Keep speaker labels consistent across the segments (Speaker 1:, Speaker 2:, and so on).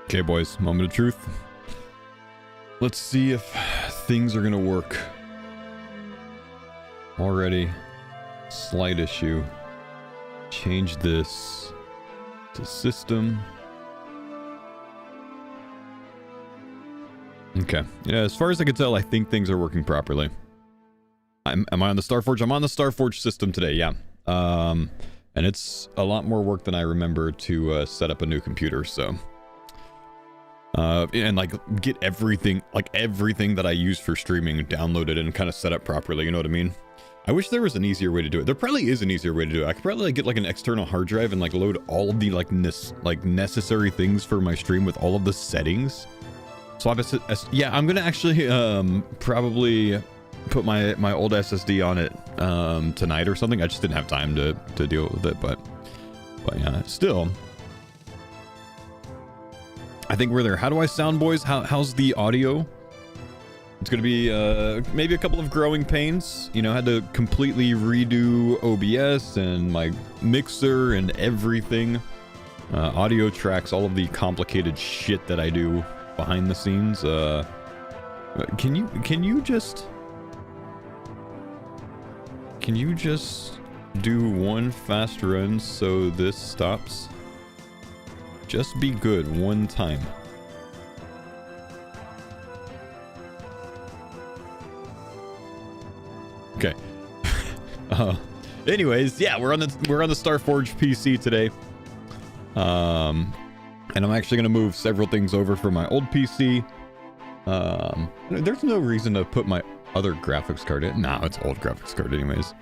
Speaker 1: Okay, boys, moment of truth. Let's see if things are gonna work. Already, slight issue. Change this to system. Okay, yeah, as far as I can tell, I think things are working properly. Am I on the Starforge? I'm on the Starforge system today, yeah. And it's a lot more work than I remember to set up a new computer, so... and like get everything that I use for streaming downloaded and kind of set up properly, you know what I mean? I wish there was an easier way to do it. There probably is an easier way to do it. I could probably like get like an external hard drive and like load all of the like necessary things for my stream with all of the settings. So yeah, I'm gonna actually probably put my old SSD on it tonight or something. I just didn't have time to deal with it, but yeah, still. I think we're there. How do I sound, boys? How's the audio? It's gonna be maybe a couple of growing pains. You know, had to completely redo OBS and my mixer and everything. Audio tracks, all of the complicated shit that I do behind the scenes. Can you just do one fast run so this stops? Just be good one time. Okay. Anyways, yeah, we're on the Starforge PC today. And I'm actually gonna move several things over from my old PC. There's no reason to put my other graphics card in. No, it's old graphics card anyways.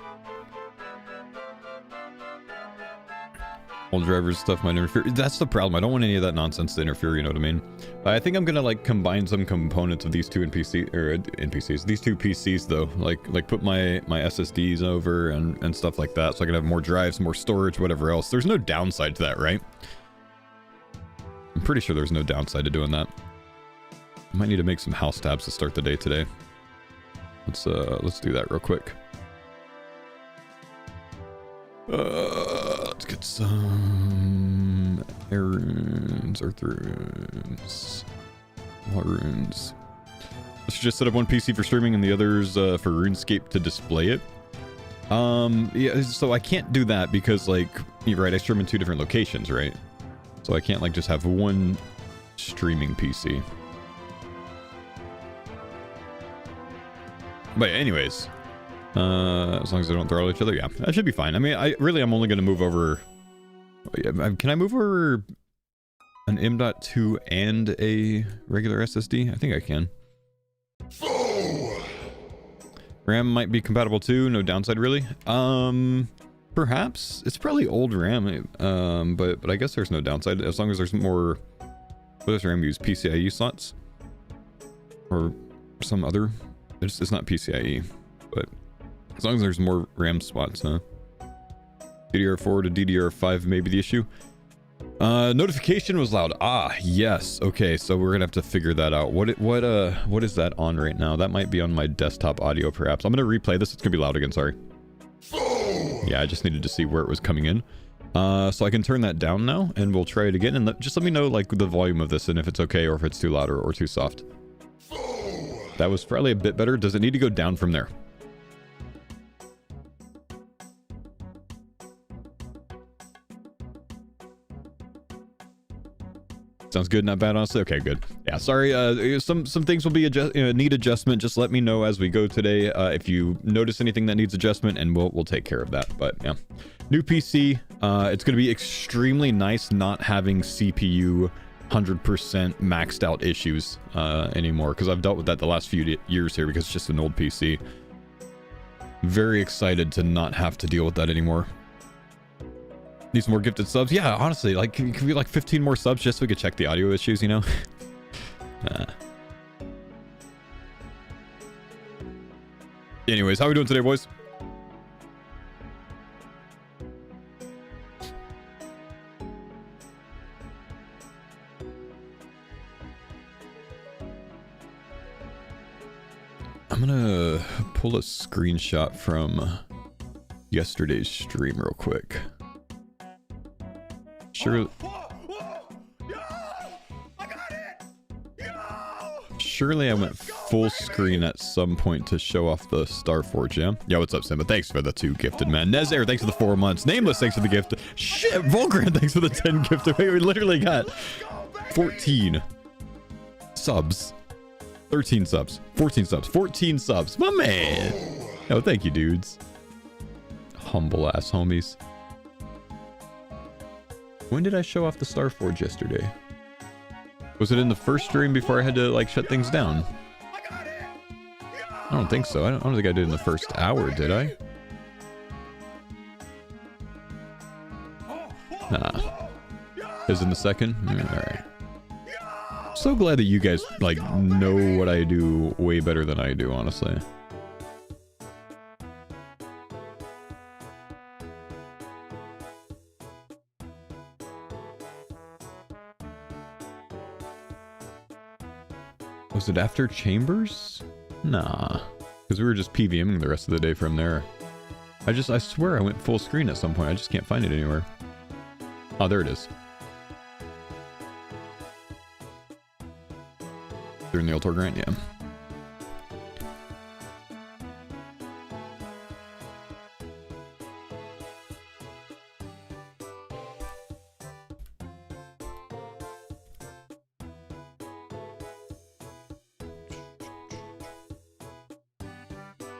Speaker 1: Old drivers stuff might interfere. That's the problem. I don't want any of that nonsense to interfere, you know what I mean? I think I'm gonna like combine some components of these two these two PCs though. Like put my SSDs over and stuff like that, so I can have more drives, more storage, whatever else. There's no downside to that, right? I'm pretty sure there's no downside to doing that. I might need to make some house tabs to start the day today. Let's do that real quick. Let's get some runes, earth runes, water runes. Let's just set up one PC for streaming and the others for RuneScape to display it. Yeah, so I can't do that because, like, you're right, I stream in 2 different locations, right? So I can't, like, just have one streaming PC. But anyways, as long as they don't throw at each other, yeah, that should be fine. I mean, I'm only going to move over... Can I move over an M.2 and a regular SSD? I think I can. Faux! RAM might be compatible too, no downside really. Perhaps. It's probably old RAM, but I guess there's no downside as long as there's more... What does RAM use? PCIe slots? Or some other... It's not PCIe, but as long as there's more RAM slots, huh? DDR4 to DDR5 may be the issue. Notification was loud. Ah, yes. Okay, so we're gonna have to figure that out. What is that on right now? That might be on my desktop audio, perhaps. I'm gonna replay this. It's gonna be loud again. Sorry. Yeah, I just needed to see where it was coming in. So I can turn that down now, and we'll try it again. And just let me know like the volume of this and if it's okay or if it's too loud or too soft. That was probably a bit better. Does it need to go down from there? Sounds good, not bad, honestly. Okay, good. Yeah, sorry. Some things will be need adjustment. Just let me know as we go today if you notice anything that needs adjustment, and we'll take care of that. But yeah, new PC. It's going to be extremely nice not having CPU 100% maxed out issues anymore, because I've dealt with that the last few years here because it's just an old PC. Very excited to not have to deal with that anymore. Need some more gifted subs? Yeah, honestly, like, can we like 15 more subs just so we could check the audio issues, you know? Anyways, how are we doing today, boys? I'm gonna pull a screenshot from yesterday's stream real quick. Sure. surely I went full screen at some point to show off the Starforge, yeah? Yeah, what's up, Simba? Thanks for the 2 gifted, man. Nezair, thanks for the 4 months. Nameless, thanks for the gift. Shit, Volgran, thanks for the 10 gifted. Wait, we literally got 14 subs. 13 subs. 14 subs. 14 subs. My man. Oh, thank you, dudes. Humble ass homies. When did I show off the Starforge yesterday? Was it in the first stream before I had to like shut things down? I don't think so. I don't think I did in the first hour, did I? Nah. Is in the second? Alright. So glad that you guys like know what I do way better than I do, honestly. Was it after Chambers? Nah. Because we were just PVMing the rest of the day from there. I swear I went full screen at some point. I just can't find it anywhere. Oh, there it is. During the Ultor Grant, yeah.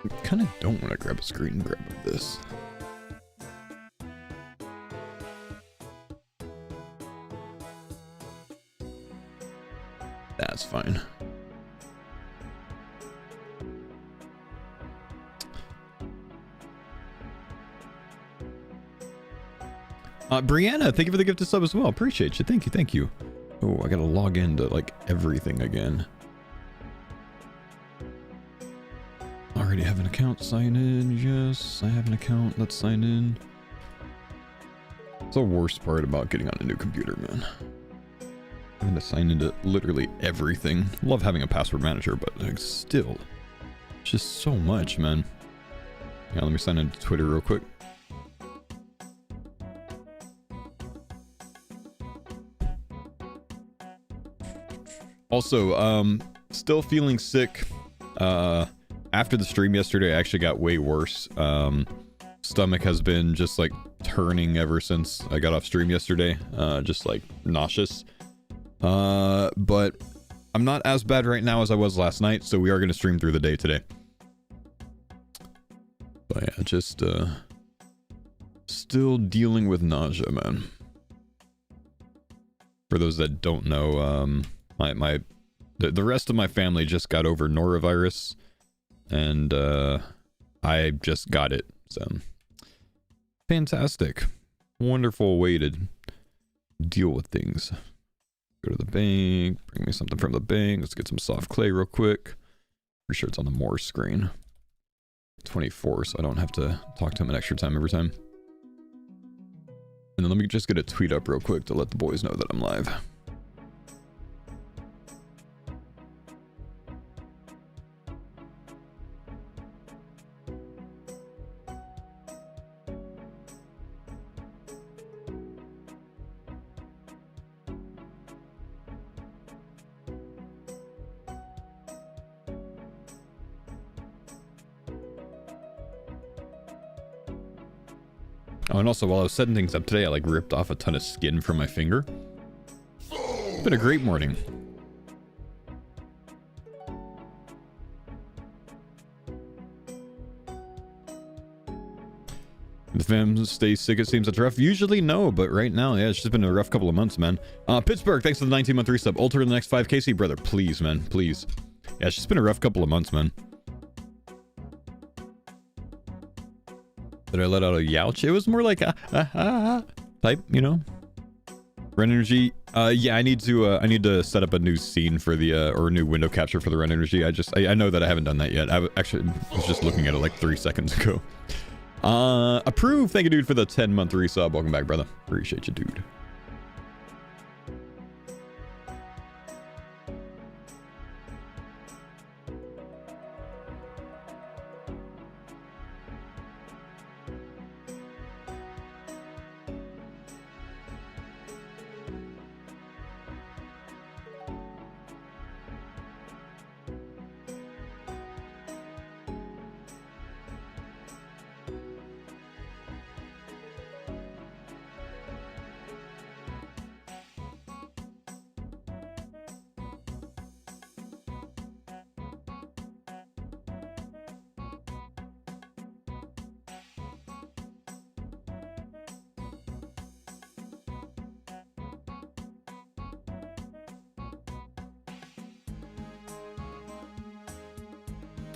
Speaker 1: I kind of don't want to grab a screen grab of this. That's fine. Brianna, thank you for the gift of sub as well. Appreciate you. Thank you. Thank you. Oh, I gotta log into like everything again. Already have an account, sign in. Yes, I have an account. Let's sign in. It's the worst part about getting on a new computer, man. Having to sign into literally everything. Love having a password manager, but like, still, just so much, man. Yeah, let me sign into Twitter real quick. Also, still feeling sick. After the stream yesterday, I actually got way worse. Stomach has been just like turning ever since I got off stream yesterday. Just like nauseous. But I'm not as bad right now as I was last night, so we are going to stream through the day today. But yeah, just still dealing with nausea, man. For those that don't know, the rest of my family just got over norovirus, and I just got it. So fantastic, wonderful way to deal with things. Go to the bank, bring me something from the bank. Let's get some soft clay real quick. Pretty sure it's on the more screen. 24, so I don't have to talk to him an extra time every time. And then let me just get a tweet up real quick to let the boys know that I'm live. Oh, and also while I was setting things up today, I like ripped off a ton of skin from my finger. It's been a great morning. The fam stays sick, it seems it's rough. Usually no, but right now, yeah, it's just been a rough couple of months, man. Pittsburgh, thanks for the 19-month resub. Alter in the next 5 KC, brother, please, man, please. Yeah, it's just been a rough couple of months, man. Did I let out a youch? It was more like a type, you know. Ren Energy. Yeah, I need to set up a new scene for the or a new window capture for the Ren Energy. I know that I haven't done that yet. I actually was just looking at it like 3 seconds ago. Approve. Thank you, dude, for the 10-month resub. Welcome back, brother. Appreciate you, dude.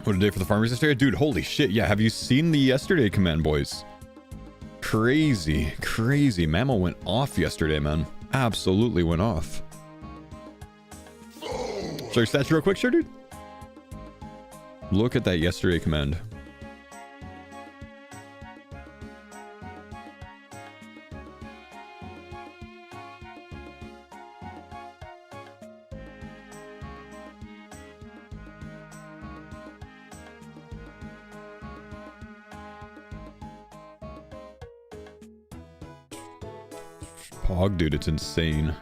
Speaker 1: What a day for the farmers yesterday. Dude, holy shit. Yeah, have you seen the yesterday command, boys? Crazy, crazy. Mammal went off yesterday, man. Absolutely went off. Show your stats real quick, sure, dude? Look at that yesterday command. Pog, dude, it's insane.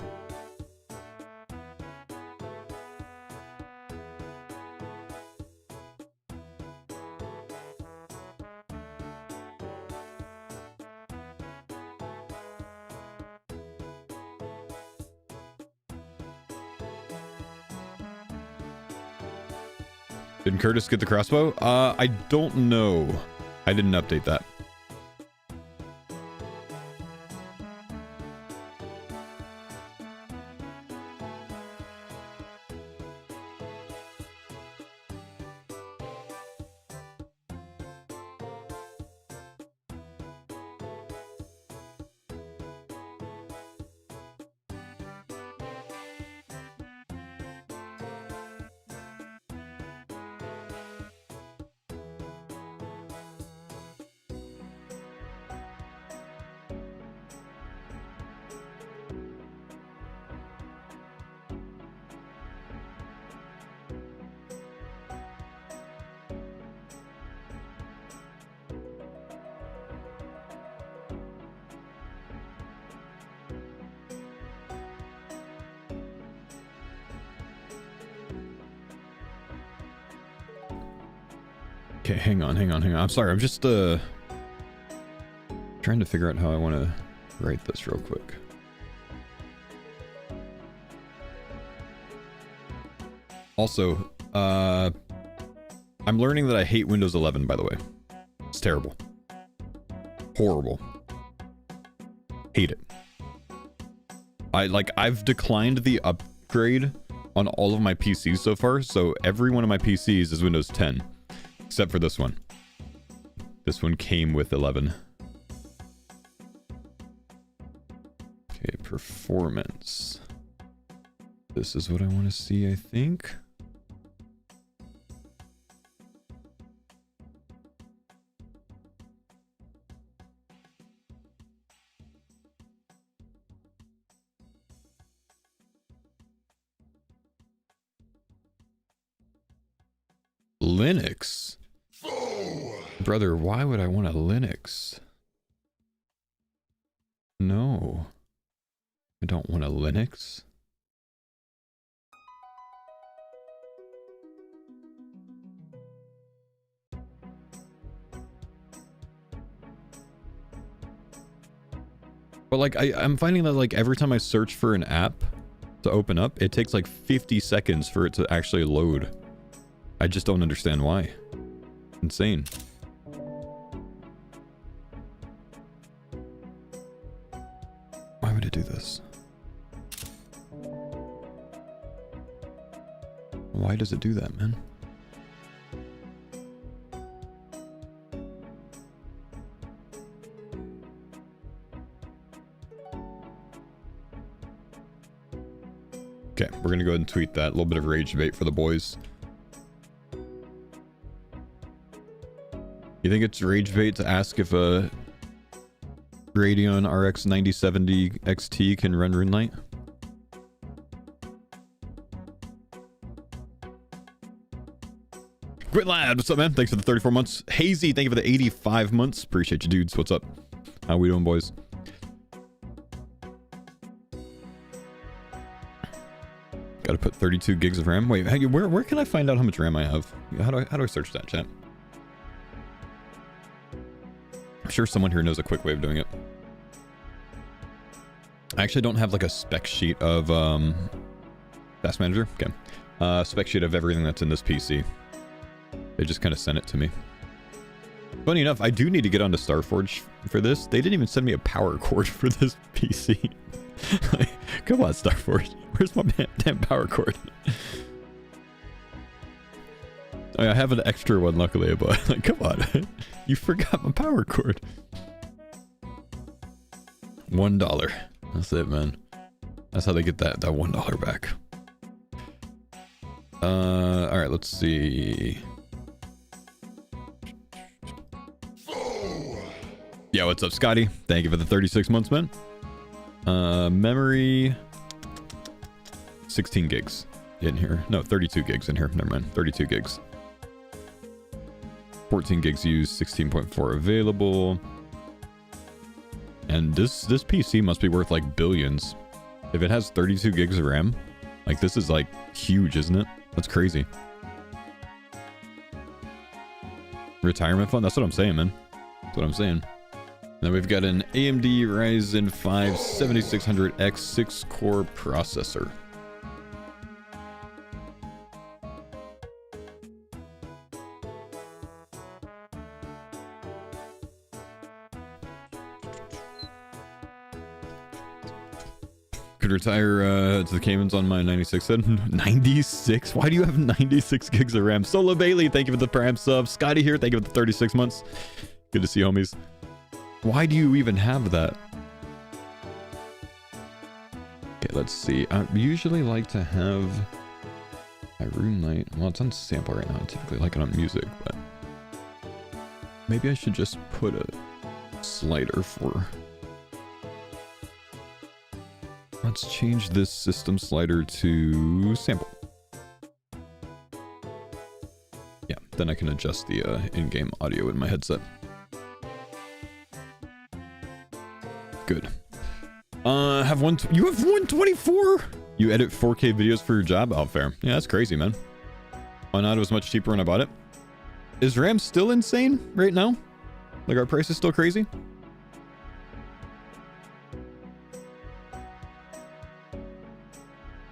Speaker 1: Didn't Curtis get the crossbow? I don't know. I didn't update that. Okay, hang on. I'm sorry, I'm just trying to figure out how I want to write this real quick. Also, I'm learning that I hate Windows 11, by the way. It's terrible. Horrible. Hate it. I've declined the upgrade on all of my PCs so far, so every one of my PCs is Windows 10. Except for this one. This one came with 11. Okay, performance. This is what I want to see, I think. Linux? Brother, why would I want a Linux? No. I don't want a Linux. But like, I'm finding that like every time I search for an app to open up, it takes like 50 seconds for it to actually load. I just don't understand why. Insane. Why would it do this? Why does it do that, man? Okay, we're gonna go ahead and tweet that. A little bit of rage debate for the boys. You think it's rage bait to ask if a Radeon RX 9070 XT can run RuneLite? Great lad, what's up, man? Thanks for the 34 months. Hazy, thank you for the 85 months. Appreciate you, dudes. What's up? How we doing, boys? Gotta put 32 gigs of RAM. Wait, where can I find out how much RAM I have? How do I search that, chat? I'm sure someone here knows a quick way of doing it. I actually don't have like a spec sheet of Task Manager. Okay. Spec sheet of everything that's in this PC. They just kind of sent it to me. Funny enough, I do need to get onto Starforge for this. They didn't even send me a power cord for this PC. Like, come on, Starforge. Where's my damn power cord? I have an extra one, luckily, but like, come on. You forgot my power cord. $1. That's it, man. That's how they get that $1 back. Alright, let's see. Yeah, what's up, Scotty? Thank you for the 36 months, man. Memory 16 gigs in here. No, 32 gigs in here. Never mind. 32 gigs. 14 gigs used, 16.4 available. And this PC must be worth like billions. If it has 32 gigs of RAM, like this is like huge, isn't it? That's crazy. Retirement fund? That's what I'm saying, man. That's what I'm saying. Then we've got an AMD Ryzen 5 7600X 6-core processor. Could retire to the Caymans on my 96 then. 96? Why do you have 96 gigs of RAM? Solo Bailey, thank you for the Prime sub. Scotty here, thank you for the 36 months. Good to see you, homies. Why do you even have that? Okay, let's see. I usually like to have my room light. Well, it's on sample right now. I typically like it on music, but maybe I should just put a slider for... Let's change this system slider to sample. Yeah, then I can adjust the in-game audio in my headset. Good. You have 124? You edit 4K videos for your job? Oh, fair. Yeah, that's crazy, man. Oh, no, it was much cheaper when I bought it. Is RAM still insane right now? Like, our price is still crazy?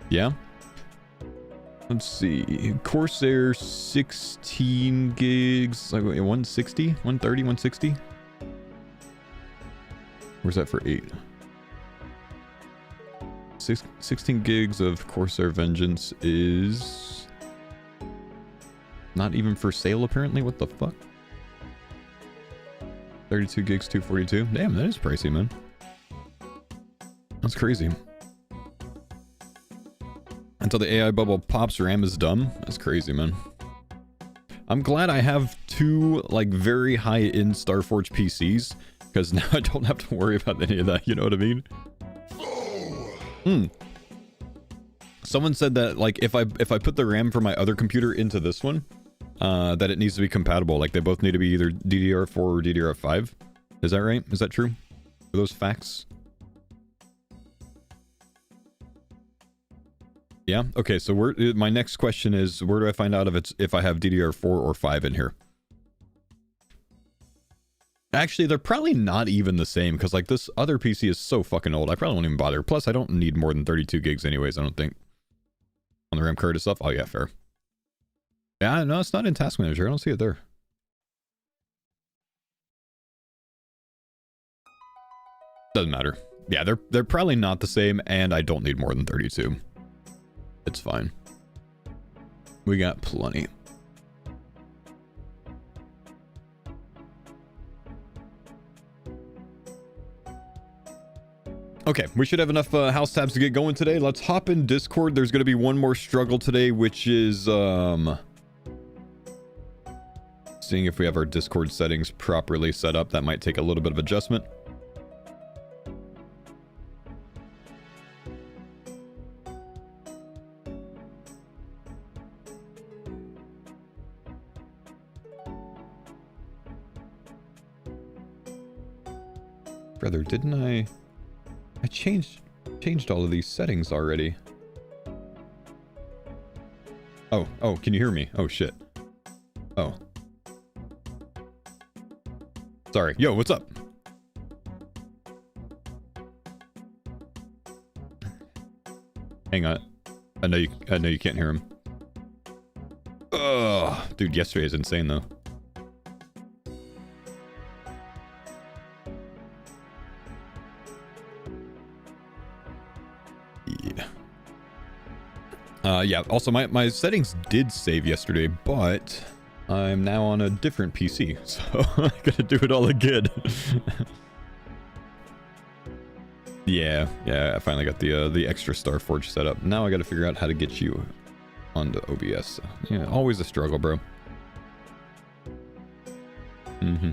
Speaker 1: Yeah. Let's see. Corsair 16 gigs. Like 160? 130? 160? Where's that for 8? 16 gigs of Corsair Vengeance is not even for sale, apparently. What the fuck? 32 gigs, 242. Damn, that is pricey, man. That's crazy. Until the AI bubble pops, RAM is dumb. That's crazy, man. I'm glad I have two, like, very high-end Starforge PCs, because now I don't have to worry about any of that, you know what I mean? Someone said that, like, if I put the RAM for my other computer into this one, that it needs to be compatible. Like, they both need to be either DDR4 or DDR5. Is that right? Is that true? Are those facts? Yeah. Okay. So my next question is, where do I find out if I have DDR4 or 5 in here? Actually, they're probably not even the same, because like this other PC is so fucking old. I probably won't even bother. Plus, I don't need more than 32 gigs anyways. I don't think on the RAM card and stuff. Oh yeah, fair. Yeah, no, it's not in Task Manager. I don't see it there. Doesn't matter. Yeah, they're probably not the same, and I don't need more than 32. It's fine. We got plenty. Okay, we should have enough house tabs to get going today. Let's hop in Discord. There's going to be one more struggle today, which is seeing if we have our Discord settings properly set up. That might take a little bit of adjustment. Brother, didn't I changed all of these settings already. Oh, can you hear me? Oh shit. Oh. Sorry. Yo, what's up? Hang on. I know you can't hear him. Ugh, dude, yesterday is insane though. Yeah, also my settings did save yesterday, but I'm now on a different PC, so I gotta do it all again. Yeah, I finally got the extra Starforge set up. Now I gotta figure out how to get you onto OBS. Yeah, always a struggle, bro. Mm-hmm.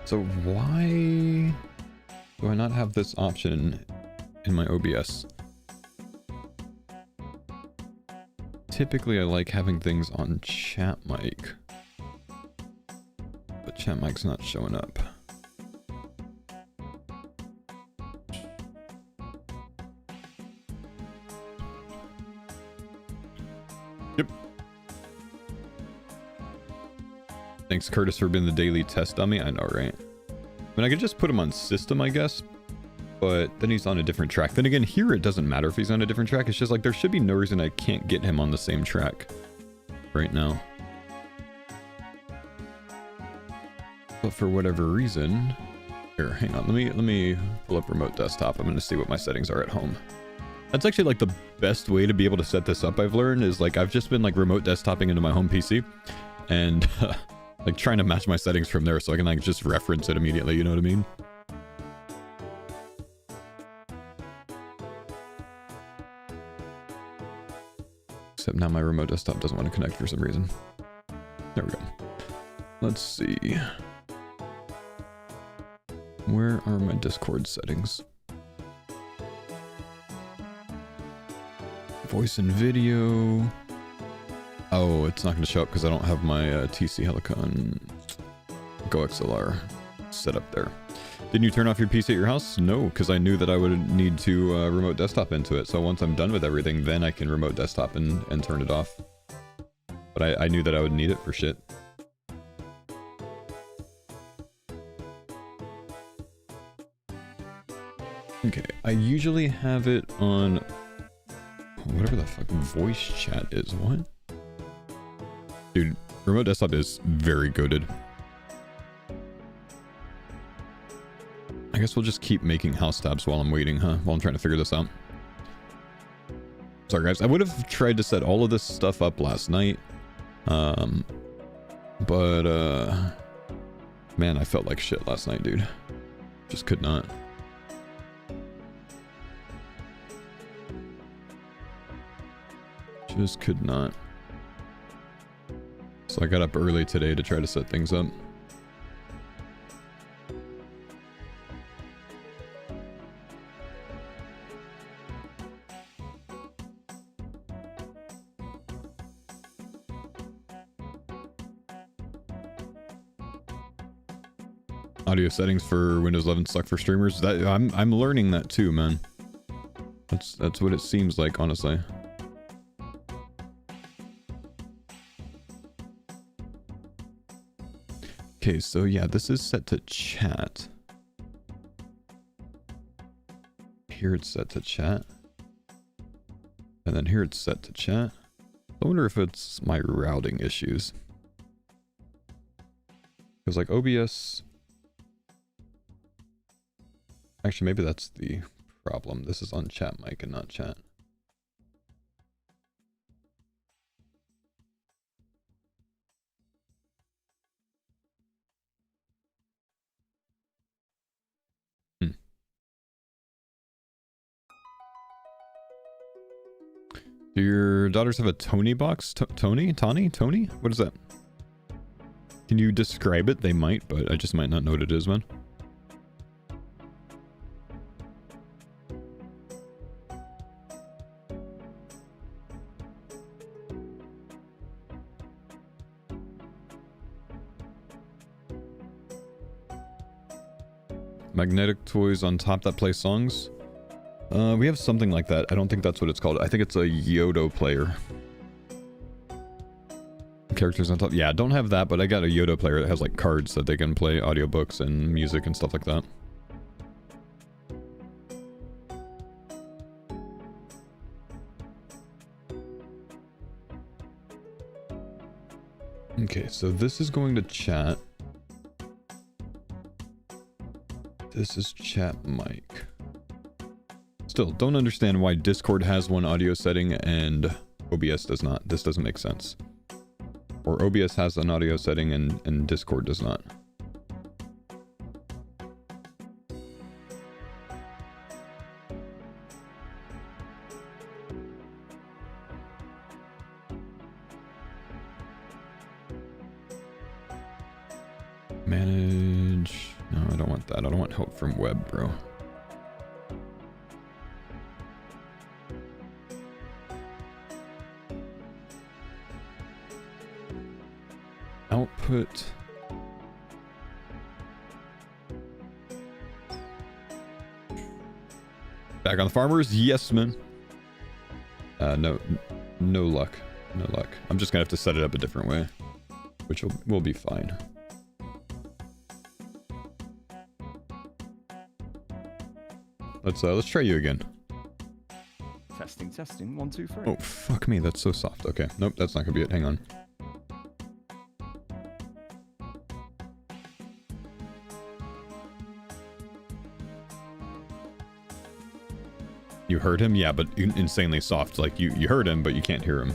Speaker 1: So why do I not have this option in my OBS? Typically I like having things on chat mic, but chat mic's not showing up. Yep. Thanks Curtis for being the daily test dummy. I know, right? I mean, I could just put him on system, I guess, but then he's on a different track. Then again, here it doesn't matter if he's on a different track. It's just like there should be no reason I can't get him on the same track right now. But for whatever reason, here, hang on. Let me pull up remote desktop. I'm gonna see what my settings are at home. That's actually like the best way to be able to set this up. I've learned is like I've just been like remote desktoping into my home PC, and like trying to match my settings from there so I can like just reference it immediately. You know what I mean? Except now my remote desktop doesn't want to connect for some reason. There we go. Let's see. Where are my Discord settings? Voice and video. Oh, it's not going to show up because I don't have my TC Helicon Go XLR set up there. Didn't you turn off your PC at your house? No, because I knew that I would need to remote desktop into it. So once I'm done with everything, then I can remote desktop and turn it off. But I knew that I would need it for shit. Okay, I usually have it on whatever the fuck voice chat is. What? Dude, remote desktop is very goated. I guess we'll just keep making house tabs while I'm waiting, huh? While I'm trying to figure this out. Sorry guys, I would have tried to set all of this stuff up last night. Man, I felt like shit last night, dude. Just could not. Just could not. So I got up early today to try to set things up. Audio settings for Windows 11 suck for streamers. That I'm learning that too, man. That's what it seems like, honestly. Okay, so yeah, this is set to chat. Here it's set to chat. And then here it's set to chat. I wonder if it's my routing issues. Because like OBS... Actually, maybe that's the problem. This is on chat mic and not chat. Do your daughters have a Tony box? Tony? What is that? Can you describe it? They might, but I just might not know what it is, man. Magnetic toys on top that play songs? We have something like that. I don't think that's what it's called. I think it's a Yodo player. Characters on top. Yeah, don't have that, but I got a Yodo player that has like cards that they can play audiobooks and music and stuff like that. Okay, so this is going to chat. This is chat mic. Still, don't understand why Discord has one audio setting and OBS does not. This doesn't make sense. Or OBS has an audio setting and Discord does not. Manage. No, I don't want that. I don't want help from web, bro. Output. Back on the farmers? Yes, man. No luck. No luck. I'm just gonna have to set it up a different way, which will be fine. Let's try you again.
Speaker 2: Testing. 1, 2, 3.
Speaker 1: Oh, fuck me. That's so soft. Okay. Nope, that's not gonna be it. Hang on. You heard him? Yeah, but insanely soft. Like, you heard him, but you can't hear him.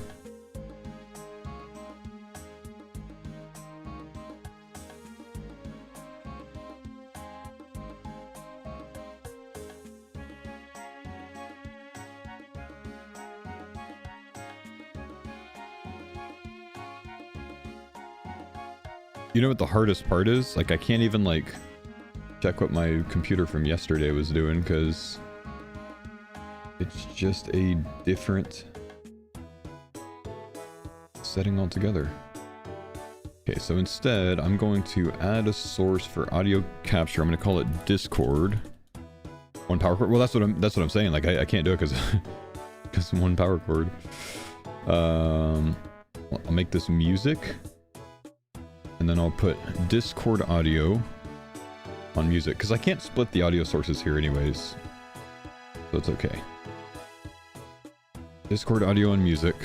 Speaker 1: You know what the hardest part is? Like, I can't even, like, check what my computer from yesterday was doing, because it's just a different setting altogether. Okay, so instead, I'm going to add a source for audio capture. I'm going to call it Discord. One power cord. Well, that's what I'm saying. Like, I can't do it because one power cord. I'll make this music. And then I'll put Discord audio on music, because I can't split the audio sources here anyways. So it's okay. Discord audio on music.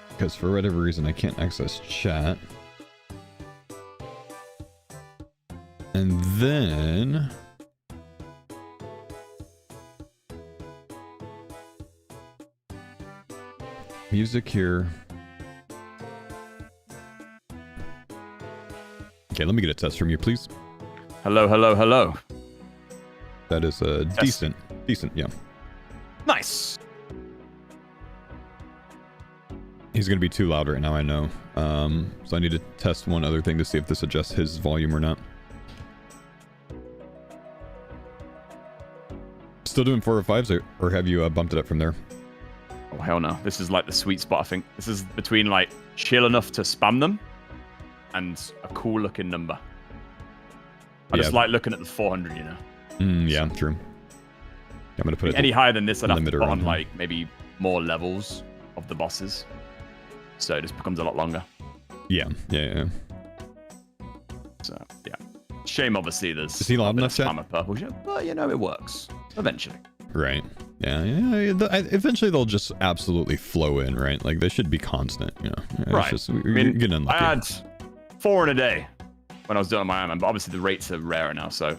Speaker 1: Because for whatever reason I can't access chat. And then music here. Okay, let me get a test from you, please.
Speaker 2: Hello.
Speaker 1: That is decent, yeah.
Speaker 2: Nice.
Speaker 1: He's gonna be too loud right now, I know. So I need to test one other thing to see if this adjusts his volume or not. Still doing 4 or 5s, or have you bumped it up from there?
Speaker 2: Oh, hell no. This is like the sweet spot, I think. This is between like chill enough to spam them and a cool looking number. I just like looking at the 400, you know?
Speaker 1: Yeah, true. I'm gonna put it
Speaker 2: any higher than this, I'd have to put on
Speaker 1: him.
Speaker 2: like maybe more levels of the bosses. So it just becomes a lot longer.
Speaker 1: Yeah.
Speaker 2: So, yeah. Shame, obviously, there's
Speaker 1: is he loud enough,
Speaker 2: spam of purple shit, but, you know, it works. Eventually.
Speaker 1: Right. Yeah. Eventually they'll just absolutely flow in, right? Like, they should be constant, you know?
Speaker 2: Right.
Speaker 1: Just, I mean, getting unlucky.
Speaker 2: I had 4 in a day when I was doing my Iron Man, but obviously the rates are rarer now, so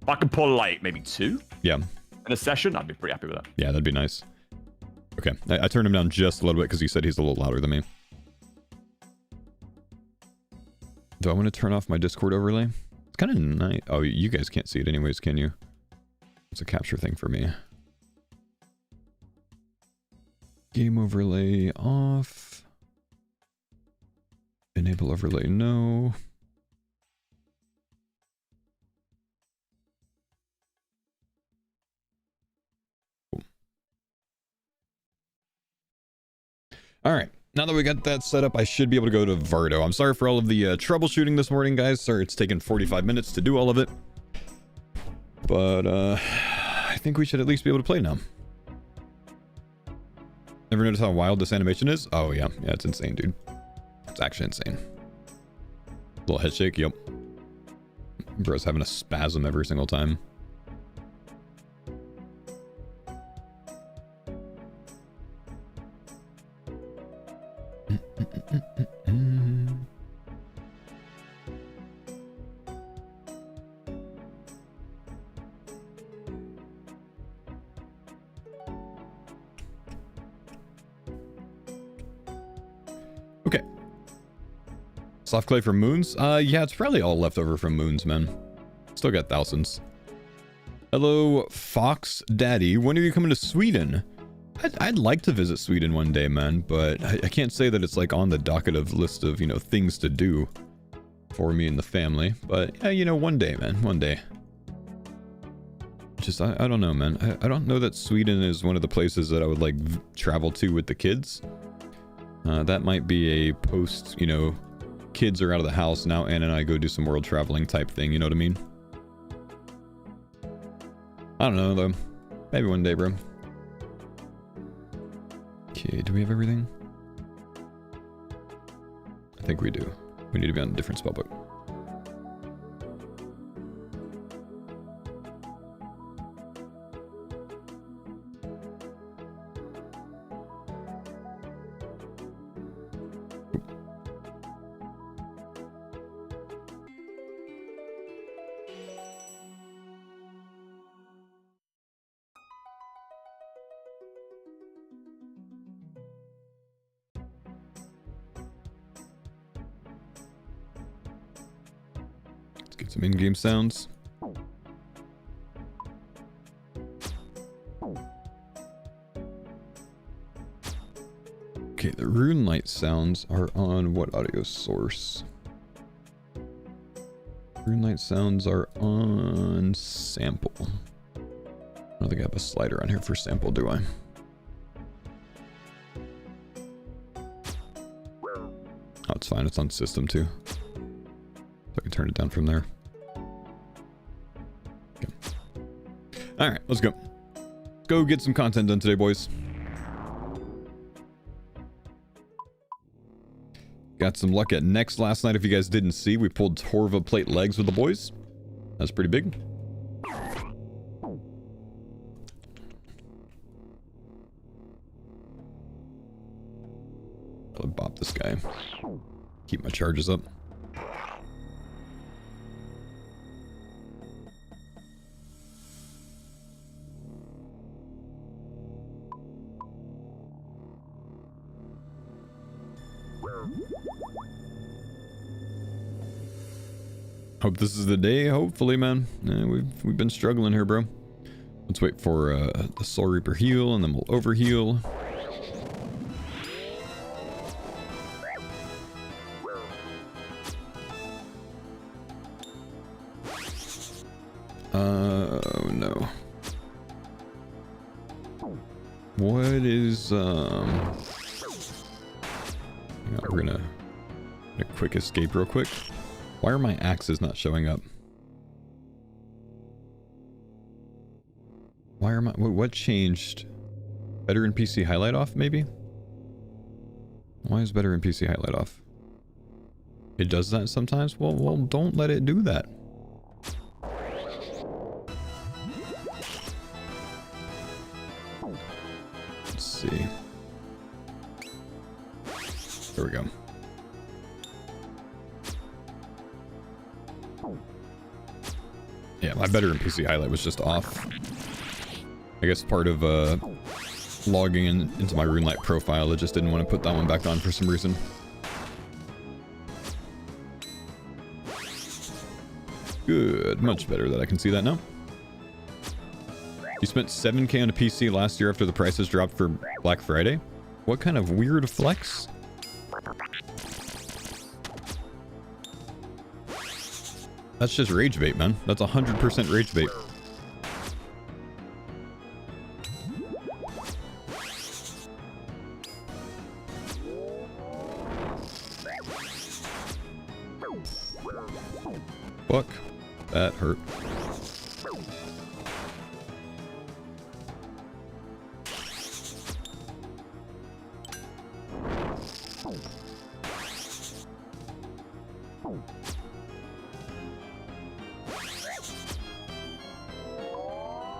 Speaker 2: if I could pull, like, maybe 2 in a session, I'd be pretty happy with that.
Speaker 1: Yeah, that'd be nice. Okay. I turned him down just a little bit because he said he's a little louder than me. Do I want to turn off my Discord overlay? It's kind of nice. Oh, you guys can't see it anyways, can you? It's a capture thing for me. Game overlay off. Enable overlay, no. All right. Now that we got that set up, I should be able to go to Vardo. I'm sorry for all of the troubleshooting this morning, guys. Sorry it's taken 45 minutes to do all of it. But I think we should at least be able to play now. Ever notice how wild this animation is? Oh, yeah. Yeah, it's insane, dude. It's actually insane. Little head shake, yep. Bro's having a spasm every single time. Soft clay from moons? Yeah, it's probably all left over from moons, man. Still got thousands. Hello, Fox Daddy. When are you coming to Sweden? I'd like to visit Sweden one day, man, but I can't say that it's like on the docket of list of, you know, things to do for me and the family. But yeah, you know, one day, man, one day. Just, I don't know, man. I don't know that Sweden is one of the places that I would like travel to with the kids. That might be a post, you know, kids are out of the house now, Anna and I go do some world traveling type thing, you know what I mean? I don't know though. Maybe one day, bro. Okay, do we have everything? I think we do. We need to be on a different spellbook. Get some in-game sounds. Okay, the rune light sounds are on what audio source? Rune light sounds are on sample. I don't think I have a slider on here for sample, do I? Oh, it's fine. It's on system too. So I can turn it down from there. Okay. Alright, let's go. Let's go get some content done today, boys. Got some luck at Next last night. If you guys didn't see, we pulled Torva plate legs with the boys. That's pretty big. I'll bop this guy. Keep my charges up. Hope this is the day. Hopefully, man. We've been struggling here, bro. Let's wait for the Soul Reaper heal, and then we'll overheal. Oh no. What is yeah, we're gonna a quick escape real quick. Why are my axes not showing up? Why are my... What changed? Better in PC highlight off, maybe? Why is better in PC highlight off? It does that sometimes? Well, don't let it do that. Let's see. There we go. Yeah, my better in PC highlight was just off. I guess part of logging into my RuneLight profile, it just didn't want to put that one back on for some reason. Good, much better that I can see that now. You spent 7K on a PC last year after the prices dropped for Black Friday? What kind of weird flex? That's just rage bait, man. That's 100% rage bait. Fuck. That hurt.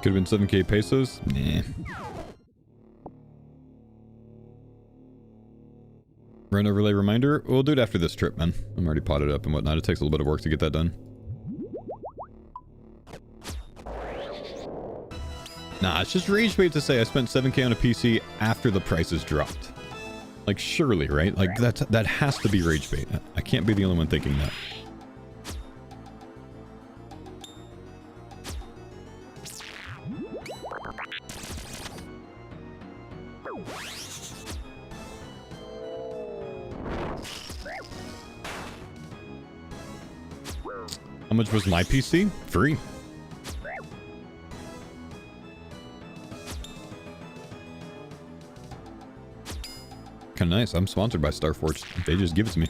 Speaker 1: Could have been 7K pesos? Nah. Run overlay reminder? We'll do it after this trip, man. I'm already potted up and whatnot. It takes a little bit of work to get that done. Nah, it's just rage bait to say I spent 7K on a PC after the prices dropped. Like, surely, right? Like, that has to be rage bait. I can't be the only one thinking that. How much was my PC? Free. Kinda nice. I'm sponsored by Starforge. They just give it to me.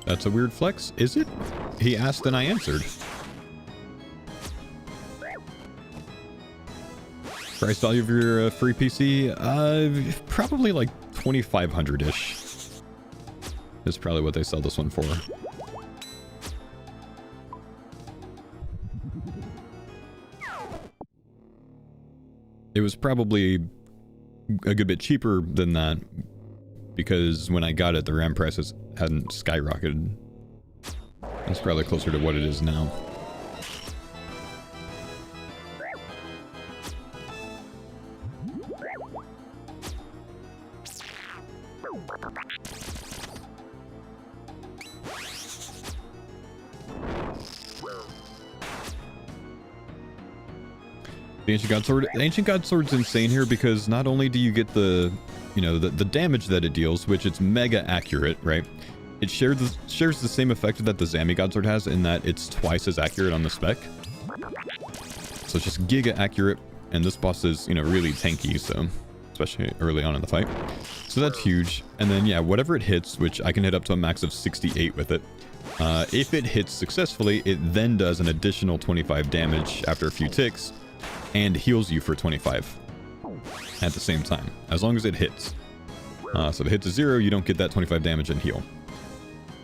Speaker 1: That's a weird flex, is it? He asked and I answered. Price value of your free PC? Probably like 2,500-ish. Is probably what they sell this one for. It was probably a good bit cheaper than that because when I got it, the RAM prices hadn't skyrocketed. It's probably closer to what it is now. The Ancient God Sword. The Ancient God Sword's insane here because not only do you get the, you know, the damage that it deals, which it's mega accurate, right? It shares the same effect that the Zami God Sword has in that it's twice as accurate on the spec. So it's just giga accurate, and this boss is, you know, really tanky, so especially early on in the fight. So that's huge. And then yeah, whatever it hits, which I can hit up to a max of 68 with it. If it hits successfully, it then does an additional 25 damage after a few ticks. And heals you for 25 at the same time, as long as it hits. So if it hits a 0, you don't get that 25 damage and heal.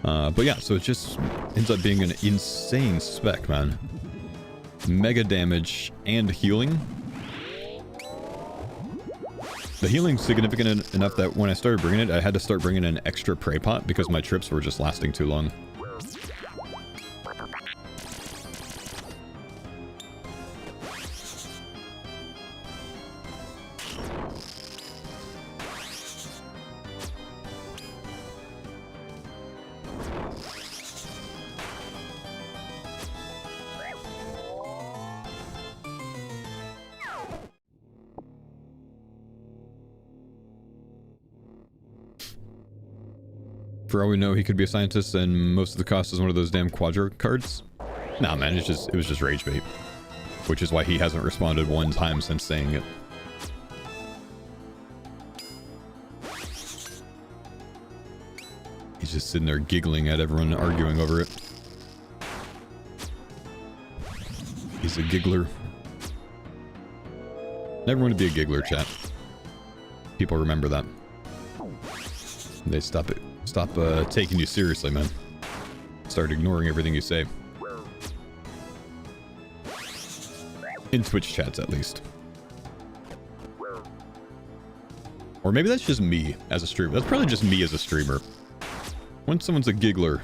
Speaker 1: But yeah, so it just ends up being an insane spec, man. Mega damage and healing. The healing's significant enough that when I started bringing it, I had to start bringing an extra prey pot because my trips were just lasting too long. For all we know, he could be a scientist, and most of the cost is one of those damn Quadro cards. Nah, man, it was just rage bait, which is why he hasn't responded one time since saying it. He's just sitting there giggling at everyone arguing over it. He's a giggler. Never want to be a giggler, chat. People remember that. They stop taking you seriously, man. Start ignoring everything you say. In Twitch chats, at least. Or maybe that's just me as a streamer. That's probably just me as a streamer. When someone's a giggler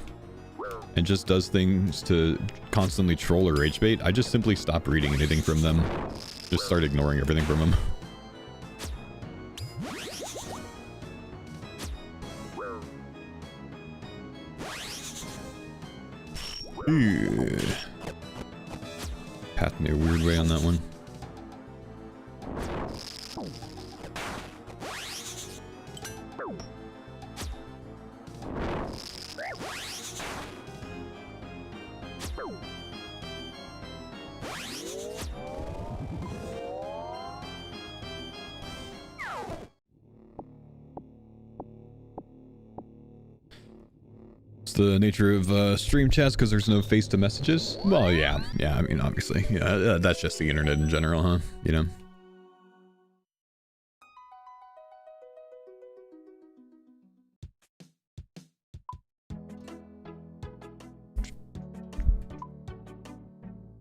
Speaker 1: and just does things to constantly troll or rage bait, I just simply stop reading anything from them. Just start ignoring everything from them. Path me a weird way on that one. The nature of stream chats because there's no face to messages. Well, yeah, I mean, obviously, yeah, that's just the internet in general, huh? You know.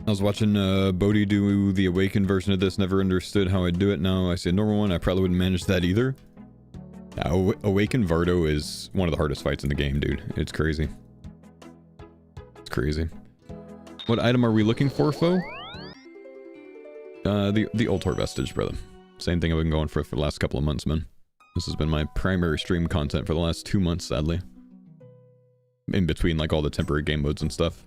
Speaker 1: I was watching Bodhi do the Awakened version of this. Never understood how I'd do it. Now I see a normal one. I probably wouldn't manage that either. Awaken Vardo is one of the hardest fights in the game, dude. It's crazy. It's crazy. What item are we looking for, Faux? The Ultor Vestige, brother. Same thing I've been going for the last couple of months, man. This has been my primary stream content for the last 2 months, sadly. In between, like, all the temporary game modes and stuff.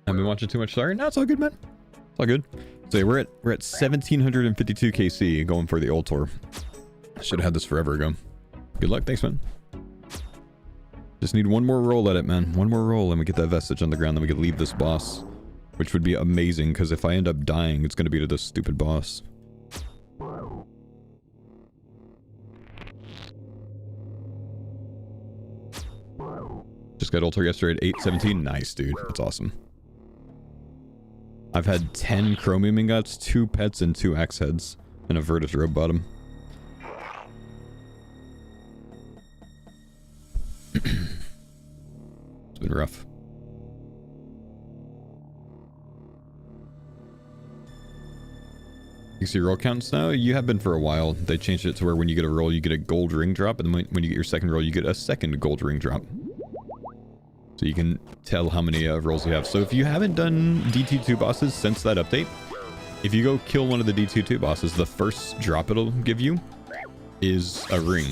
Speaker 1: I've been watching too much, sorry. No, it's all good, man. It's all good. So yeah, we're at 1752 KC going for the Ultor. Should have had this forever ago. Good luck, thanks, man. Just need one more roll at it, man. One more roll and we get that vestige on the ground, then we could leave this boss. Which would be amazing, because if I end up dying, it's going to be to this stupid boss. Just got Ultor yesterday at 8:17. Nice, dude. That's awesome. I've had 10 chromium ingots, 2 pets, and 2 axe heads, and a Verdus robe bottom. It's been rough. You see roll counts now? You have been for a while. They changed it to where when you get a roll, you get a gold ring drop, and then when you get your second roll, you get a second gold ring drop. So you can tell how many rolls you have. So if you haven't done DT2 bosses since that update, if you go kill one of the DT2 bosses, the first drop it'll give you is a ring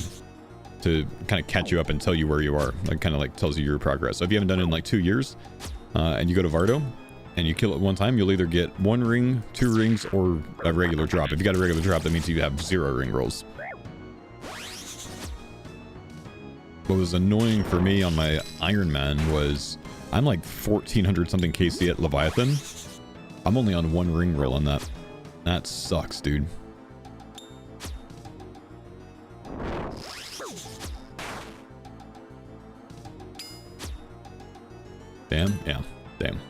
Speaker 1: to kind of catch you up and tell you where you are. Like, kind of like tells you your progress. So if you haven't done it in like 2 years, and you go to Vardo, and you kill it one time, you'll either get 1 ring, 2 rings, or a regular drop. If you got a regular drop, that means you have 0 ring rolls. What was annoying for me on my Iron Man was I'm like 1400 something KC at Leviathan. I'm only on 1 ring roll on that. That sucks, dude. Damn, yeah, damn.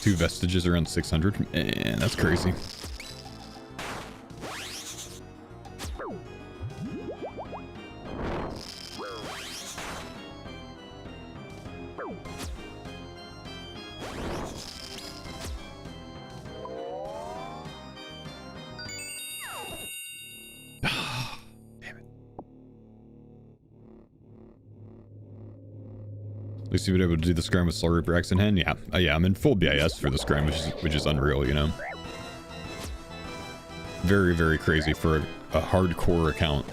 Speaker 1: Two vestiges around 600. And that's crazy. At least you would be able to do the scrim with Soul Reaper Axe in hand. Yeah, yeah, I'm in full BIS for the scrim, which is unreal, you know. Very, very crazy for a hardcore account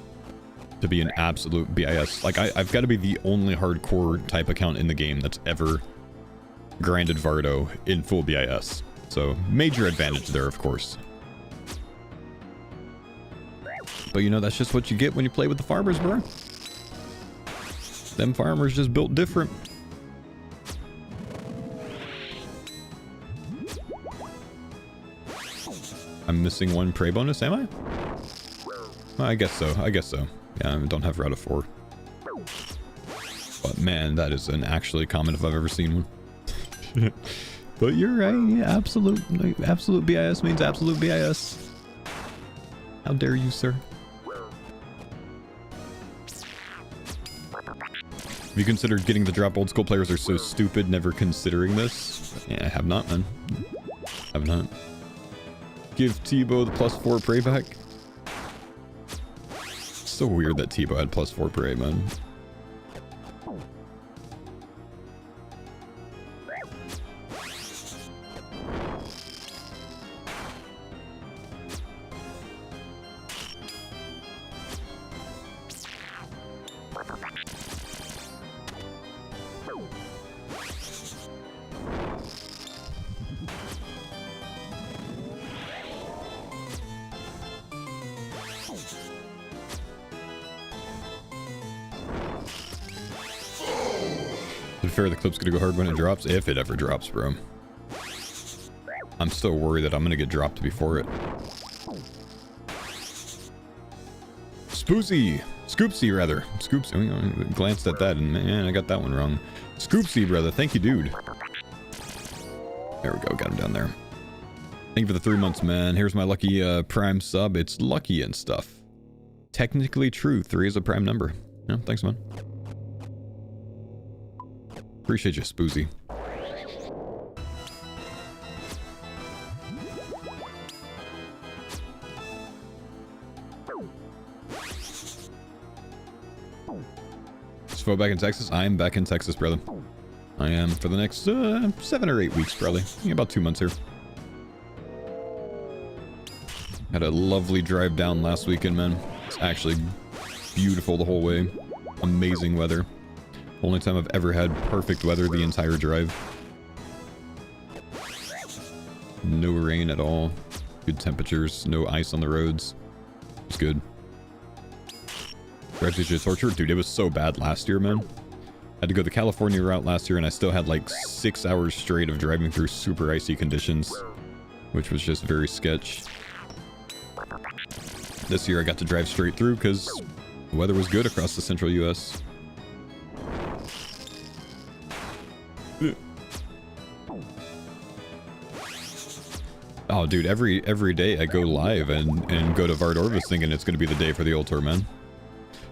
Speaker 1: to be an absolute BIS. Like, I've got to be the only hardcore type account in the game that's ever grinded Vardo in full BIS. So, major advantage there, of course. But you know, that's just what you get when you play with the farmers, bro. Them farmers just built different. I'm missing 1 prey bonus, am I? Well, I guess so. I guess so. Yeah, I don't have Route of 4. But man, that is an actually common if I've ever seen one. But you're right. Yeah, absolute BIS means absolute BIS. How dare you, sir? Have you considered getting the drop? Old school players are so stupid, never considering this. Yeah, I have not, man. I have not. Give Tebow the +4 prey back. So weird that Tebow had +4 prey, man. The clip's gonna go hard when it drops, if it ever drops, bro. I'm still worried that I'm gonna get dropped before it. Scoopsy rather. Scoopsy. I glanced at that and man, I got that one wrong. Scoopsy, brother. Thank you, dude. There we go, got him down there. Thank you for the 3 months, man. Here's my lucky prime sub. It's lucky and stuff. Technically true, 3 is a prime number. Yeah, thanks, man. Appreciate you, Spoozy. Is Faux back in Texas? I am back in Texas, brother. I am for the next 7 or 8 weeks, probably. Yeah, about 2 months here. Had a lovely drive down last weekend, man. It's actually beautiful the whole way. Amazing weather. Only time I've ever had perfect weather the entire drive. No rain at all. Good temperatures. No ice on the roads. It's good. Drive to torture? Dude, it was so bad last year, man. Had to go the California route last year, and I still had like 6 hours straight of driving through super icy conditions, which was just very sketch. This year I got to drive straight through because the weather was good across the central US. Oh, dude, every day I go live and go to Vardorvis thinking it's going to be the day for the old tour, man.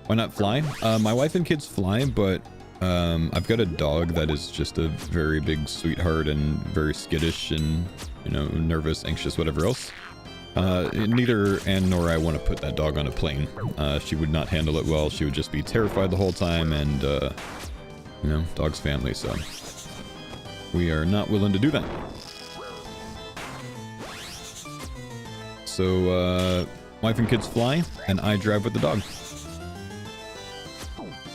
Speaker 1: Why not fly? My wife and kids fly, but I've got a dog that is just a very big sweetheart and very skittish and, you know, nervous, anxious, whatever else. Neither Anne nor I want to put that dog on a plane. She would not handle it well. She would just be terrified the whole time, and, you know, dog's family, so we are not willing to do that. So, wife and kids fly, and I drive with the dog.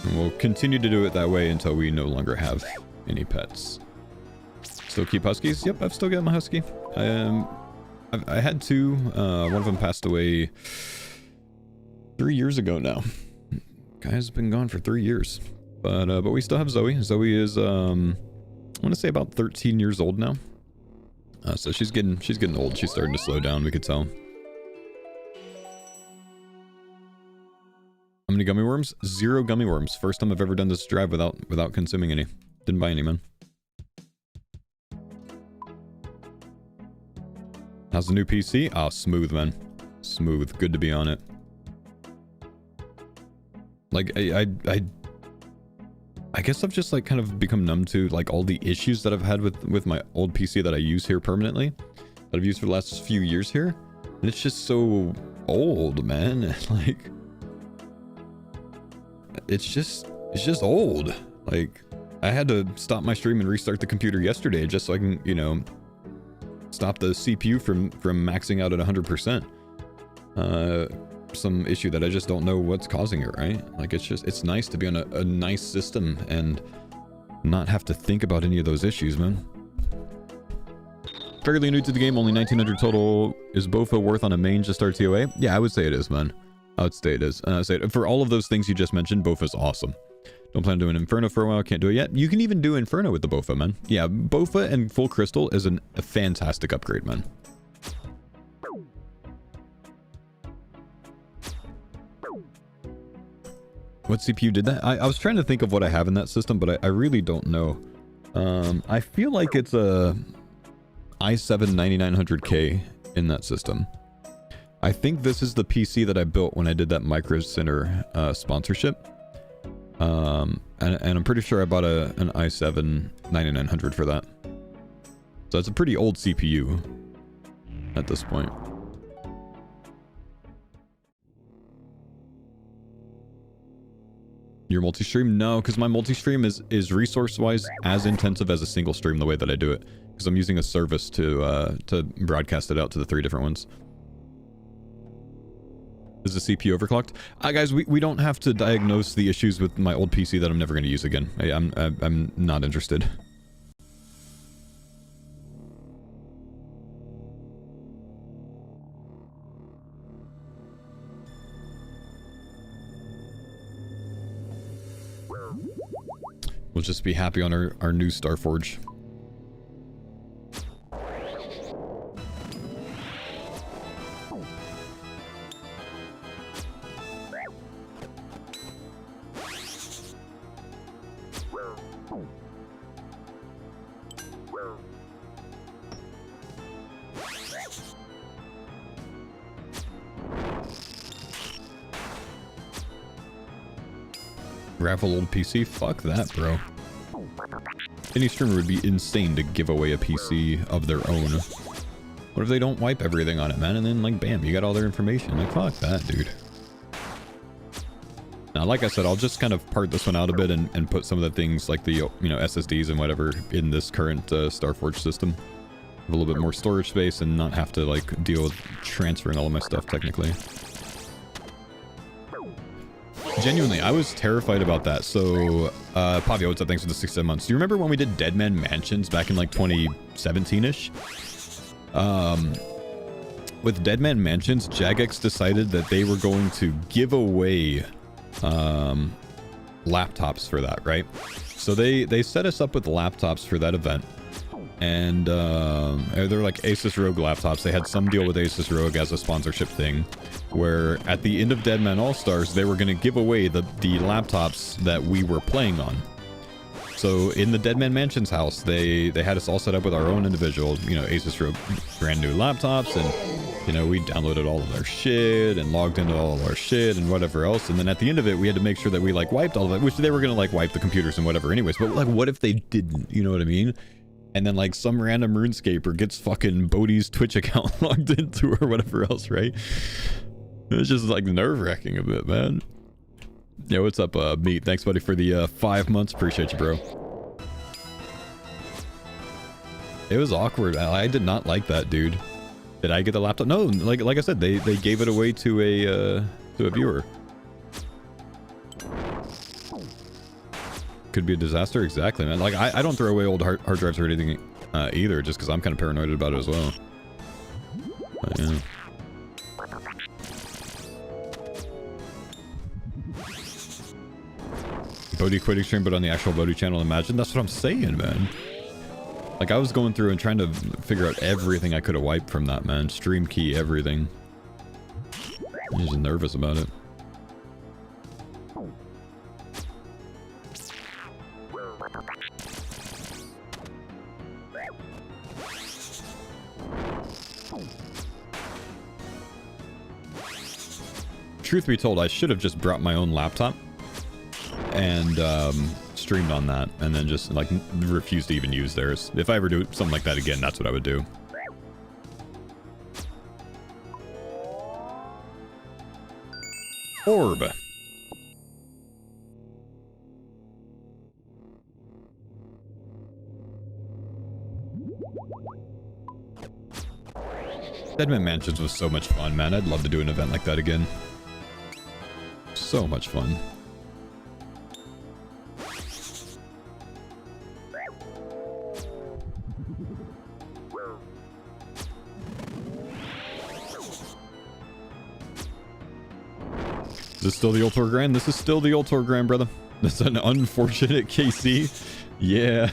Speaker 1: And we'll continue to do it that way until we no longer have any pets. Still keep huskies? Yep, I've still got my husky. I had 2. One of them passed away 3 years ago now. Guy's been gone for 3 years. But we still have Zoe. Zoe is, I want to say about 13 years old now. So she's getting old. She's starting to slow down, we could tell. How many gummy worms? 0 gummy worms. First time I've ever done this drive without consuming any. Didn't buy any, man. How's the new PC? Oh, smooth, man. Smooth. Good to be on it. Like, I guess I've just, like, kind of become numb to, like, all the issues that I've had with my old PC that I use here permanently. That I've used for the last few years here. And it's just so old, man. Like, it's just old. Like, I had to stop my stream and restart the computer yesterday just so I can, you know, stop the CPU from maxing out at 100%. Some issue that I just don't know what's causing it, right? Like, it's nice to be on a nice system and not have to think about any of those issues, man. Fairly new to the game, only 1900 total. Is Bofa worth on a main just RTOA? Yeah, I would say it is, man. I would say it is. For all of those things you just mentioned, Bofa's awesome. Don't plan on doing Inferno for a while, can't do it yet. You can even do Inferno with the Bofa, man. Yeah, Bofa and Full Crystal is a fantastic upgrade, man. What CPU did that? I was trying to think of what I have in that system, but I really don't know. I feel like it's a i7 9900K in that system. I think this is the PC that I built when I did that Micro Center sponsorship. And I'm pretty sure I bought an i7 9900 for that. So it's a pretty old CPU at this point. Your multi-stream? No, because my multi-stream is resource-wise as intensive as a single stream the way that I do it. Because I'm using a service to broadcast it out to the 3 different ones. Is the CPU overclocked? Guys, we don't have to diagnose the issues with my old PC that I'm never going to use again. I'm not interested. We'll just be happy on our new Starforge. Raffle old PC? Fuck that, bro. Any streamer would be insane to give away a PC of their own. What if they don't wipe everything on it, man? And then, like, bam, you got all their information. Like, fuck that, dude. Now, like I said, I'll just kind of part this one out a bit and put some of the things like the, you know, SSDs and whatever in this current Starforge system. Have a little bit more storage space and not have to, like, deal with transferring all of my stuff, technically. Genuinely, I was terrified about that. So, Pavio, what's up? Thanks for the 6 months. Do you remember when we did Deadman Mansions back in, like, 2017-ish? With Deadman Mansions, Jagex decided that they were going to give away laptops for that, right? So they set us up with laptops for that event, and they're like Asus ROG laptops. They had some deal with Asus ROG as a sponsorship thing, where at the end of Deadman All-Stars they were going to give away the laptops that we were playing on. So in the Deadman Mansions house, they had us all set up with our own individual, you know, Asus ROG brand new laptops, and, you know, we downloaded all of their shit and logged into all of our shit and whatever else. And then at the end of it, we had to make sure that we, like, wiped all of it, which they were going to, like, wipe the computers and whatever anyways. But, like, what if they didn't? You know what I mean? And then, like, some random RuneScaper gets fucking Bodhi's Twitch account logged into or whatever else, right? It's just, like, nerve-wracking a bit, man. Yo, what's up, Meat? Thanks, buddy, for the 5 months. Appreciate you, bro. It was awkward. I did not like that, dude. Did I get the laptop? No, like I said, they gave it away to a viewer. Could be a disaster, exactly, man. Like, I don't throw away old hard drives or anything either, just because I'm kind of paranoid about it as well. But, yeah. Bodhi quitting stream, but on the actual Bodhi channel, imagine. That's what I'm saying, man. Like, I was going through and trying to figure out everything I could have wiped from that, man. Stream key, everything. I'm just nervous about it. Truth be told, I should have just brought my own laptop and streamed on that, and then just, like, refused to even use theirs. If I ever do something like that again, that's what I would do. Orb. Deadman Mansions was so much fun, man. I'd love to do an event like that again. So much fun. Is this still the Ultor Grand? This is still the Ultor Grand, brother. That's an unfortunate KC. Yeah.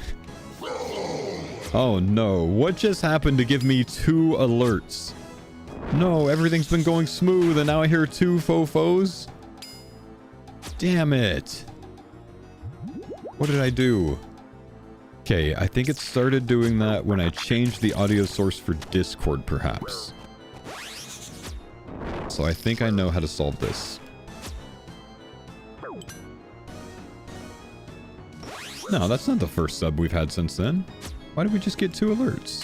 Speaker 1: Oh no, what just happened to give me 2 alerts? No, everything's been going smooth and now I hear 2 faux. Damn it. What did I do? Okay, I think it started doing that when I changed the audio source for Discord, perhaps. So I think I know how to solve this. No, that's not the first sub we've had since then. Why did we just get 2 alerts?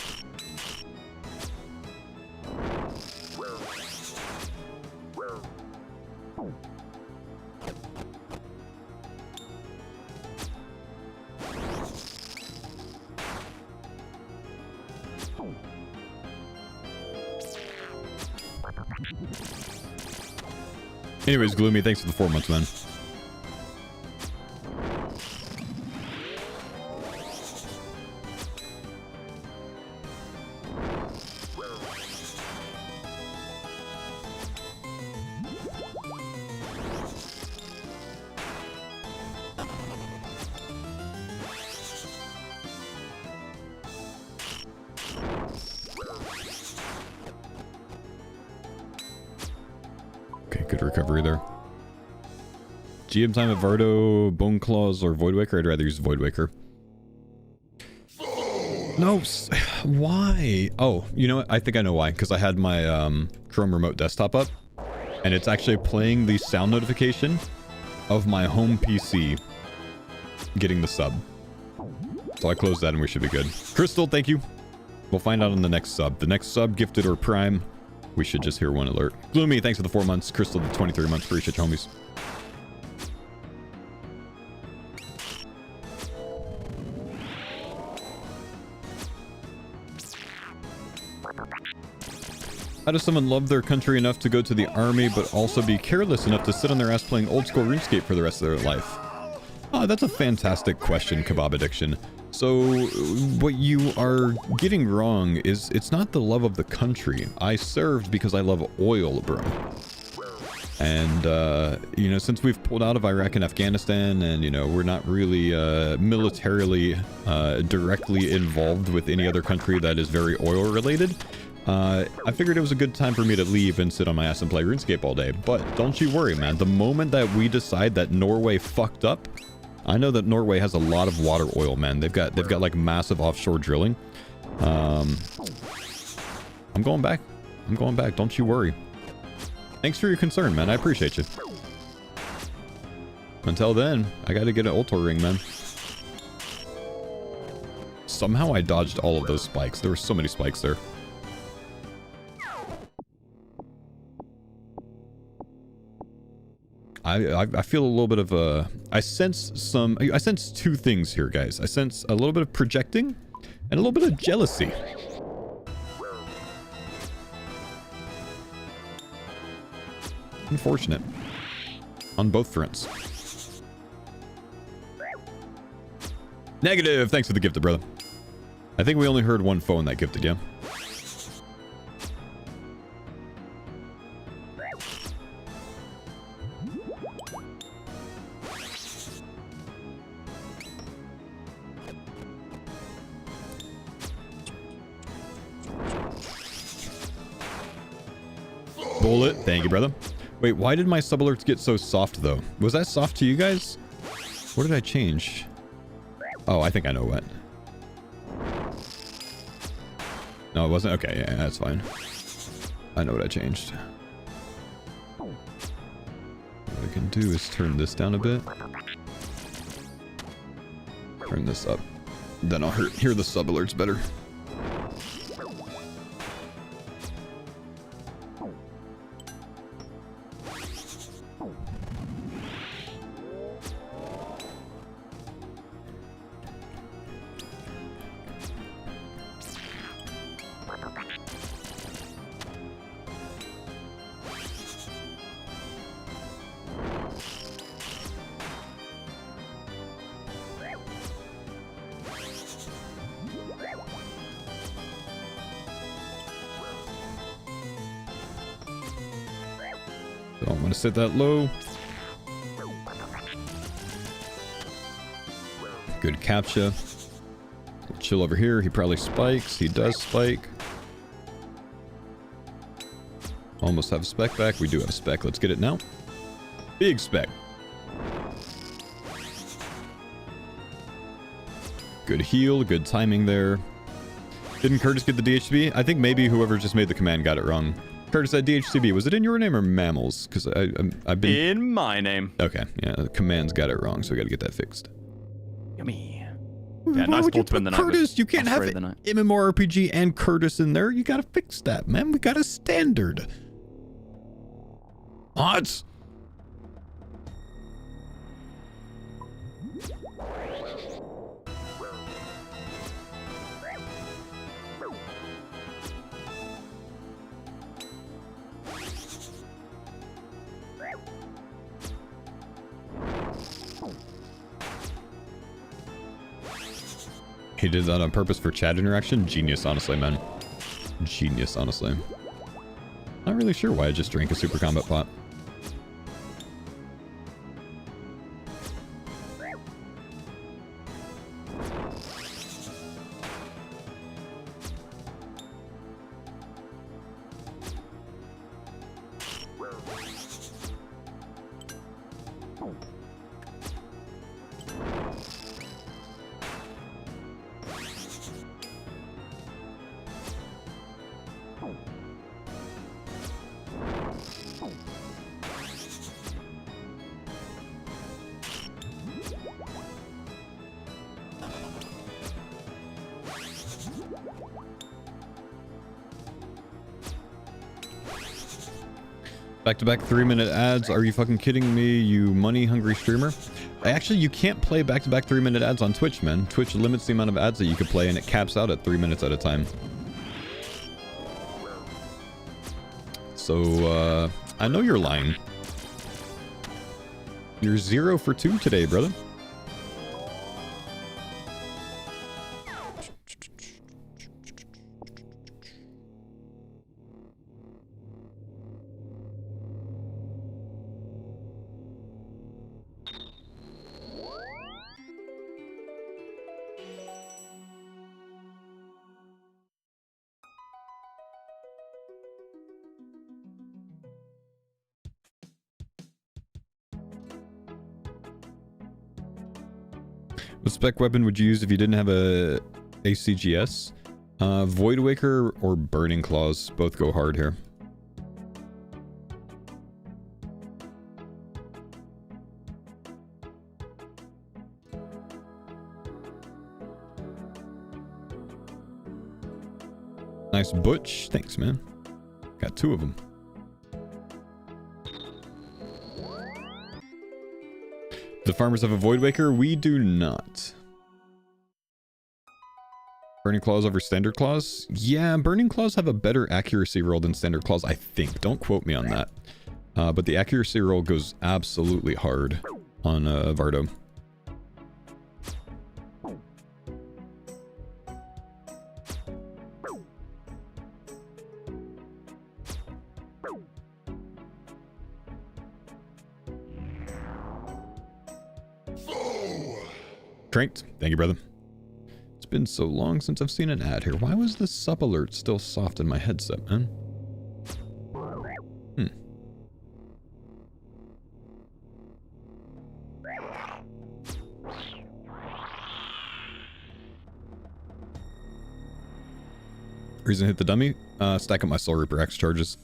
Speaker 1: Anyways, Gloomy, thanks for the 4 months, man. Good recovery there. GM time at Vardo, Bone Claws, or Voidwaker? I'd rather use Voidwaker. No, why? Oh, you know what? I think I know why. Because I had my Chrome Remote Desktop up, and it's actually playing the sound notification of my home PC getting the sub. So I close that and we should be good. Crystal, thank you. We'll find out on the next sub. The next sub, gifted or prime, we should just hear one alert. Gloomy, thanks for the 4 months. Crystal, the 23 months. Appreciate you, homies. How does someone love their country enough to go to the army, but also be careless enough to sit on their ass playing old school RuneScape for the rest of their life? Oh, that's a fantastic question, Kebab Addiction. So, what you are getting wrong is it's not the love of the country. I served because I love oil, bro. And, you know, since we've pulled out of Iraq and Afghanistan and, you know, we're not really militarily directly involved with any other country that is very oil related, I figured it was a good time for me to leave and sit on my ass and play RuneScape all day. But don't you worry, man. The moment that we decide that Norway fucked up, I know that Norway has a lot of water oil, man. They've got like massive offshore drilling. I'm going back. I'm going back. Don't you worry. Thanks for your concern, man. I appreciate you. Until then, I gotta get an Ultor ring, man. Somehow I dodged all of those spikes. There were so many spikes there. I feel a little bit of a... I sense two things here, guys. I sense a little bit of projecting and a little bit of jealousy. Unfortunate. On both fronts. Negative! Thanks for the gifted, brother. I think we only heard one phone that gifted, yeah? Bullet. Thank you, brother. Wait, why did my sub alerts get so soft, though? Was that soft to you guys? What did I change? Oh, I think I know what. No, it wasn't? Okay, yeah, that's fine. I know what I changed. What I can do is turn this down a bit. Turn this up. Then I'll hear the sub alerts better. Don't want to sit that low. Good captcha. We'll chill over here. He probably spikes. He does spike. Almost have a spec back. We do have a spec. Let's get it now. Big spec. Good heal. Good timing there. Didn't Curtis get the DHCB? I think maybe whoever just made the command got it wrong. Curtis, that DHCB, was it in your name or Mammals? Because I've been...
Speaker 2: In my name.
Speaker 1: Okay, yeah, the command's got it wrong, so we gotta get that fixed.
Speaker 2: Yummy. Yeah,
Speaker 1: Why
Speaker 2: nice
Speaker 1: would
Speaker 2: ball
Speaker 1: you
Speaker 2: to win the
Speaker 1: put
Speaker 2: night.
Speaker 1: Curtis? You can't have it. MMORPG and Curtis in there. You gotta fix that, man. We got a standard. Odds. He did that on purpose for chat interaction? Genius, honestly, man. Genius, honestly. Not really sure why I just drank a super combat pot. Back-to-back 3-minute ads. Are you fucking kidding me, you money-hungry streamer? Actually, you can't play back-to-back 3-minute ads on Twitch, man. Twitch limits the amount of ads that you can play, and it caps out at 3 minutes at a time. So, I know you're lying. You're 0 for 2 today, brother. What spec weapon would you use if you didn't have a ACGS? Void Waker or Burning Claws both go hard here. Nice butch. Thanks, man. Got 2 of them. The farmers have a Void Waker? We do not. Burning Claws over Standard Claws? Yeah, Burning Claws have a better accuracy roll than Standard Claws, I think. Don't quote me on that. But the accuracy roll goes absolutely hard on Vardo. Tranked. Thank you, brother. It's been so long since I've seen an ad here. Why was the sub alert still soft in my headset, man? Reason to hit the dummy? Stack up my Soul Reaper X charges.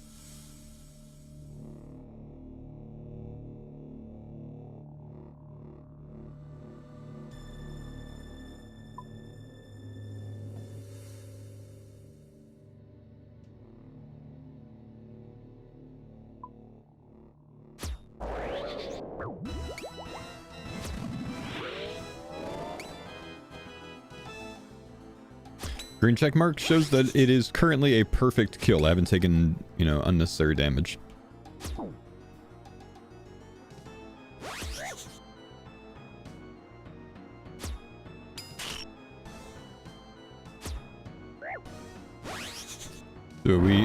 Speaker 1: Green check mark shows that it is currently a perfect kill. I haven't taken, you know, unnecessary damage.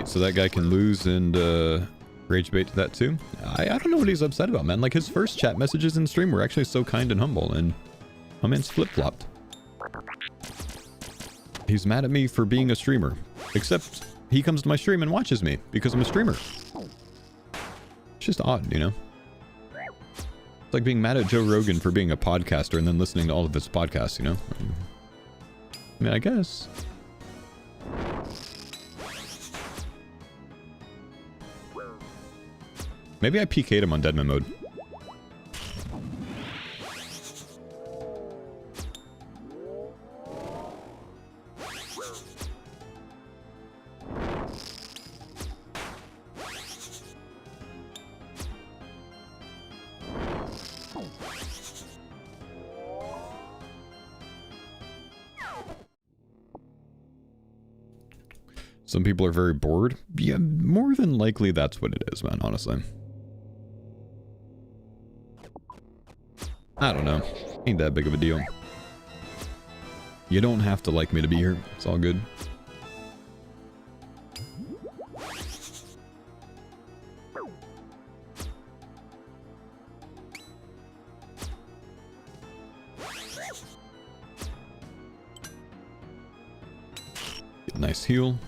Speaker 1: So that guy can lose and rage bait to that too. I don't know what he's upset about, man. Like, his first chat messages in stream were actually so kind and humble, and my man's flip-flopped. He's mad at me for being a streamer. Except he comes to my stream and watches me because I'm a streamer. It's just odd, you know? It's like being mad at Joe Rogan for being a podcaster and then listening to all of his podcasts, you know? I mean, I guess. Maybe I PK'd him on Deadman mode. Some people are very bored. Yeah, more than likely that's what it is, man, honestly. I don't know. Ain't that big of a deal. You don't have to like me to be here. It's all good. Get a nice heal.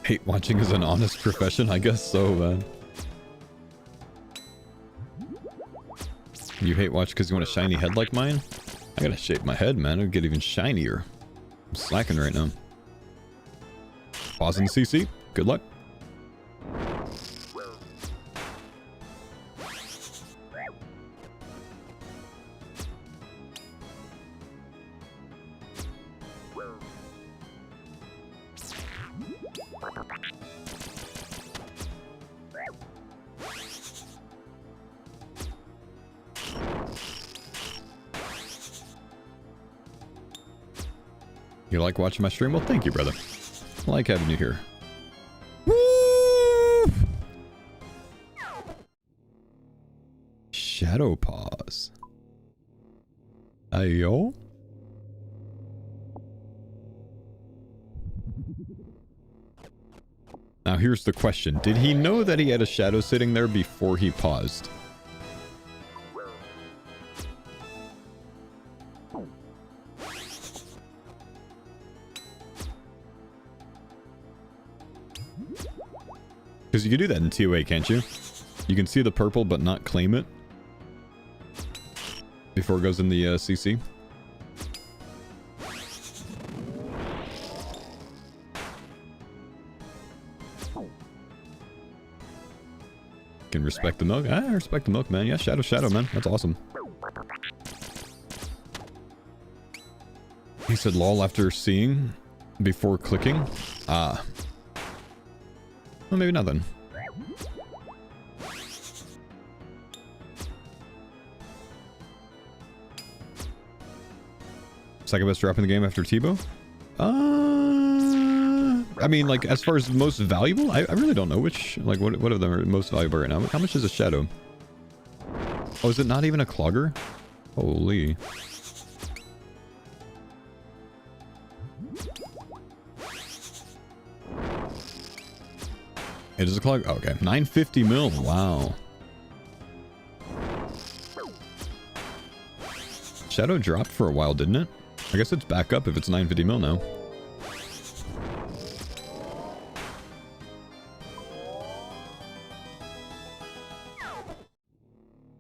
Speaker 1: Hate watching is an honest profession, I guess so, man. You hate watch because you want a shiny head like mine? I gotta shape my head, man. It'll get even shinier. I'm slacking right now. Pausing CC. Good luck. You like watching my stream? Well, thank you, brother. I like having you here. Woo! Shadow Paws. Ayo. Now here's the question. Did he know that he had a shadow sitting there before he paused? Because you can do that in TOA, can't you? You can see the purple but not claim it before it goes in the CC. Can respect the milk. I respect the milk, man. Yeah, shadow, man. That's awesome. He said lol after seeing before clicking. Ah. Well, maybe not then. Second best drop in the game after Tebow? I mean, like, as far as most valuable, I really don't know which, like, what of them are most valuable right now. How much is a shadow? Oh, is it not even a clogger? Holy. It is a clog. Oh, okay. 950 mil. Wow. Shadow dropped for a while, didn't it? I guess it's back up if it's 950 mil now.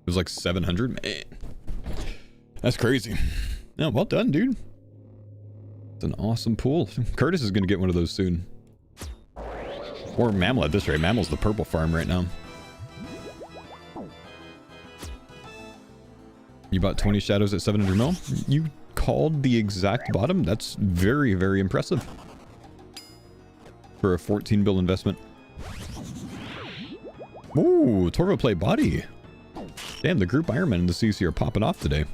Speaker 1: It was like 700. Man. That's crazy. Yeah, well done, dude. It's an awesome pool. Curtis is going to get one of those soon. Or Mammal at this rate. Mammal's the purple farm right now. You bought 20 shadows at 700 mil? You called the exact bottom? That's very, very impressive. For a 14 bill investment. Ooh, Torvo play body. Damn, the group Ironman and the CC are popping off today.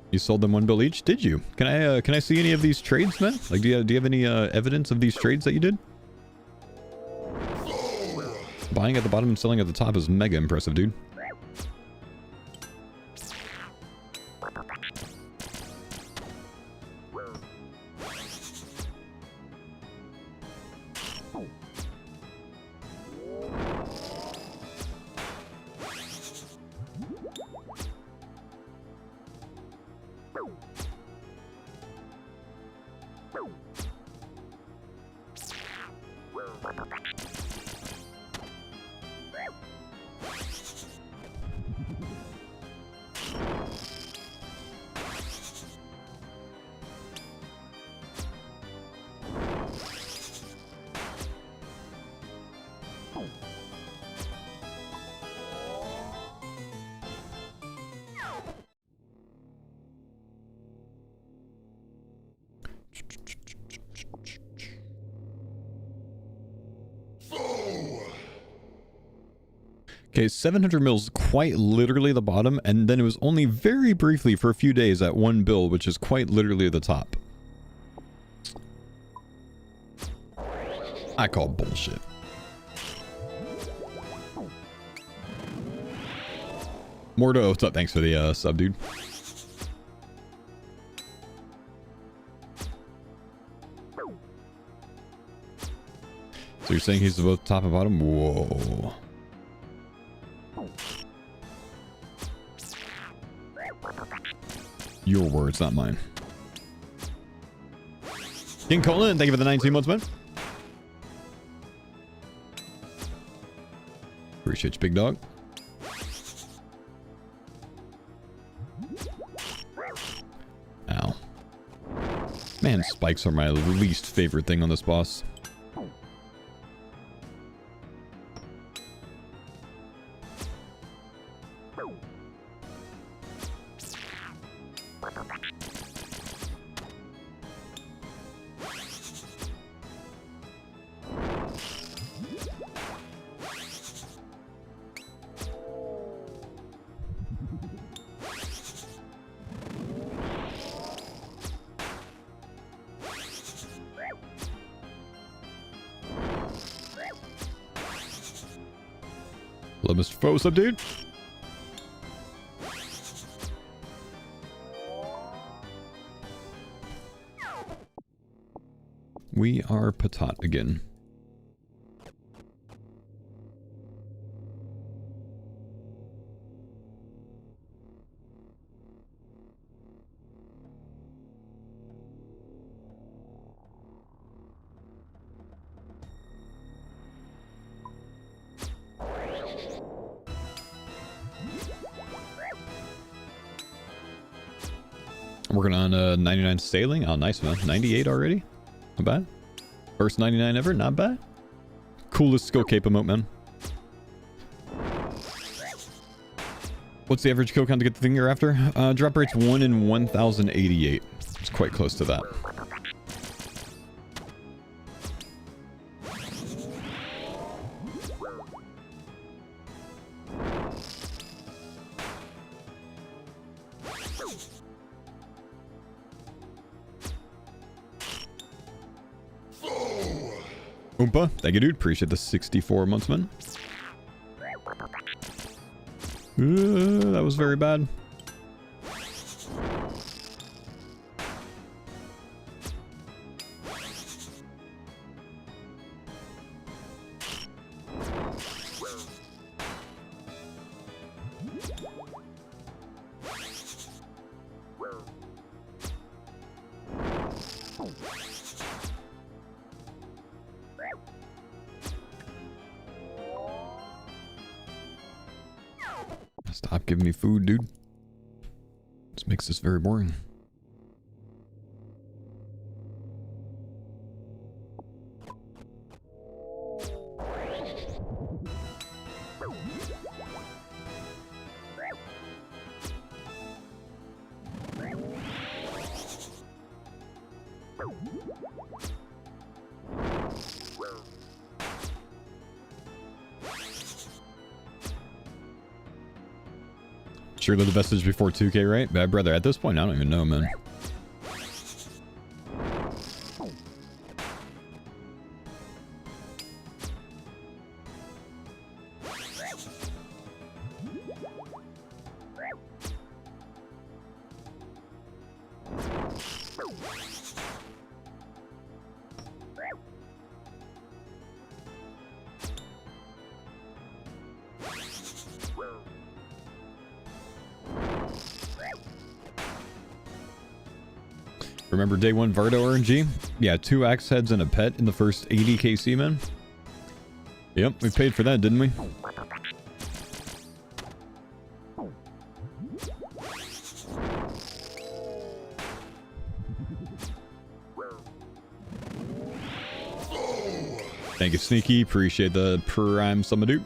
Speaker 1: You sold them 1 bill each? Did you? Can I see any of these trades, man? Like, do you have any evidence of these trades that you did? Buying at the bottom and selling at the top is mega impressive, dude. Okay, 700 mils quite literally the bottom, and then it was only very briefly for a few days at 1 bill, which is quite literally the top. I call bullshit. Mordo, what's up? Thanks for the sub, dude. So you're saying he's both top and bottom? Whoa. Your words, not mine. King Colin, thank you for the 19 months, man. Appreciate you, big dog. Ow. Man, spikes are my least favorite thing on this boss. Hello, Mr. Faux. What's up, dude? We are patat again. I'm working on 99 sailing. Oh, nice, man. 98 already? Not bad. First 99 ever? Not bad. Coolest skill cape emote, man. What's the average kill count to get the thing you're after? Drop rate's 1 in 1088. It's quite close to that. Oompa, thank you, dude. Appreciate the 64 months, man. That was very bad. Stop giving me food, dude. This makes this very boring. Surely the best is before 2K, right? Bad brother. At this point, I don't even know, man. Remember day one Vardo RNG? Yeah, 2 axe heads and a pet in the first 80 KC, man. Yep, we paid for that, didn't we? Thank you, Sneaky. Appreciate the prime summadu.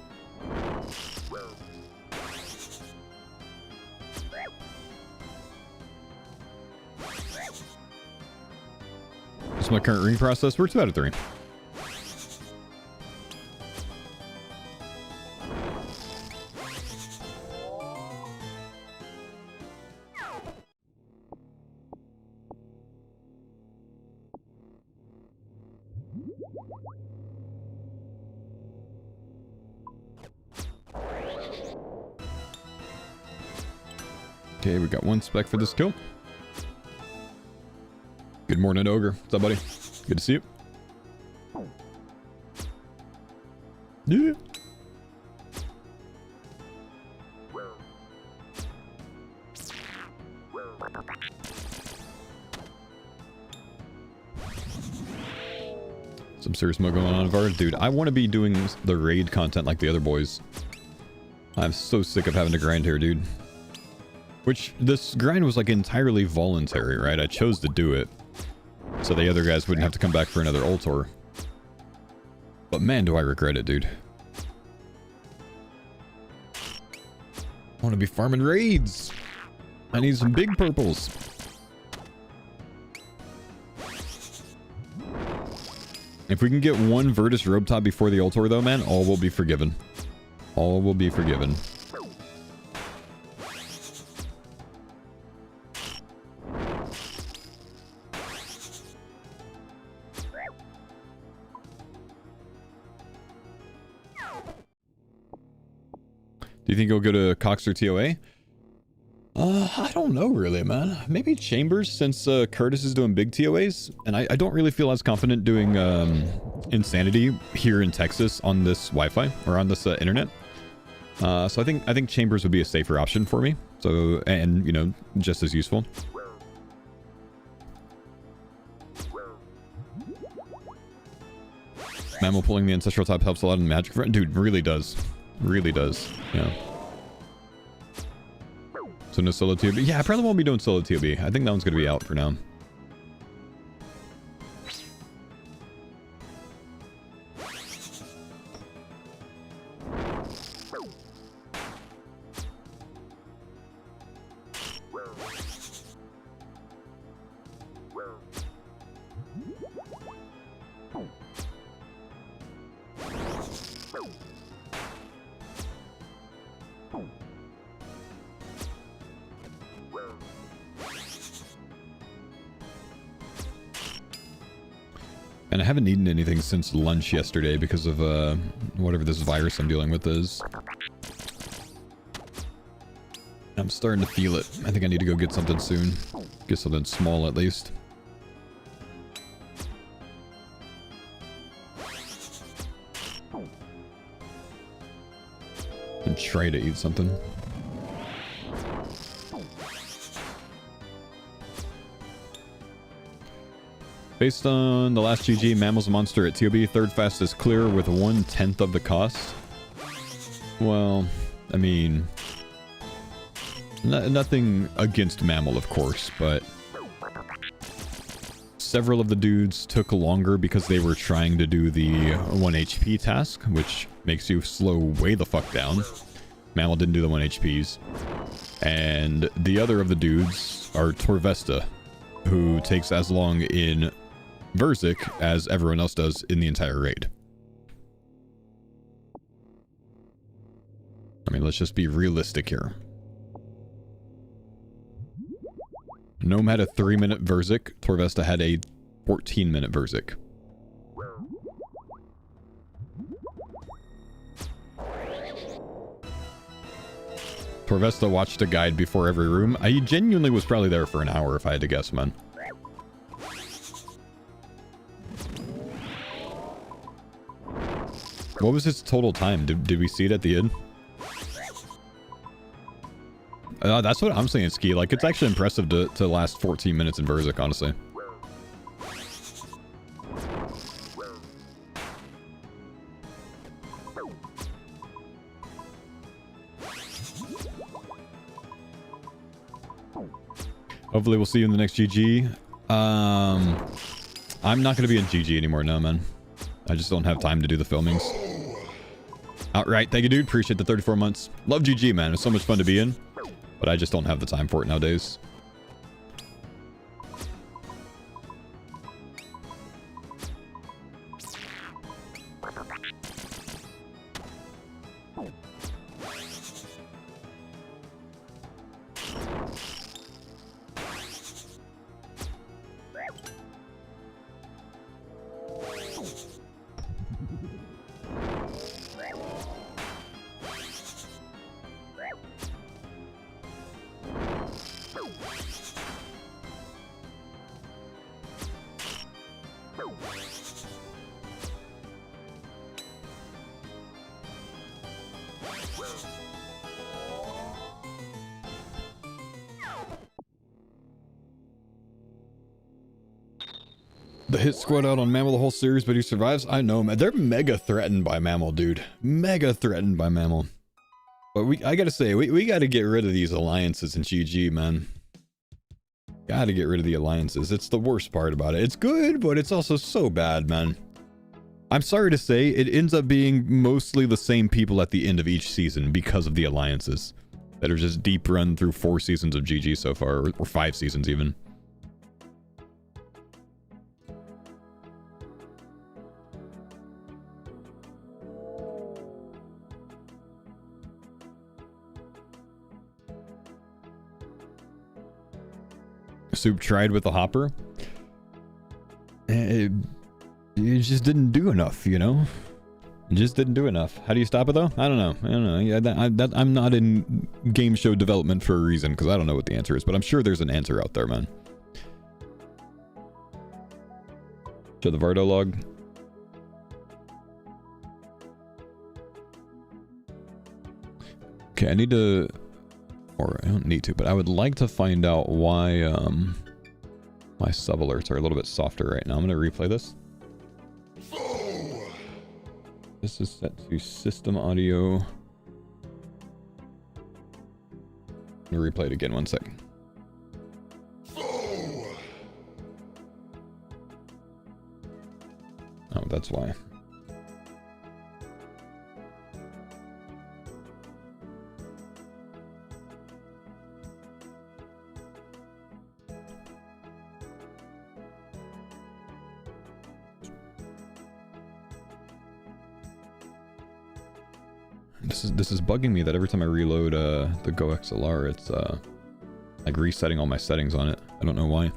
Speaker 1: What's my current ring process? We're 2 out of 3. Okay, we got 1 spec for this kill. Good morning, Ogre. What's up, buddy? Good to see you. Yeah. Some serious smoke going on, Vard. Dude, I want to be doing the raid content like the other boys. I'm so sick of having to grind here, dude. Which, this grind was like entirely voluntary, right? I chose to do it. So the other guys wouldn't have to come back for another Ultor. But man, do I regret it, dude. I want to be farming raids. I need some big purples. If we can get 1 Virtus robe top before the Ultor though, man, all will be forgiven. All will be forgiven. You think he'll go to Cox or TOA? I don't know really, man. Maybe Chambers, since Curtis is doing big TOAs, and I don't really feel as confident doing Insanity here in Texas on this Wi-Fi or on this internet. So I think Chambers would be a safer option for me. So, and you know, just as useful. Mammal pulling the ancestral top helps a lot in Magic front, dude. Really does, yeah. So no solo TOB. Yeah, I probably won't be doing solo TOB. I think that one's gonna be out for now. And I haven't eaten anything since lunch yesterday because of whatever this virus I'm dealing with is. I'm starting to feel it. I think I need to go get something soon. Get something small at least. And try to eat something. Based on the last GG, Mammal's a monster at TOB. Third fastest clear with 1/10 of the cost. Well, I mean, nothing against Mammal, of course, but several of the dudes took longer because they were trying to do the 1 HP task, which makes you slow way the fuck down. Mammal didn't do the 1 HPs. And the other of the dudes are Torvesta, who takes as long in Verzik as everyone else does in the entire raid. I mean, let's just be realistic here. Gnome had a 3-minute Verzik. Torvesta had a 14-minute Verzik. Torvesta watched a guide before every room. I genuinely was probably there for an hour if I had to guess, man. What was his total time? Did we see it at the end? That's what I'm saying, Ski. Like, it's actually impressive to last 14 minutes in Verzik, honestly. Hopefully we'll see you in the next GG. I'm not going to be in GG anymore now, man. I just don't have time to do the filmings. Outright, thank you, dude. Appreciate the 34 months. Love GG, man. It's so much fun to be in. But I just don't have the time for it nowadays. The hit squad out on Mammal the whole series, but he survives. I know, man. They're mega threatened by Mammal, dude. Mega threatened by Mammal. But I gotta say, we gotta get rid of these alliances in GG, man. Gotta get rid of the alliances. It's the worst part about it. It's good, but it's also so bad, man. I'm sorry to say, it ends up being mostly the same people at the end of each season because of the alliances that are just deep run through 4 seasons of GG so far, or 5 seasons even. Soup tried with the hopper. It just didn't do enough, you know? Just didn't do enough. How do you stop it though? I don't know. I don't know. Yeah, I'm not in game show development for a reason because I don't know what the answer is, but I'm sure there's an answer out there, man. Show the Vardo log. Okay, I need to, or I don't need to, but I would like to find out why my sub alerts are a little bit softer right now. I'm going to replay this. This is set to system audio. I'm going to replay it again, 1 second. Oh, that's why. This is bugging me that every time I reload the Go XLR, it's like resetting all my settings on it. I don't know why.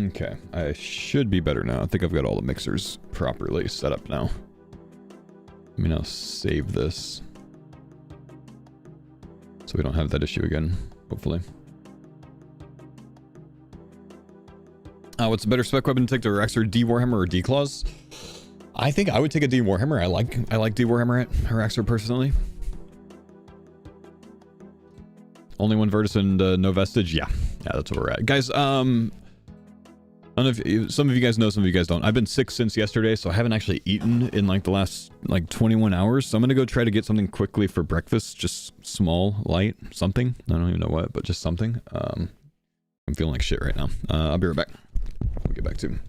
Speaker 1: Okay, I should be better now. I think I've got all the mixers properly set up now. Let me now save this so we don't have that issue again, hopefully. What's a better spec weapon to take to Haraxer, D Warhammer or D Claws? I think I would take a D Warhammer. I like D Warhammer at Haraxer personally. Only one Virtus and no Vestige. Yeah, that's where we're at, guys. I don't know if some of you guys know, some of you guys don't. I've been sick since yesterday, so I haven't actually eaten in like the last 21 hours. So I'm gonna go try to get something quickly for breakfast, just small, light, something. I don't even know what, but just something. I'm feeling like shit right now. I'll be right back. We'll get back to.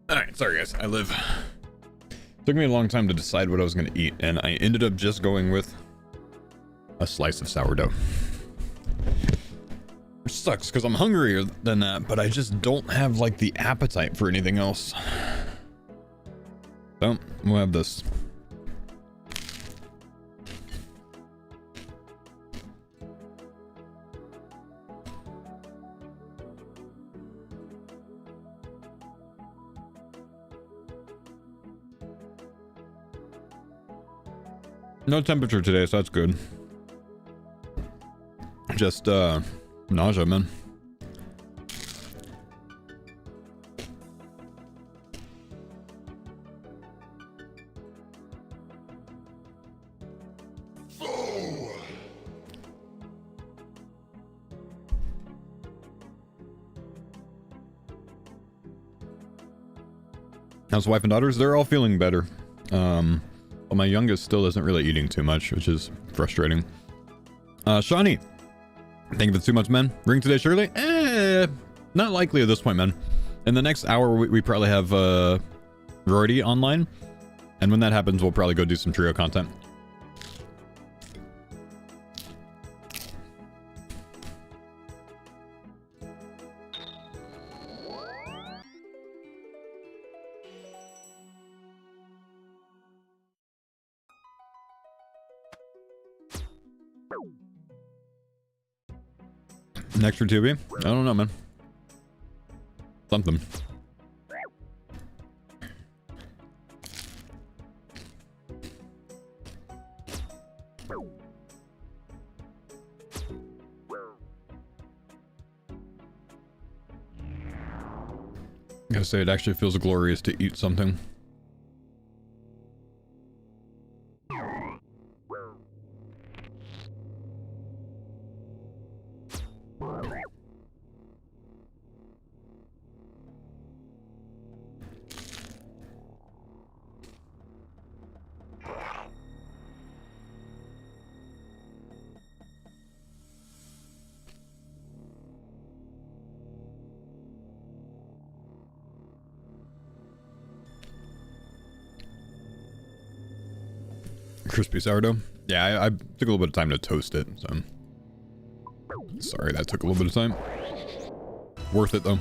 Speaker 1: Alright, sorry guys, I live. Took me a long time to decide what I was going to eat, and I ended up just going with a slice of sourdough. Which sucks, because I'm hungrier than that, but I just don't have, like, the appetite for anything else. So, we'll have this. No temperature today, so that's good. Just, nausea, man. How's wife and daughters? They're all feeling better. Well, my youngest still isn't really eating too much, which is frustrating. Shawnee, thank you for the 2 months, man. Ring today, Shirley? Not likely at this point, man. In the next hour, we probably have Rory online. And when that happens, we'll probably go do some trio content. Next for TV? I don't know, man. Something. I gotta say, it actually feels glorious to eat something. Crispy sourdough. Yeah, I took a little bit of time to toast it, so sorry that took a little bit of time. Worth it though.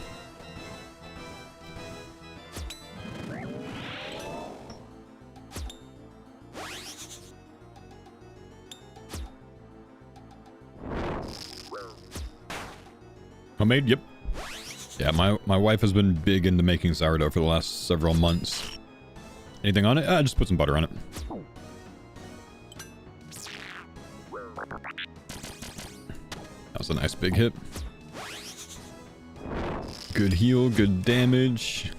Speaker 1: Homemade? Yep. Yeah, my wife has been big into making sourdough for the last several months. Anything on it? Just put some butter on it. That was a nice big hit. Good heal, good damage.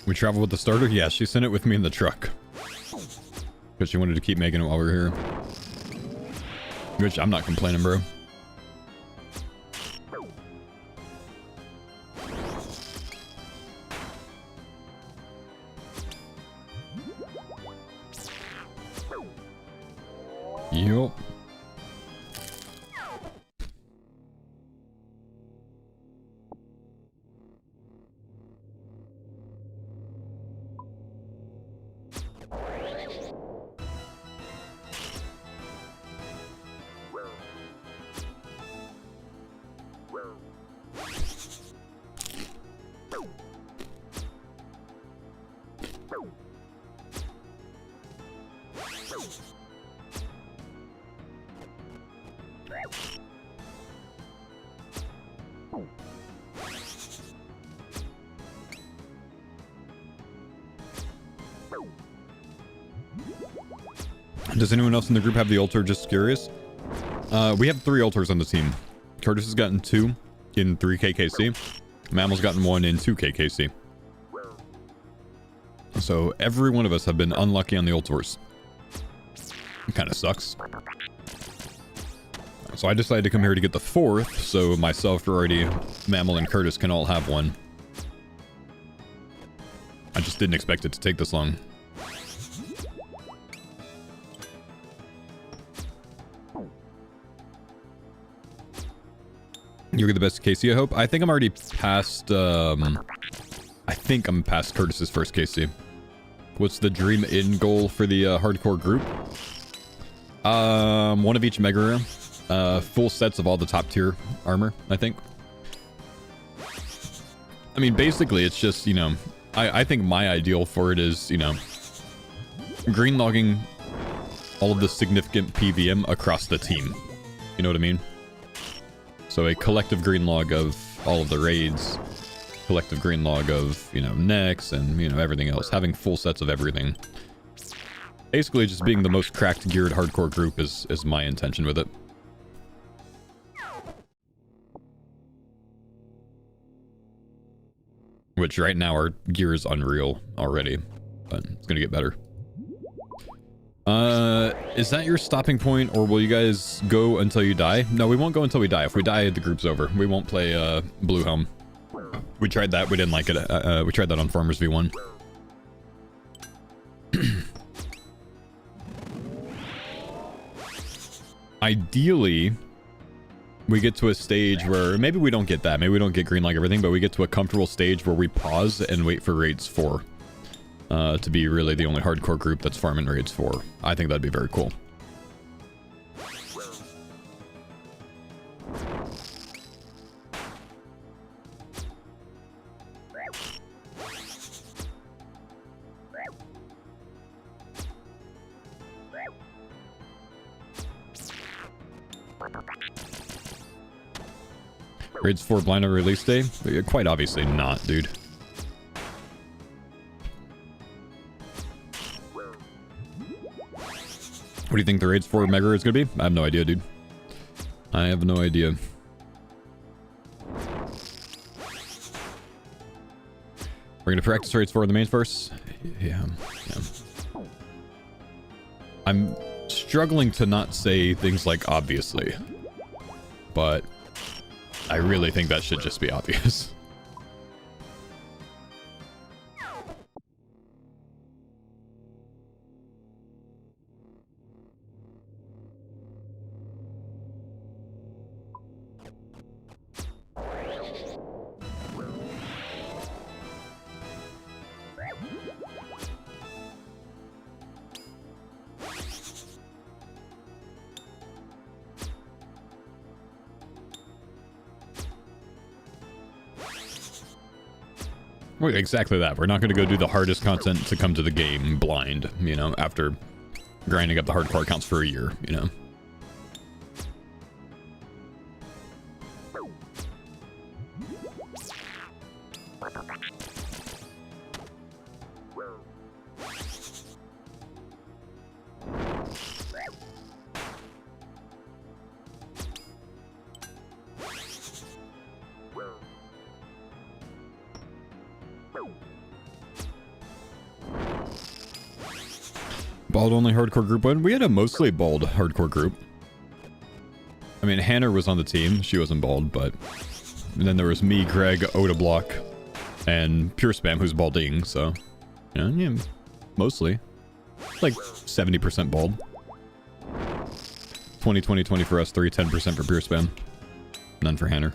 Speaker 1: We travel with the starter? Yeah, she sent it with me in the truck. Because she wanted to keep making it while we were here. Which I'm not complaining, bro. Yup. Does anyone else in the group have the altar? Just curious. We have 3 altars on the team. Curtis has gotten 2 in 3 KKC. Mammal's gotten one in 2K KC. So every one of us have been unlucky on the Ultivores. It kind of sucks. So I decided to come here to get the 4th, so myself, Ferrari, Mammal, and Curtis can all have one. I just didn't expect it to take this long. You're the best KC, I hope. I think I'm already past, I think I'm past Curtis's first KC. What's the dream in goal for the hardcore group? One of each mega rare. Full sets of all the top tier armor, I think. I mean, basically, it's just, you know, I think my ideal for it is, you know, green logging all of the significant PVM across the team. You know what I mean? So a collective green log of all of the raids, collective green log of, you know, necks and, you know, everything else. Having full sets of everything. Basically, just being the most cracked geared hardcore group is my intention with it. Which right now our gear is unreal already, but it's gonna get better. Is that your stopping point, or will you guys go until you die? No, we won't go until we die. If we die, the group's over. We won't play Blue Helm. We tried that. We didn't like it. We tried that on Farmers V1. Ideally, we get to a stage where maybe we don't get that. Maybe we don't get green like everything, but we get to a comfortable stage where we pause and wait for raids 4 to be really the only hardcore group that's farming raids 4. I think that'd be very cool. Raids 4 blind on release day? Quite obviously not, dude. What do you think the Raids 4 Mega is gonna be? I have no idea, dude. I have no idea. We're gonna practice Raids 4 in the mains first? Yeah. I'm struggling to not say things like obviously. But I really think that should just be obvious. Well, exactly that. We're not going to go do the hardest content to come to the game blind, you know, after grinding up the hardcore accounts for a year, you know. Bald only hardcore group win? We had a mostly bald hardcore group. I mean, Hannah was on the team. She wasn't bald, but... And then there was me, Greg, Oda Block, and Pure Spam, who's balding, so... You know, yeah, mostly. Like, 70% bald. 20 for us, 10% for Pure Spam. None for Hannah.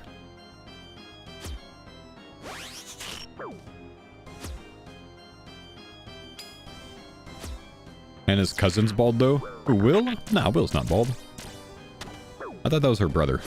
Speaker 1: And his cousin's bald, though? Ooh, Will? Nah, Will's not bald. I thought that was her brother.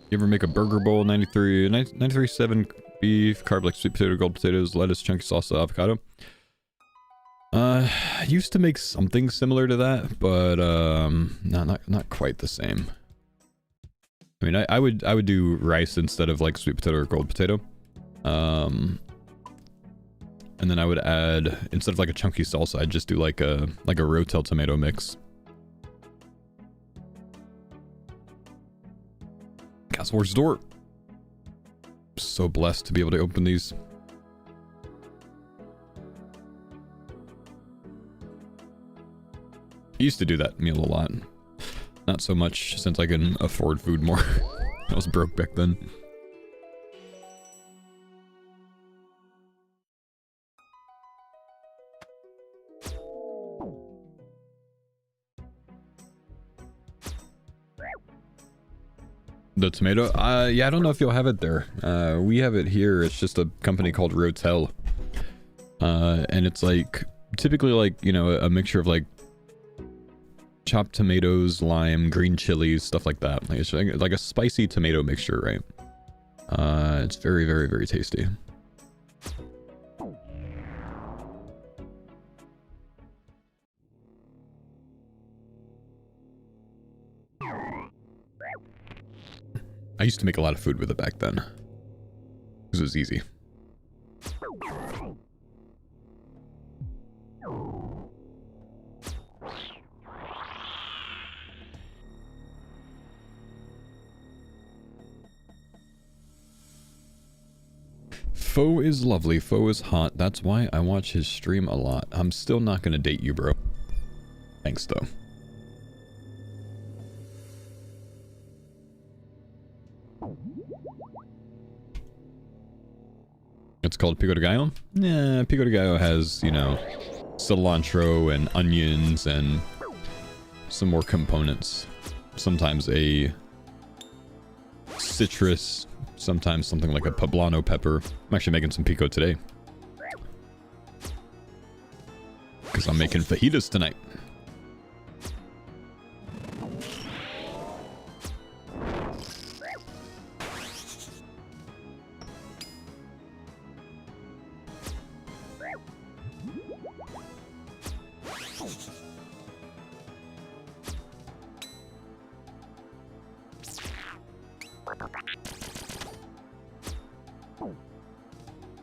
Speaker 1: You ever make a burger bowl? 93.7 beef, carb like sweet potato, gold potatoes, lettuce, chunky salsa, avocado. I used to make something similar to that, but not quite the same. I mean, I would do rice instead of like sweet potato or gold potato. And then I would add, instead of like a chunky salsa, I'd just do like a Rotel tomato mix. Castleforge door. So blessed to be able to open these. I used to do that meal a lot. Not so much since I can afford food more. I was broke back then. The tomato? Yeah, I don't know if you'll have it there. We have it here. It's just a company called Rotel. And it's like, typically like, you know, a mixture of like chopped tomatoes, lime, green chilies, stuff like that. Like, it's like a spicy tomato mixture, right? It's very, very, very tasty. I used to make a lot of food with it back then. Because it was easy. Faux is lovely. Faux is hot. That's why I watch his stream a lot. I'm still not going to date you, bro. Thanks, though. It's called pico de gallo? Yeah, pico de gallo has, you know, cilantro and onions and some more components. Sometimes a citrus, sometimes something like a poblano pepper. I'm actually making some pico today. Because I'm making fajitas tonight.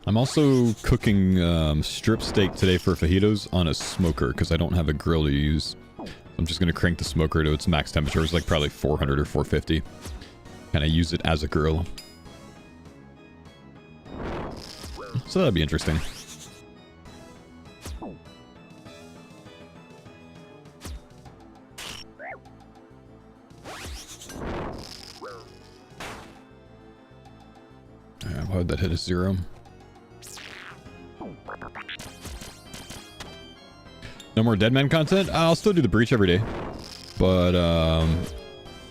Speaker 1: I'm also cooking strip steak today for fajitas on a smoker because I don't have a grill to use. I'm just going to crank the smoker to its max temperature. It's like probably 400 or 450. And I use it as a grill. So that'd be interesting. Why would that hit a 0? No more Deadman content? I'll still do the Breach every day. But,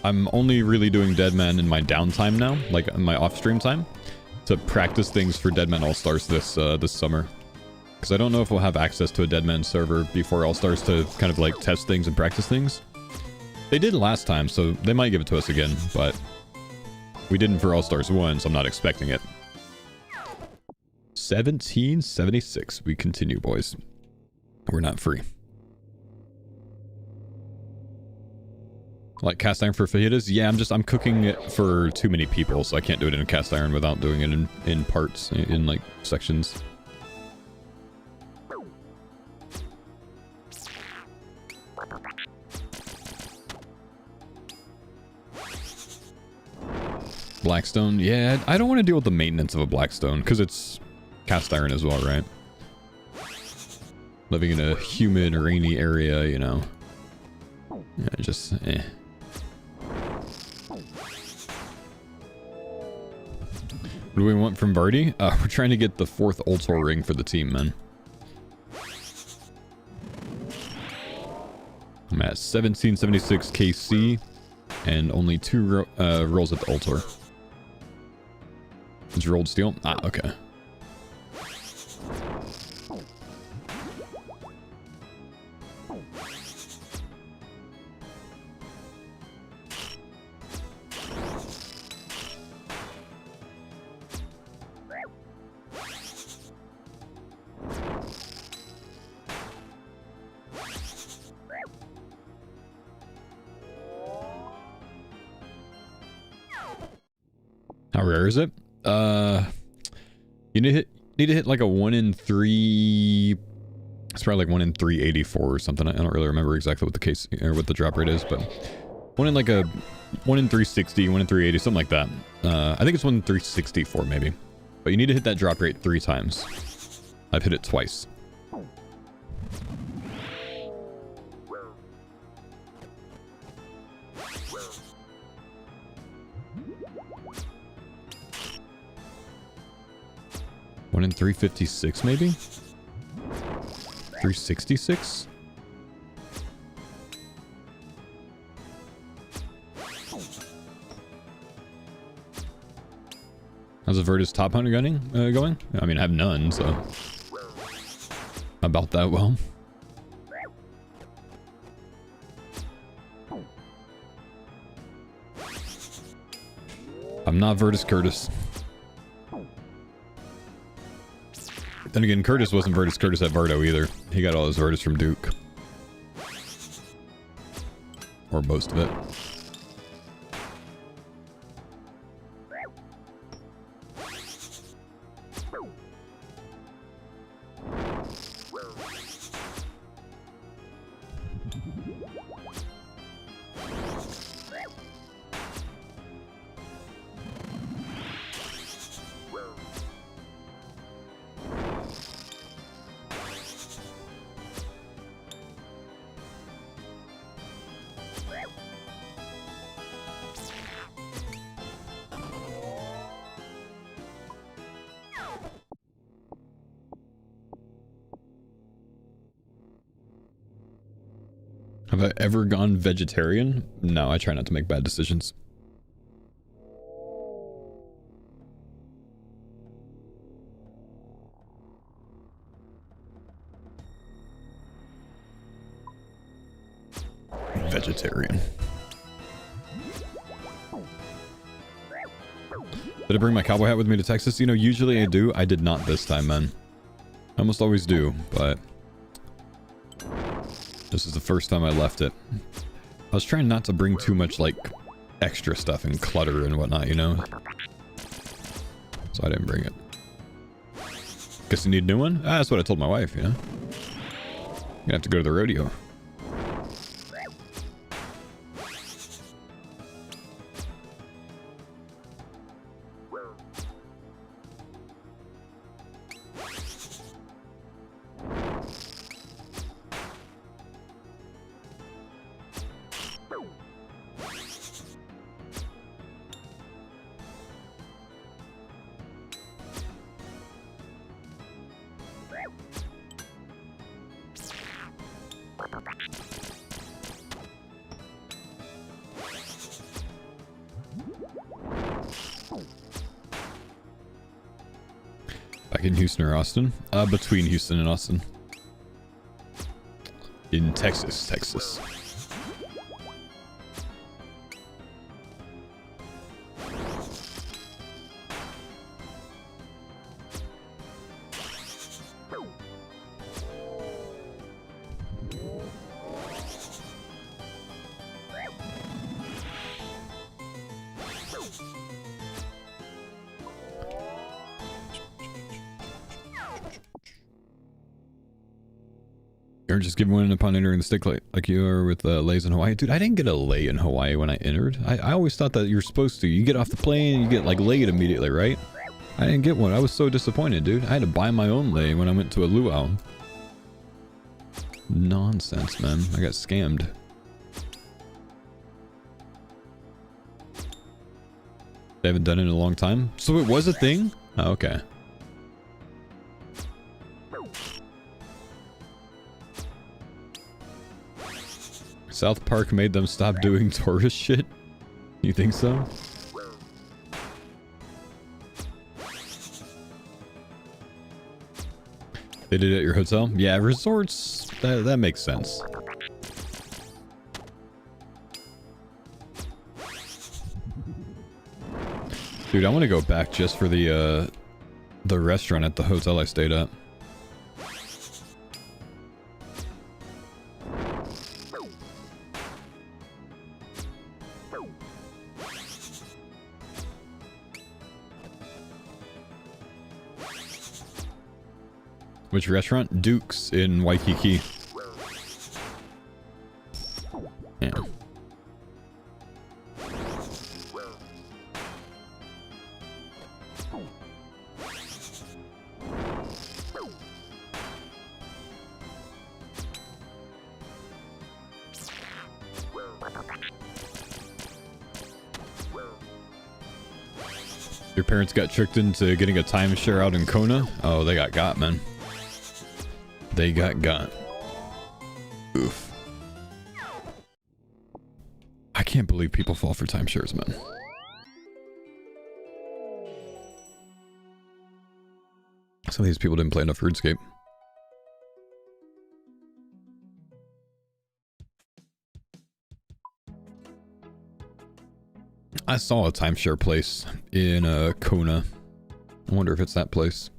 Speaker 1: I'm only really doing Deadman in my downtime now, like in my off-stream time, to practice things for Deadman All-Stars this summer. Because I don't know if we'll have access to a Deadman server before All-Stars to kind of like test things and practice things. They did last time, so they might give it to us again, but we didn't for All-Stars 1, so I'm not expecting it. 1776. We continue, boys. We're not free. Like cast iron for fajitas? Yeah, I'm cooking it for too many people, so I can't do it in a cast iron without doing it in parts, in like sections. Blackstone? Yeah, I don't want to deal with the maintenance of a Blackstone, because it's cast iron as well, right? Living in a humid, rainy area, you know. Yeah, just, eh. What do we want from Vardy? We're trying to get the 4th Ultor ring for the team, man. I'm at 1776 KC and only 2 rolls at the Ultor. It's rolled steel? Ah, okay. How rare is it? You need to hit like a 1 in 3. It's probably like 1 in 384 or something. I don't really remember exactly what the case or what the drop rate is, but 1 in like a 1 in 360, 1 in 380, something like that. I think it's 1 in 364 maybe. But you need to hit that drop rate 3 times. I've hit it twice. One in 356 maybe? 366? How's the Virtus top hunter gunning going? I mean, I have none, so about that well. I'm not Virtus Curtis. Then again, Curtis wasn't Virtus Curtis at Vardo either. He got all his Virtus from Duke. Or most of it. Have I ever gone vegetarian? No, I try not to make bad decisions. Vegetarian. Did I bring my cowboy hat with me to Texas? You know, usually I do. I did not this time, man. I almost always do, but this is the first time I left it. I was trying not to bring too much, like, extra stuff and clutter and whatnot, you know? So I didn't bring it. Guess you need a new one? Ah, that's what I told my wife, you know? You're gonna have to go to the rodeo. Back in Houston or Austin? Between Houston and Austin. In Texas. You're just giving one upon entering the stick like you are with lays in Hawaii. Dude, I didn't get a lay in Hawaii when I entered. I always thought that you're supposed to. You get off the plane, you get like laid immediately, right? I didn't get one. I was so disappointed, dude. I had to buy my own lay when I went to a luau. Nonsense, man. I got scammed. They haven't done it in a long time. So it was a thing? Oh, okay. South Park made them stop doing tourist shit? You think so? They did it at your hotel? Yeah, resorts, that makes sense. Dude, I want to go back just for the restaurant at the hotel I stayed at. Which restaurant? Duke's in Waikiki. Yeah. Your parents got tricked into getting a timeshare out in Kona? Oh, they got, man. They got. Oof. I can't believe people fall for timeshares, man. Some of these people didn't play enough RuneScape. I saw a timeshare place in Kona. I wonder if it's that place.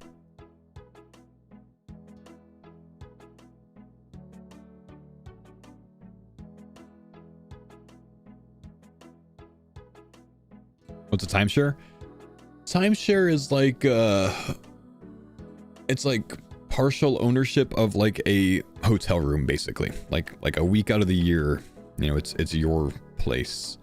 Speaker 1: What's a timeshare? Timeshare is like it's like partial ownership of like a hotel room, basically. Like a week out of the year, you know, it's your place.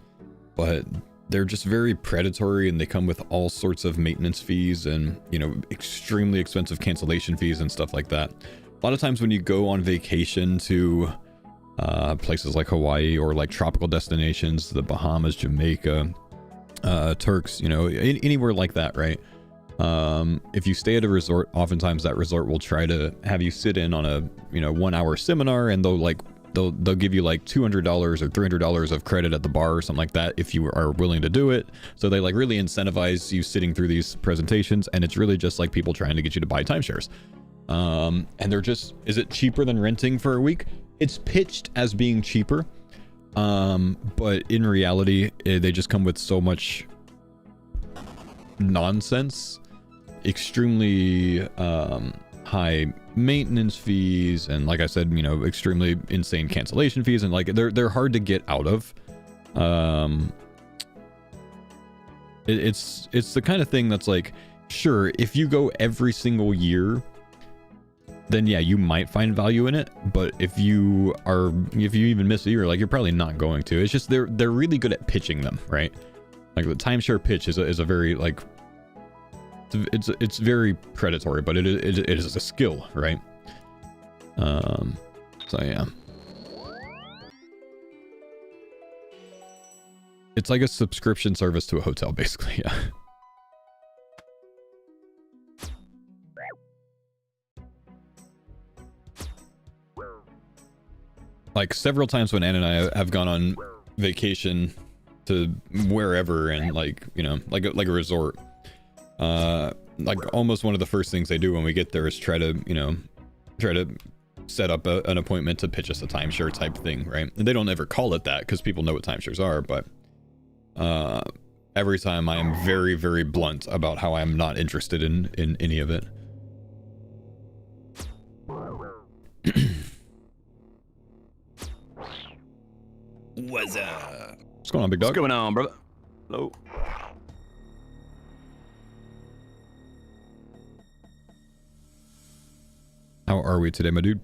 Speaker 1: But they're just very predatory, and they come with all sorts of maintenance fees and, you know, extremely expensive cancellation fees and stuff like that. A lot of times when you go on vacation to places like Hawaii or like tropical destinations, the Bahamas, Jamaica, Turks, you know, anywhere like that, right? If you stay at a resort, oftentimes that resort will try to have you sit in on a, you know, 1 hour seminar, and they'll give you like $200 or $300 of credit at the bar or something like that if you are willing to do it. So they like really incentivize you sitting through these presentations, and it's really just like people trying to get you to buy timeshares. And they're just, is it cheaper than renting for a week? It's pitched as being cheaper. But in reality, they just come with so much nonsense, extremely high maintenance fees, and like I said, you know, extremely insane cancellation fees, and like they're hard to get out of. It's the kind of thing that's like, sure, if you go every single year, then yeah, you might find value in it. But if you even miss a year, like, you're probably not going to. It's just they're really good at pitching them, right? Like the timeshare pitch is a very like, it's very predatory, but it is a skill, right? So yeah, it's like a subscription service to a hotel, basically. Yeah. Like several times when Ann and I have gone on vacation to wherever, and like, you know, like a resort, like almost one of the first things they do when we get there is try to set up an appointment to pitch us a timeshare type thing, right? And they don't ever call it that because people know what timeshares are, but every time I am very, very blunt about how I'm not interested in any of it.
Speaker 3: What's up?
Speaker 1: What's going on, big dog?
Speaker 2: What's going on, brother? Hello.
Speaker 1: How are we today, my dude?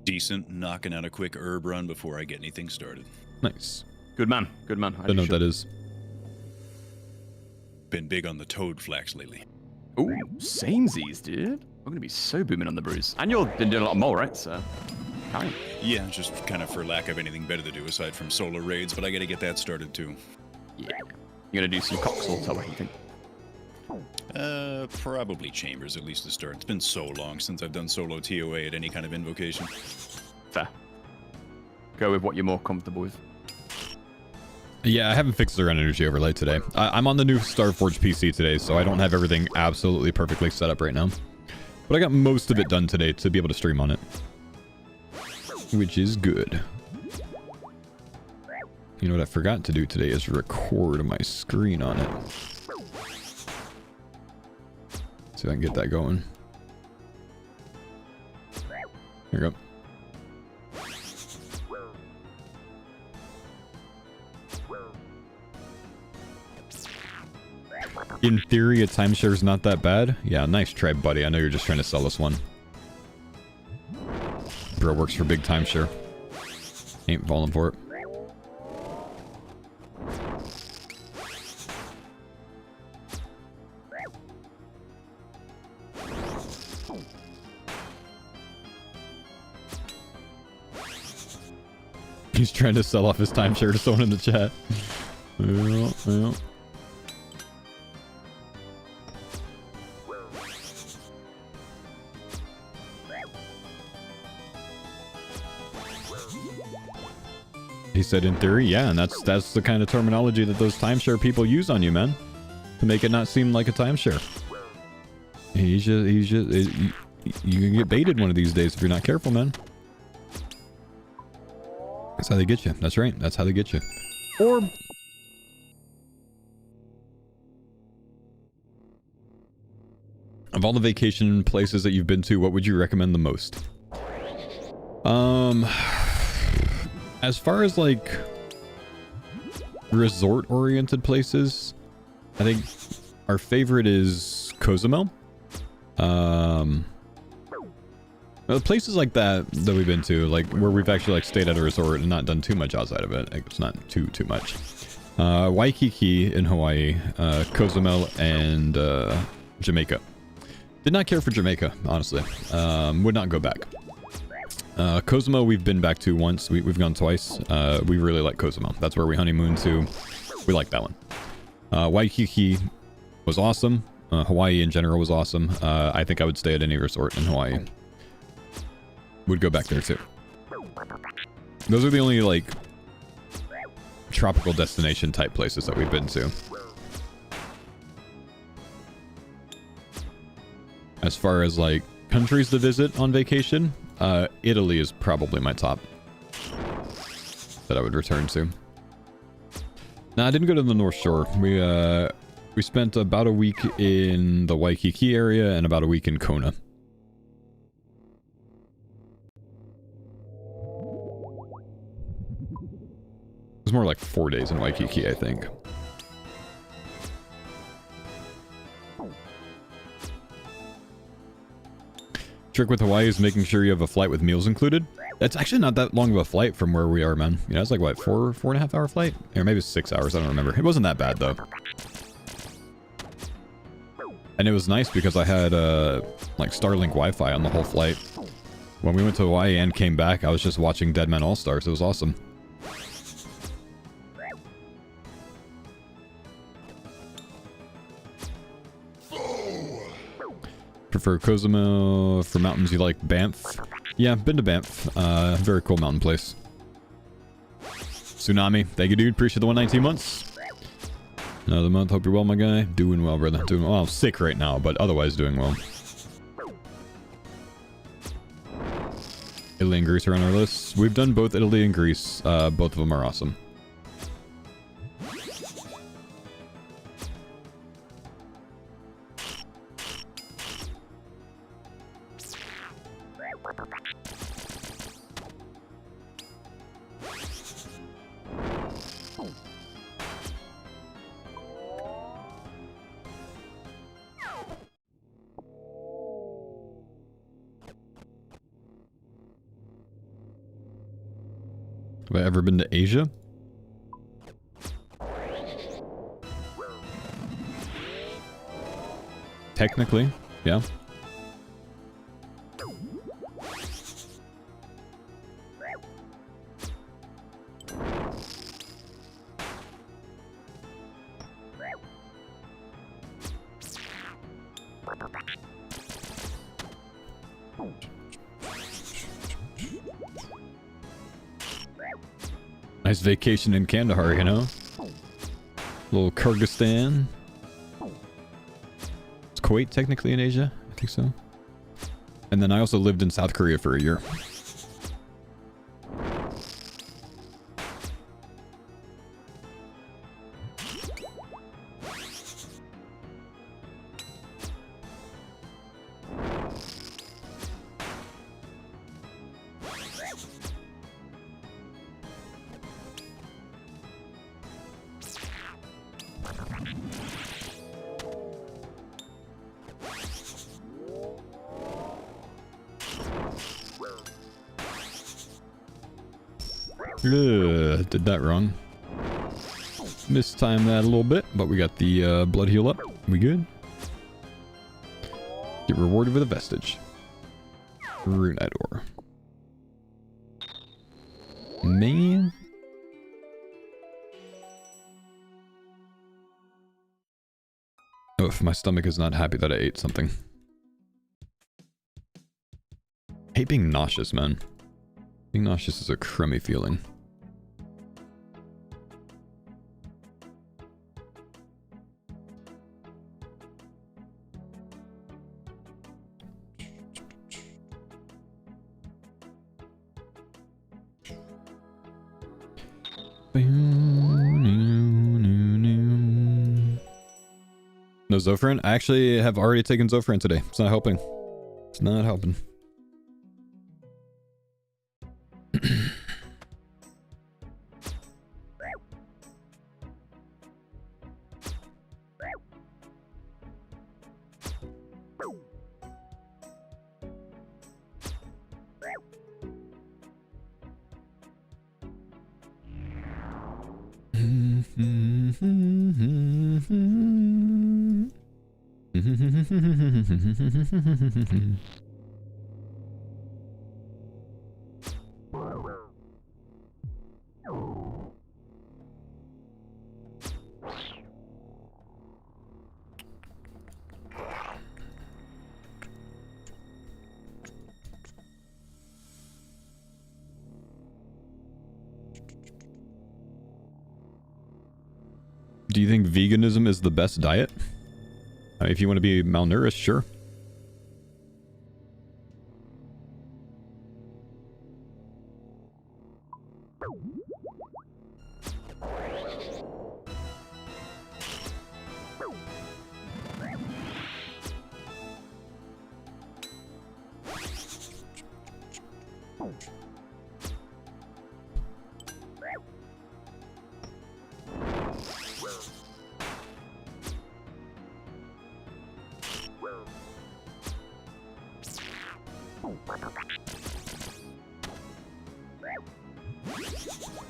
Speaker 3: Decent, knocking out a quick herb run before I get anything started.
Speaker 1: Nice.
Speaker 2: Good man. Good man.
Speaker 1: I don't know what that is.
Speaker 3: Been big on the toad flax lately.
Speaker 2: Ooh, samesies, dude. We're gonna be so booming on the brews. And you've been doing a lot of mole, right? So, carry on.
Speaker 3: Yeah, just kind of for lack of anything better to do aside from solo raids, but I gotta get that started too.
Speaker 2: Yeah. You're gonna do some coxals, I think.
Speaker 3: Probably chambers, at least to start. It's been so long since I've done solo TOA at any kind of invocation.
Speaker 2: Fair. Go with what you're more comfortable with.
Speaker 1: Yeah, I haven't fixed the run energy overlay today. I'm on the new Starforge PC today, so I don't have everything absolutely perfectly set up right now. But I got most of it done today to be able to stream on it, which is good. You know what I forgot to do today is record my screen on it. See if I can get that going. Here we go. In theory, a timeshare is not that bad. Yeah, nice try, buddy. I know you're just trying to sell us one. Bro works for big timeshare. Ain't falling for it. He's trying to sell off his timeshare to someone in the chat. Yeah. He said in theory, yeah, and that's the kind of terminology that those timeshare people use on you, man. To make it not seem like a timeshare. You can get baited one of these days if you're not careful, man. That's how they get you. That's right. That's how they get you. Or... of all the vacation places that you've been to, what would you recommend the most? As far as, like, resort-oriented places, I think our favorite is Cozumel. Places like that we've been to, like where we've actually like stayed at a resort and not done too much outside of it. It's not too much. Waikiki in Hawaii, Cozumel, and Jamaica. Did not care for Jamaica, honestly. Would not go back. Cozumel we've been back to once. We've gone twice. We really like Cozumel. That's where we honeymooned to. We like that one. Waikiki was awesome. Hawaii in general was awesome. I think I would stay at any resort in Hawaii. Would go back there too. Those are the only like tropical destination type places that we've been to. As far as like countries to visit on vacation, Italy is probably my top that I would return to. Now, I didn't go to the North Shore. We spent about a week in the Waikiki area and about a week in Kona. It was more like 4 days in Waikiki, I think. Trick with Hawaii is making sure you have a flight with meals included. That's actually not that long of a flight from where we are, man. You know, it's like, what, 4.5 hour flight? Or maybe 6 hours, I don't remember. It wasn't that bad, though. And it was nice because I had, like, Starlink Wi-Fi on the whole flight. When we went to Hawaii and came back, I was just watching Dead Men All-Stars. It was awesome. Prefer Cozumel. For mountains, you like Banff? Yeah, been to Banff. Very cool mountain place. Tsunami. Thank you, dude. Appreciate the 119 months. Another month. Hope you're well, my guy. Doing well, brother. Doing well. I'm sick right now, but otherwise doing well. Italy and Greece are on our list. We've done both Italy and Greece. Both of them are awesome. Have I ever been to Asia? Technically, yeah. Nice vacation in Kandahar, you know? Little Kyrgyzstan. Is Kuwait technically in Asia? I think so. And then I also lived in South Korea for a year. Did that wrong. Mistimed that a little bit, but we got the blood heal up. We good? Get rewarded with a vestige. Runite ore. Man. Oh, if my stomach is not happy that I ate something. I hate being nauseous, man. Being nauseous is a crummy feeling. No Zofran? I actually have already taken Zofran today. It's not helping. It's not helping. Do you think veganism is the best diet? If you want to be malnourished, sure.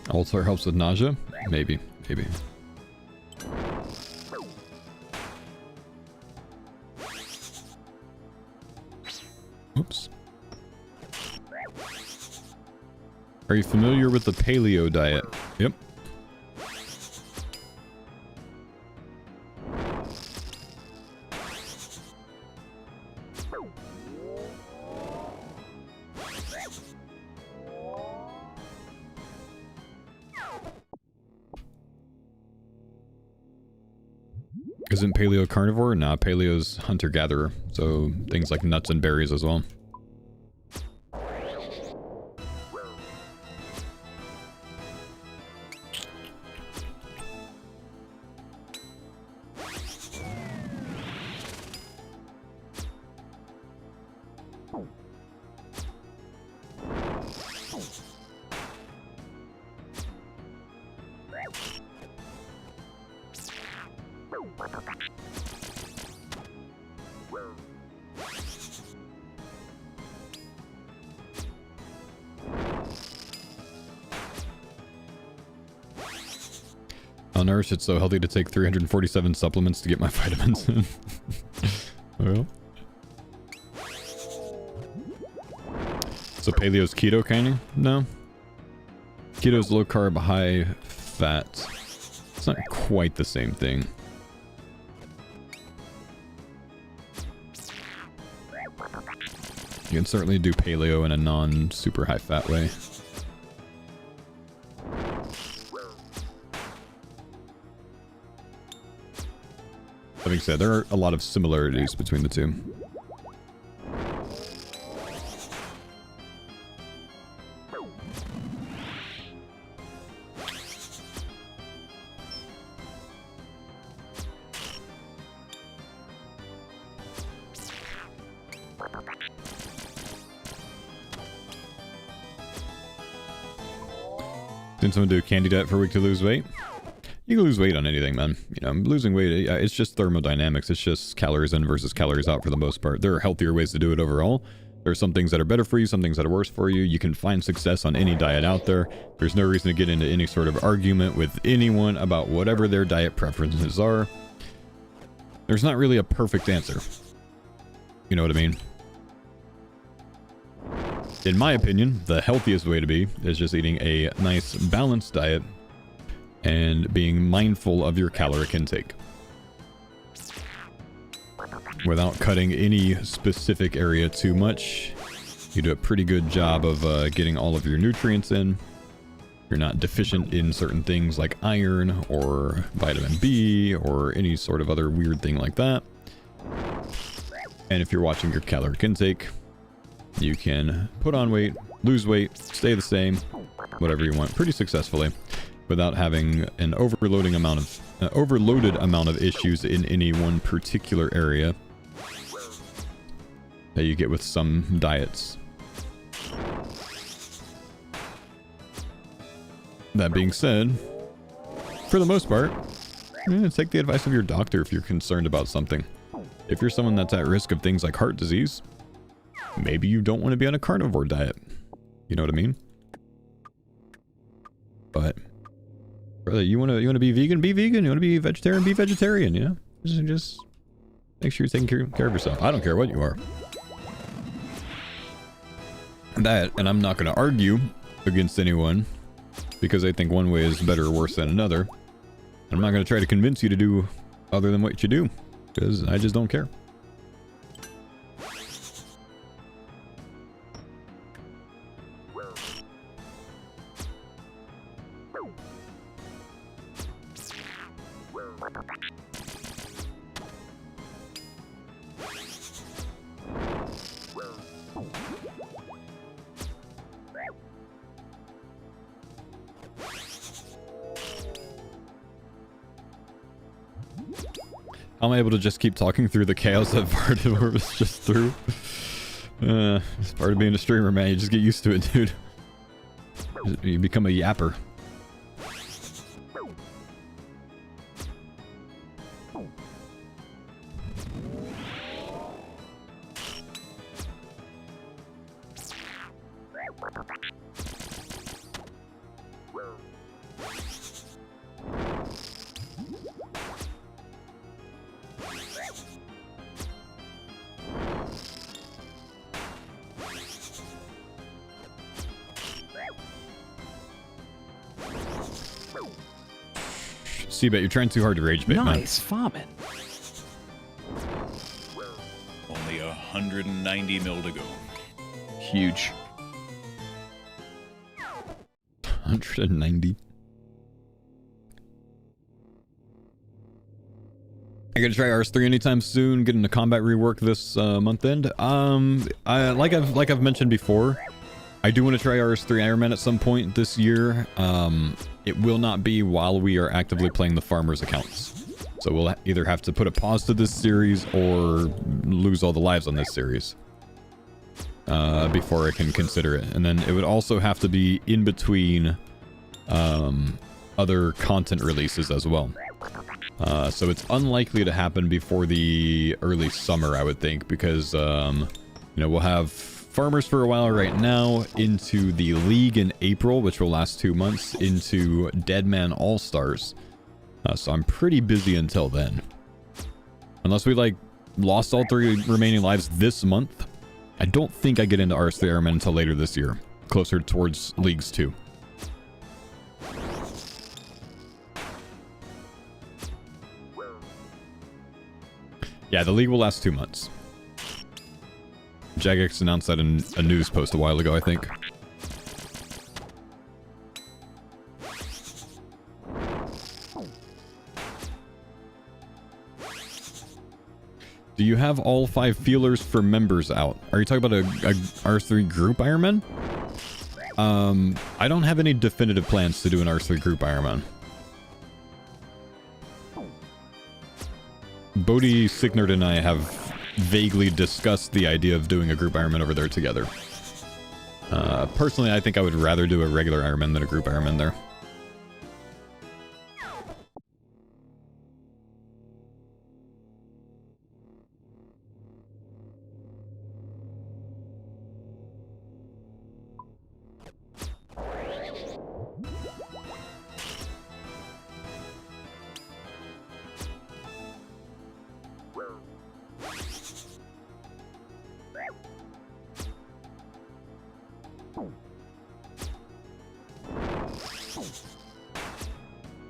Speaker 1: Altar helps with nausea? Maybe, maybe. Oops. Are you familiar with the paleo diet? Yep. Isn't paleo carnivore? Nah, paleo's hunter-gatherer, so things like nuts and berries as well. Malnourished, it's so healthy to take 347 supplements to get my vitamins in. Well. So paleo's keto kinda? No. Keto's low carb, high fat. It's not quite the same thing. You can certainly do paleo in a non-super high fat way. That being said, there are a lot of similarities between the two. Didn't someone do a candy diet for a week to lose weight? You can lose weight on anything, man. You know, losing weight, it's just thermodynamics. It's just calories in versus calories out for the most part. There are healthier ways to do it overall. There's some things that are better for you, some things that are worse for you. You can find success on any diet out there. There's no reason to get into any sort of argument with anyone about whatever their diet preferences are. There's not really a perfect answer. You know what I mean? In my opinion, the healthiest way to be is just eating a nice balanced diet and being mindful of your caloric intake, without cutting any specific area too much. You do a pretty good job of getting all of your nutrients in. You're not deficient in certain things like iron or vitamin B or any sort of other weird thing like that. And if you're watching your caloric intake, you can put on weight, lose weight, stay the same, whatever you want, pretty successfully, without having an overloaded amount of issues in any one particular area that you get with some diets. That being said, for the most part, take the advice of your doctor if you're concerned about something. If you're someone that's at risk of things like heart disease, maybe you don't want to be on a carnivore diet. You know what I mean? But brother, you want to be vegan? Be vegan. You want to be vegetarian? Be vegetarian. You know, just make sure you're taking care of yourself. I don't care what you are. And I'm not going to argue against anyone because I think one way is better or worse than another. I'm not going to try to convince you to do other than what you do, because I just don't care. I'm able to just keep talking through the chaos that Vardorvis just threw. It's part of being a streamer, man. You just get used to it, dude. You become a yapper. Seabet, you're trying too hard to rage bait, man.
Speaker 2: Nice farming.
Speaker 3: Only 190 mil to go.
Speaker 2: Huge.
Speaker 1: 190. I gotta try RS3 anytime soon. Getting a combat rework this month end. Like I've mentioned before, I do want to try RS3 Iron Man at some point this year. It will not be while we are actively playing the farmers accounts. So we'll either have to put a pause to this series or lose all the lives on this series before I can consider it. And then it would also have to be in between other content releases as well. So it's unlikely to happen before the early summer, I would think, because we'll have farmers for a while right now, into the league in April, which will last 2 months, into Deadman All-Stars. So I'm pretty busy until then. Unless we lost all 3 remaining lives this month, I don't think I get into RS3 Ironman until later this year, closer towards Leagues 2. Yeah, the league will last 2 months. Jagex announced that in a news post a while ago, I think. Do you have all 5 feelers for members out? Are you talking about a R3 group Ironman? I don't have any definitive plans to do an R3 group Ironman. Bodhi, Signard, and I have vaguely discussed the idea of doing a group Ironman over there together. Personally, I think I would rather do a regular Ironman than a group Ironman there.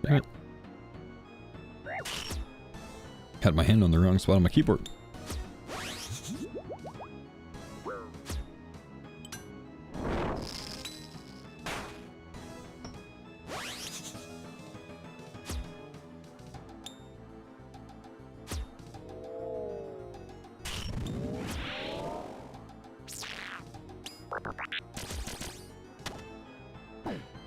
Speaker 1: Dang it. Had my hand on the wrong spot on my keyboard.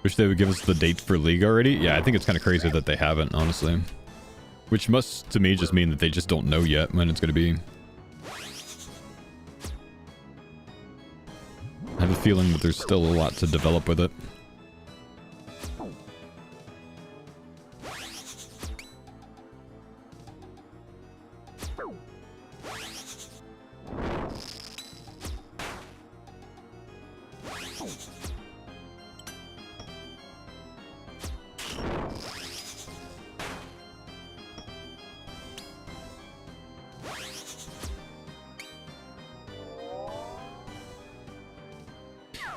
Speaker 1: Wish they would give us the date for League already. Yeah, I think it's kind of crazy that they haven't, honestly. Which must, to me, just mean that they just don't know yet when it's going to be. I have a feeling that there's still a lot to develop with it.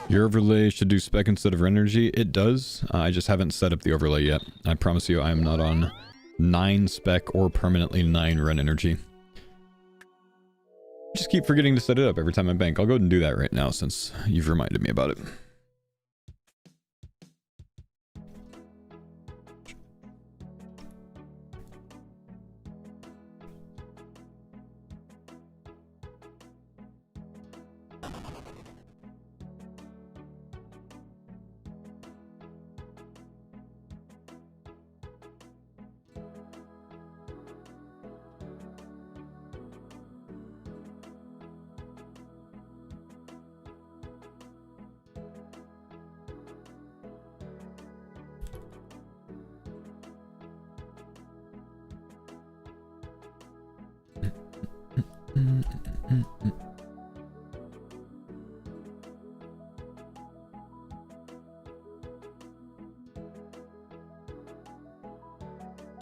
Speaker 1: Your overlay should do spec instead of energy. It does. I just haven't set up the overlay yet. I promise you I am not on 9 spec or permanently 9 run energy. Just keep forgetting to set it up every time I bank. I'll go ahead and do that right now since you've reminded me about it.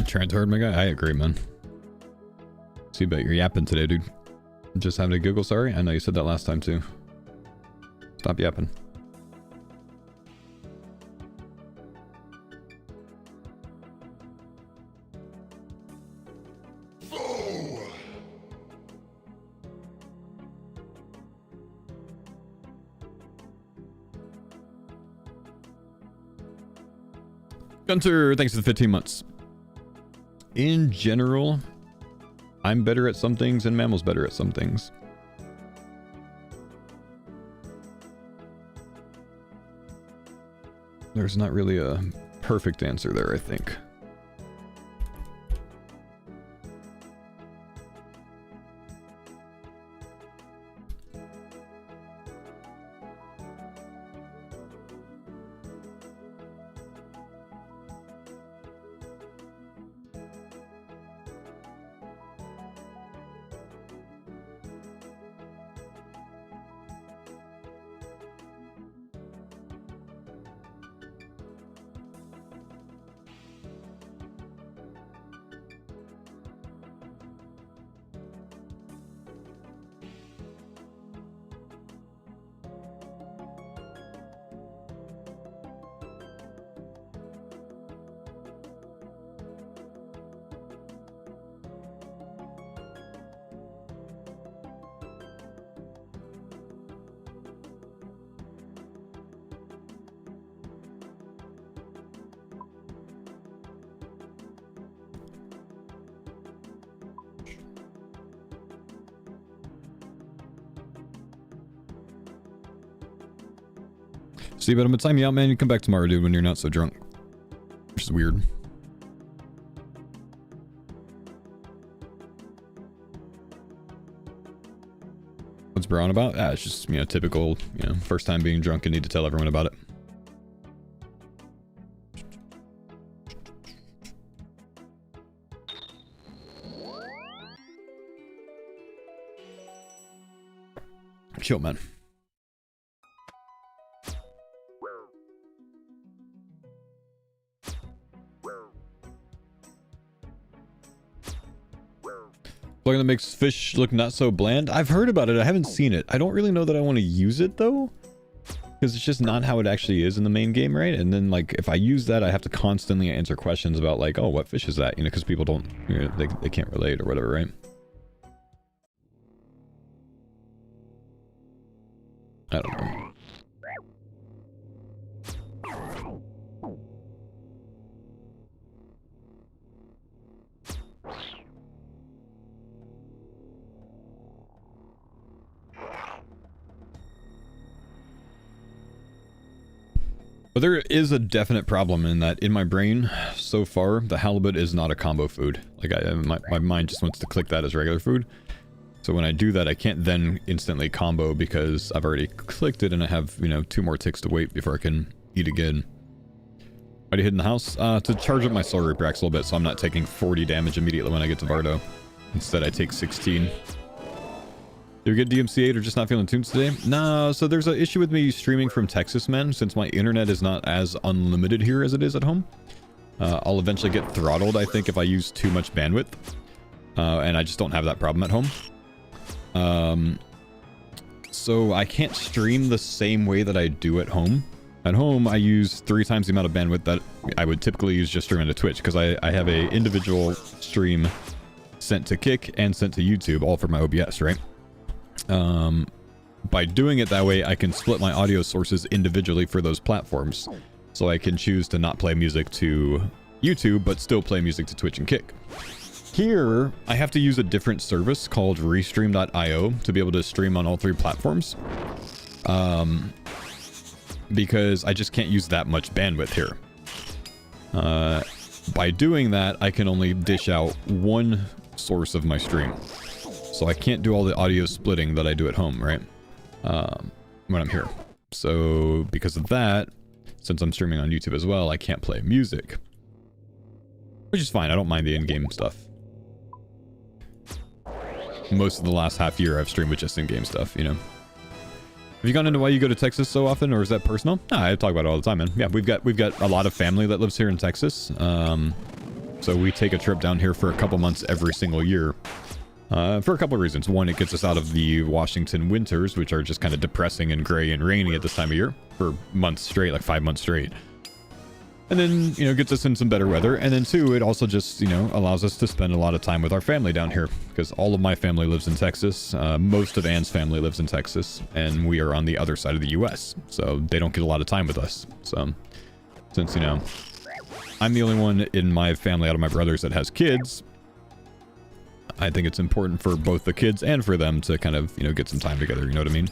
Speaker 1: Trying hard, my guy. I agree, man. See about your yapping today, dude. Just having a giggle, sorry? I know you said that last time too. Stop yapping. Gunter, thanks for the 15 months. In general, I'm better at some things and Mammal's better at some things. There's not really a perfect answer there, I think. See, but I'm gonna time you out, man. You come back tomorrow, dude, when you're not so drunk. Which is weird. What's bro on about? Ah, it's just, you know, typical, you know, first time being drunk and need to tell everyone about it. Chill, man. Plugin that makes fish look not so bland. I've heard about it. I haven't seen it. I don't really know that I want to use it though. Because it's just not how it actually is in the main game, right? And then, like, if I use that, I have to constantly answer questions about, like, oh, what fish is that? You know, because people don't, you know, they can't relate or whatever, right? I don't know. But there is a definite problem in that in my brain, so far, the halibut is not a combo food. Like, my mind just wants to click that as regular food. So when I do that, I can't then instantly combo because I've already clicked it and I have, you know, 2 more ticks to wait before I can eat again. Already hid in the house to charge up my soul reaper axe a little bit so I'm not taking 40 damage immediately when I get to Vardo. Instead, I take 16. Did we get DMCA'd or just not feeling tunes today? No, so there's an issue with me streaming from Texas, man, since my internet is not as unlimited here as it is at home. I'll eventually get throttled, I think, if I use too much bandwidth. And I just don't have that problem at home. So I can't stream the same way that I do at home. At home, I use 3 times the amount of bandwidth that I would typically use just streaming to Twitch, because I have a individual stream sent to Kick and sent to YouTube, all for my OBS, right? By doing it that way, I can split my audio sources individually for those platforms. So I can choose to not play music to YouTube, but still play music to Twitch and Kick. Here, I have to use a different service called Restream.io to be able to stream on all 3 platforms. Because I just can't use that much bandwidth here. By doing that, I can only dish out 1 source of my stream. So I can't do all the audio splitting that I do at home, right? When I'm here. So because of that, since I'm streaming on YouTube as well, I can't play music. Which is fine, I don't mind the in-game stuff. Most of the last half year I've streamed with just in-game stuff, you know? Have you gone into why you go to Texas so often, or is that personal? Nah, I talk about it all the time, man. Yeah, we've got a lot of family that lives here in Texas. So we take a trip down here for a couple months every single year. For a couple of reasons. One, it gets us out of the Washington winters, which are just kind of depressing and gray and rainy at this time of year for months straight, like 5 months straight. And then, you know, gets us in some better weather. And then 2, it also just, you know, allows us to spend a lot of time with our family down here, because all of my family lives in Texas. Most of Anne's family lives in Texas, and we are on the other side of the US. So they don't get a lot of time with us. So since, you know, I'm the only one in my family out of my brothers that has kids, I think it's important for both the kids and for them to kind of, you know, get some time together, you know what I mean?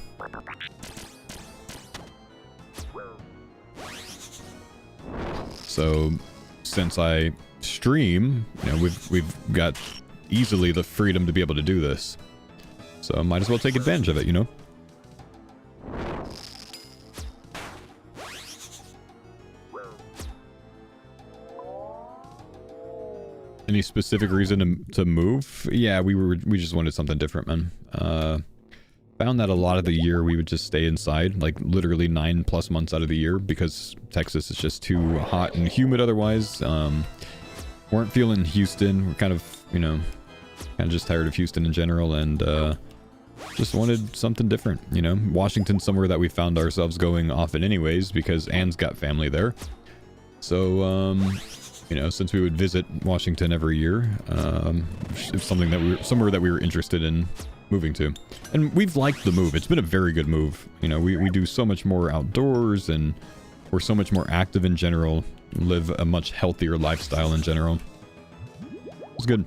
Speaker 1: So, since I stream, you know, we've got easily the freedom to be able to do this. So, I might as well take advantage of it, you know? Any specific reason to move? Yeah, we just wanted something different, man. Found that a lot of the year we would just stay inside, like literally 9+ months out of the year, because Texas is just too hot and humid otherwise. Weren't feeling Houston. We're kind of, you know, kind of just tired of Houston in general, and just wanted something different, you know? Washington's somewhere that we found ourselves going often anyways, because Anne's got family there. So, you know, since we would visit Washington every year, it's something that somewhere that we were interested in moving to. And we've liked the move. It's been a very good move. You know, we do so much more outdoors, and we're so much more active in general, live a much healthier lifestyle in general. It's good.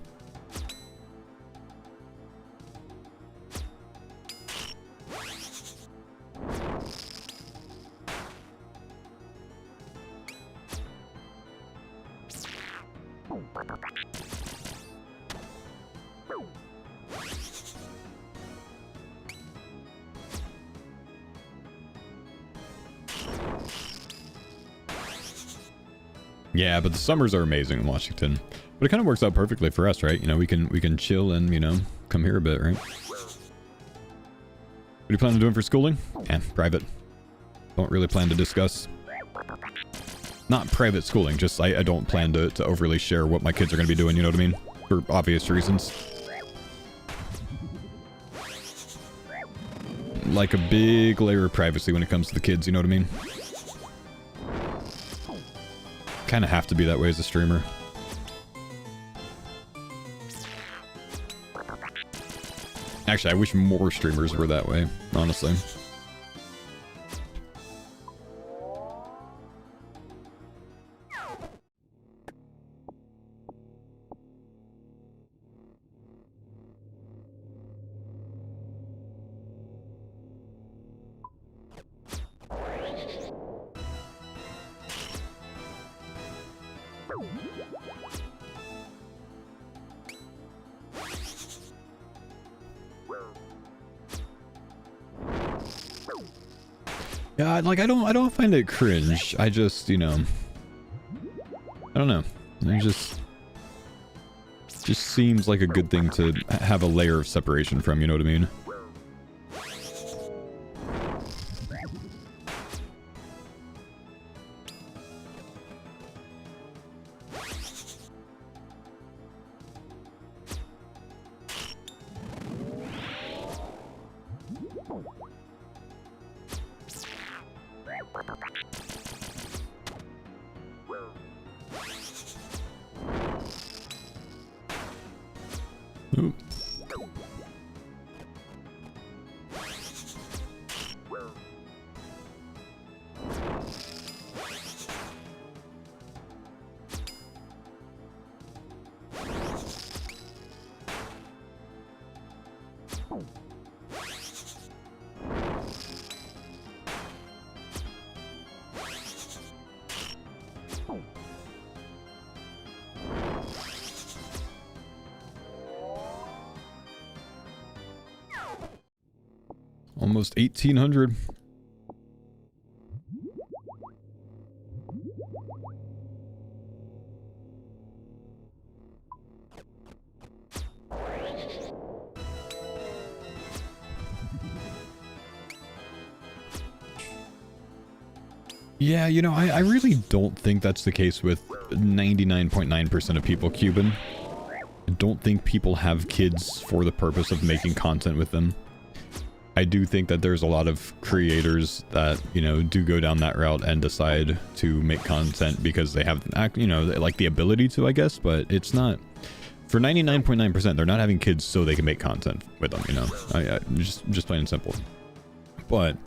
Speaker 1: Yeah, but the summers are amazing in Washington. But it kind of works out perfectly for us, right? You know, we can chill and, you know, come here a bit, right? What do you plan on doing for schooling? Yeah, private. Don't really plan to discuss. Not private schooling, just I don't plan to overly share what my kids are going to be doing, you know what I mean? For obvious reasons. like a big layer of privacy when it comes to the kids, you know what I mean? Kind of have to be that way as a streamer. Actually, I wish more streamers were that way, honestly. Yeah, like I don't find it cringe. I just, you know, I don't know. It just seems like a good thing to have a layer of separation from, you know what I mean? Ooh. Almost 1800. Yeah, you know, I really don't think that's the case with 99.9% of people, Cuban. I don't think people have kids for the purpose of making content with them. I do think that there's a lot of creators that, you know, do go down that route and decide to make content because they have, you know, like the ability to, I guess, but it's not, for 99.9%, they're not having kids so they can make content with them, you know, I just plain and simple. But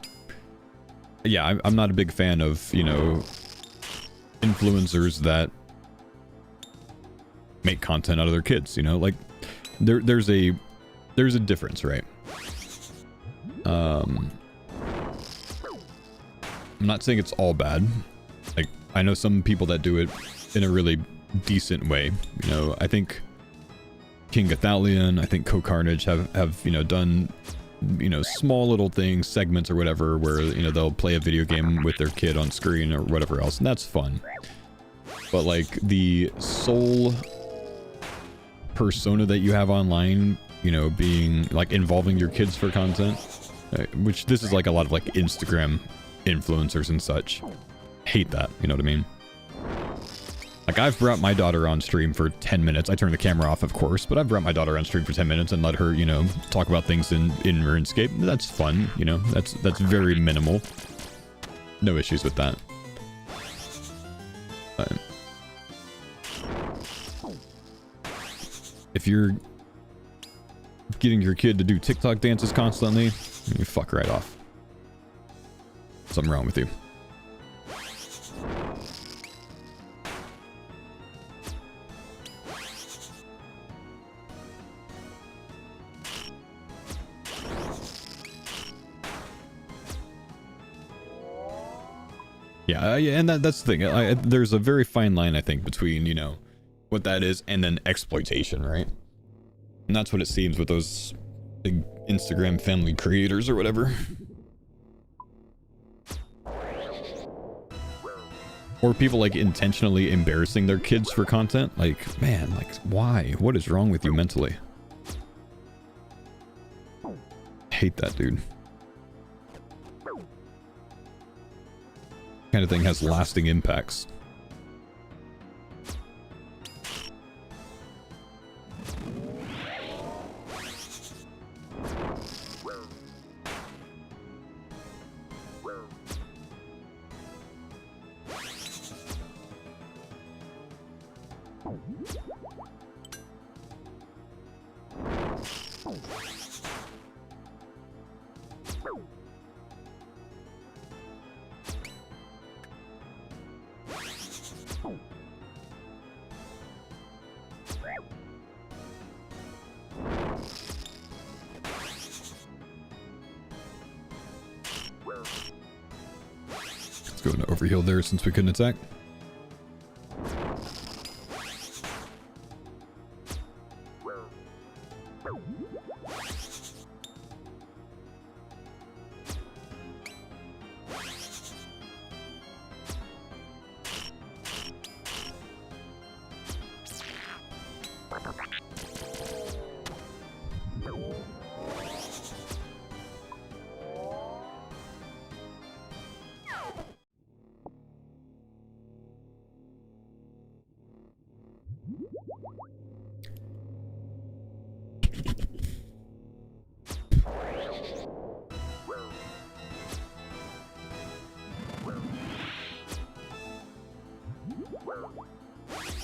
Speaker 1: yeah, I'm not a big fan of, you know, influencers that make content out of their kids, you know, like there's a difference, right? I'm not saying it's all bad. Like, I know some people that do it in a really decent way. You know, I think King Gathalion, I think Co-Carnage have, you know, done, you know, small little things, segments or whatever, where, you know, they'll play a video game with their kid on screen or whatever else, and that's fun. But, like, the sole persona that you have online, you know, being, like, involving your kids for content, which this is like a lot of like Instagram influencers and such. Hate that, you know what I mean? Like, I've brought my daughter on stream for 10 minutes. I turned the camera off, of course, but I've brought my daughter on stream for 10 minutes and let her, you know, talk about things in RuneScape. That's fun, you know, that's very minimal. No issues with that. But if you're getting your kid to do TikTok dances constantly, you fuck right off. Something wrong with you. Yeah, and that's the thing. There's a very fine line, I think, between, you know, what that is and then exploitation, right? And that's what it seems with those big Instagram family creators or whatever. Or people like intentionally embarrassing their kids for content. Like, man, like, why? What is wrong with you mentally? Hate that, dude. Kind of thing has lasting impacts. Let's go into overheal there since we couldn't attack.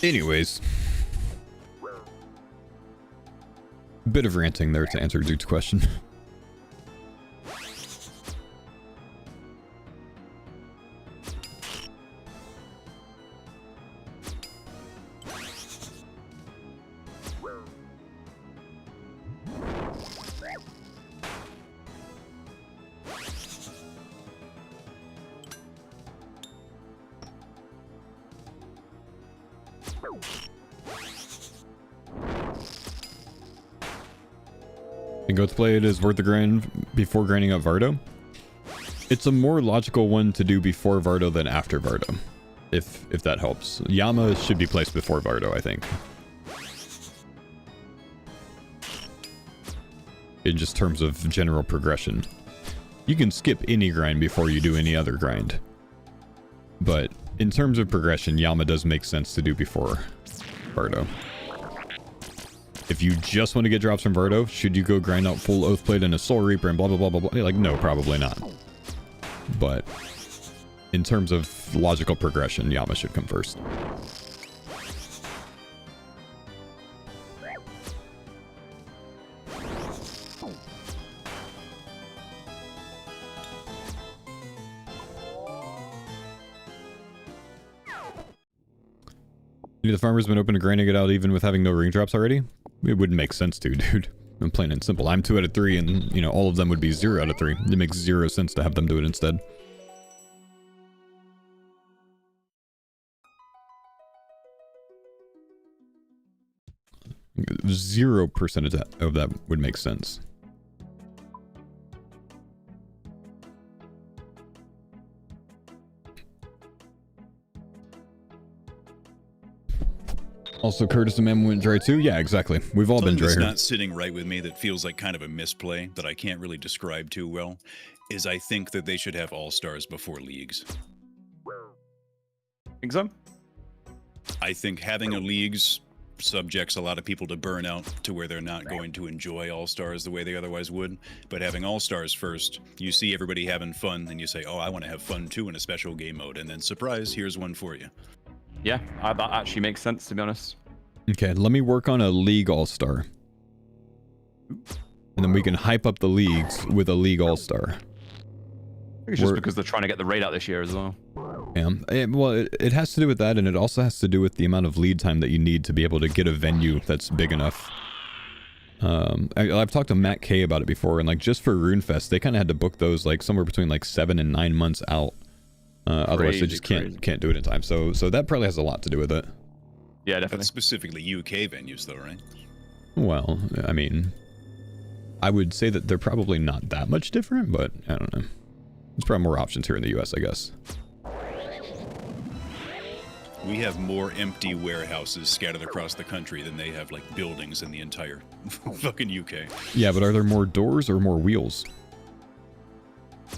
Speaker 1: Anyways, bit of ranting there to answer Duke's question. Goats play it is worth the grind before grinding out Vardo. It's a more logical one to do before Vardo than after Vardo, if that helps. Yama should be placed before Vardo, I think. In just terms of general progression. You can skip any grind before you do any other grind. But in terms of progression, Yama does make sense to do before Vardo. If you just want to get drops from Vardo, should you go grind out full Oathplate and a Soul Reaper and blah blah blah blah blah? Like, no, probably not. But in terms of logical progression, Yama should come first. The farmer's been open to grinding it out even with having no ring drops already? It wouldn't make sense to, dude. I'm plain and simple. I'm 2 out of 3 and, you know, all of them would be 0 out of 3. It makes 0 sense to have them do it instead. Zero percent of that would make sense. Also, Curtis and Mem went dry too? Yeah, exactly. We've all been dry here.
Speaker 3: It's not sitting right with me that feels like kind of a misplay that I can't really describe too well, is I think that they should have all-stars before leagues.
Speaker 2: Think so?
Speaker 3: I think having a leagues subjects a lot of people to burnout to where they're not going to enjoy all-stars the way they otherwise would. But having all-stars first, you see everybody having fun, and you say, oh, I want to have fun too in a special game mode. And then, surprise, here's one for you.
Speaker 2: Yeah, that actually makes sense, to be honest.
Speaker 1: Okay, let me work on a league all-star. And then we can hype up the leagues with a league all-star.
Speaker 2: It's just because they're trying to get the raid out this year as well.
Speaker 1: Yeah, well, it has to do with that, and it also has to do with the amount of lead time that you need to be able to get a venue that's big enough. I've talked to Matt K about it before, and like just for RuneFest, they kind of had to book those like somewhere between like 7 and 9 months out. Otherwise, they just can't do it in time. So that probably has a lot to do with it.
Speaker 2: Yeah, definitely.
Speaker 3: That's specifically UK venues, though, right?
Speaker 1: Well, I mean, I would say that they're probably not that much different, but I don't know. There's probably more options here in the US, I guess.
Speaker 3: We have more empty warehouses scattered across the country than they have, like, buildings in the entire fucking UK.
Speaker 1: Yeah, but are there more doors or more wheels?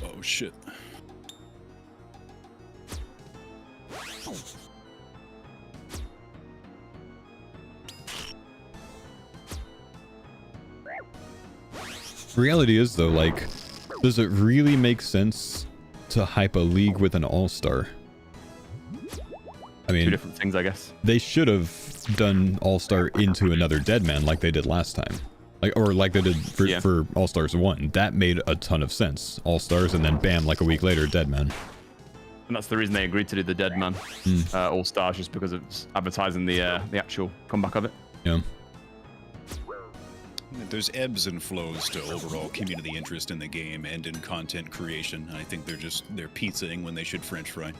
Speaker 3: Oh, shit.
Speaker 1: Reality is, though, like, does it really make sense to hype a league with an all-star? I mean,
Speaker 2: two different things, I guess.
Speaker 1: They should have done All-Star into another Deadman like they did last time. Like they did for All-Stars 1. That made a ton of sense. All-Stars, and then bam, like a week later, Deadman.
Speaker 2: And that's the reason they agreed to do the Deadman All-Stars, just because it's advertising the actual comeback of it.
Speaker 1: Yeah.
Speaker 3: There's ebbs and flows to overall community interest in the game and in content creation. I think they're pizzaing when they should French fry.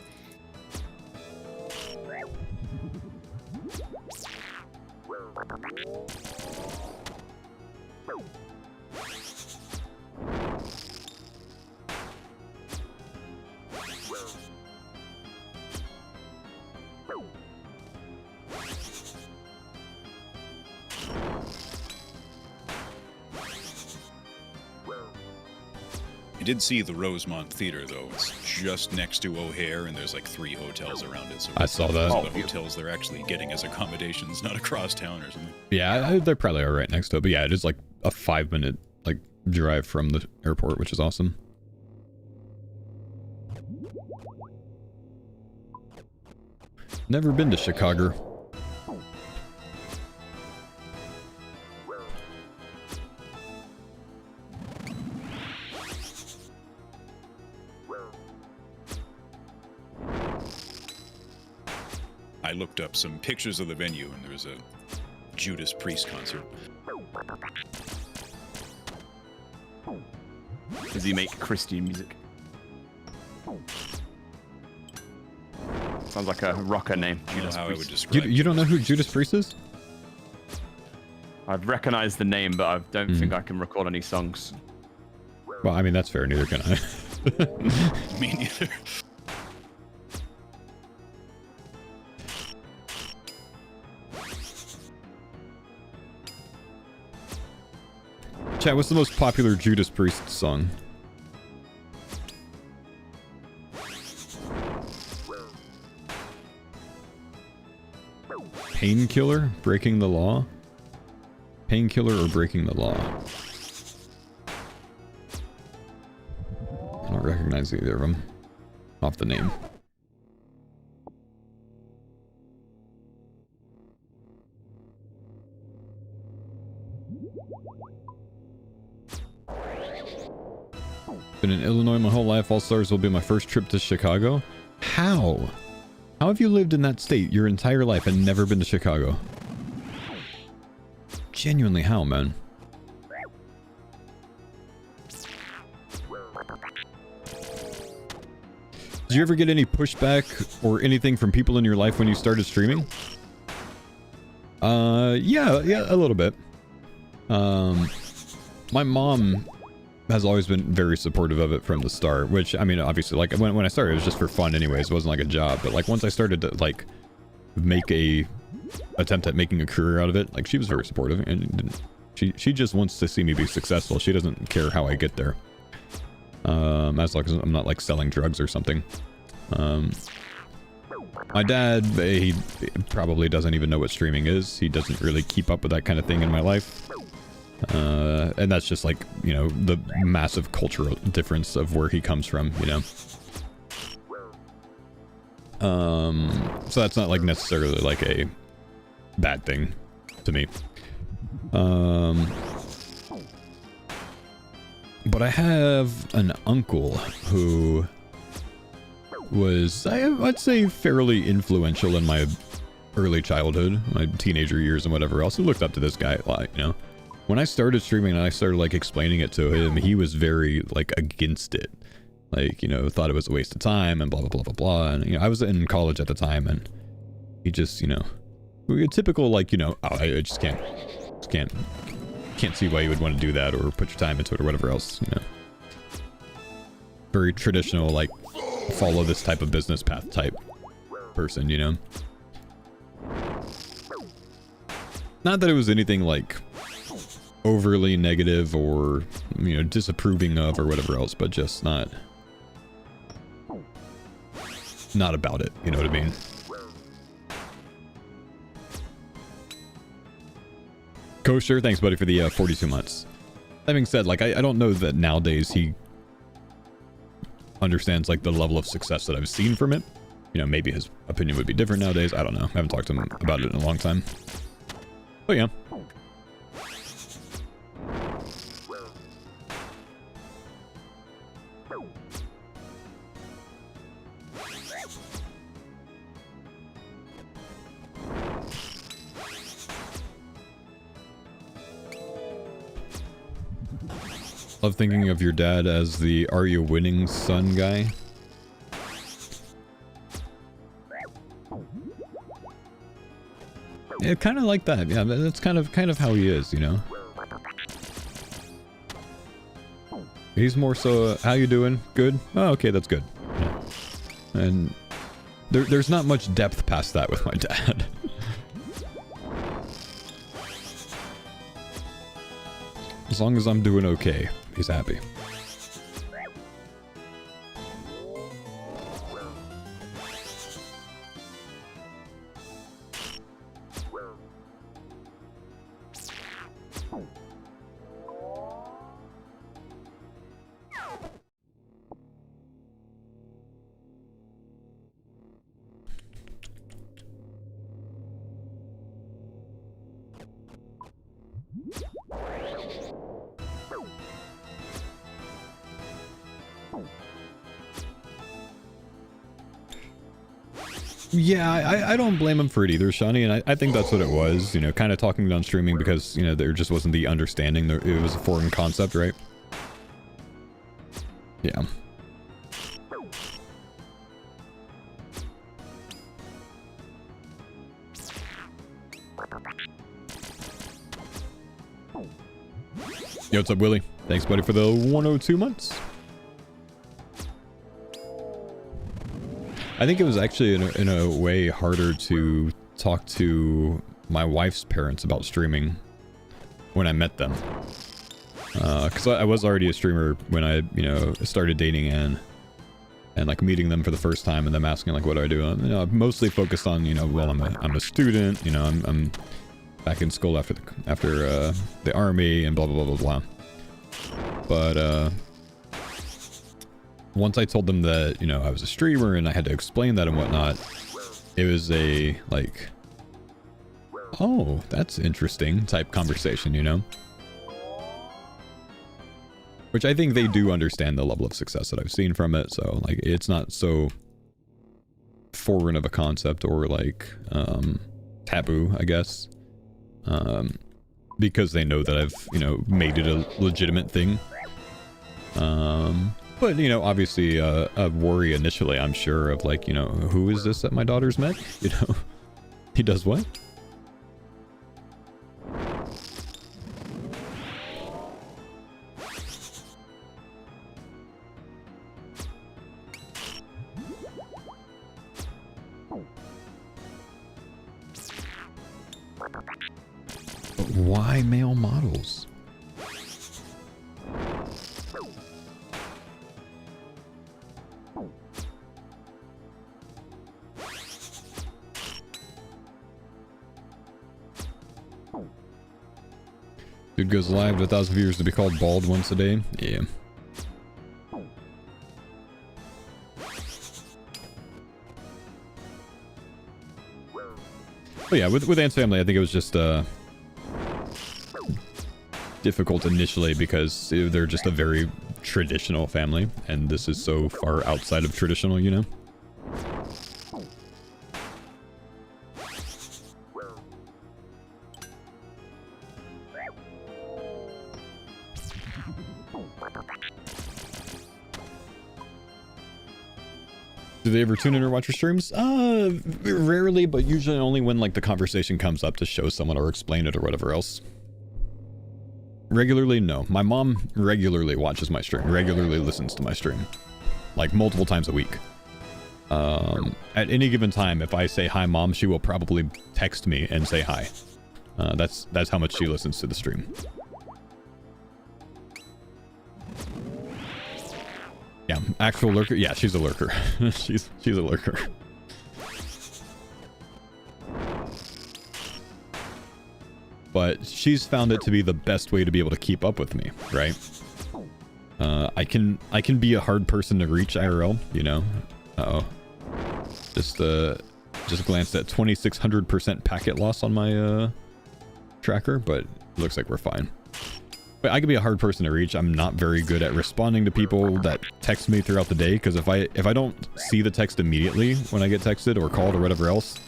Speaker 3: I did see the Rosemont Theater, though. It's just next to O'Hare, and there's like 3 hotels around it. So
Speaker 1: I saw that.
Speaker 3: The hotels they're actually getting as accommodations, not across town or something.
Speaker 1: Yeah, they probably are right next to it. But yeah, it is like a 5-minute like drive from the airport, which is awesome. Never been to Chicago.
Speaker 3: I looked up some pictures of the venue, and there was a Judas Priest concert.
Speaker 2: Does he make Christian music? Sounds like a rocker name. Judas
Speaker 3: how
Speaker 2: Priest.
Speaker 3: I would describe
Speaker 1: You don't know who Judas Priest is?
Speaker 2: I've recognized the name, but I don't think I can recall any songs.
Speaker 1: Well, I mean, that's fair. Neither can I.
Speaker 3: Me neither.
Speaker 1: Chat, what's the most popular Judas Priest song? Painkiller? Breaking the Law? Painkiller or Breaking the Law? I don't recognize either of them off the name. Been in Illinois my whole life. All-Stars will be my first trip to Chicago. How? How have you lived in that state your entire life and never been to Chicago? Genuinely, how, man? Did you ever get any pushback or anything from people in your life when you started streaming? Yeah, a little bit. My mom has always been very supportive of it from the start, which, I mean, obviously, like, when I started, it was just for fun anyways. It wasn't like a job, but, like, once I started to, like, make a attempt at making a career out of it, like, she was very supportive, and she just wants to see me be successful. She doesn't care how I get there. As long as I'm not, like, selling drugs or something. My dad, he probably doesn't even know what streaming is. He doesn't really keep up with that kind of thing in my life. And that's just like, you know, the massive cultural difference of where he comes from, you know. So that's not like necessarily like a bad thing to me. But I have an uncle who was, I'd say, fairly influential in my early childhood, my teenager years and whatever else. I looked up to this guy a lot, you know. When I started streaming and I started, like, explaining it to him, he was very, like, against it. Like, you know, thought it was a waste of time and blah, blah, blah, blah, blah. And, you know, I was in college at the time, and he just, you know, a typical, like, you know, oh, I just can't see why you would want to do that or put your time into it or whatever else, you know. Very traditional, like, follow this type of business path type person, you know. Not that it was anything, like, overly negative or, you know, disapproving of or whatever else, but just not about it, you know what I mean? Kosher, thanks buddy for the 42 months. That being said, like, I don't know that nowadays he understands, like, the level of success that I've seen from it. you know, maybe his opinion would be different nowadays. I don't know. I haven't talked to him about it in a long time. But yeah. Love thinking of your dad as the "Are you winning, son" guy. Yeah, kind of like that. Yeah, that's kind of how he is, you know. He's more so, how you doing? Good? Oh, okay, that's good. Yeah. And there's not much depth past that with my dad. As long as I'm doing okay, he's happy. Yeah, I don't blame him for it either, Shawnee, and I think that's what it was, you know, kind of talking down streaming because, you know, there just wasn't the understanding. It was a foreign concept, right? Yeah. Yo, what's up, Willie? Thanks, buddy, for the 102 months. I think it was actually in a way harder to talk to my wife's parents about streaming when I met them. Because I was already a streamer when I, you know, started dating Anne. And like meeting them for the first time and them asking like, what do I do? You know, I'm mostly focused on, you know, well, I'm a student, you know, I'm back in school after the army and blah, blah, blah, blah, blah. But, once I told them that, you know, I was a streamer and I had to explain that and whatnot, it was a, like, oh, that's interesting type conversation, you know? Which I think they do understand the level of success that I've seen from it, so, like, it's not so foreign of a concept or, like, taboo, I guess. Because they know that I've, you know, made it a legitimate thing. But, you know, obviously, a worry initially, I'm sure, of like, you know, who is this that my daughter's met? You know, he does what? But why male models? Dude goes live to 1,000 viewers to be called bald once a day. Yeah. But yeah, with Ant's family, I think it was just difficult initially because they're just a very traditional family, and this is so far outside of traditional, you know? Do they ever tune in or watch your streams? Rarely, but usually only when like the conversation comes up to show someone or explain it or whatever else. Regularly, no. My mom regularly watches my stream, regularly listens to my stream. Like multiple times a week. At any given time, if I say hi mom, she will probably text me and say hi. That's how much she listens to the stream. Yeah, actual lurker. Yeah, she's a lurker. she's a lurker. But she's found it to be the best way to be able to keep up with me, right? I can be a hard person to reach IRL, you know. Uh-oh. Just glanced at 2600% packet loss on my tracker, but it looks like we're fine. But I could be a hard person to reach. I'm not very good at responding to people that text me throughout the day, because if I don't see the text immediately when I get texted or called or whatever else,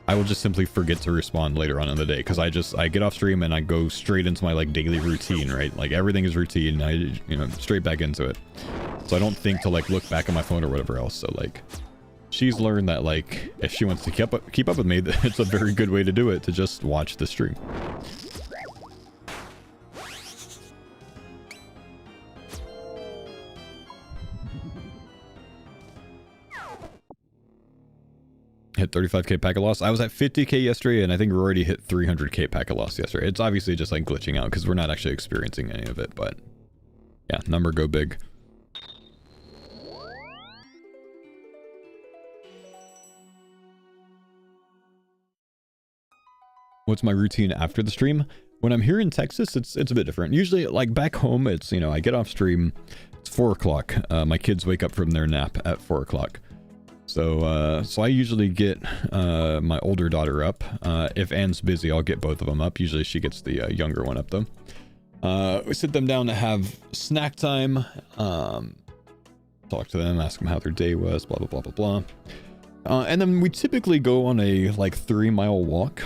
Speaker 1: I will just simply forget to respond later on in the day, because I get off stream and I go straight into my like daily routine, right? Like everything is routine. Straight back into it. So I don't think to like look back at my phone or whatever else. So like she's learned that like if she wants to keep up with me, it's a very good way to do it, to just watch the stream. Hit 35k packet loss. I was at 50k yesterday, and I think we already hit 300k packet loss yesterday. It's obviously just like glitching out because we're not actually experiencing any of it, but yeah, number go big. What's my routine after the stream? When I'm here in Texas, it's a bit different. Usually, like back home, it's, I get off stream, it's 4 o'clock. My kids wake up from their nap at 4 o'clock. So I usually get my older daughter up. If Anne's busy, I'll get both of them up. Usually she gets the younger one up, though. We sit them down to have snack time, talk to them, ask them how their day was, blah, blah, blah, blah, blah. And then we typically go on a, 3-mile walk.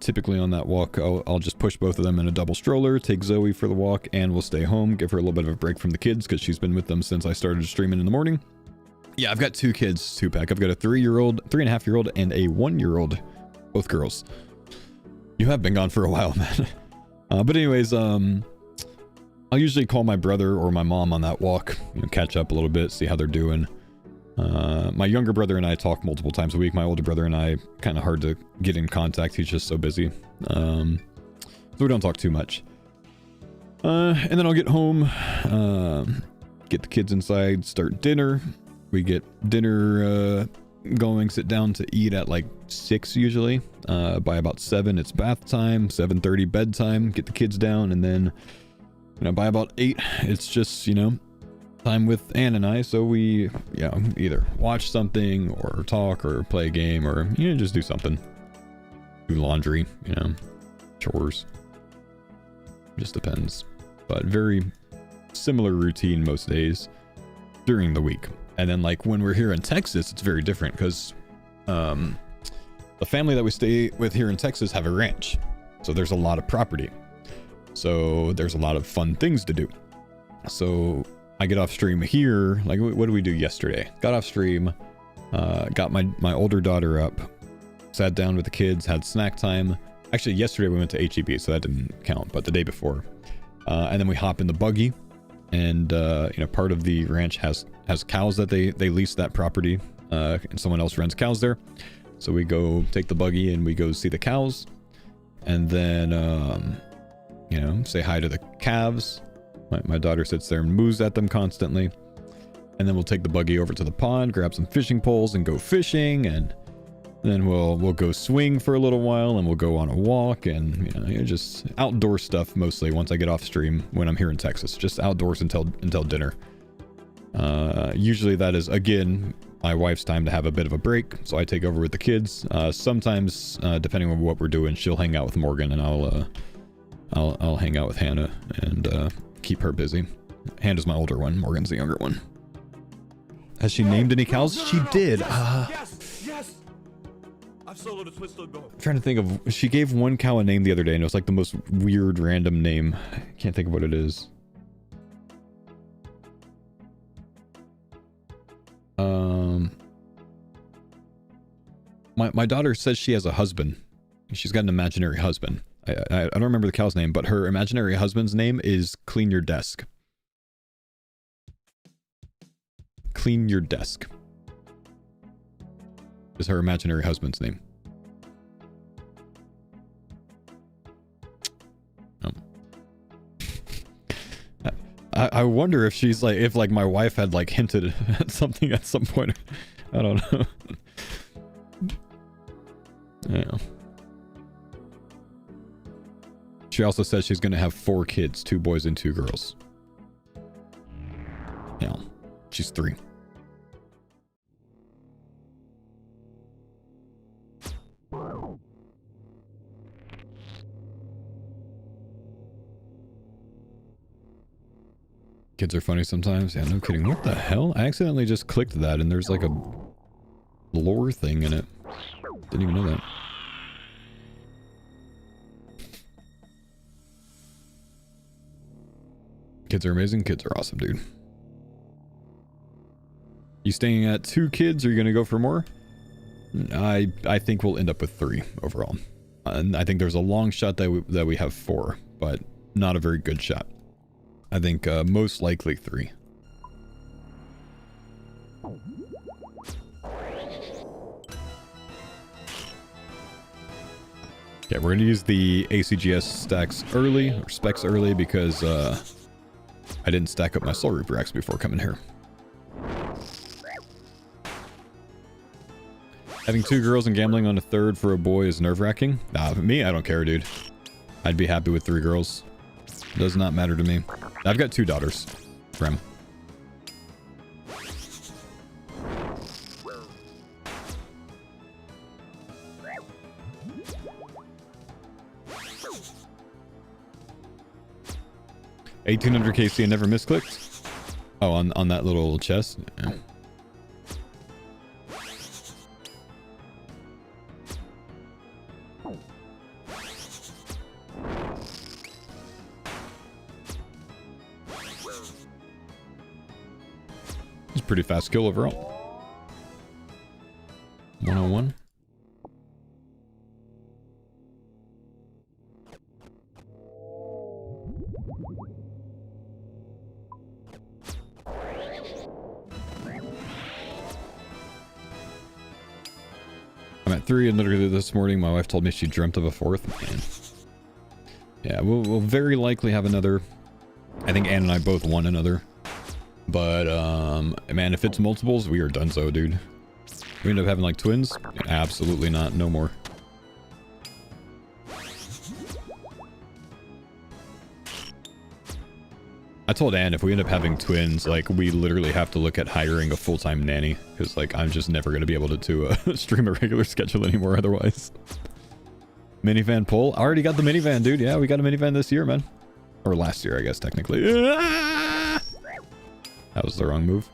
Speaker 1: Typically on that walk, I'll just push both of them in a double stroller, take Zoe for the walk, and we'll stay home, give her a little bit of a break from the kids, because she's been with them since I started streaming in the morning. Yeah, I've got 2 kids, 2-pack. I've got a 3.5-year-old, and a 1-year-old, both girls. You have been gone for a while, man. But anyways, I'll usually call my brother or my mom on that walk, catch up a little bit, see how they're doing. My younger brother and I talk multiple times a week. My older brother and I, kind of hard to get in contact. He's just so busy. So we don't talk too much. And then I'll get home, get the kids inside, start dinner. We get dinner going, sit down to eat at 6 usually. By about 7, it's bath time, 7:30 bedtime, get the kids down, and then, by about 8, it's just, time with Ann and I, so we, either watch something, or talk, or play a game, or, just do something. Do laundry, chores. Just depends. But very similar routine most days during the week. And then when we're here in Texas, it's very different because the family that we stay with here in Texas have a ranch. So there's a lot of property. So there's a lot of fun things to do. So I get off stream here. What did we do yesterday? Got off stream, got my older daughter up, sat down with the kids, had snack time. Actually, yesterday we went to HCGIM, so that didn't count, but the day before. And then we hop in the buggy. And part of the ranch has cows that they lease that property, and someone else rents cows there. So we go take the buggy and we go see the cows, and then say hi to the calves. My daughter sits there and moos at them constantly, and then we'll take the buggy over to the pond, grab some fishing poles, and go fishing, and then we'll go swing for a little while, and we'll go on a walk, and just outdoor stuff mostly. Once I get off stream when I'm here in Texas, just outdoors until dinner. Usually that is, again, my wife's time to have a bit of a break, so I take over with the kids. Sometimes, depending on what we're doing, she'll hang out with Morgan, and I'll hang out with Hannah and keep her busy. Hannah's my older one, Morgan's the younger one. Has she named any cows? She did.
Speaker 4: Yes. I've soloed a twisted bow.
Speaker 1: I'm trying to think of, she gave one cow a name the other day, and it was the most weird random name. I can't think of what it is. My daughter says she has a husband. She's got an imaginary husband. I don't remember the cow's name, but her imaginary husband's name is Clean Your Desk. Clean Your Desk is her imaginary husband's name. I wonder if she's if my wife had hinted at something at some point. I don't know. Yeah. She also says she's going to have 4 kids, 2 boys and 2 girls. Yeah. She's 3. Kids are funny sometimes. Yeah, no kidding. What the hell? I accidentally just clicked that and there's like a lore thing in it. Didn't even know that. Kids are amazing. Kids are awesome, dude. You staying at 2 kids or are you going to go for more? I think we'll end up with 3 overall. And I think there's a long shot that we have 4, but not a very good shot. I think most likely 3. Yeah, we're going to use the ACGS stacks early, or specs early, because I didn't stack up my Soul Reaper axe before coming here. Having 2 girls and gambling on a 3rd for a boy is nerve-wracking. Nah, me, I don't care, dude. I'd be happy with 3 girls. Does not matter to me. I've got 2 daughters. Rem. $1,800 KC and never misclicked? Oh, on that little chest? Yeah. It's a pretty fast kill overall. 101. I'm at 3 and literally this morning my wife told me she dreamt of a 4th. Man. Yeah, we'll very likely have another. I think Ann and I both want another. But, man, if it's multiples, we are donezo, dude. We end up having, like, twins? Absolutely not. No more. I told Ann if we end up having twins, like, we literally have to look at hiring a full-time nanny. Because, like, I'm just never going to be able to stream a regular schedule anymore otherwise. Minivan pull? I already got the minivan, dude. Yeah, we got a minivan this year, man. Or last year, I guess, technically. That was the wrong move.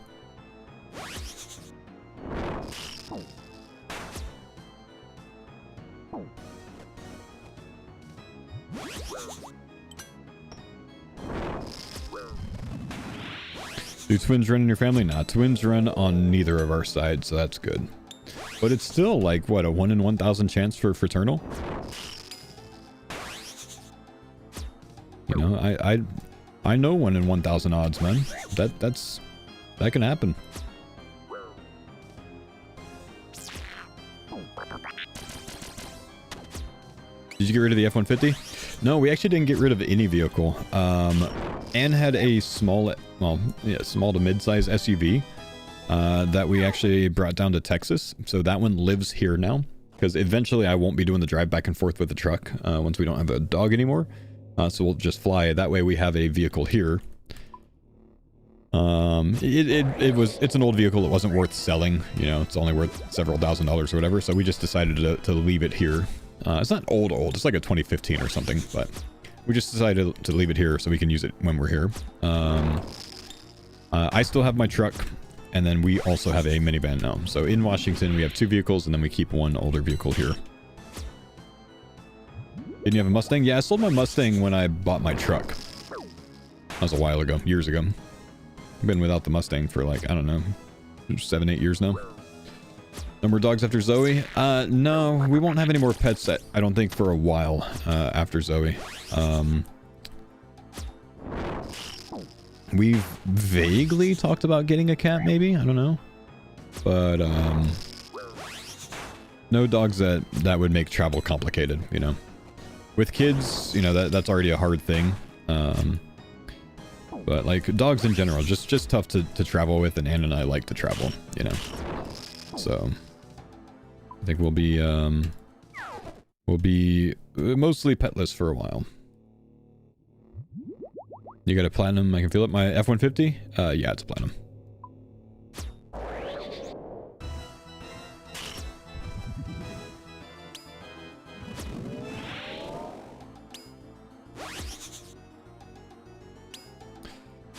Speaker 1: Do twins run in your family? Nah, twins run on neither of our sides, so that's good. But it's still like, what, a 1 in 1,000 chance for fraternal? You know, I know 1 in 1,000 odds, man. That can happen. Did you get rid of the F-150? No, we actually didn't get rid of any vehicle. Anne had a small, well, yeah, small to mid-size SUV that we actually brought down to Texas. So that one lives here now. Because eventually I won't be doing the drive back and forth with the truck once we don't have a dog anymore. So we'll just fly. That way we have a vehicle here. It's an old vehicle. It wasn't worth selling. You know, it's only worth several $1,000s or whatever. So we just decided to leave it here. It's not old. It's like a 2015 or something, but we just decided to leave it here so we can use it when we're here. I still have my truck, and then we also have a minivan now. So in Washington, we have 2 vehicles, and then we keep 1 older vehicle here. Didn't you have a Mustang? Yeah, I sold my Mustang when I bought my truck. That was a while ago, years ago. I've been without the Mustang for like, I don't know, 7, 8 years now. No more dogs after Zoe? No, we won't have any more pets, I don't think, for a while after Zoe. We've vaguely talked about getting a cat, maybe? I don't know. But, no dogs that would make travel complicated, you know. With kids, you know, that's already a hard thing. But, like, dogs in general, just tough to travel with, and Ann and I like to travel, you know. So I think we'll be mostly petless for a while. You got a platinum? I can feel it. My F-150? Yeah, it's a platinum.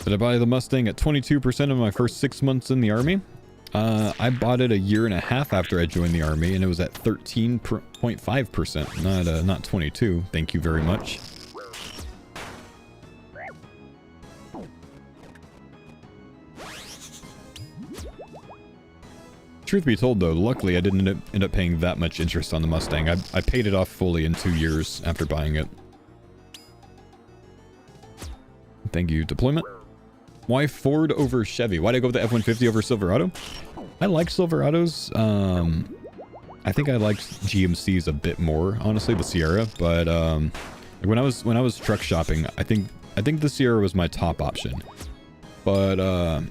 Speaker 1: Did I buy the Mustang at 22% of my first 6 months in the Army? I bought it a year and a half after I joined the Army, and it was at 13.5%, not 22. Thank you very much. Truth be told, though, luckily I didn't end up paying that much interest on the Mustang. I paid it off fully in 2 years after buying it. Thank you. Deployment. Why Ford over Chevy? Why'd I go with the F-150 over Silverado? I like Silverados. I think I liked GMCs a bit more, honestly, the Sierra. But when I was truck shopping, I think the Sierra was my top option. But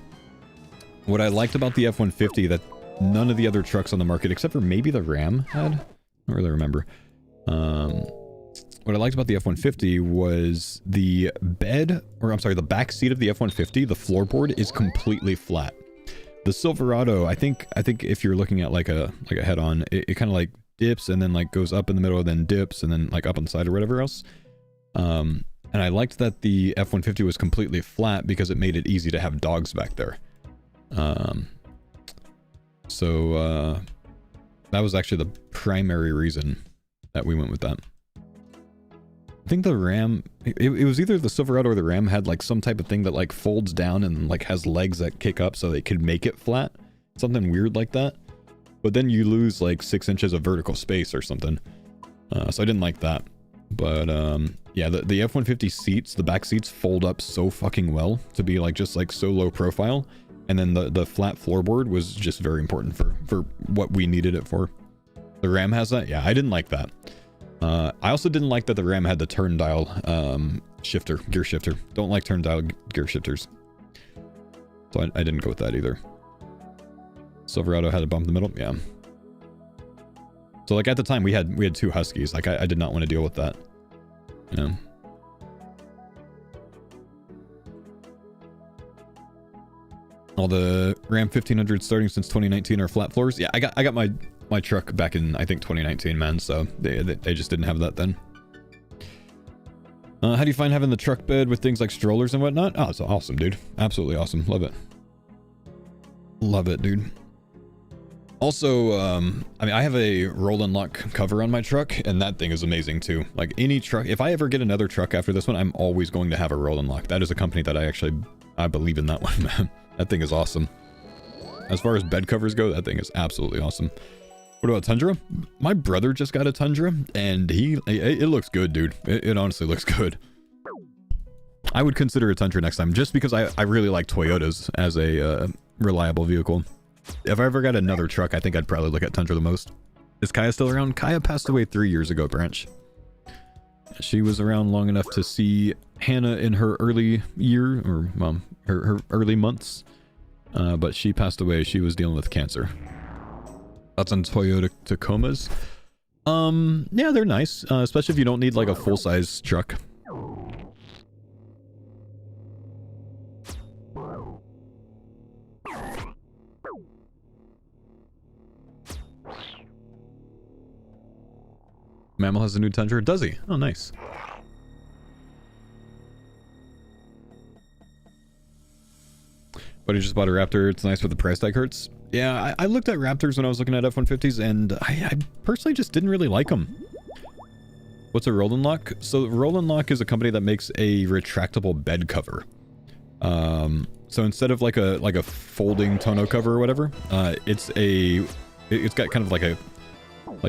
Speaker 1: what I liked about the F-150 that none of the other trucks on the market, except for maybe the Ram, had. I don't really remember. What I liked about the F-150 was the the back seat of the F-150, the floorboard is completely flat. The Silverado, I think if you're looking at like a head-on, it kind of like dips and then like goes up in the middle and then dips and then like up on the side or whatever else. And I liked that the F-150 was completely flat because it made it easy to have dogs back there. So that was actually the primary reason that we went with that. I think the Ram, it was either the Silverado or the Ram had like some type of thing that like folds down and like has legs that kick up so they could make it flat. Something weird like that. But then you lose like 6 inches of vertical space or something. So I didn't like that. But yeah, the F-150 seats, the back seats fold up so fucking well to be like just like so low profile. And then the flat floorboard was just very important for what we needed it for. The Ram has that? Yeah, I didn't like that. I also didn't like that the Ram had the turn dial gear shifter. Don't like turn dial gear shifters. So I didn't go with that either. Silverado had a bump in the middle? Yeah. So like at the time we had 2 Huskies. Like I did not want to deal with that. You know? All the Ram 1500 starting since 2019 are flat floors. Yeah, I got my truck back in, I think, 2019, man. So they just didn't have that then. How do you find having the truck bed with things like strollers and whatnot? Oh, it's awesome, dude. Absolutely awesome. Love it. Love it, dude. Also, I mean, I have a roll and lock cover on my truck, and that thing is amazing too. Like any truck, if I ever get another truck after this one, I'm always going to have a roll and lock. That is a company that I believe in that one, man. That thing is awesome. As far as bed covers go, that thing is absolutely awesome. What about Tundra? My brother just got a Tundra, and it looks good, dude. It honestly looks good. I would consider a Tundra next time, just because I really like Toyotas as a reliable vehicle. If I ever got another truck, I think I'd probably look at Tundra the most. Is Kaya still around? Kaya passed away 3 years ago, Branch. She was around long enough to see Hannah in her early year, or her early months. But she passed away. She was dealing with cancer. Thoughts on Toyota Tacomas? Yeah, they're nice. Especially if you don't need like a full-size truck. Mammal has a new Tundra. Does he? Oh, nice. But he just bought a Raptor. It's nice, but the price tag hurts. Yeah, I looked at Raptors when I was looking at F-150s, and I personally just didn't really like them. What's a roll and lock? So roll and lock is a company that makes a retractable bed cover. So instead of like a folding tonneau cover or whatever, it's got kind of like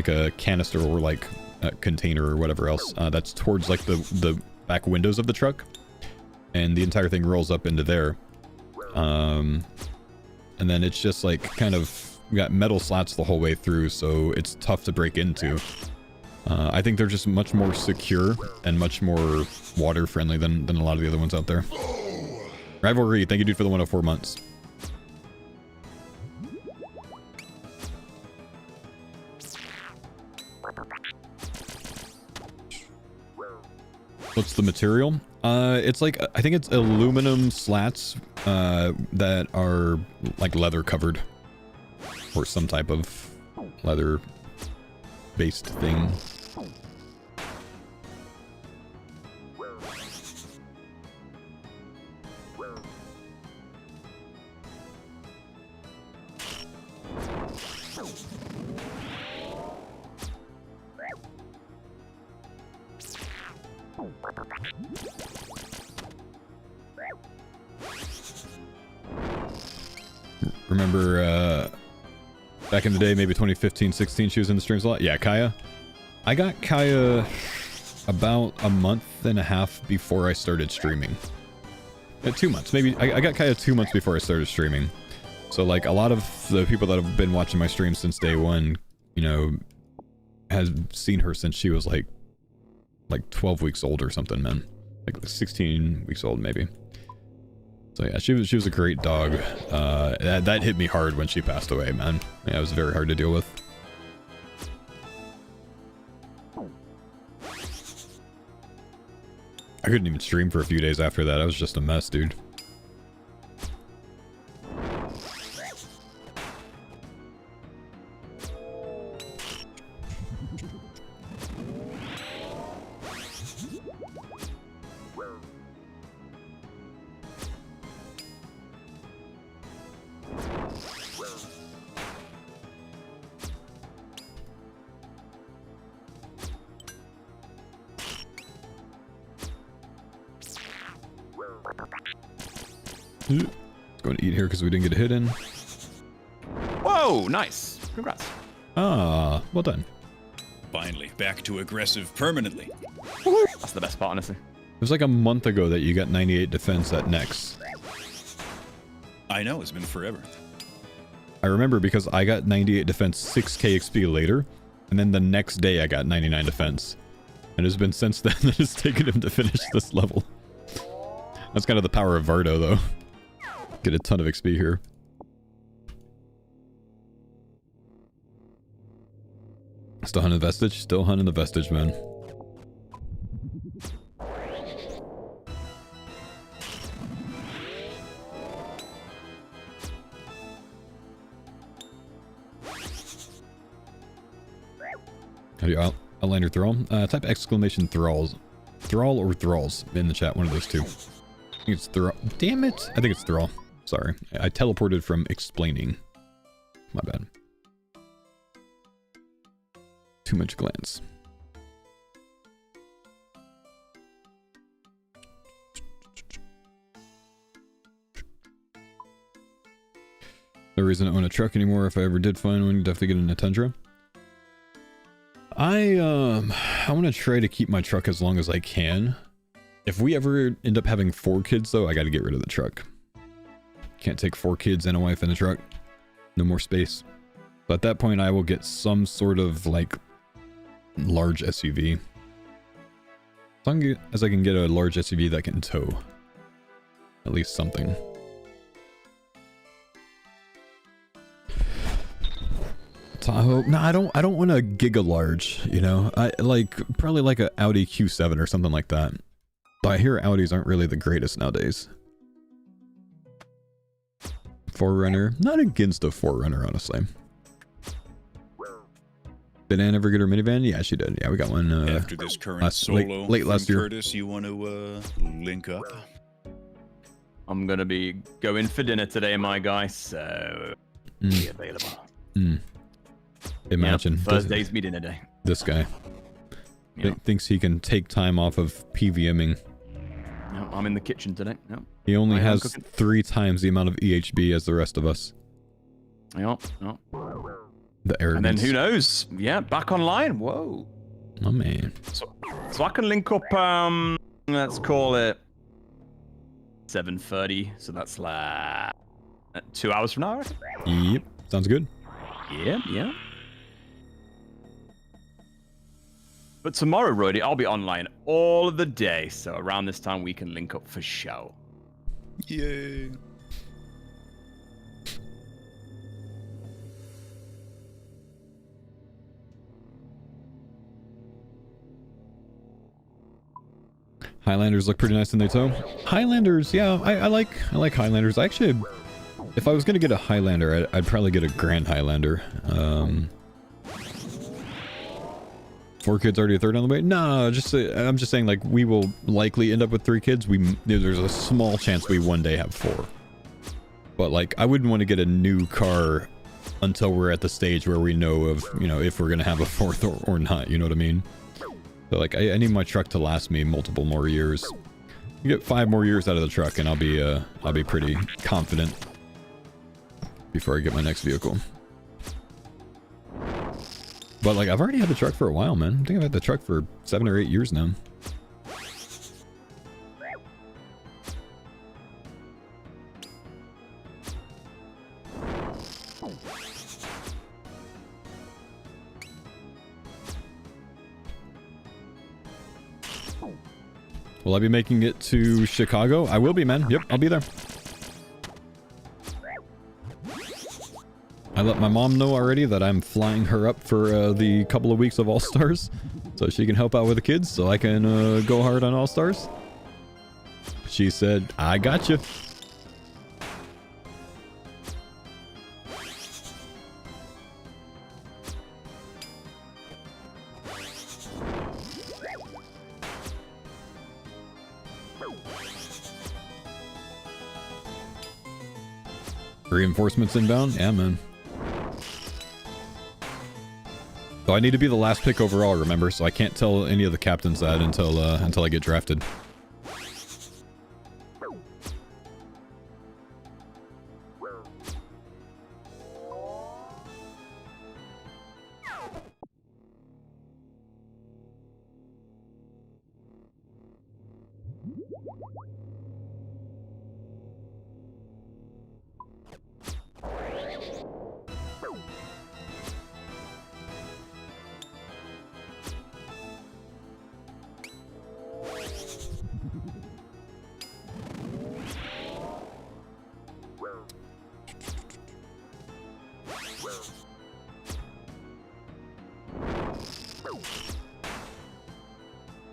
Speaker 1: a canister or like a container or whatever else that's towards like the back windows of the truck, and the entire thing rolls up into there. And then it's just like kind of got metal slats the whole way through, so it's tough to break into. I think they're just much more secure and much more water friendly than a lot of the other ones out there. Rivalry, thank you, dude, for the 104 months. What's the material? It's like, I think it's aluminum slats that are like leather covered, or some type of leather based thing. Remember, back in the day, maybe 2015, 16, she was in the streams a lot? Yeah, Kaya. I got Kaya about a month and a half before I started streaming. 2 months, maybe. I got Kaya 2 months before I started streaming. So, like, a lot of the people that have been watching my streams since day one, you know, has seen her since she was, like 12 weeks old or something, man. Like 16 weeks old, maybe. So yeah, she was a great dog. That hit me hard when she passed away, man. Yeah, it was very hard to deal with. I couldn't even stream for a few days after that. I was just a mess, dude. Let's go and eat here because we didn't get a hit in.
Speaker 2: Whoa, nice. Congrats.
Speaker 1: Ah, well done.
Speaker 3: Finally, back to aggressive permanently.
Speaker 2: That's the best part, honestly.
Speaker 1: It was like a month ago that you got 98 defense at Nex.
Speaker 3: I know, it's been forever.
Speaker 1: I remember because I got 98 defense 6k XP later, and then the next day I got 99 defense. And it's been since then that it's taken him to finish this level. That's kind of the power of Vardo, though. Get a ton of XP here. Still hunting the Vestige? Still hunting the Vestige, man. How do you outline your thrall? Type exclamation thralls. Thrall or thralls in the chat, one of those two. I think it's thrall. Damn it! I think it's thrall. Sorry. I teleported from explaining. My bad. Too much glance. No reason to own a truck anymore. If I ever did find one, definitely get a Tundra. I want to try to keep my truck as long as I can. If we ever end up having 4 kids, though, I got to get rid of the truck. Can't take 4 kids and a wife in a truck. No more space. But at that point, I will get some sort of, like, large SUV. As long as I can get a large SUV that can tow. At least something. Tahoe? No, I don't want a giga large, you know? I like, probably like a Audi Q7 or something like that. But I hear Audis aren't really the greatest nowadays. 4Runner? Not against a 4Runner, honestly. Did Anne ever get her minivan? Yeah, she did. Yeah, we got one.
Speaker 3: After this current solo
Speaker 1: late last year.
Speaker 3: Curtis, you want to link up?
Speaker 2: I'm going to be going for dinner today, my guy, so be available.
Speaker 1: Imagine.
Speaker 2: Yep, Thursday's me dinner day.
Speaker 1: This guy.
Speaker 2: Yep.
Speaker 1: Thinks he can take time off of PVMing.
Speaker 2: Yep, I'm in the kitchen today. Yep.
Speaker 1: He only has 3 times the amount of EHB as the rest of us.
Speaker 2: Yep.
Speaker 1: The arrogance.
Speaker 2: And then who knows? Yeah, back online. Whoa.
Speaker 1: Oh, man.
Speaker 2: So I can link up, let's call it 7:30. So that's like 2 hours from now, I reckon?
Speaker 1: Yep. Sounds good.
Speaker 2: Yeah. But tomorrow, Roddy, I'll be online all of the day. So around this time, we can link up for show.
Speaker 3: Yay.
Speaker 1: Highlanders look pretty nice in they tow. Highlanders, yeah, I like Highlanders. Actually, if I was gonna get a Highlander, I'd probably get a Grand Highlander. 4 kids already a third on the way? No, I'm just saying, like, we will likely end up with 3 kids. There's a small chance we one day have 4. But like, I wouldn't want to get a new car until we're at the stage where we know of, you know, if we're gonna have a fourth or not, you know what I mean? So like, I need my truck to last me multiple more years. You get 5 more years out of the truck and I'll be pretty confident before I get my next vehicle. But like, I've already had the truck for a while, man. I think I've had the truck for 7 or 8 years now. Will I be making it to Chicago? I will be, man. Yep, I'll be there. I let my mom know already that I'm flying her up for the couple of weeks of All-Stars, so she can help out with the kids, so I can go hard on All-Stars. She said, I got you. Reinforcements inbound? Yeah, man. So I need to be the last pick overall, remember? So I can't tell any of the captains that until I get drafted.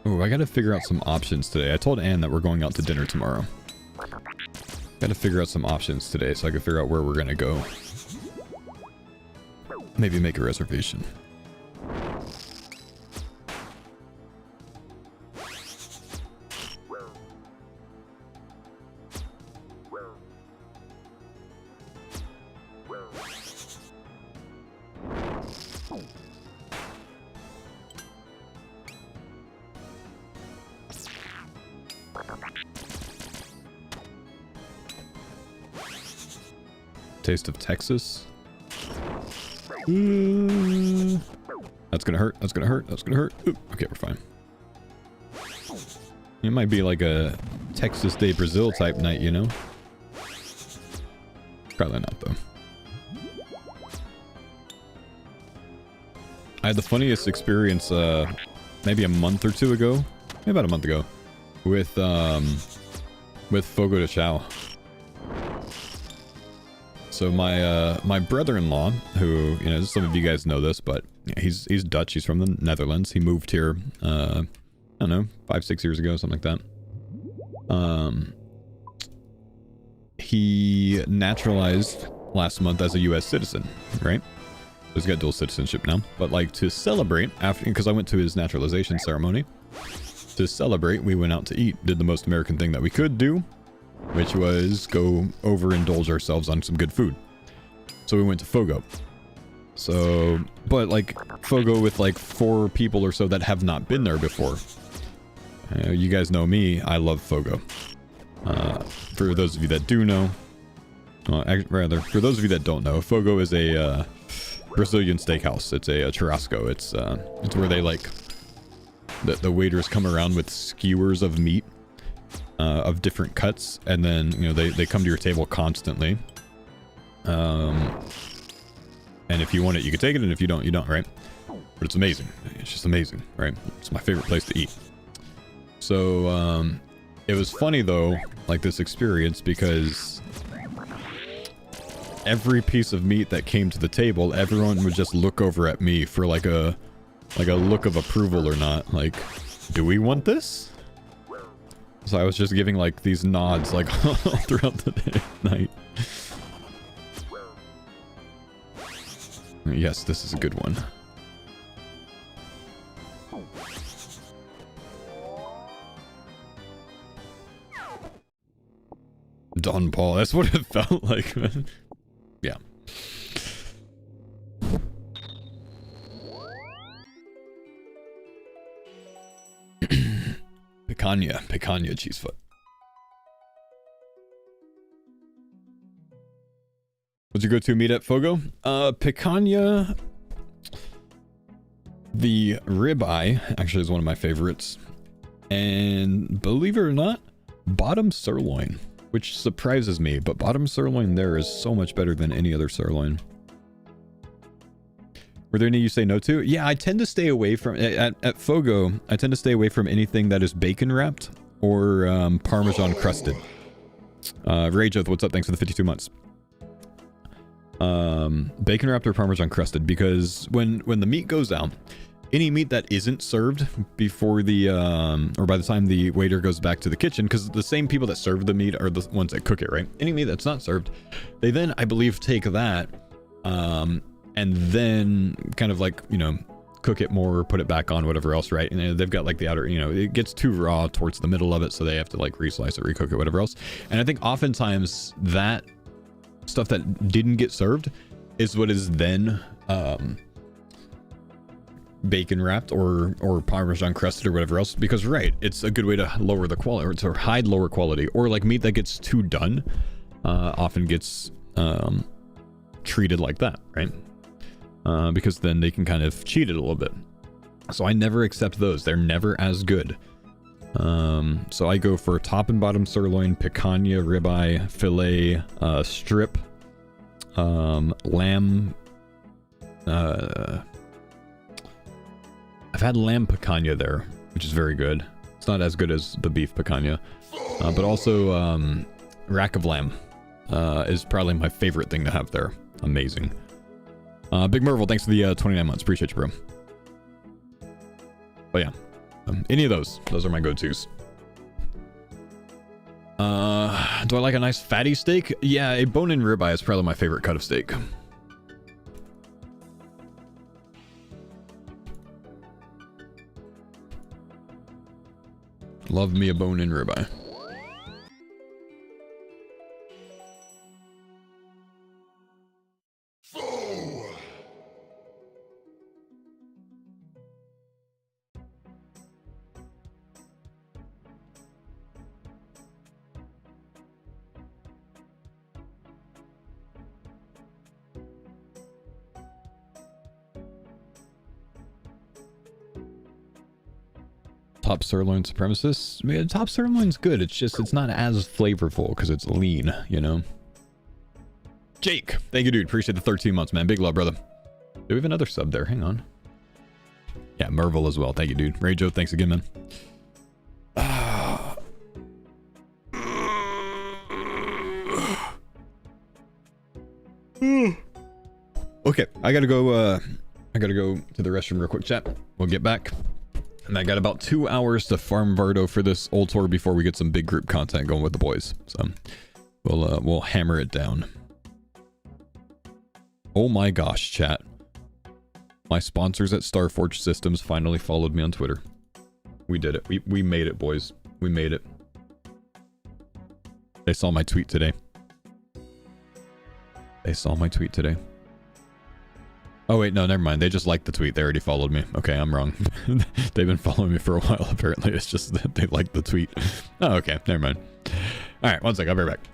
Speaker 1: Oh, I gotta figure out some options today. I told Ann that we're going out to dinner tomorrow. Gotta figure out some options today so I can figure out where we're gonna go. Maybe make a reservation. Taste of Texas. That's gonna hurt. That's gonna hurt. That's gonna hurt. Ooh, okay, we're fine. It might be like a Texas Day Brazil type night, you know? Probably not, though. I had the funniest experience maybe a month or two ago. Maybe about a month ago. With Fogo de Chao. So my brother-in-law, who, you know, some of you guys know this, but yeah, he's Dutch. He's from the Netherlands. He moved here, I don't know, 5-6 years ago, something like that. He naturalized last month as a U.S. citizen, right? So he's got dual citizenship now. But like to celebrate, after, because I went to his naturalization ceremony, to celebrate, we went out to eat. Did the most American thing that we could do, which was go overindulge ourselves on some good food. So we went to Fogo. So, but like Fogo with like 4 people or so that have not been there before. You guys know me, I love Fogo. For those of you that do know, rather, for those of you that don't know, Fogo is a Brazilian steakhouse. It's a churrasco. It's where they like, the waiters come around with skewers of meat. Of different cuts, and then, you know, they come to your table constantly. And if you want it, you can take it, and if you don't, you don't, right? But it's amazing. It's just amazing, right? It's my favorite place to eat. So, it was funny, though, like this experience, because every piece of meat that came to the table, everyone would just look over at me for like a look of approval or not. Like, do we want this? So I was just giving like these nods like all throughout the day, night. Yes, this is a good one. Don Paul, that's what it felt like, man. Yeah. Picanha cheese foot. What's your go-to meat at Fogo? Picanha. The ribeye actually is one of my favorites. And believe it or not, bottom sirloin, which surprises me, but bottom sirloin there is so much better than any other sirloin. Were there any you say no to? Yeah, I tend to stay away from, at Fogo, I tend to stay away from anything that is bacon wrapped or Parmesan crusted. Rageoth, what's up? Thanks for the 52 months. Bacon wrapped or Parmesan crusted, because when the meat goes out, any meat that isn't served before the or by the time the waiter goes back to the kitchen, because the same people that serve the meat are the ones that cook it, right? Any meat that's not served, they then, I believe, take that and then kind of like, you know, cook it more, put it back on, whatever else, right? And they've got like the outer, you know, it gets too raw towards the middle of it, so they have to like reslice it, recook it, whatever else. And I think oftentimes that stuff that didn't get served is what is then bacon wrapped or Parmesan crusted or whatever else, because right, it's a good way to lower the quality or to hide lower quality, or like meat that gets too done often gets treated like that, right? Because then they can kind of cheat it a little bit. So I never accept those. They're never as good. So I go for top and bottom sirloin, picanha, ribeye, filet, strip, lamb. I've had lamb picanha there, which is very good. It's not as good as the beef picanha, but also rack of lamb is probably my favorite thing to have there. Amazing. Big Mervil, thanks for the 29 months. Appreciate you, bro. But yeah, any of those are my go-tos. Do I like a nice fatty steak? Yeah, a bone-in ribeye is probably my favorite cut of steak. Love me a bone-in ribeye. Top sirloin supremacist. I mean, top sirloin's good. It's just, it's not as flavorful because it's lean, you know? Jake, thank you, dude. Appreciate the 13 months, man. Big love, brother. Do we have another sub there? Hang on. Yeah, Mervil as well. Thank you, dude. Ray Joe, thanks again, man. Okay, I gotta go to the restroom real quick, chat. We'll get back. And I got about 2 hours to farm Vardo for this old tour before we get some big group content going with the boys. So we'll hammer it down. Oh my gosh, chat. My sponsors at Starforge Systems finally followed me on Twitter. We did it. We made it, boys. We made it. They saw my tweet today. They saw my tweet today. Oh wait, no, never mind. They just liked the tweet. They already followed me. Okay, I'm wrong. They've been following me for a while, apparently. It's just that they liked the tweet. Oh, okay, never mind. Alright, one sec, I'll be right back.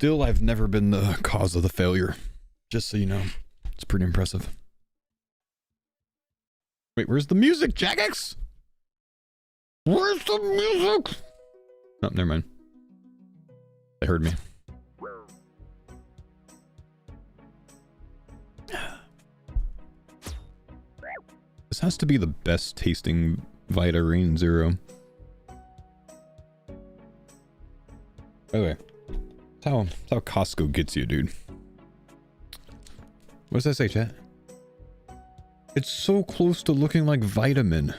Speaker 1: Still, I've never been the cause of the failure. Just so you know. It's pretty impressive. Wait, where's the music, Jagex? Where's the music? Oh, never mind. They heard me. This has to be the best tasting Vita Rain Zero. By the way, that's how Costco gets you, dude. What does that say, chat? It's so close to looking like vitamin.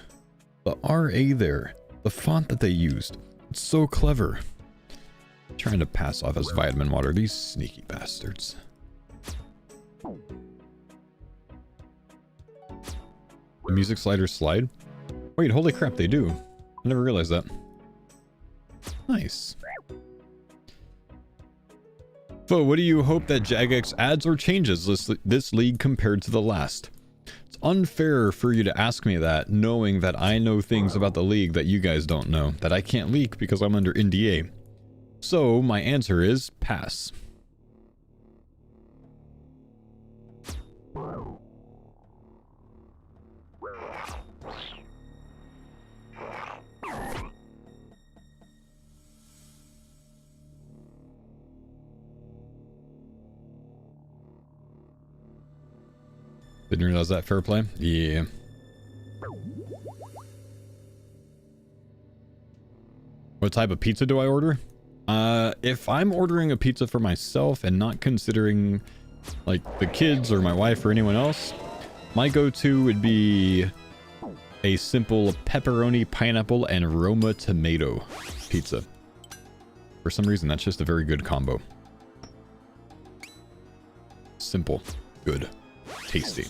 Speaker 1: The RA there. The font that they used. It's so clever. Trying to pass off as vitamin water. These sneaky bastards. The music sliders slide? Wait, holy crap, they do. I never realized that. Nice. Faux, what do you hope that Jagex adds or changes this league compared to the last? It's unfair for you to ask me that, knowing that I know things about the league that you guys don't know, that I can't leak because I'm under NDA. So, my answer is pass. Didn't realize that. Fair play? Yeah. What type of pizza do I order? If I'm ordering a pizza for myself and not considering like the kids or my wife or anyone else, my go-to would be a simple pepperoni, pineapple, and Roma tomato pizza. For some reason, that's just a very good combo. Simple, good, tasty.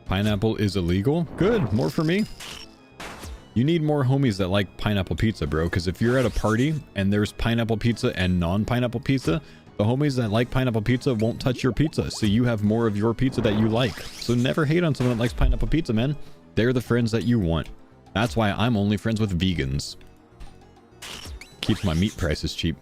Speaker 1: Pineapple is illegal? Good, more for me. You need more homies that like pineapple pizza, bro, because if you're at a party and there's pineapple pizza and non-pineapple pizza, the homies that like pineapple pizza won't touch your pizza, so you have more of your pizza that you like. So never hate on someone that likes pineapple pizza, man. They're the friends that you want. That's why I'm only friends with vegans. Keeps my meat prices cheap.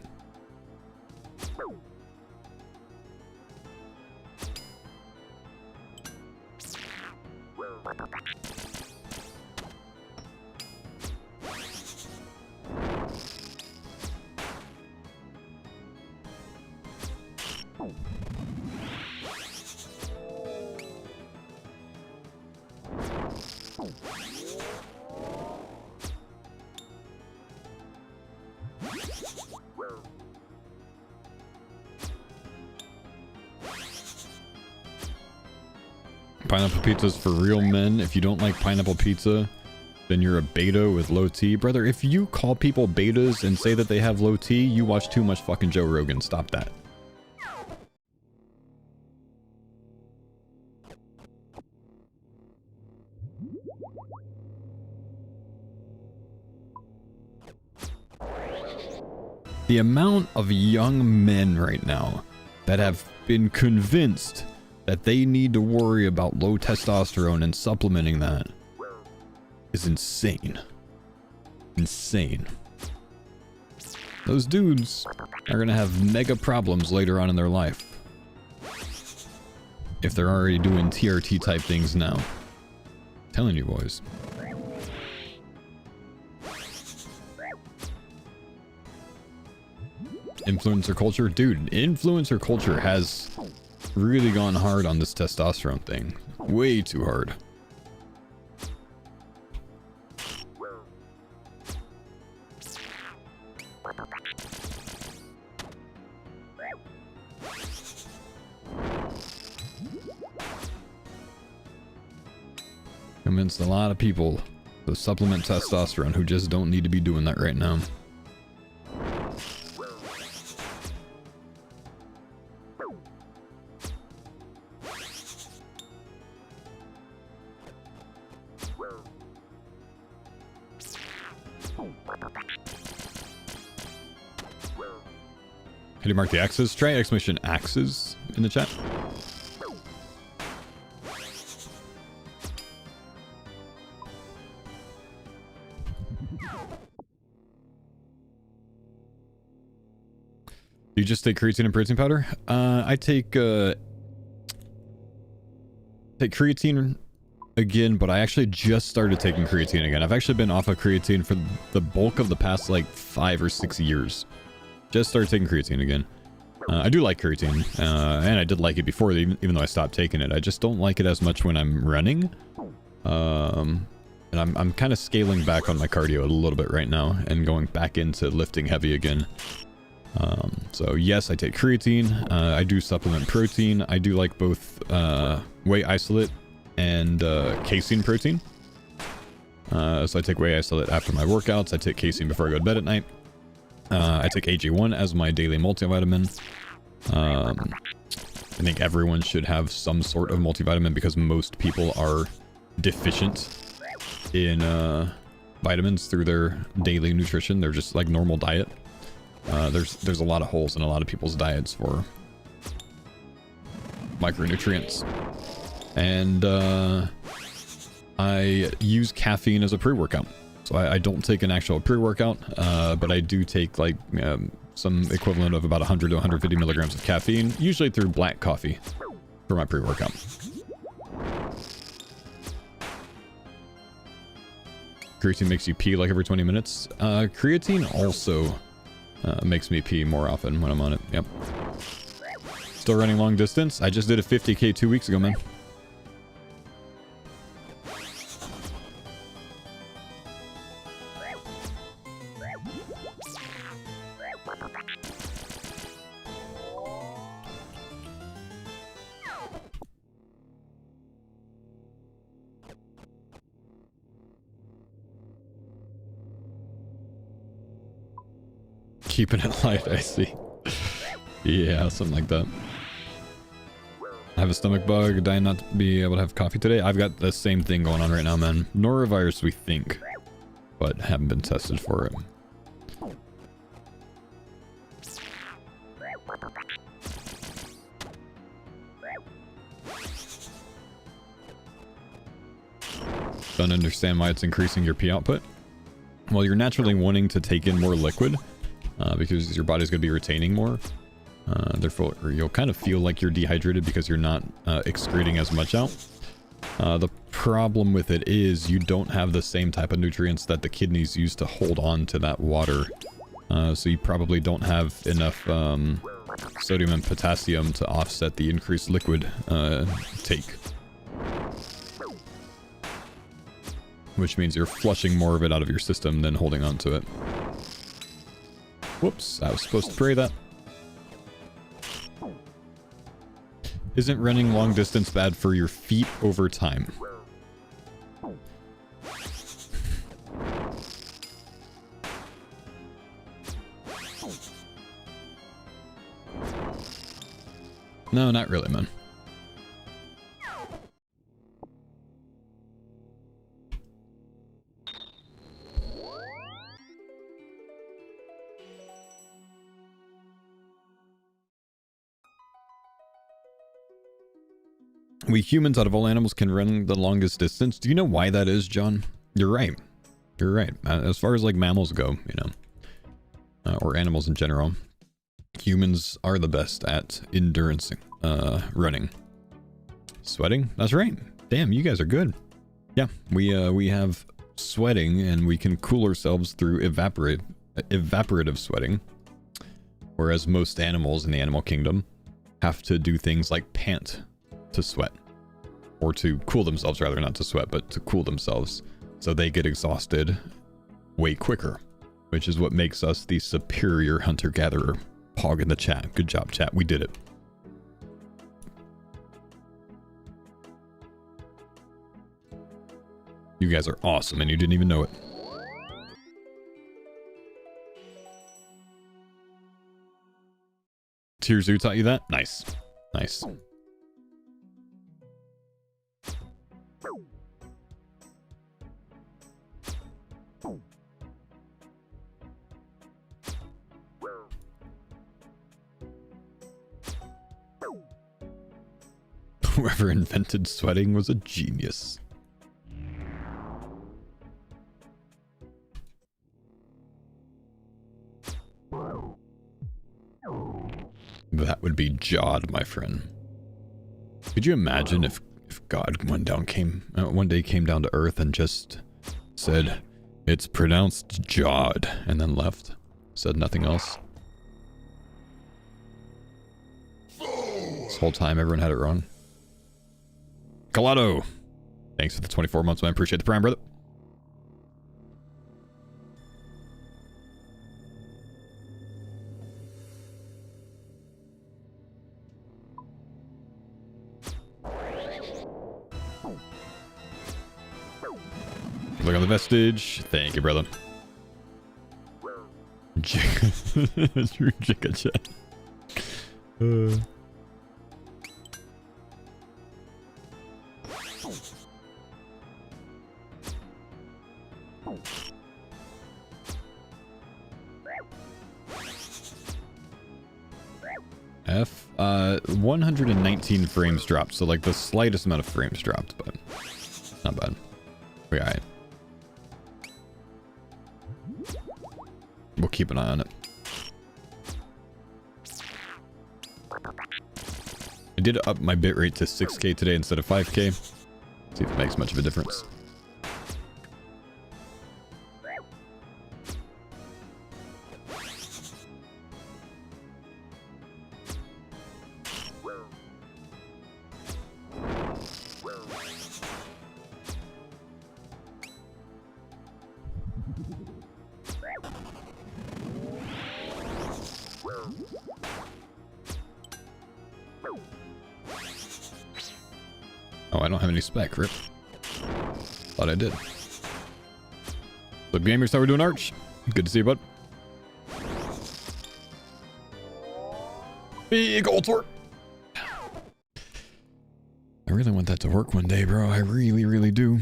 Speaker 1: Pineapple pizza's for real men. If you don't like pineapple pizza, then you're a beta with low T. Brother, if you call people betas and say that they have low T, you watch too much fucking Joe Rogan. Stop that. The amount of young men right now that have been convinced that they need to worry about low testosterone and supplementing that is insane. Insane. Those dudes are gonna have mega problems later on in their life. If they're already doing TRT type things now. I'm telling you boys. Influencer culture? Dude, influencer culture has really gone hard on this testosterone thing. Way too hard. Convinced a lot of people to supplement testosterone who just don't need to be doing that right now. Can you mark the axes? Try exclamation axes in the chat. Do you just take creatine and protein powder? I take creatine again, but I actually just started taking creatine again. I've actually been off of creatine for the bulk of the past like 5 or 6 years. Just started taking creatine again. I do like creatine, and I did like it before, even though I stopped taking it. I just don't like it as much when I'm running. And I'm kind of scaling back on my cardio a little bit right now and going back into lifting heavy again. So yes, I take creatine. I do supplement protein. I do like both whey isolate and casein protein. So I take whey isolate after my workouts. I take casein before I go to bed at night. I take AG1 as my daily multivitamin. I think everyone should have some sort of multivitamin because most people are deficient in vitamins through their daily nutrition. They're just like normal diet. There's a lot of holes in a lot of people's diets for micronutrients. And I use caffeine as a pre-workout. So I don't take an actual pre-workout, but I do take like some equivalent of about 100 to 150 milligrams of caffeine, usually through black coffee for my pre-workout. Creatine makes you pee like every 20 minutes. Creatine also makes me pee more often when I'm on it. Yep. Still running long distance. I just did a 50K 2 weeks ago, man. Keeping it light, I see. Yeah, something like that. I have a stomach bug, dying not to be able to have coffee today. I've got the same thing going on right now, man. Norovirus, we think, but haven't been tested for it. Don't understand why it's increasing your pee output. Well, you're naturally wanting to take in more liquid because your body's going to be retaining more. Therefore, you'll kind of feel like you're dehydrated because you're not excreting as much out. The problem with it is you don't have the same type of nutrients that the kidneys use to hold on to that water. So you probably don't have enough sodium and potassium to offset the increased liquid take. Which means you're flushing more of it out of your system than holding on to it. Whoops, I was supposed to pray that. Isn't running long distance bad for your feet over time? No, not really, man. We humans, out of all animals, can run the longest distance. Do you know why that is, John? You're right. You're right. As far as like mammals go, you know, or animals in general, humans are the best at endurance, running. Sweating? That's right. Damn, you guys are good. Yeah, we have sweating, and we can cool ourselves through evaporative sweating, whereas most animals in the animal kingdom have to do things like pant to sweat, or to cool themselves, rather, not to sweat, but to cool themselves, so they get exhausted way quicker, which is what makes us the superior hunter-gatherer. Pog in the chat. Good job, chat. We did it. You guys are awesome, and you didn't even know it. Tier Zoo taught you that? Nice. Nice. Whoever invented sweating was a genius. would be jawed, my friend. Could you imagine if God one day came down to Earth and just said, "It's pronounced jawed," and then left, said nothing else? This whole time, everyone had it wrong. Colado, thanks for the 24 months, man. Appreciate the prime, brother. Look on the vestige. Thank you, brother. Jigga chat. F 119 frames dropped, so like the slightest amount of frames dropped, but not bad. We alright. We'll keep an eye on it. I did up my bitrate to 6K today instead of 5K. See if it makes much of a difference. Oh, I don't have any spec, rip. Thought I did. So gamers, how we doing, Arch? Good to see you, bud. Big altar. I really want that to work one day, bro. I really, really do.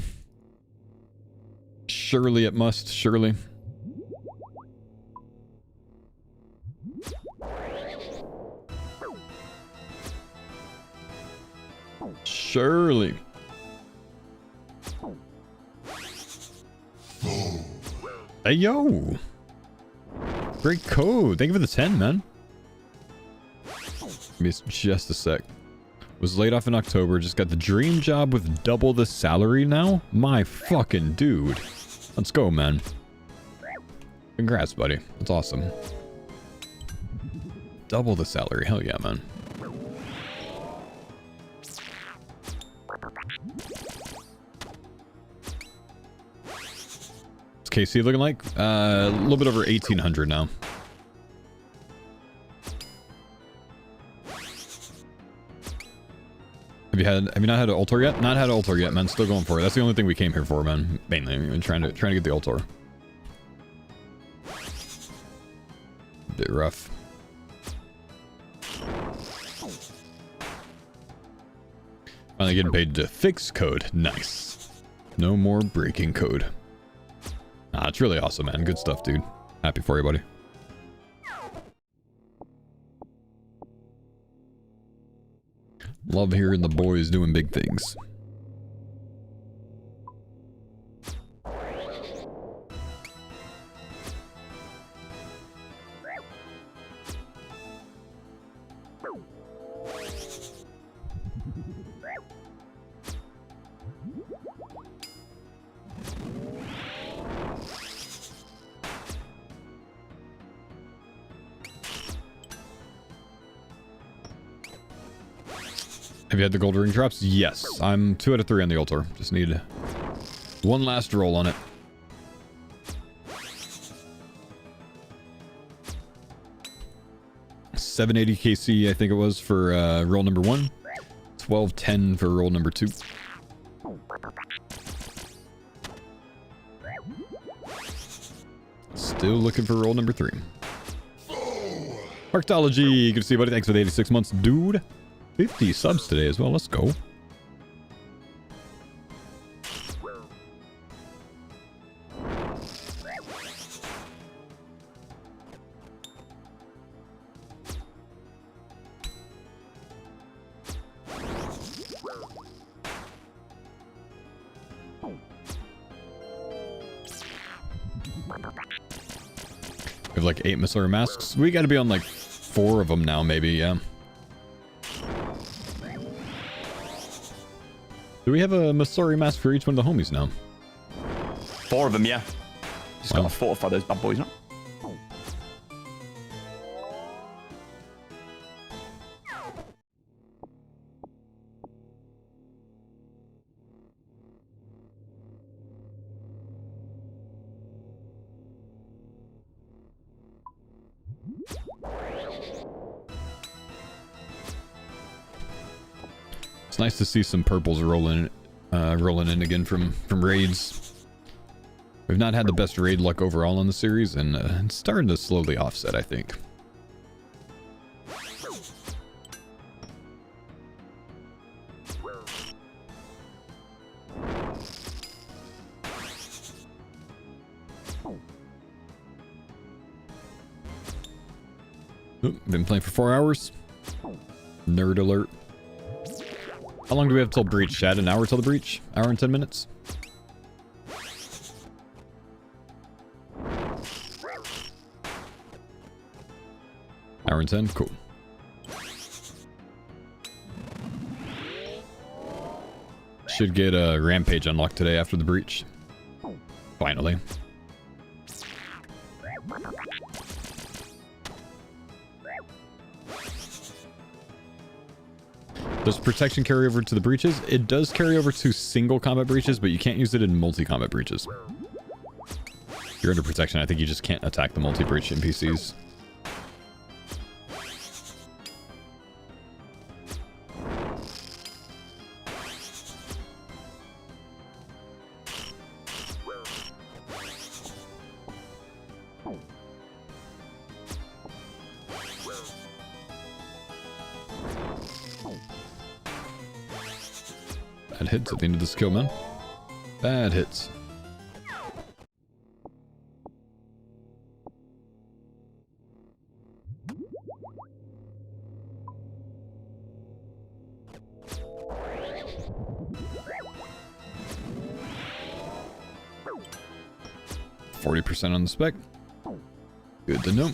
Speaker 1: Surely it must, surely. Surely. Hey, yo. Great code. Thank you for the 10, man. Give me just a sec. Was laid off in October. Just got the dream job with double the salary now? My fucking dude. Let's go, man. Congrats, buddy. That's awesome. Double the salary. Hell yeah, man. What's KC looking like? A little bit over 1,800 now. Have you not had an altar yet? Not had an altar yet, man. Still going for it. That's the only thing we came here for, man. Mainly, I mean, trying to get the altar. Bit rough. Finally getting paid to fix code. Nice. No more breaking code. Ah, it's really awesome, man. Good stuff, dude. Happy for you, buddy. Love hearing the boys doing big things. Have you had the gold ring drops? Yes. I'm 2 out of 3 on the altar. Just need one last roll on it. $780 KC, I think it was, for roll number 1. $1210 for roll number 2. Still looking for roll number 3. Arctology, good to see you, buddy. Thanks for the 86 months, dude. 50 subs today as well. Let's go. We have like 8 Missler masks. We gotta be on like 4 of them now, maybe, yeah. Do we have a Masori mask for each one of the homies now?
Speaker 2: 4 of them, yeah. Just
Speaker 1: Wow.
Speaker 2: gotta fortify those bad boys, no?
Speaker 1: It's nice to see some purples rolling in again from raids. We've not had the best raid luck overall on the series, and it's starting to slowly offset, I think. Oop, been playing for 4 hours. Nerd alert. How long do we have till breach, Chad? An hour till the breach? Hour and 10 minutes? Hour and 10? Cool. Should get a rampage unlocked today after the breach. Finally. Does protection carry over to the breaches? It does carry over to single combat breaches, but you can't use it in multi-combat breaches. If you're under protection, I think you just can't attack the multi-breach NPCs. Bad hits at the end of this kill, man. Bad hits. %40 on the spec. Good to know.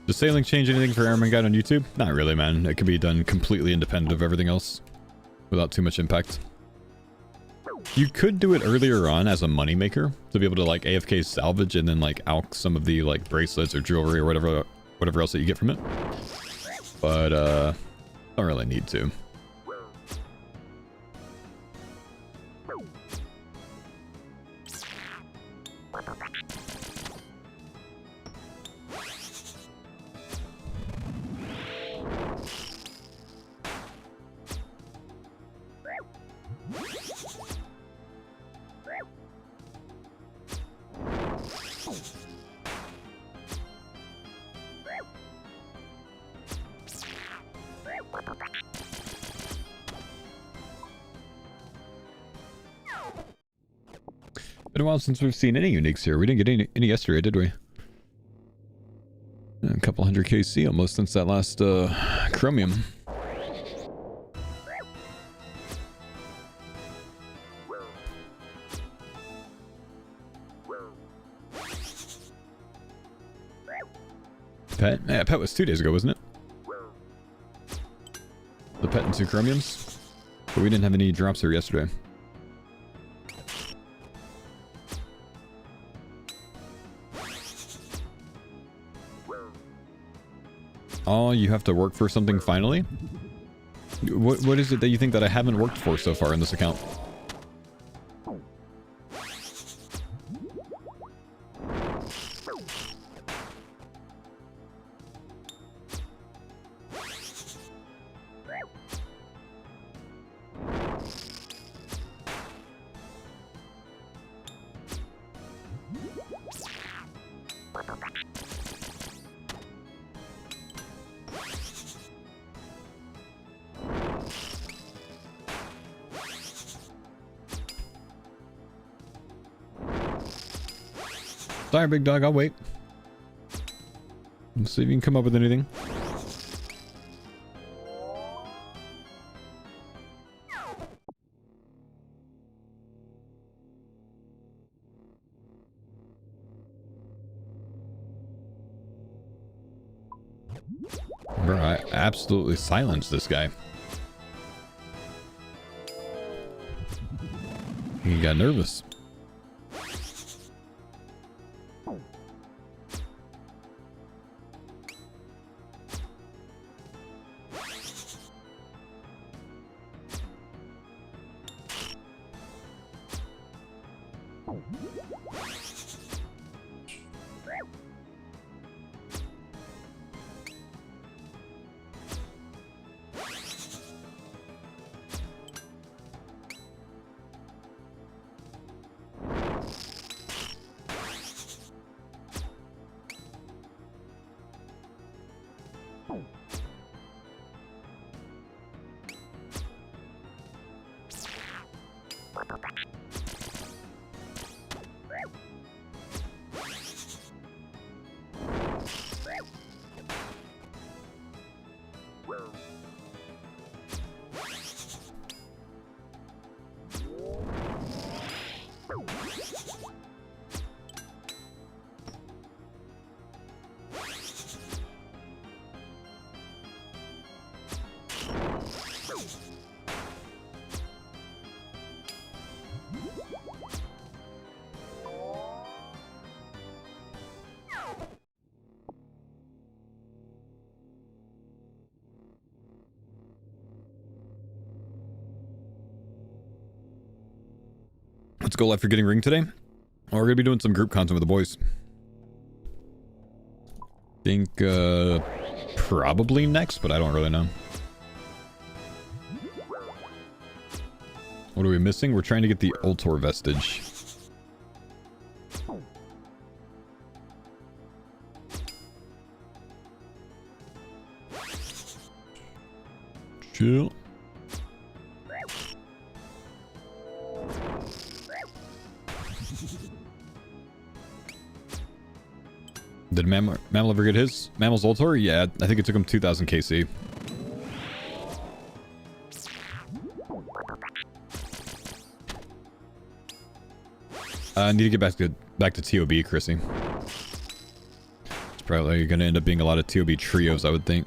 Speaker 1: Does sailing change anything for Airman Guide on YouTube? Not really, man. It can be done completely independent of everything else without too much impact. You could do it earlier on as a moneymaker to be able to like AFK salvage and then like alch some of the like bracelets or jewelry or whatever else that you get from it. But don't really need to. Been a while since we've seen any uniques here. We didn't get any yesterday, did we? A couple hundred KC almost since that last chromium. Pet? Yeah, pet was 2 days ago, wasn't it? The pet and 2 chromiums. But we didn't have any drops here yesterday. Oh, you have to work for something finally? What is it that you think that I haven't worked for so far in this account? Sorry, big dog, I'll wait. Let's see if you can come up with anything. Bro, I absolutely silenced this guy. He got nervous. Let's go live for Getting Ring today. We're gonna be doing some group content with the boys. Think probably next, but I don't really know. What are we missing? We're trying to get the Ultor vestige. Chill. Did Mammal ever get his Mammal's Ultor? Yeah, I think it took him 2000 KC. I need to get back to TOB, Chrissy. It's probably gonna end up being a lot of TOB trios, I would think.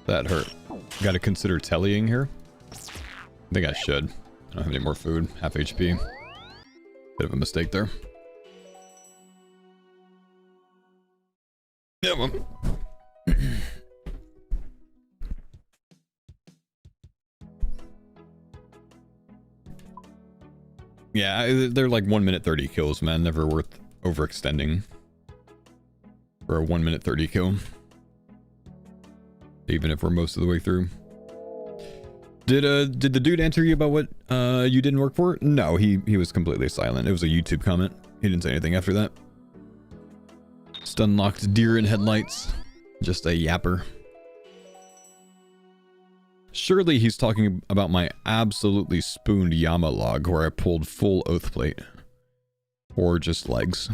Speaker 1: That hurt. Gotta consider tellying here. I think I should. I don't have any more food. Half HP. Bit of a mistake there. Yeah, well. Yeah, they're like 1 minute 30 kills, man. Never worth overextending for a 1 minute 30 kill. Even if we're most of the way through. Did the dude answer you about what you didn't work for? No, he was completely silent. It was a YouTube comment. He didn't say anything after that. Just unlocked deer in headlights. Just a yapper. Surely he's talking about my absolutely spooned Yama log where I pulled full oath plate. Or just legs.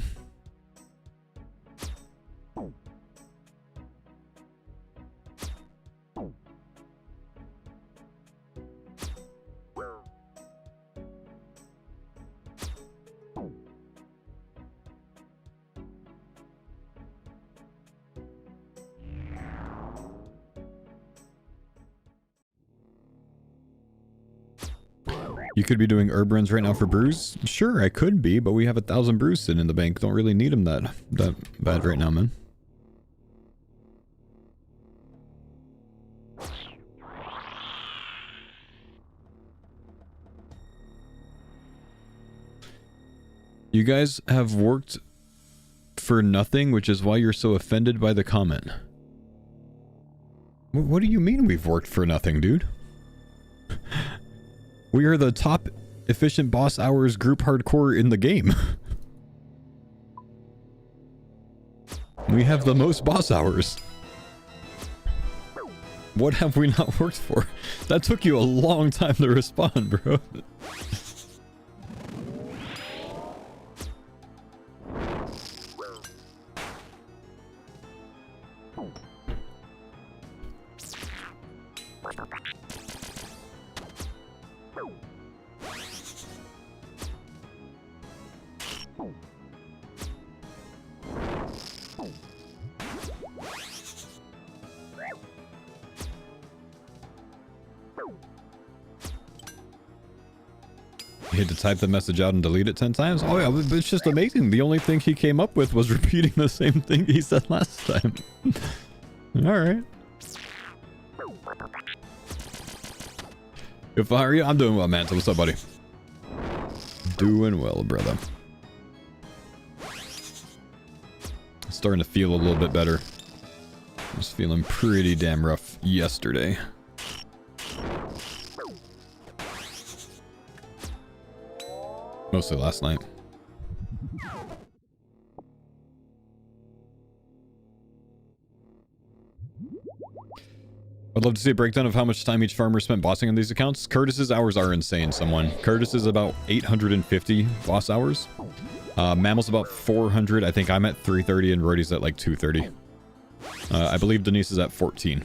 Speaker 1: You could be doing herb runs right now for brews? Sure, I could be, but we have 1,000 brews sitting in the bank. Don't really need them that bad right now, man. You guys have worked for nothing, which is why you're so offended by the comment. What do you mean we've worked for nothing, dude? We are the top efficient boss hours group hardcore in the game. We have the most boss hours. What have we not worked for? That took you a long time to respond, bro. You had to type the message out and delete it 10 times? Oh yeah, but it's just amazing. The only thing he came up with was repeating the same thing he said last time. Alright. If I were you, I'm doing well, man. So what's up, buddy? Doing well, brother. Starting to feel a little bit better. I was feeling pretty damn rough yesterday. Mostly last night. I'd love to see a breakdown of how much time each farmer spent bossing on these accounts. Curtis's hours are insane, someone. Curtis is about 850 boss hours. Mammal's about 400. I think I'm at 330 and Rody's at like 230. I believe Denise is at 14.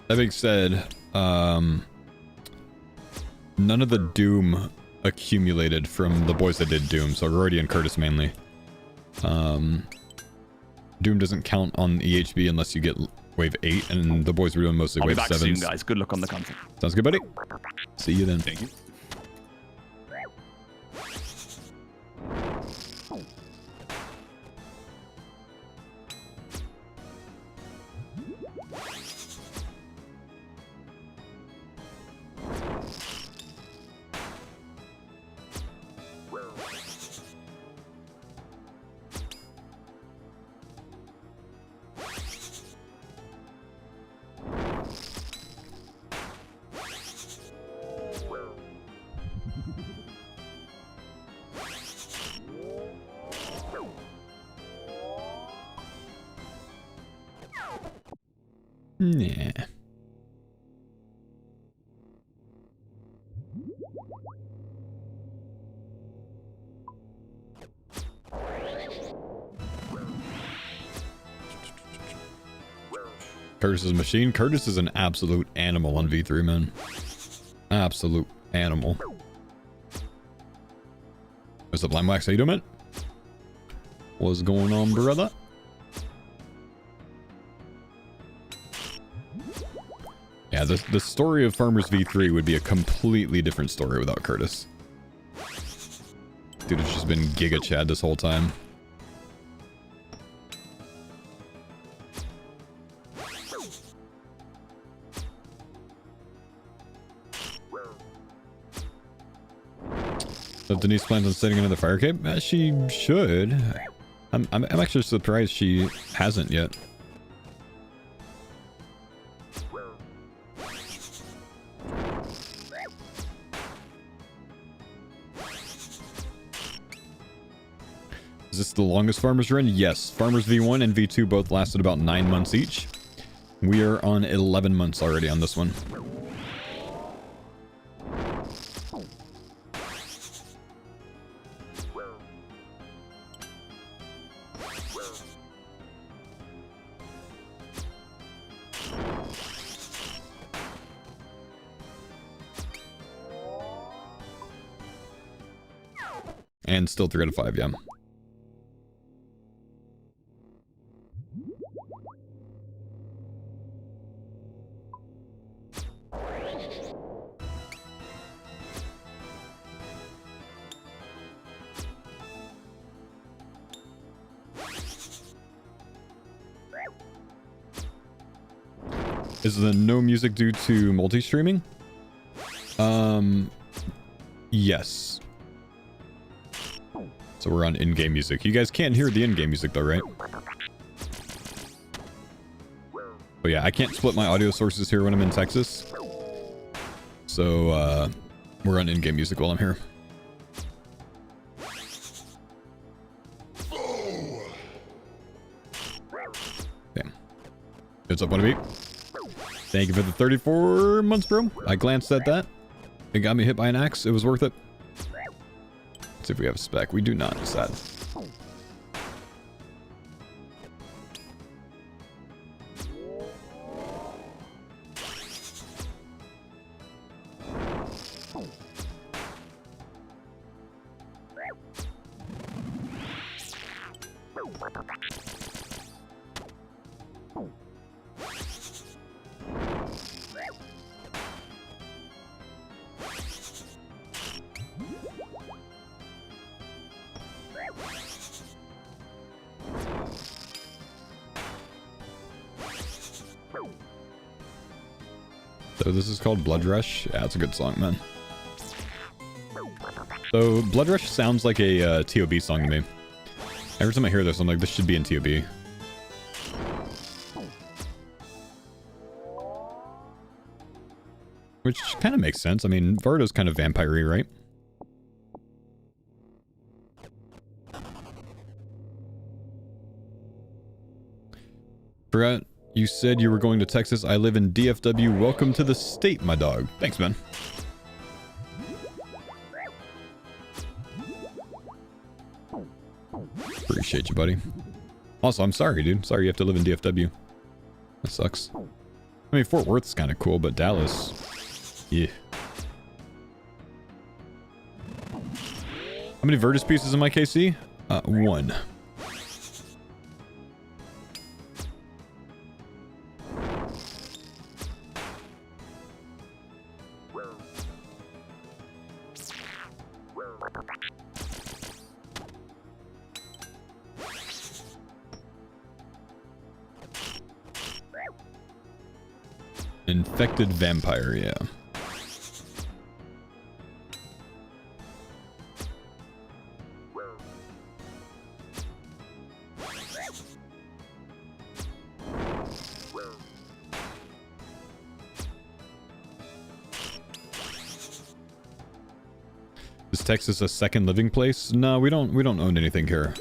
Speaker 1: That being said, none of the Doom accumulated from the boys that did Doom, so Rody and Curtis mainly. Doom doesn't count on EHB unless you get wave 8, and the boys were doing mostly wave 7s.
Speaker 2: I'll be back soon, guys. Good luck on the content.
Speaker 1: Sounds good, buddy. See you then.
Speaker 3: Thank you.
Speaker 1: Nah. Curtis's machine. Curtis is an absolute animal on V3, man. Absolute animal. What's up, Lime Wax? How you doing, man? What's going on, brother? Yeah, the story of Farmers V3 would be a completely different story without Curtis. Dude, it's just been Giga Chad this whole time. So Denise plans on setting another fire cape? She should. I'm actually surprised she hasn't yet. Is this the longest Farmers run? Yes. Farmers V1 and V2 both lasted about 9 months each. We are on 11 months already on this one. And still 3 out of 5, yeah. Is the no music due to multi-streaming? Yes. So we're on in-game music. You guys can't hear the in-game music though, right? But yeah, I can't split my audio sources here when I'm in Texas. So, we're on in-game music while I'm here. Damn. What's up, wannabe? Thank you for the 34 months, bro. I glanced at that. It got me hit by an axe. It was worth it. Let's see if we have a spec. We do not. It's sad. So this is called Blood Rush. Yeah, it's a good song, man. So Blood Rush sounds like a TOB song to me. Every time I hear this, I'm like, this should be in TOB. Which kind of makes sense. I mean, Vardo's kind of vampire-y, right? Forgot you said you were going to Texas. I live in DFW. Welcome to the state, my dog. Thanks, man. Appreciate you, buddy. Also, I'm sorry, dude. Sorry you have to live in DFW. That sucks. I mean, Fort Worth's kind of cool, but Dallas... Yeah. How many Virtus pieces in my KC? 1. Infected vampire, yeah. Is Texas a second living place? No, we don't own anything here.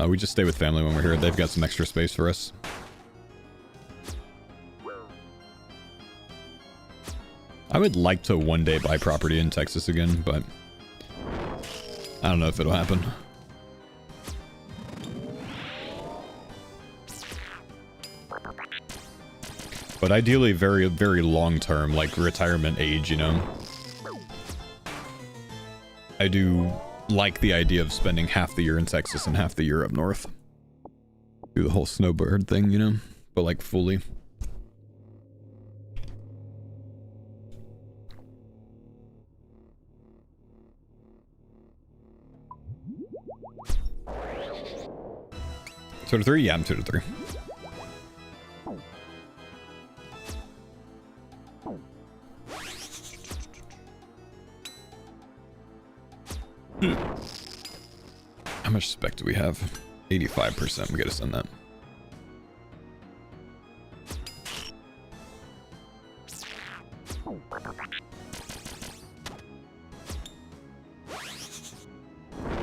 Speaker 1: We just stay with family when we're here. They've got some extra space for us. I would like to one day buy property in Texas again, but I don't know if it'll happen. But ideally very, very long term, like retirement age, you know? I do like the idea of spending half the year in Texas and half the year up north. Do the whole snowbird thing, you know? But like fully. Two to 3? Yeah, I'm 2 to 3. How much spec do we have? 85%. We gotta send that.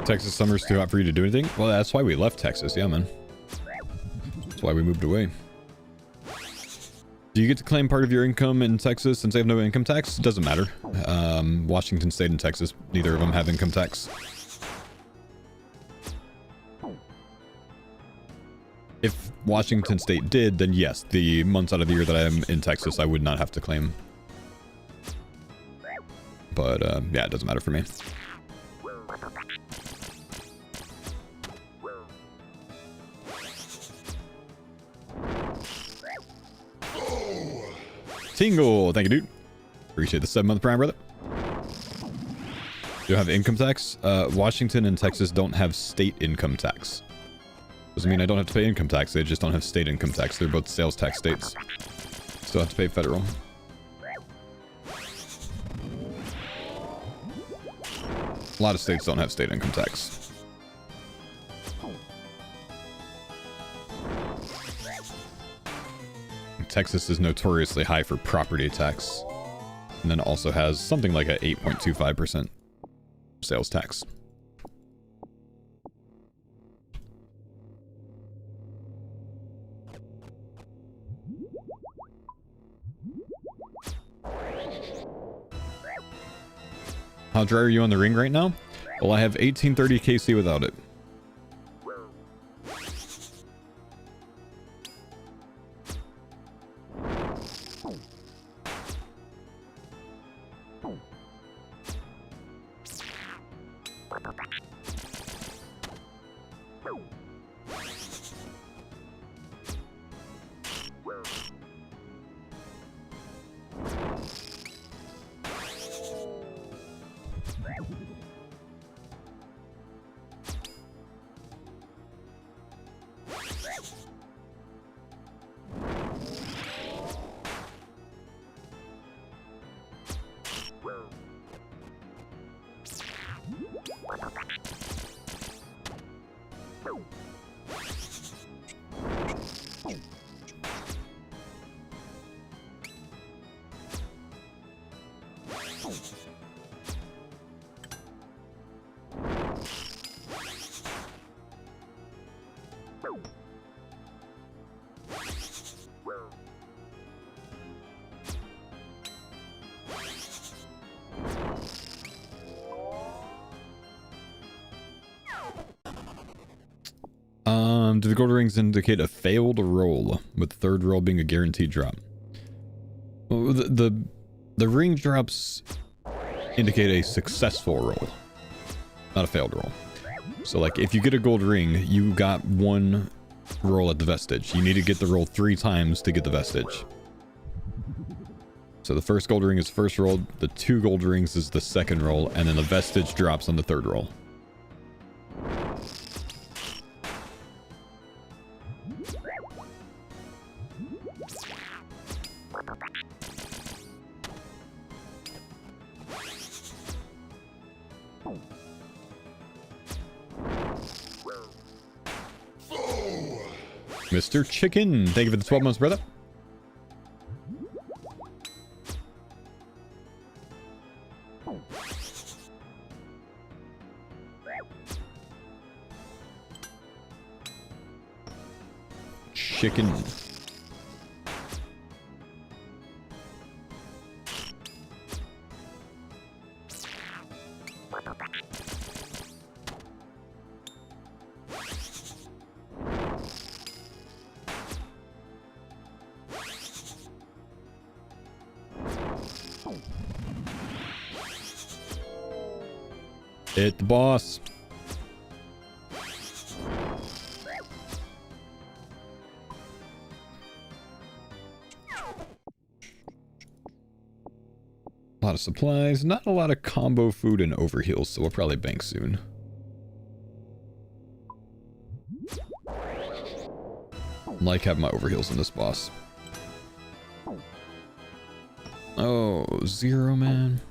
Speaker 1: Texas summer's too hot for you to do anything? Well, that's why we left Texas. Yeah, man. That's why we moved away. Do you get to claim part of your income in Texas since they have no income tax? Doesn't matter. Washington State and Texas, neither of them have income tax. If Washington State did, then yes, the months out of the year that I am in Texas, I would not have to claim. But, yeah, it doesn't matter for me. Tingle, thank you, dude. Appreciate the 7-month prime, brother. Do you have income tax? Washington and Texas don't have state income tax. Doesn't mean I don't have to pay income tax. They just don't have state income tax. They're both sales tax states. Still have to pay federal. A lot of states don't have state income tax. Texas is notoriously high for property tax. And then also has something like a 8.25% sales tax. How dry are you on the ring right now? Well, I have 1830 KC without it. Do the gold rings indicate a failed roll, with the third roll being a guaranteed drop? Well, the ring drops indicate a successful roll, not a failed roll. So like if you get a gold ring, you got one roll at the vestige. You need to get the roll 3 times to get the vestige. So the first gold ring is first roll, the 2 gold rings is the second roll, and then the vestige drops on the third roll. Mr. Chicken, thank you for the 12 months, brother. Chicken. Hit the boss. A lot of supplies, not a lot of combo food and overheals, so we'll probably bank soon. Like having my overheals in this boss. Oh, 0, man.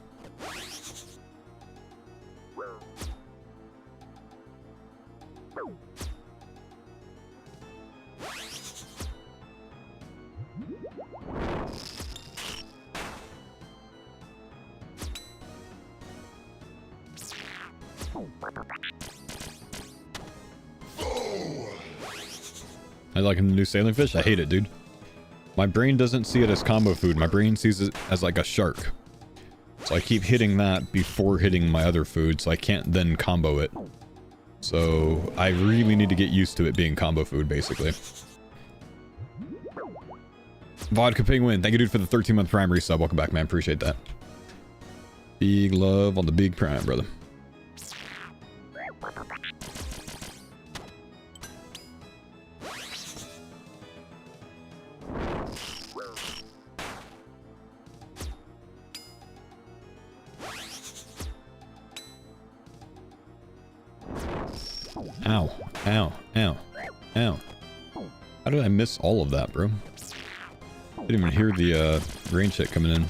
Speaker 1: I like the new sailing fish. I hate it, dude. My brain doesn't see it as combo food. My brain sees it as like a shark. So I keep hitting that before hitting my other food, so I can't then combo it. So I really need to get used to it being combo food, basically. Vodka Penguin, thank you, dude, for the 13-month primary sub. Welcome back, man. Appreciate that. Big love on the big prime, brother. Ow, ow, ow, ow. How did I miss all of that, bro? Didn't even hear the range hit coming in.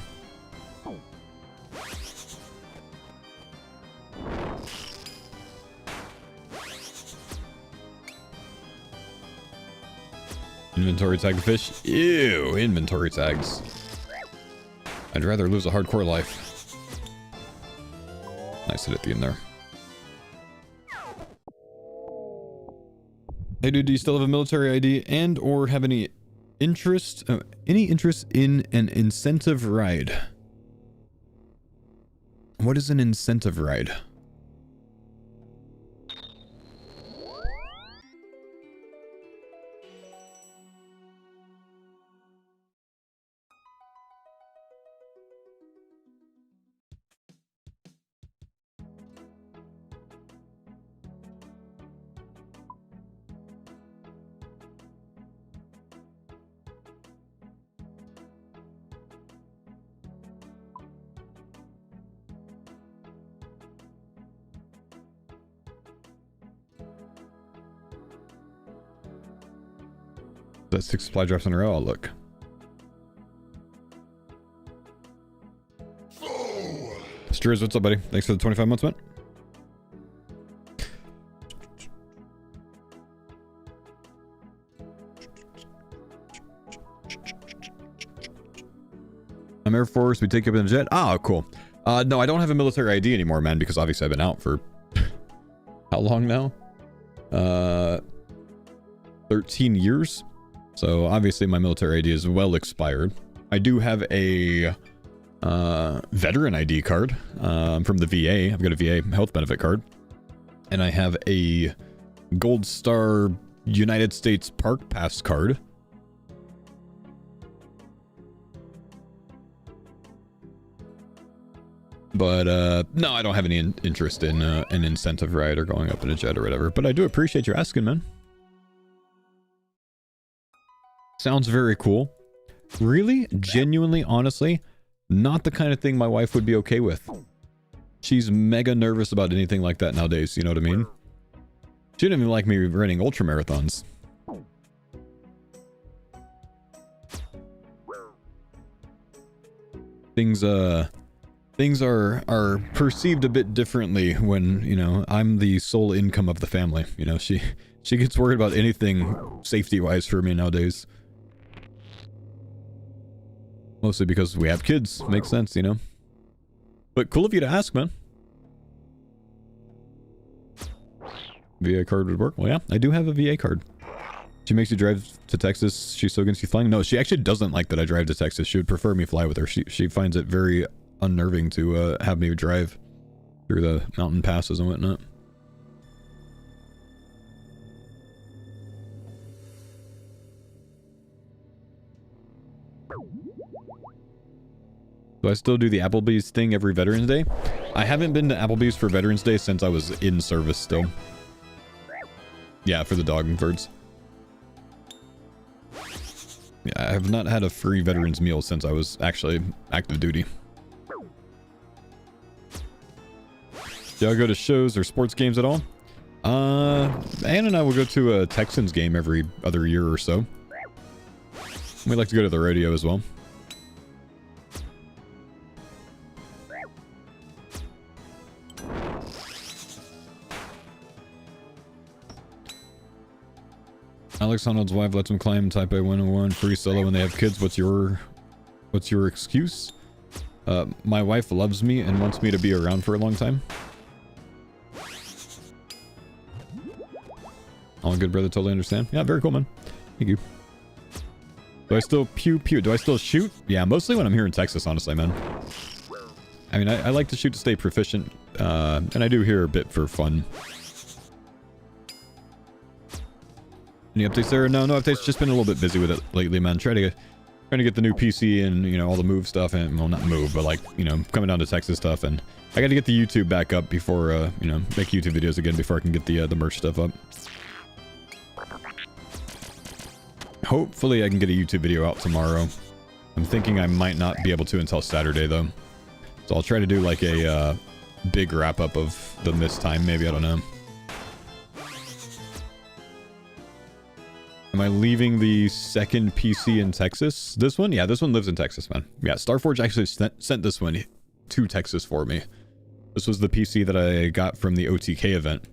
Speaker 1: Inventory tag fish. Ew, inventory tags. I'd rather lose a hardcore life. Nice hit at the end there. Hey dude, do you still have a military ID and or have any interest in an incentive ride? What is an incentive ride? That's 6 supply drops in a row. I'll look. Striz, what's up, buddy? Thanks for the 25 months, man. I'm Air Force. We take you up in a jet. Ah, cool. No, I don't have a military ID anymore, man, because obviously I've been out for how long now? 13 years. So obviously my military ID is well expired. I do have a veteran ID card from the VA. I've got a VA health benefit card. And I have a Gold Star United States Park Pass card. But no, I don't have any interest in an incentive ride or going up in a jet or whatever. But I do appreciate you asking, man. Sounds very cool. Really, genuinely, honestly, not the kind of thing my wife would be okay with. She's mega nervous about anything like that nowadays, you know what I mean? She didn't even like me running ultra marathons. Things are perceived a bit differently when, you know, I'm the sole income of the family. You know, she gets worried about anything safety-wise for me nowadays. Mostly because we have kids. Makes sense, you know. But cool of you to ask, man. VA card would work. Well, yeah, I do have a VA card. She makes you drive to Texas. She's so against you flying. No, she actually doesn't like that I drive to Texas. She would prefer me fly with her. She finds it very unnerving to have me drive through the mountain passes and whatnot. Do I still do the Applebee's thing every Veterans Day? I haven't been to Applebee's for Veterans Day since I was in service still. Yeah, for the dog and birds. Yeah, I have not had a free veterans meal since I was actually active duty. Do y'all go to shows or sports games at all? Ann and I will go to a Texans game every other year or so. We like to go to the rodeo as well. Alex Honnold's wife lets him climb Type A 101 free solo when they have kids. What's your excuse? My wife loves me and wants me to be around for a long time. All good, brother. Totally understand. Yeah, very cool, man. Thank you. Do I still pew? Do I still shoot? Yeah, mostly when I'm here in Texas, honestly, man. I mean, I like to shoot to stay proficient, and I do here a bit for fun. Any updates there? No updates. Just been a little bit busy with it lately, man. Trying to get the new PC and, you know, all the move stuff, and, well, not move, but, like, you know, coming down to Texas stuff, and I got to get the YouTube back up before, you know, make YouTube videos again before I can get the merch stuff up. Hopefully I can get a YouTube video out tomorrow. I'm thinking I might not be able to until Saturday, though. So I'll try to do, like, a big wrap-up of the missed time, maybe. I don't know. Am I leaving the second PC in Texas? This one? Yeah, this one lives in Texas, man. Yeah, Starforge actually sent this one to Texas for me. This was the PC that I got from the OTK event.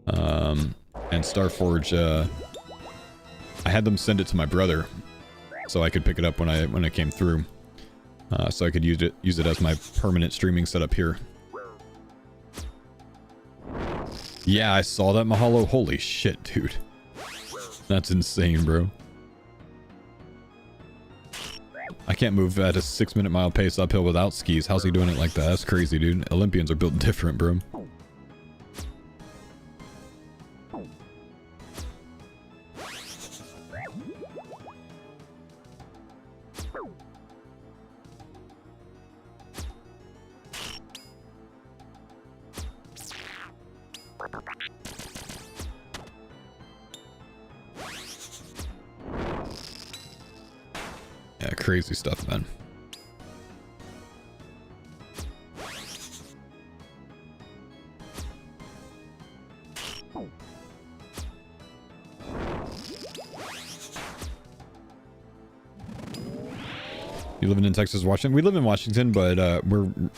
Speaker 1: And Starforge I had them send it to my brother so I could pick it up when I came through. So I could use it as my permanent streaming setup here. Yeah, I saw that, Mahalo. Holy shit, dude. That's insane, bro. I can't move at a 6-minute mile pace uphill without skis. How's he doing it like that? That's crazy, dude. Olympians are built different, bro. Yeah, crazy stuff, man. You living in Texas, Washington? We live in Washington, but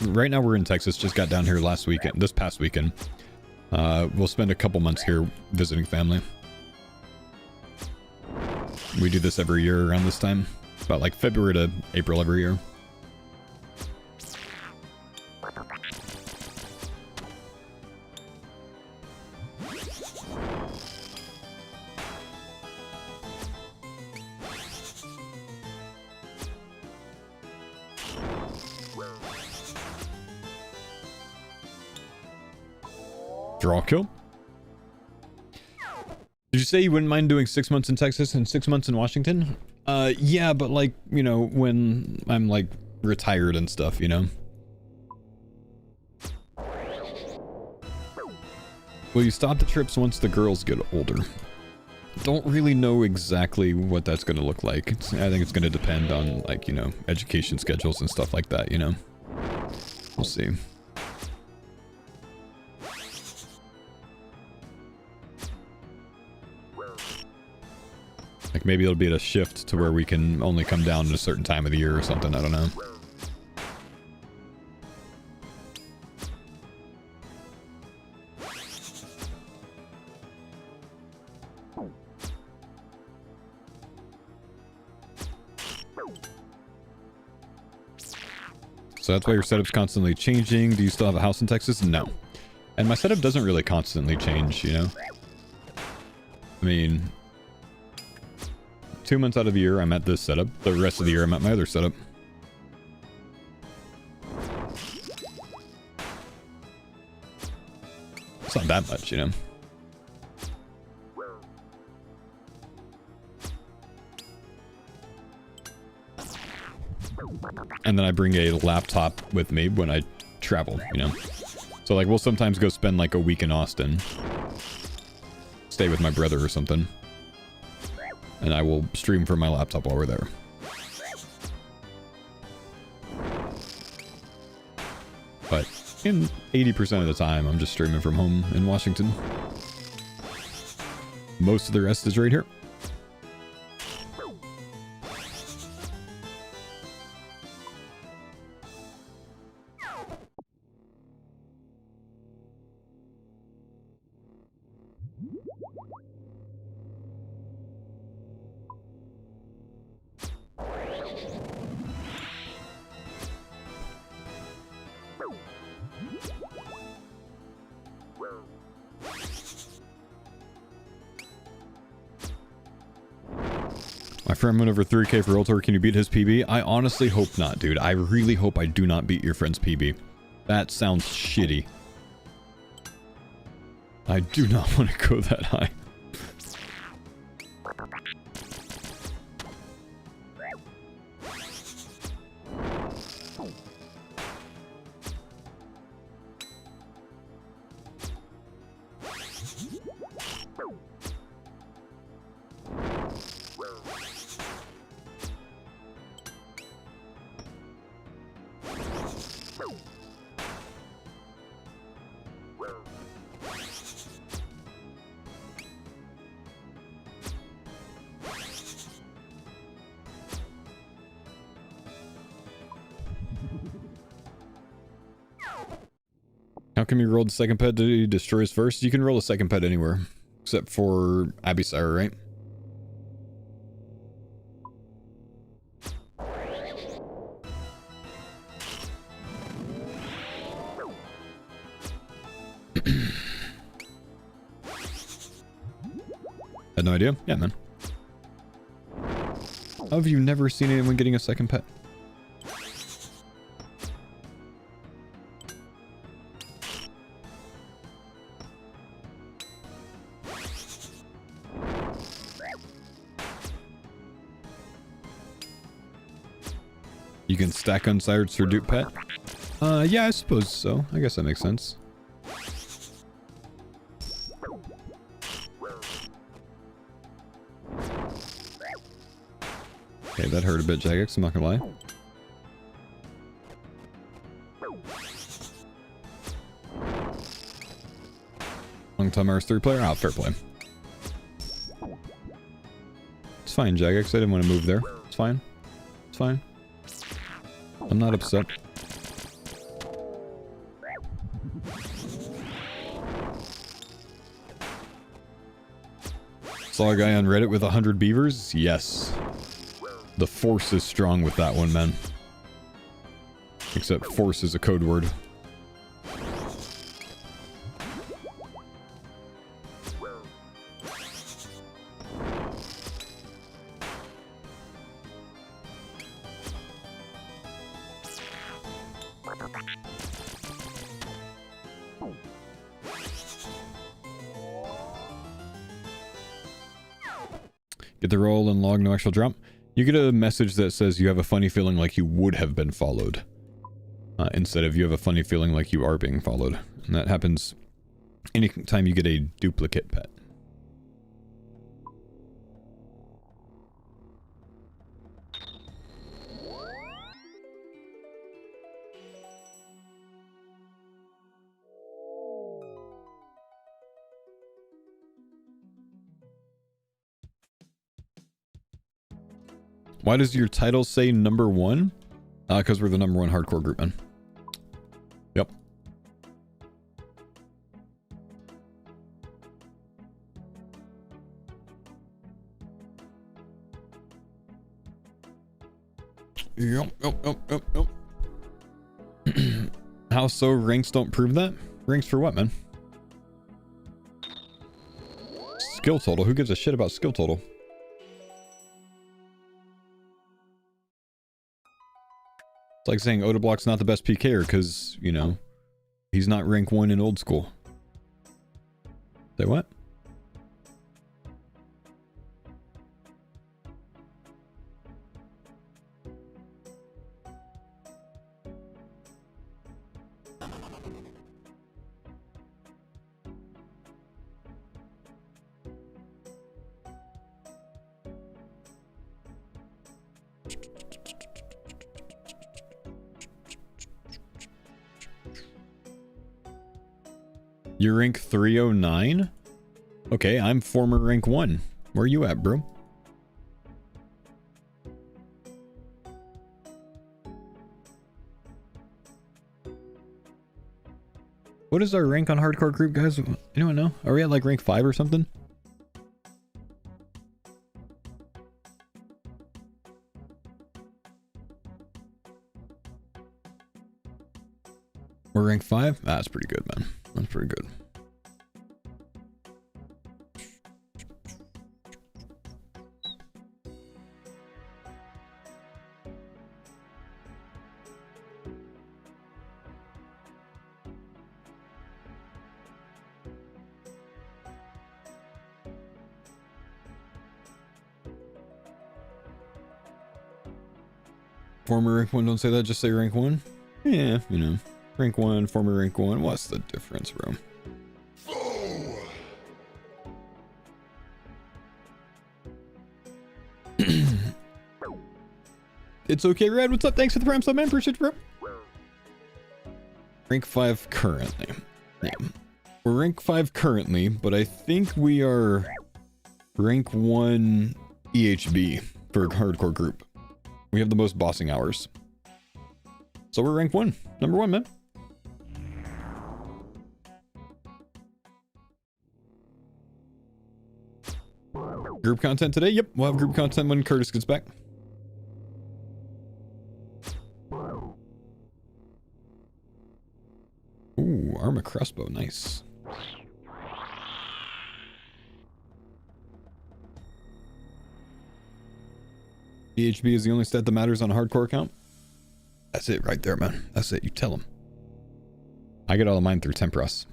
Speaker 1: right now we're in Texas. Just got down here this past weekend. We'll spend a couple months here visiting family. We do this every year around this time. About like February to April every year. Draw kill. Did you say you wouldn't mind doing 6 months in Texas and 6 months in Washington? Yeah, but like, you know, when I'm like retired and stuff, you know? Will you stop the trips once the girls get older? Don't really know exactly what that's going to look like. I think it's going to depend on, like, you know, education schedules and stuff like that, you know? We'll see. Like, maybe it'll be at a shift to where we can only come down at a certain time of the year or something. I don't know. So that's why your setup's constantly changing. Do you still have a house in Texas? No. And my setup doesn't really constantly change, you know? I mean, 2 months out of the year I'm at this setup. The rest of the year I'm at my other setup. It's not that much, you know? And then I bring a laptop with me when I travel, you know? So like we'll sometimes go spend like a week in Austin. Stay with my brother or something. And I will stream from my laptop while we're there. But in 80% of the time, I'm just streaming from home in Washington. Most of the rest is right here. My friend went over 3K for Ultor. Can you beat his PB? I honestly hope not, dude. I really hope I do not beat your friend's PB. That sounds shitty. I do not want to go that high. How come you rolled the second pet? Did he destroy his first? You can roll a second pet anywhere. Except for Abysire, right? Had no idea? Yeah, man. How have you never seen anyone getting a second pet? You can stack unsireds for dupe pet? Yeah, I suppose so. I guess that makes sense. Okay, that hurt a bit, Jagex, I'm not gonna lie. Long-time RS3 player? Ah, fair play. It's fine, Jagex, I didn't want to move there. It's fine. It's fine. I'm not upset. Saw a guy on Reddit with 100 beavers? Yes. The force is strong with that one, man. Except force is a code word. Get the roll and log, no actual drop. You get a message that says you have a funny feeling like you would have been followed. Instead of you have a funny feeling like you are being followed. And that happens anytime you get a duplicate pet. Why does your title say #1? Because we're the #1 hardcore group, man. Yep. Yep. How so? Ranks don't prove that? Ranks for what, man? Skill total? Who gives a shit about skill total? It's like saying Odablock's not the best PKer because, you know, he's not rank 1 in old school. Say what? You're rank 309? Okay, I'm former rank 1. Where are you at, bro? What is our rank on hardcore group, guys? Anyone know? Are we at like rank 5 or something? We're rank 5? That's pretty good, man. That's pretty good. Former rank 1, don't say that, just say rank 1. Yeah, you know. Rank 1, former rank 1. What's the difference, bro? It's okay, Red. What's up? Thanks for the prime sub, man. Appreciate you, bro. Rank 5 currently. Yeah. We're rank 5 currently, but I think we are rank 1 EHB for hardcore group. We have the most bossing hours. So we're rank 1. #1, man. Group content today? Yep, we'll have group content when Curtis gets back. Ooh, armor crossbow, nice. EHB is the only stat that matters on a hardcore account. That's it right there, man. That's it. You tell them. I get all of mine through Temperos.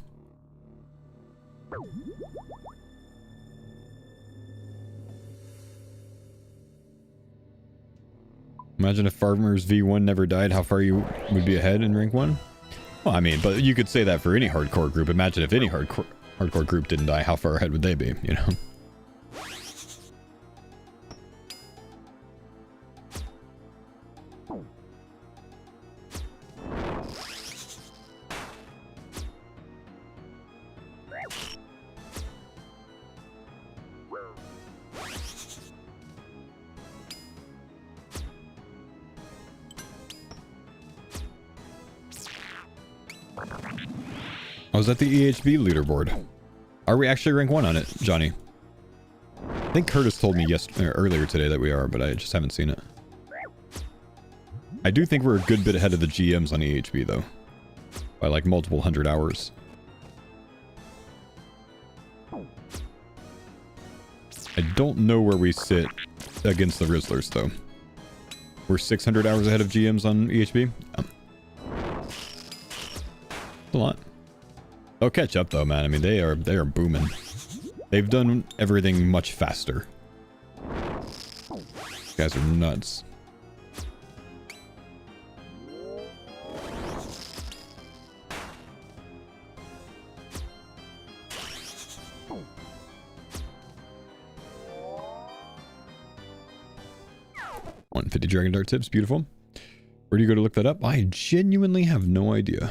Speaker 1: Imagine if Farmers V1 never died, how far you would be ahead in rank 1? Well, I mean, but you could say that for any hardcore group. Imagine if any hardcore group didn't die, how far ahead would they be, you know? I was at the EHB leaderboard. Are we actually rank 1 on it, Johnny? I think Curtis told me earlier today that we are, but I just haven't seen it. I do think we're a good bit ahead of the GMs on EHB, though. By like multiple 100 hours. I don't know where we sit against the Rizzlers, though. We're 600 hours ahead of GMs on EHB? A lot. They'll catch up though, man. I mean, they are booming. They've done everything much faster. These guys are nuts. $150 Dragon Dart tips, beautiful. Where do you go to look that up? I genuinely have no idea.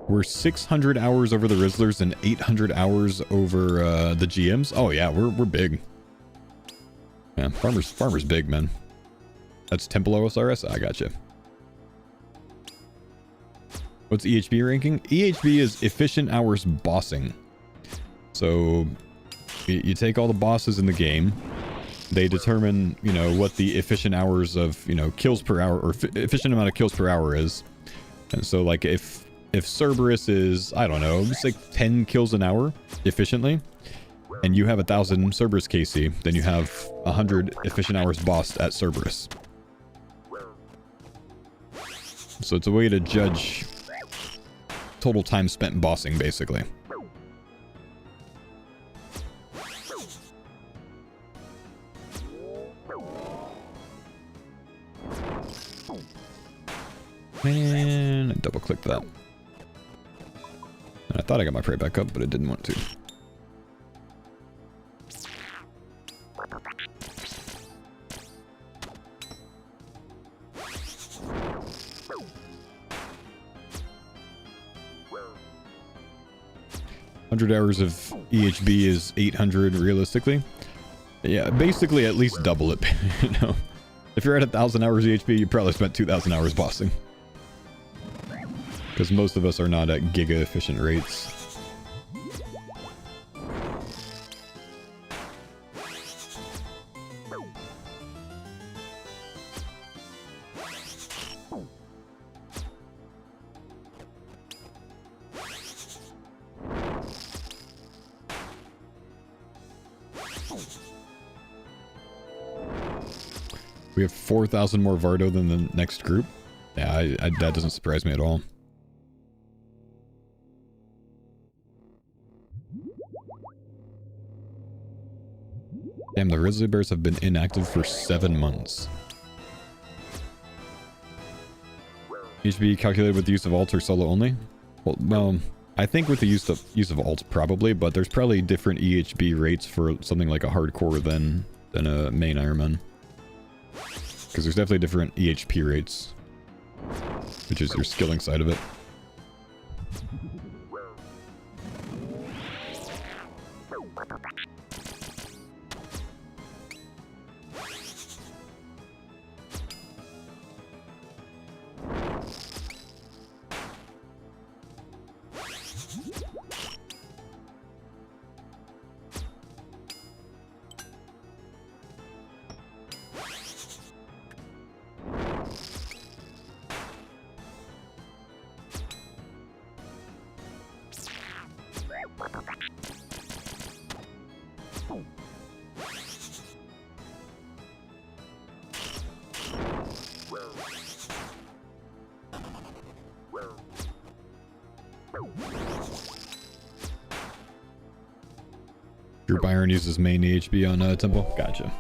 Speaker 1: We're 600 hours over the Rizzlers and 800 hours over the GMs. Oh yeah, we're big. Yeah, farmer's big, man. That's Temple OSRS? I gotcha. What's EHB ranking? EHB is efficient hours bossing. So you take all the bosses in the game. They determine, you know, what the efficient hours of, you know, kills per hour or efficient amount of kills per hour is. And so like if Cerberus is, I don't know, just like 10 kills an hour efficiently, and you have 1,000 Cerberus KC, then you have 100 efficient hours bossed at Cerberus. So it's a way to judge total time spent bossing, basically. And I double clicked that. And I thought I got my prey back up, but it didn't want to. $100 hours of EHB is 800 realistically. Yeah, basically at least double it. You know, if you're at 1,000 hours EHB, you probably spent 2,000 hours bossing. Because most of us are not at giga efficient rates. We have 4,000 more Vardo than the next group. Yeah, that doesn't surprise me at all. Damn, the Grizzly Bears have been inactive for 7 months. HB calculated with the use of alt or solo only? Well, I think with the use of alt probably, but there's probably different EHB rates for something like a hardcore than a main Ironman. Because there's definitely different EHP rates, which is your skilling side of it. Your Byron uses main EHB on Temple. Gotcha.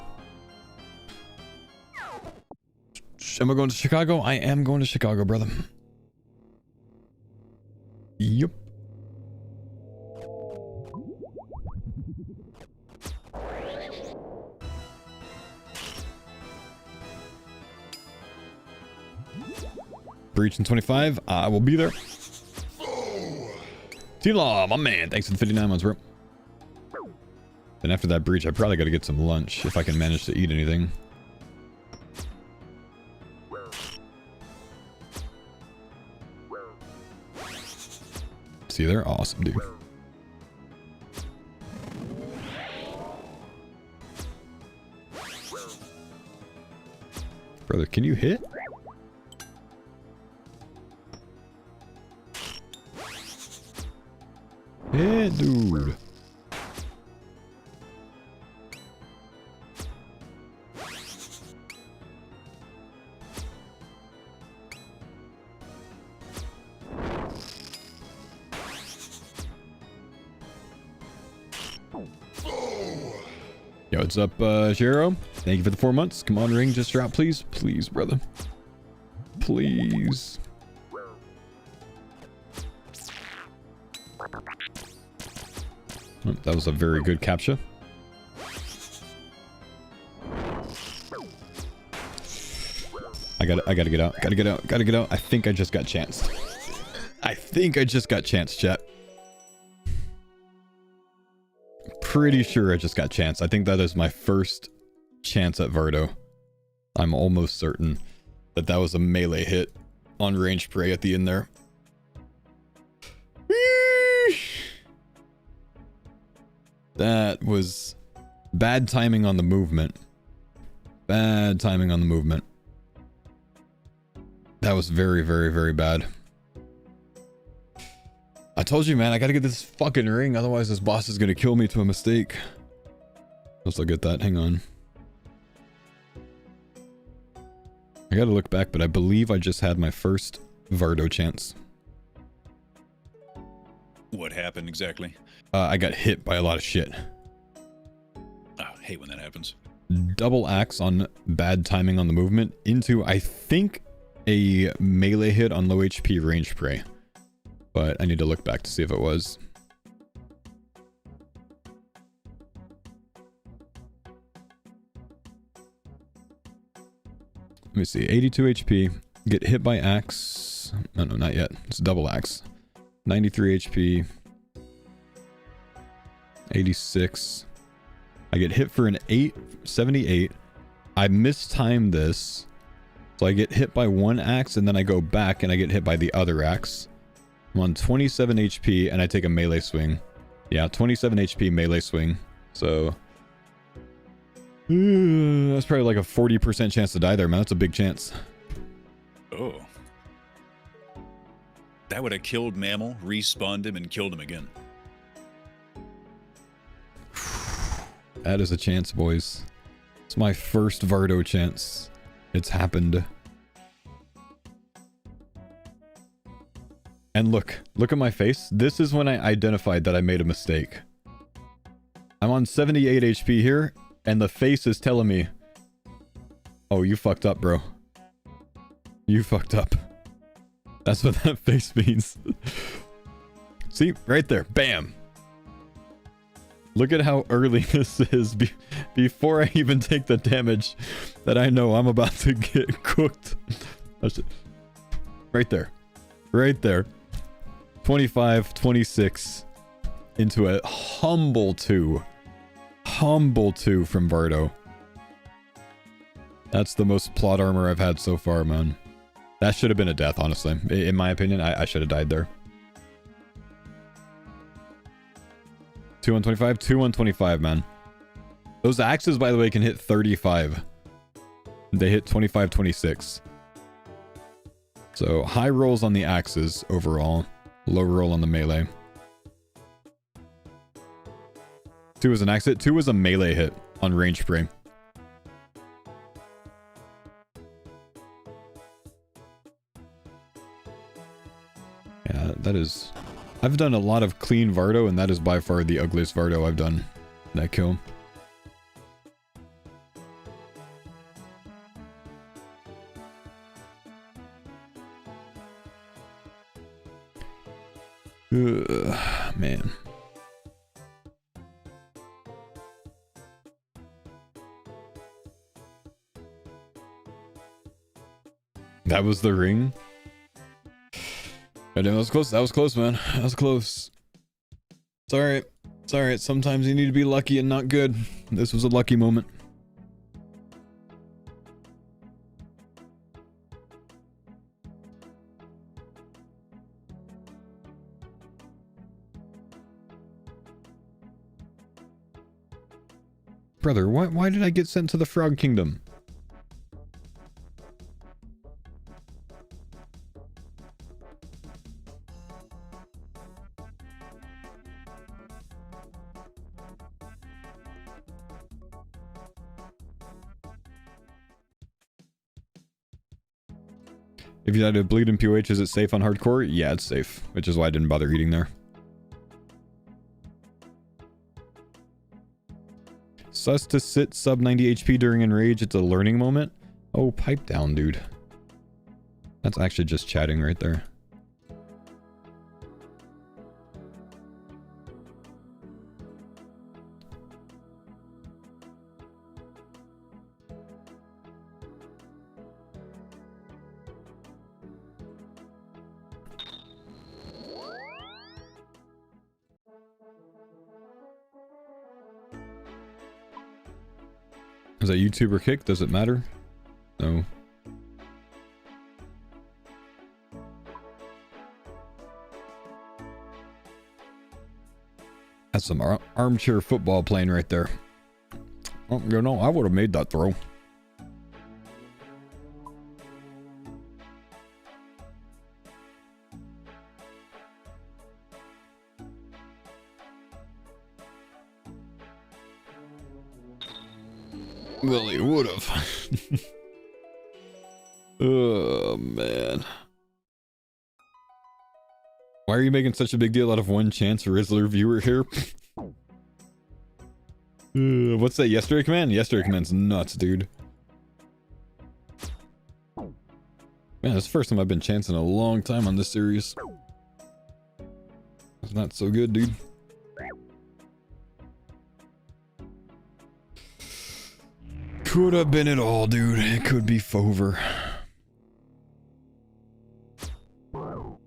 Speaker 1: Am I going to Chicago? I am going to Chicago, brother. Yup. Breach in 25. I will be there. T-Law, my man. Thanks for the 59 months, bro. Then after that breach, I probably got to get some lunch if I can manage to eat anything. See you there? Awesome, dude. Brother, can you hit? Hit, dude. Yo, what's up, Shiro? Thank you for the 4 months. Come on, ring, just drop, please. Please, brother. Please. Oh, that was a very good captcha. I gotta get out. Gotta get out. I think I just got chanced. Chat. Pretty sure I just got chanced. I think that is my first chance at Vardo. I'm almost certain that that was a melee hit on range prey at the end there. That was bad timing on the movement. That was very, very, very bad. I told you, man, I gotta get this fucking ring, otherwise this boss is gonna kill me to a mistake. I'll still get that, hang on. I gotta look back, but I believe I just had my first Vardo chance.
Speaker 3: What happened exactly?
Speaker 1: I got hit by a lot of shit.
Speaker 3: Oh, I hate when that happens.
Speaker 1: Double axe on bad timing on the movement into, I think, a melee hit on low HP range prey. But I need to look back to see if it was. Let me see. 82 HP. Get hit by axe. No, not yet. It's double axe. 93 HP. 86. I get hit for an 78. I mistime this. So I get hit by one axe and then I go back and I get hit by the other axe. I'm on 27 HP and I take a melee swing. Yeah, 27 HP melee swing. So that's probably like a 40% chance to die there, man. That's a big chance.
Speaker 3: Oh. That would have killed Mammal, respawned him, and killed him again.
Speaker 1: That is a chance, boys. It's my first Vardo chance. It's happened. And look at my face. This is when I identified that I made a mistake. I'm on 78 HP here, and the face is telling me, oh, you fucked up, bro. You fucked up. That's what that face means. See, right there. Bam. Look at how early this is before I even take the damage that I know I'm about to get cooked. Right there. Right there. 25, 26 into a humble 2. Humble 2 from Vardo. That's the most plot armor I've had so far, man. That should have been a death, honestly. In my opinion, I should have died there. 2 on 25, 2 on 25, man. Those axes, by the way, can hit 35. They hit 25, 26. So high rolls on the axes overall. Low roll on the melee. 2 was an accident. 2 was a melee hit on range spray. Yeah, that is... I've done a lot of clean Vardo, and that is by far the ugliest Vardo I've done. That kill. Man. That was the ring? God damn, that was close. That was close, man. That was close. It's alright. It's alright. Sometimes you need to be lucky and not good. This was a lucky moment. Brother, why did I get sent to the Frog Kingdom? If you had to bleed in POH, is it safe on hardcore? Yeah, it's safe, which is why I didn't bother eating there. Sus to sit sub 90 HP during enrage, it's a learning moment. Oh, pipe down, dude. That's actually just chatting right there. Is that YouTuber kick? Does it matter? No. That's some armchair football playing right there. Oh, you know, I would have made that throw. Well, he would have. Oh, man. Why are you making such a big deal out of one chance Rizzler viewer here? What's that yesterday command? Yesterday command's nuts, dude. Man, it's the first time I've been chancing a long time on this series. It's not so good, dude. Could have been it all, dude. It could be Fover. Do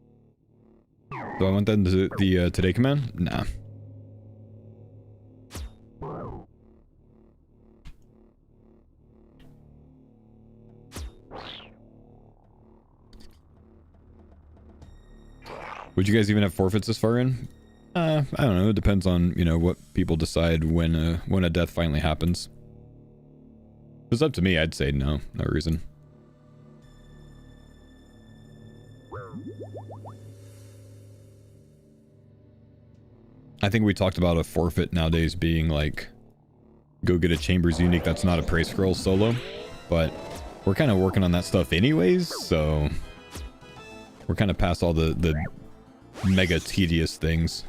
Speaker 1: I want that into the today command? Nah. Would you guys even have forfeits this far in? I don't know. It depends on, you know, what people decide when a death finally happens. If it's up to me, I'd say no. No reason. I think we talked about a forfeit nowadays being like, go get a Chambers unique that's not a Praise Scroll solo. But we're kind of working on that stuff anyways, so we're kind of past all the mega tedious things.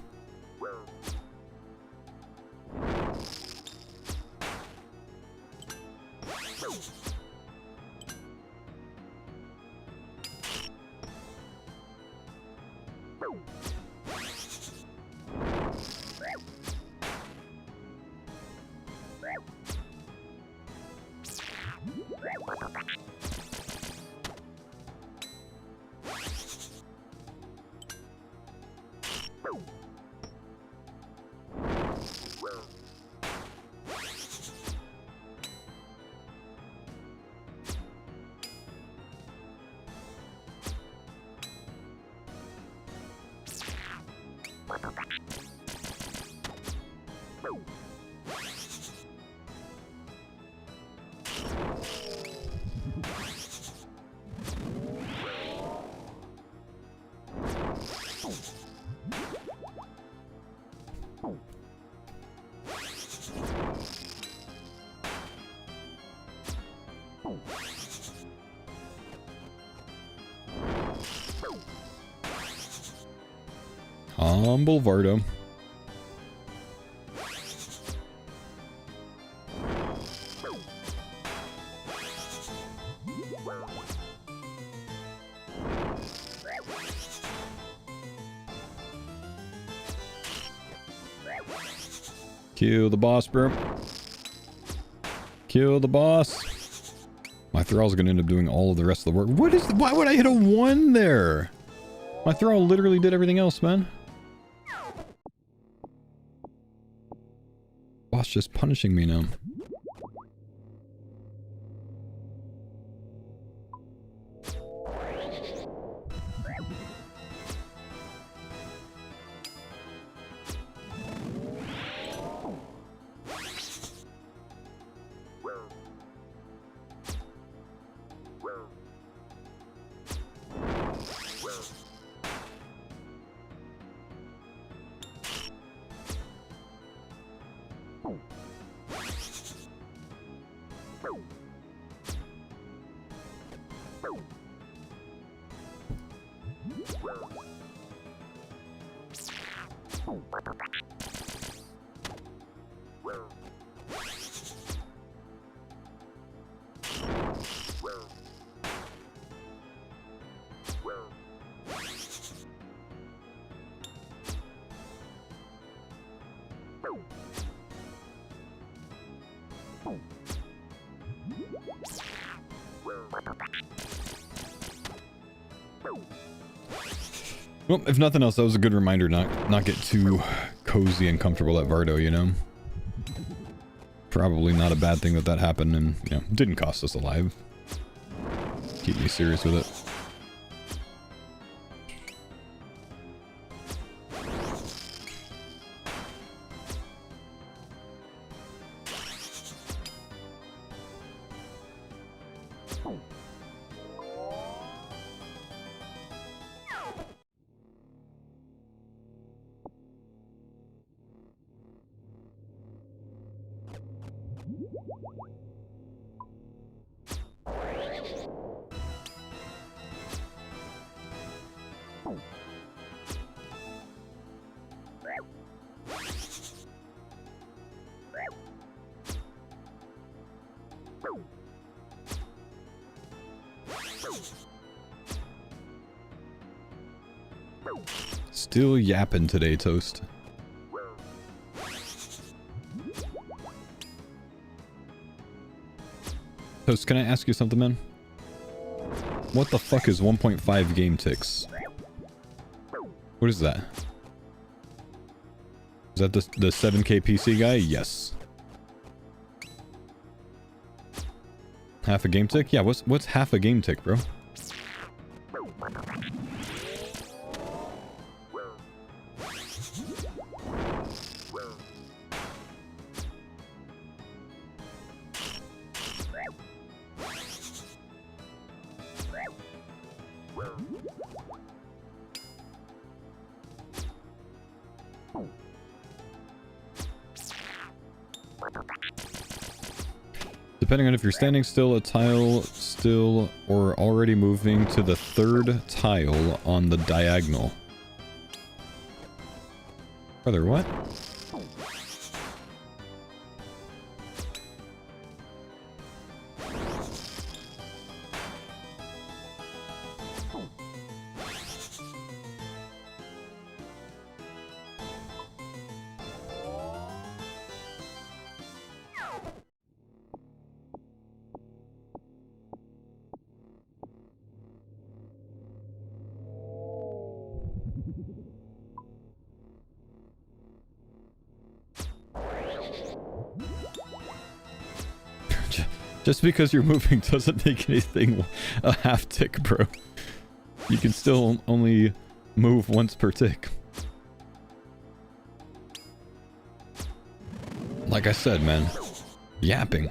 Speaker 1: Humble Vardo. Kill the boss, bro. Kill the boss. My Thrall's gonna end up doing all of the rest of the work. What is... Why would I hit a 1 there? My Thrall literally did everything else, man. Boss just punishing me now. Well, if nothing else, that was a good reminder not get too cozy and comfortable at Vardo, you know? Probably not a bad thing that happened, and, you know, didn't cost us a life. Keep me serious with it. Still yapping today, Toast. Toast, can I ask you something, man? What the fuck is 1.5 game ticks? What is that? Is that the 7K PC guy? Yes. Half a game tick? Yeah, what's half a game tick, bro? Depending on if you're standing still, a tile still, or already moving to the third tile on the diagonal. Brother, what? Just because you're moving doesn't make anything a half tick, bro. You can still only move once per tick. Like I said, man. Yapping.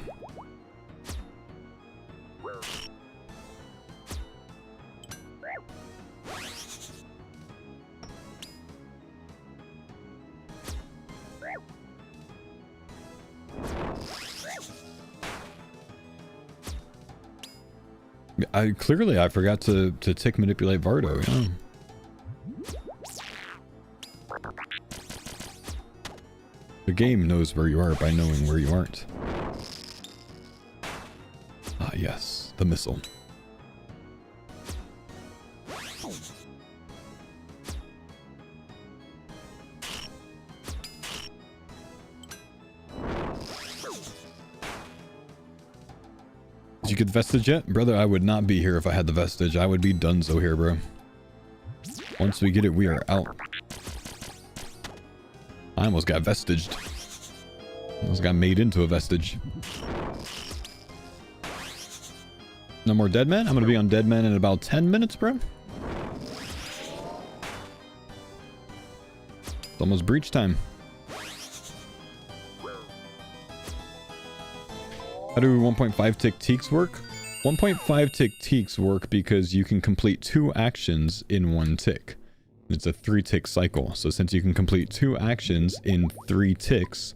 Speaker 1: Clearly I forgot to tick manipulate Vardo, yeah. The game knows where you are by knowing where you aren't. Ah, yes. The missile. Did you get the vestige yet? Brother, I would not be here if I had the vestige. I would be donezo here, bro. Once we get it, we are out. I almost got vestiged. Almost got made into a vestige. No more dead men? I'm gonna be on dead men in about 10 minutes, bro. It's almost breach time. How do 1.5 tick teaks work? 1.5 tick teaks work because you can complete 2 actions in 1 tick. It's a 3 tick cycle. So since you can complete 2 actions in 3 ticks,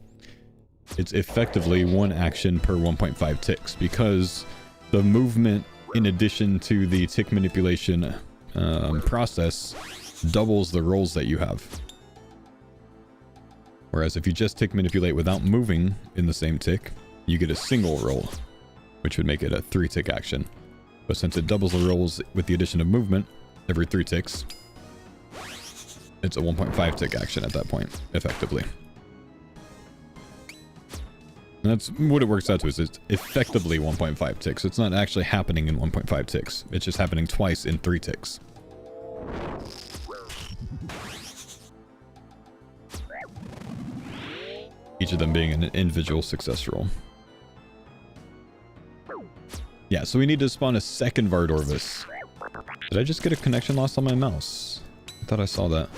Speaker 1: it's effectively 1 action per 1.5 ticks, because the movement in addition to the tick manipulation process doubles the rolls that you have. Whereas if you just tick manipulate without moving in the same tick, you get a single roll, which would make it a 3 tick action. But since it doubles the rolls with the addition of movement every 3 ticks, it's a 1.5 tick action at that point, effectively. And that's what it works out to, is it's effectively 1.5 ticks. It's not actually happening in 1.5 ticks. It's just happening twice in 3 ticks. Each of them being an individual success roll. Yeah, so we need to spawn a second Vardorvis. Did I just get a connection loss on my mouse? I thought I saw that.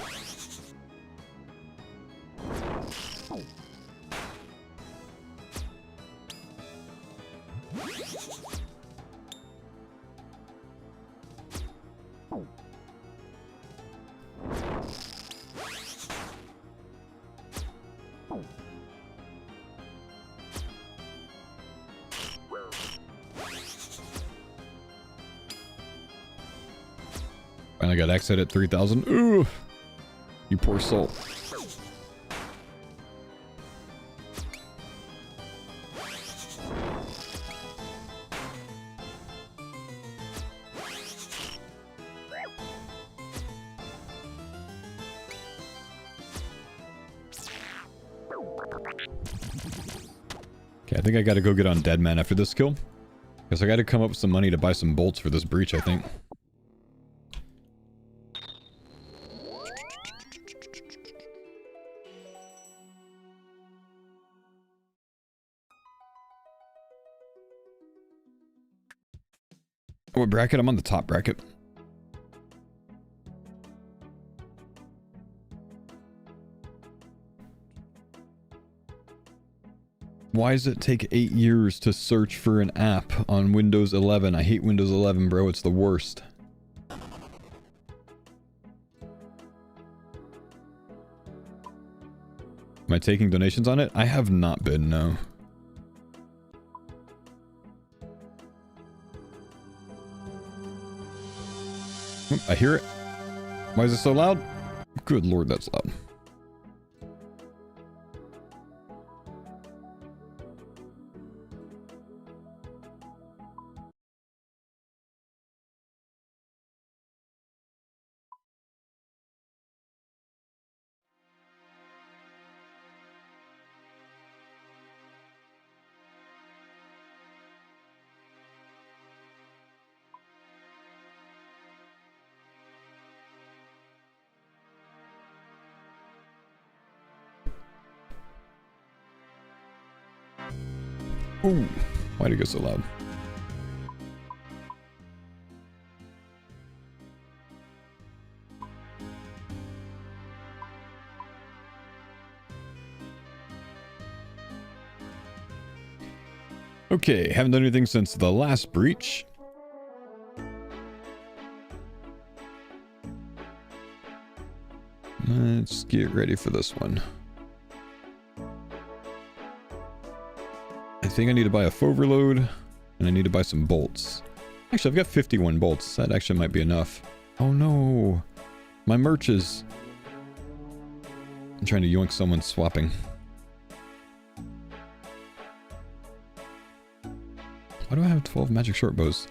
Speaker 1: And I got exit at 3,000. Ooh, you poor soul. Okay, I think I gotta go get on dead man after this kill. Because I gotta come up with some money to buy some bolts for this breach, I think. What bracket? I'm on the top bracket. Why does it take 8 years to search for an app on Windows 11? I hate Windows 11, bro. It's the worst. Am I taking donations on it? I have not been, no. I hear it. Why is it so loud? Good lord, that's loud. Ooh, why'd it get so loud? Okay, haven't done anything since the last breach. Let's get ready for this one. I think I need to buy a faux overload, and I need to buy some bolts. Actually, I've got 51 bolts. That actually might be enough. Oh no, my merch is... I'm trying to yoink someone swapping. Why do I have 12 magic short bows?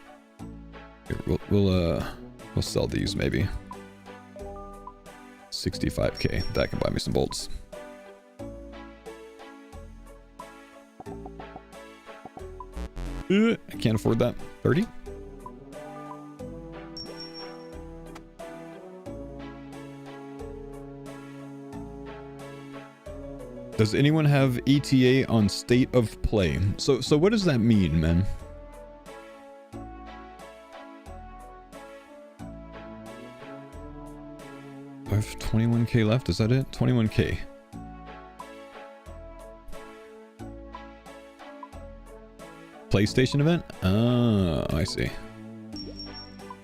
Speaker 1: Here, we'll sell these maybe. 65k. That can buy me some bolts. I can't afford that. 30? Does anyone have ETA on state of play? So what does that mean, man? I have 21k left. Is that it? 21k. PlayStation event? Oh, I see.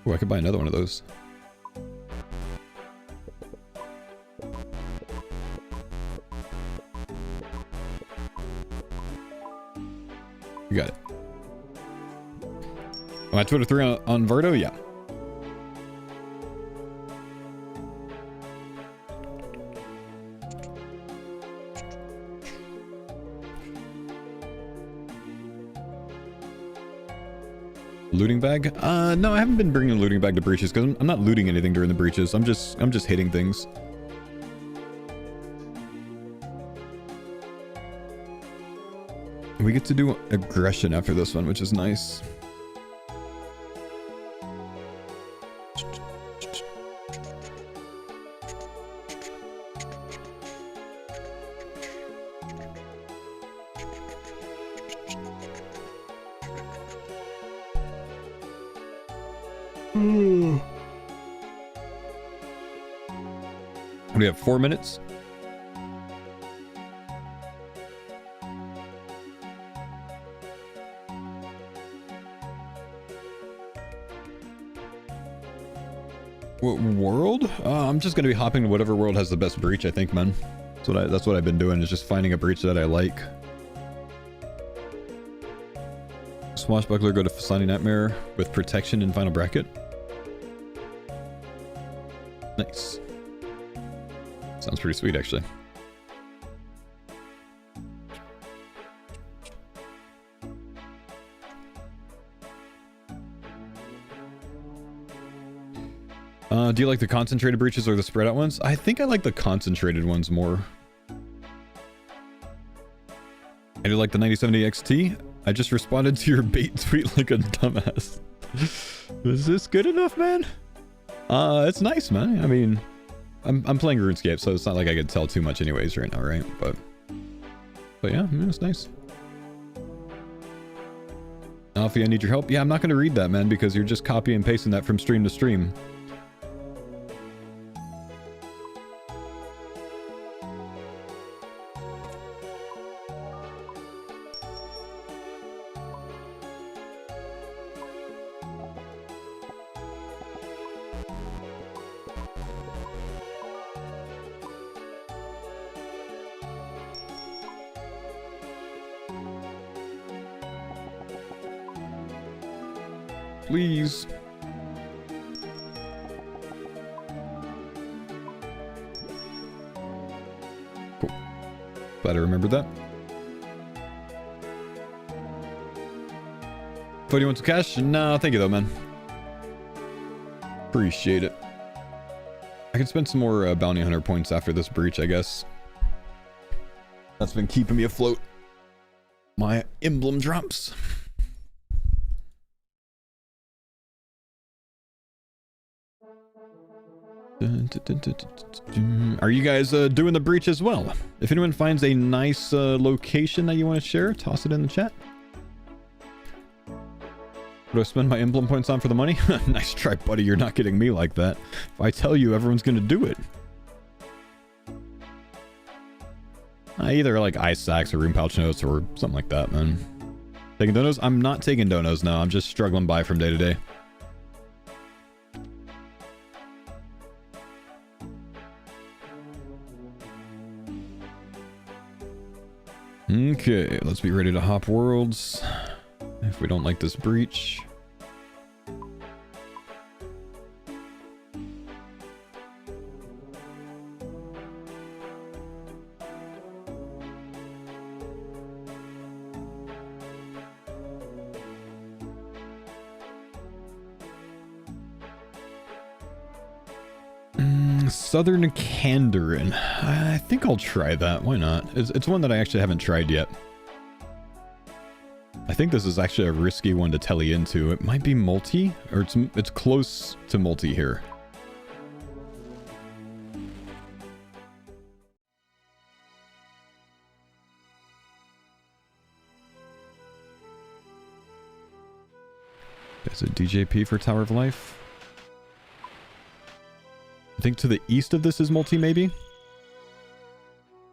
Speaker 1: Oh, I could buy another one of those. You got it. Am I Twitter 3 on Vardo? Yeah. Looting bag? No, I haven't been bringing a looting bag to breaches because I'm not looting anything during the breaches. I'm just hitting things. We get to do aggression after this one, which is nice. We have 4 minutes. What world? I'm just gonna be hopping to whatever world has the best breach, I think, man. That's what I've been doing, is just finding a breach that I like. Swashbuckler, go to Fasani Nightmare with protection in final bracket. Nice. Sounds pretty sweet, actually. Do you like the concentrated breaches or the spread out ones? I think I like the concentrated ones more. I do like the 9070 XT. I just responded to your bait tweet like a dumbass. Is this good enough, man? It's nice, man. I mean, I'm playing RuneScape, so it's not like I could tell too much anyways right now, right? But yeah, it's nice. Alfie, I need your help. Yeah, I'm not going to read that, man, because you're just copy and pasting that from stream to stream. Please. Cool. Glad I remembered that. Faux, you want some cash? No, thank you though, man. Appreciate it. I could spend some more bounty hunter points after this breach, I guess. That's been keeping me afloat. My emblem drops. Are you guys doing the breach as well? If anyone finds a nice location that you want to share, toss it in the chat. What do I spend my emblem points on for the money? Nice try, buddy. You're not getting me like that. If I tell you, everyone's going to do it. Either like ice sacks or room pouch notes or something like that, man. Taking donos? I'm not taking donos, no. I'm just struggling by from day to day. Okay, let's be ready to hop worlds. If we don't like this breach. Southern Kandarin. I think I'll try that. Why not? It's one that I actually haven't tried yet. I think this is actually a risky one to telly into. It might be multi, or it's close to multi here. Is it DJP for Tower of Life? I think to the east of this is multi, maybe?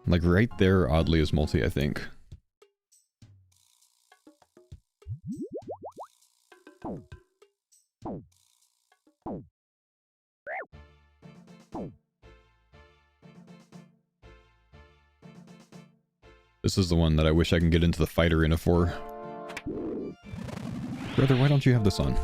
Speaker 1: Like right there, oddly, is multi, I think. This is the one that I wish I can get into the fight arena for. Brother, why don't you have this on?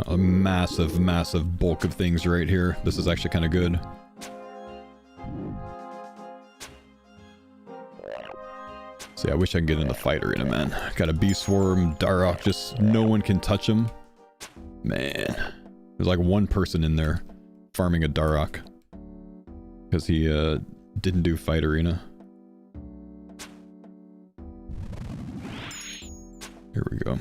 Speaker 1: A massive, massive bulk of things right here. This is actually kind of good. See, I wish I could get in the fight arena, man. Got a Beast Swarm, Darok, just no one can touch him. Man. There's like one person in there farming a Darok. Because he didn't do fight arena. Here we go.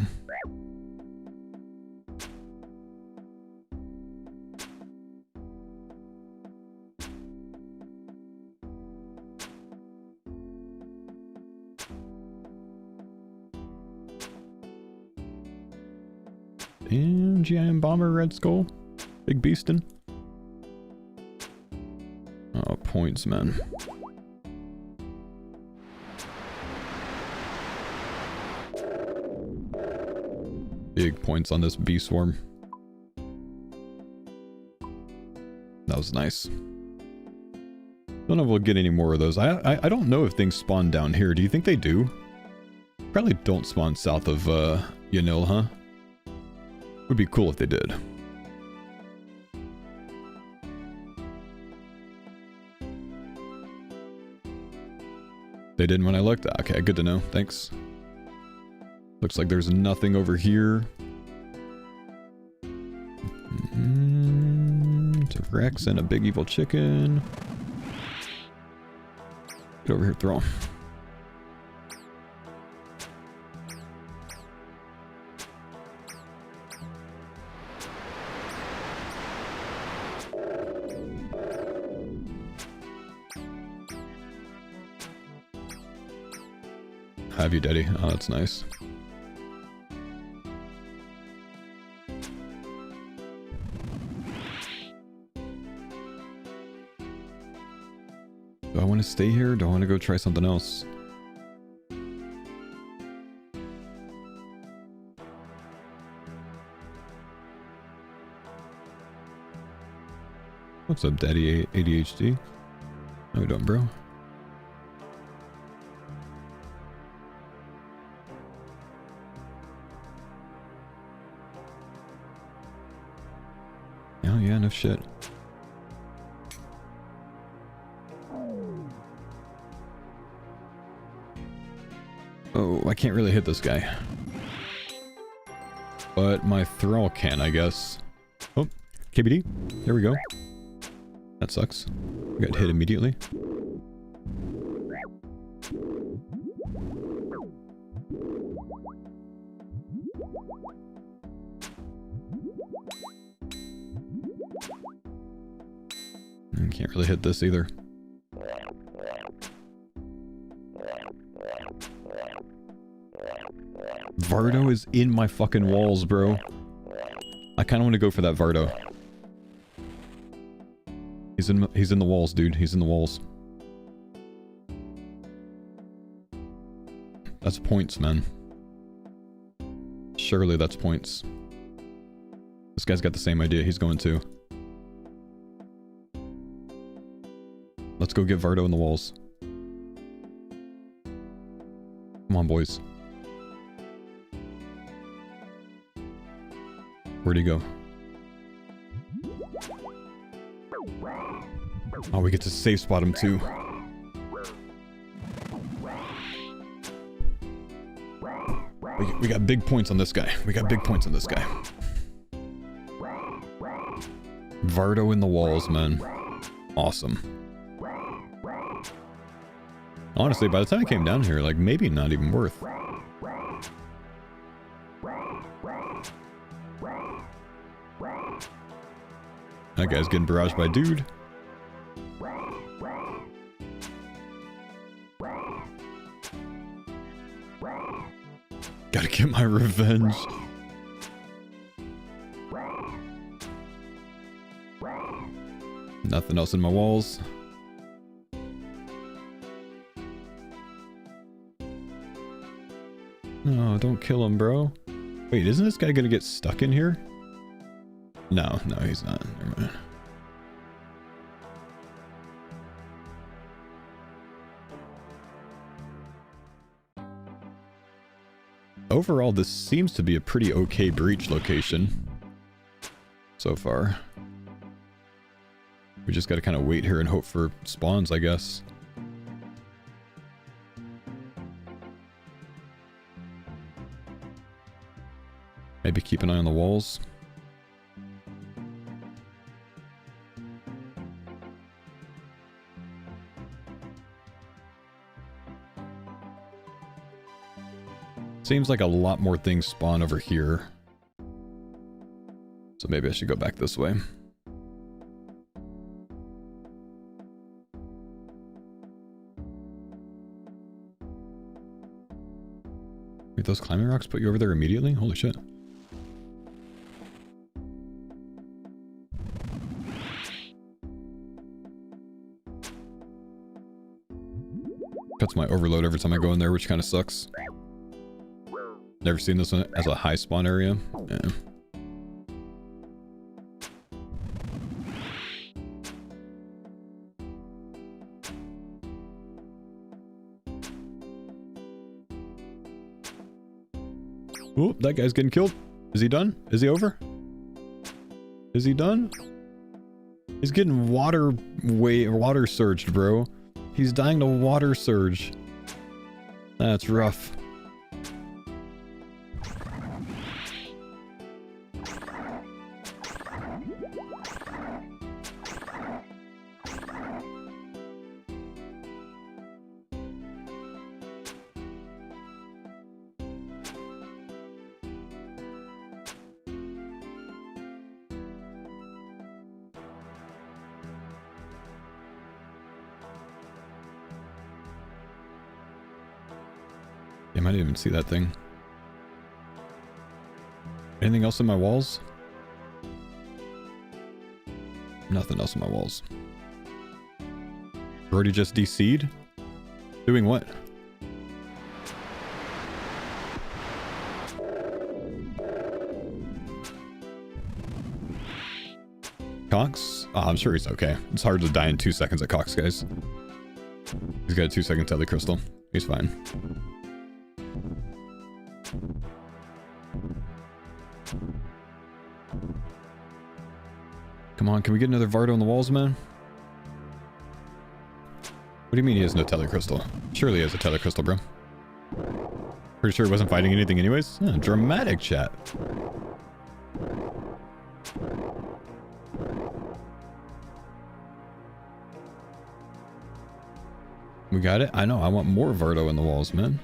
Speaker 1: HCGIM Bomber, Red Skull, Big Beastin'. Oh, points, man. Big points on this Bee Swarm. That was nice. Don't know if we'll get any more of those. I don't know if things spawn down here. Do you think they do? Probably don't spawn south of Yanil, huh? Would be cool if they did. They didn't when I looked? Okay, good to know. Thanks. Looks like there's nothing over here. It's a Rex and a big evil chicken. Get over here, throw him. Have you, Daddy? Oh, that's nice. Do I want to stay here? Do I want to go try something else? What's up, Daddy ADHD? How you doing, bro? Oh yeah, no shit. Oh, I can't really hit this guy. But my Thrall can, I guess. Oh, KBD. There we go. That sucks. We got hit immediately. Can't really hit this either. Vardo is in my fucking walls, bro. I kind of want to go for that Vardo. He's in the walls, dude. He's in the walls. That's points, man. Surely that's points. This guy's got the same idea. He's going to. Let's go get Vardo in the walls. Come on, boys. Where'd he go? Oh, we get to safe spot him too. We got big points on this guy. We got big points on this guy. Vardo in the walls, man. Awesome. Honestly, by the time I came down here, like, maybe not even worth. That guy's getting barraged by dude. Gotta get my revenge. Nothing else in my walls. No, don't kill him, bro. Wait, isn't this guy gonna get stuck in here? No, no, he's not. Never mind. Overall, this seems to be a pretty okay breach location so far. We just gotta kind of wait here and hope for spawns, I guess. Maybe keep an eye on the walls. Seems like a lot more things spawn over here. So maybe I should go back this way. Wait, those climbing rocks put you over there immediately? Holy shit. Cuts my overload every time I go in there, which kind of sucks. Never seen this one as a high spawn area. Yeah. Oh, that guy's getting killed. Is he done? Is he over? Is he done? He's getting water surged, bro. He's dying to water surge. That's rough. I didn't even see that thing. Anything else in my walls? Nothing else in my walls. Already just DC'd? Doing what? Cox? Oh, I'm sure he's okay. It's hard to die in 2 seconds at Cox, guys. He's got a 2-second Telly Crystal. He's fine. Come on, can we get another Vardo on the walls, man? What do you mean he has no Tether Crystal? Surely he has a Tether Crystal, bro. Pretty sure he wasn't fighting anything anyways. Dramatic chat. We got it? I know, I want more Vardo in the walls, man.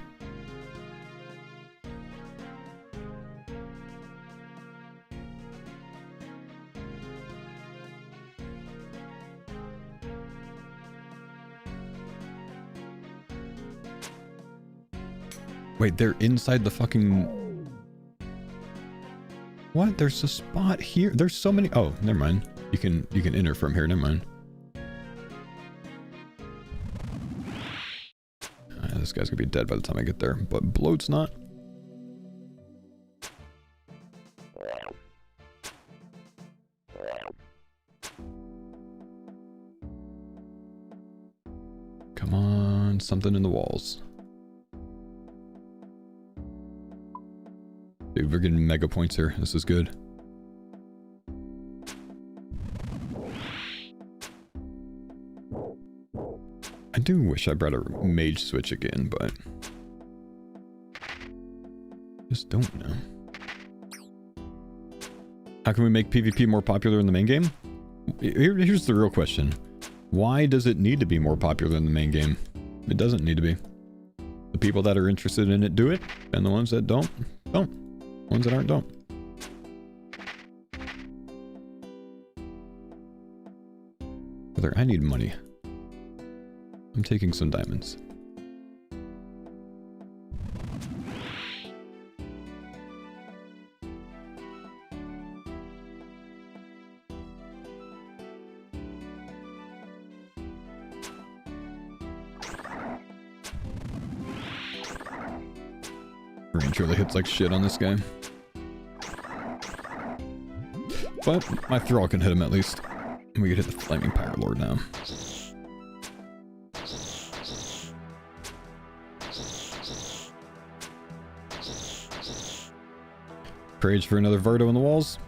Speaker 1: Wait, they're inside the fucking... What? There's a spot here. There's so many... Oh, never mind. You can enter from here. Never mind. This guy's gonna be dead by the time I get there, but Bloat's not. Come on, something in the walls. Dude, we're getting mega points here. This is good. do wish I brought a mage switch again, but just don't know. How can we make PvP more popular in the main game? Here's the real question. Why does it need to be more popular in the main game? It doesn't need to be. The people that are interested in it do it, and the ones that don't. The ones that aren't, don't. Brother, I need money. I'm taking some diamonds. Range really hits like shit on this guy. But my thrall can hit him at least. We could hit the Flaming Pirate Lord now. Rage for another Vardo on the walls.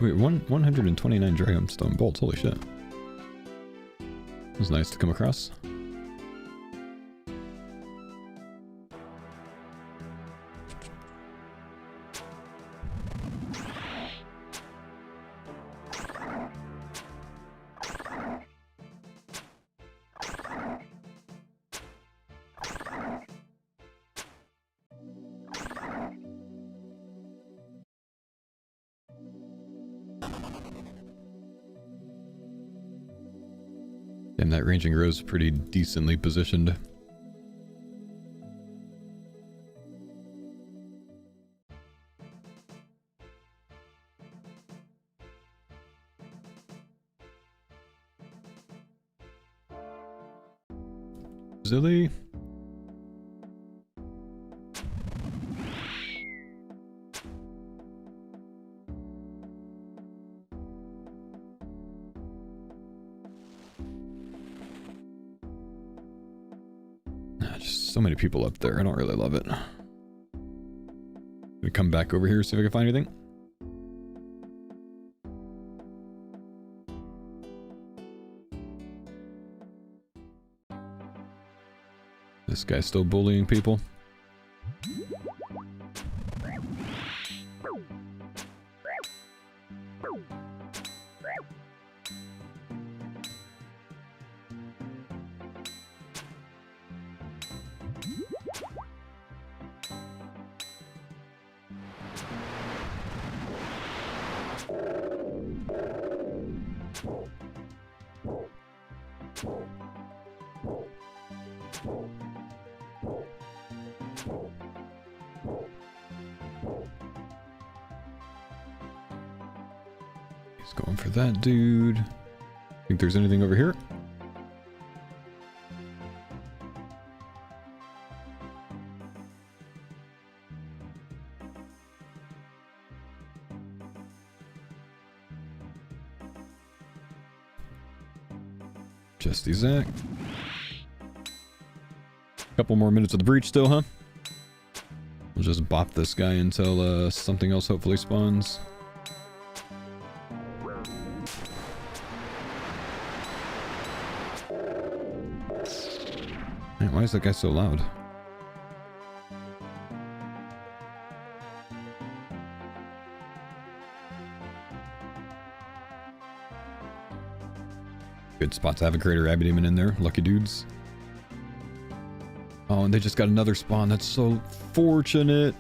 Speaker 1: Wait, 129 Dragonstone bolts, holy shit. It was nice to come across. Damn, that ranging row's pretty decently positioned. Zilly. Just so many people up there. I don't really love it. Gonna come back over here, see if I can find anything. This guy's still bullying people. He's going for that dude. Think there's anything over here? Just Zach. Couple more minutes of the breach still, huh? We'll just bop this guy until something else hopefully spawns. Man, why is that guy so loud? Good spot to have a Greater Abbey Demon in there. Lucky dudes. Oh, and they just got another spawn. That's so fortunate.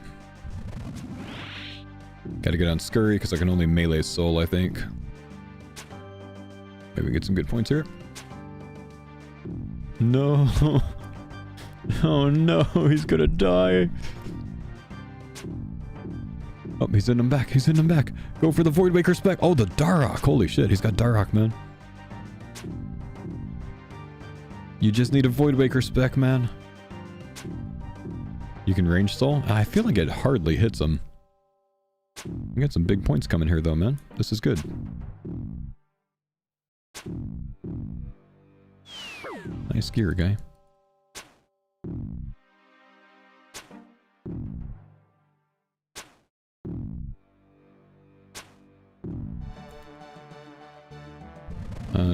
Speaker 1: Gotta get on Scurry because I can only melee Soul, I think. Maybe we get some good points here. No. Oh no, he's gonna die. Oh, he's in him back. He's in him back. Go for the Voidwaker spec. Oh, the Darok. Holy shit, he's got Darok, man. You just need a Voidwaker spec, man. You can range soul? I feel like it hardly hits him. We got some big points coming here though, man. This is good. Nice gear, guy.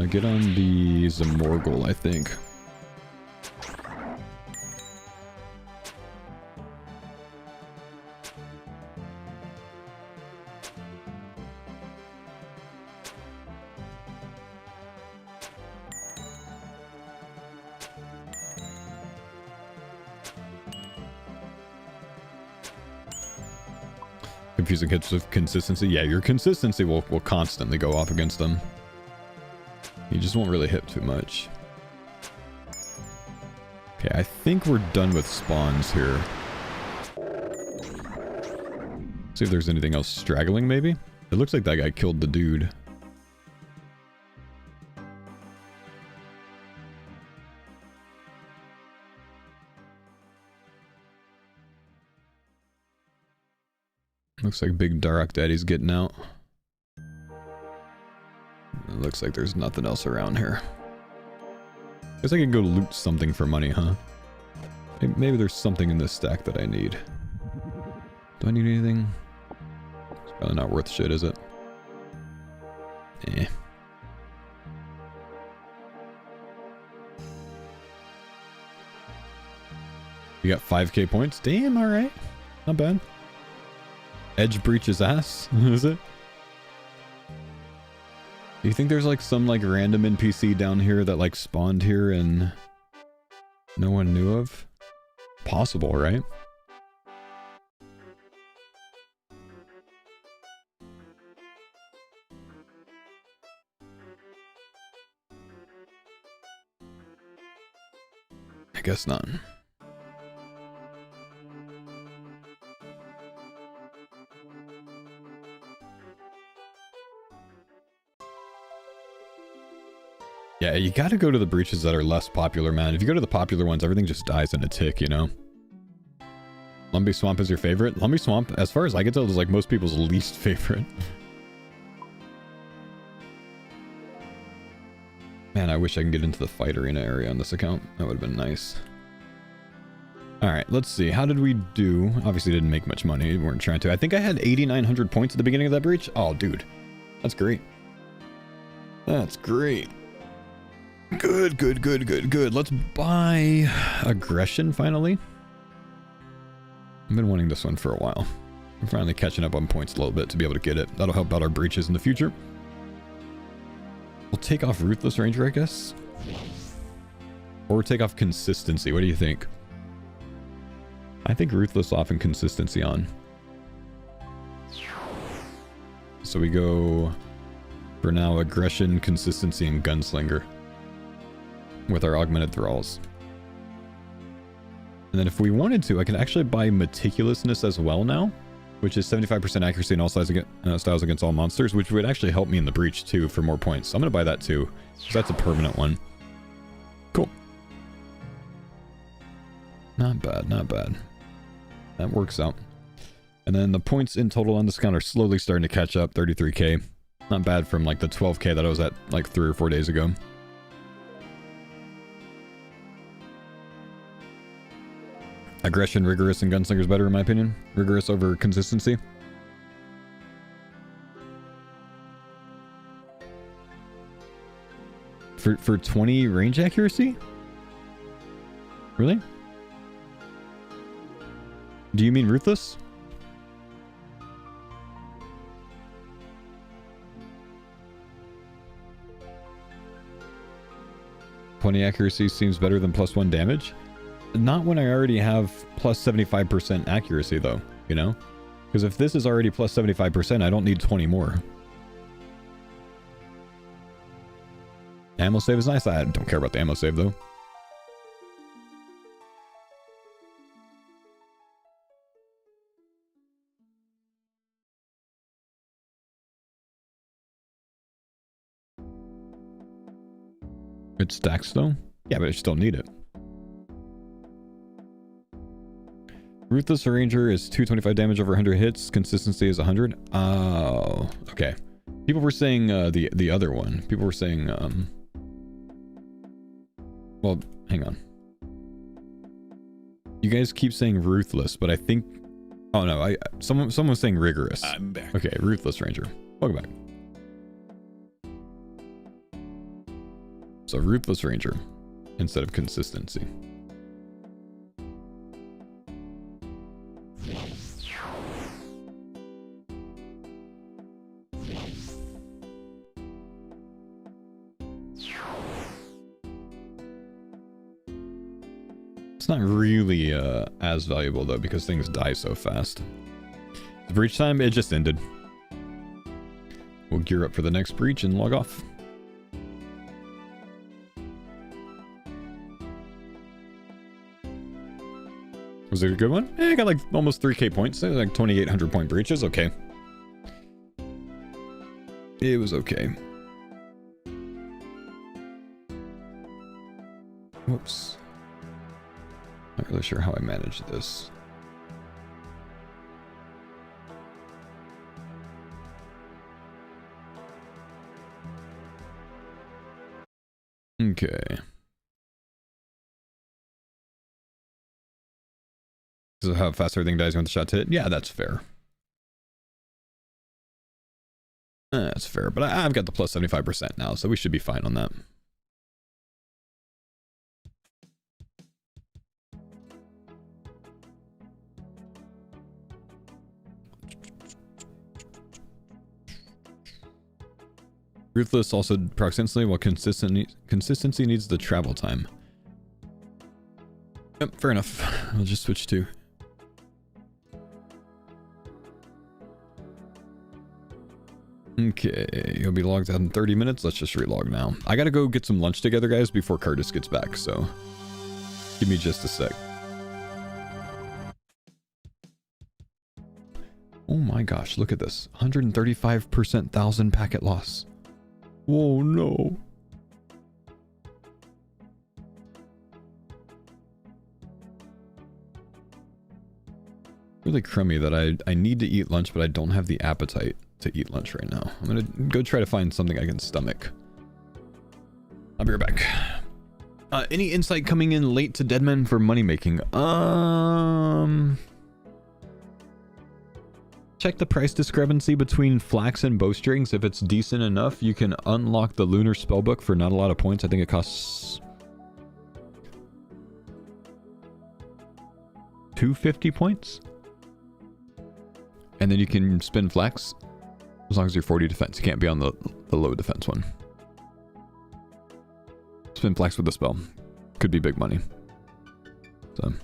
Speaker 1: Get on the Zamorgel, I think. Confusing hits with consistency. Yeah, your consistency will constantly go off against them. You just won't really hit too much. Okay, I think we're done with spawns here. See if there's anything else straggling, maybe? It looks like that guy killed the dude. Looks like Big Dark Daddy's getting out. It looks like there's nothing else around here. Guess I can go loot something for money, huh? Maybe there's something in this stack that I need. Do I need anything? It's probably not worth shit, is it? Eh. You got 5k points? Damn, alright. Not bad. Edge breaches ass, is it? Do you think there's like some like random NPC down here that like spawned here and no one knew of? Possible, right? I guess not. Yeah, you gotta go to the breaches that are less popular, man. If you go to the popular ones, everything just dies in a tick, you know? Lumbee Swamp is your favorite? Lumbee Swamp, as far as I can tell, is like most people's least favorite. Man, I wish I could get into the fight arena area on this account. That would have been nice. Alright, let's see. How did we do? Obviously didn't make much money. We weren't trying to. I think I had 8,900 points at the beginning of that breach. Oh, dude. That's great. That's great. Good, good, good, good, good. Let's buy Aggression, finally. I've been wanting this one for a while. I'm finally catching up on points a little bit to be able to get it. That'll help out our breaches in the future. We'll take off Ruthless Ranger, I guess. Or take off Consistency. What do you think? I think Ruthless off and Consistency on. So we go, for now, Aggression, Consistency, and Gunslinger. With our Augmented Thralls. And then if we wanted to, I can actually buy Meticulousness as well now, which is 75% accuracy in all styles against all monsters, which would actually help me in the breach too for more points. So I'm going to buy that too, because that's a permanent one. Cool. Not bad, not bad. That works out. And then the points in total on this account are slowly starting to catch up, 33k. Not bad from like the 12k that I was at like 3 or 4 days ago. Aggression, Rigorous, and Gunslinger's better in my opinion. Rigorous over Consistency. For 20 range accuracy? Really? Do you mean Ruthless? +20 accuracy seems better than +1 damage? Not when I already have plus 75% accuracy though, you know? Because if this is already plus 75%, I don't need 20 more. Ammo save is nice. I don't care about the ammo save though. It stacks though? Yeah, but I still need it. Ruthless Ranger is 225 damage over 100 hits. Consistency is 100. Oh, okay. People were saying the other one. People were saying well, hang on. You guys keep saying Ruthless, but I think oh no, someone was saying Rigorous.
Speaker 3: I'm back.
Speaker 1: Okay, Ruthless Ranger. Welcome back. So Ruthless Ranger instead of Consistency. It's not really as valuable though because things die so fast. The breach time, it just ended. We'll gear up for the next breach and log off. Was it a good one? I got like almost 3k points. Like 2,800 point breaches. Okay. It was okay. Whoops. Not really sure how I managed this. Okay. So how fast everything dies when the shots hit? Yeah, that's fair. That's fair, but I've got the plus 75% now, so we should be fine on that. Ruthless also procs instantly, while consistency needs the travel time. Yep, fair enough. I'll just switch to. Okay, you'll be logged out in 30 minutes. Let's just relog now. I gotta go get some lunch together, guys, before Curtis gets back, so give me just a sec. Oh my gosh, look at this. 135% 1,000 packet loss. Oh no. Really crummy that I need to eat lunch, but I don't have the appetite to eat lunch right now. I'm gonna go try to find something I can stomach. I'll be right back. Any insight coming in late to Deadman for money making? Check the price discrepancy between flax and bowstrings. If it's decent enough, you can unlock the lunar spellbook for not a lot of points. I think it costs 250 points. And then you can spin flax as long as you're 40 defense. You can't be on the low defense one. Spin flax with the spell. Could be big money. So,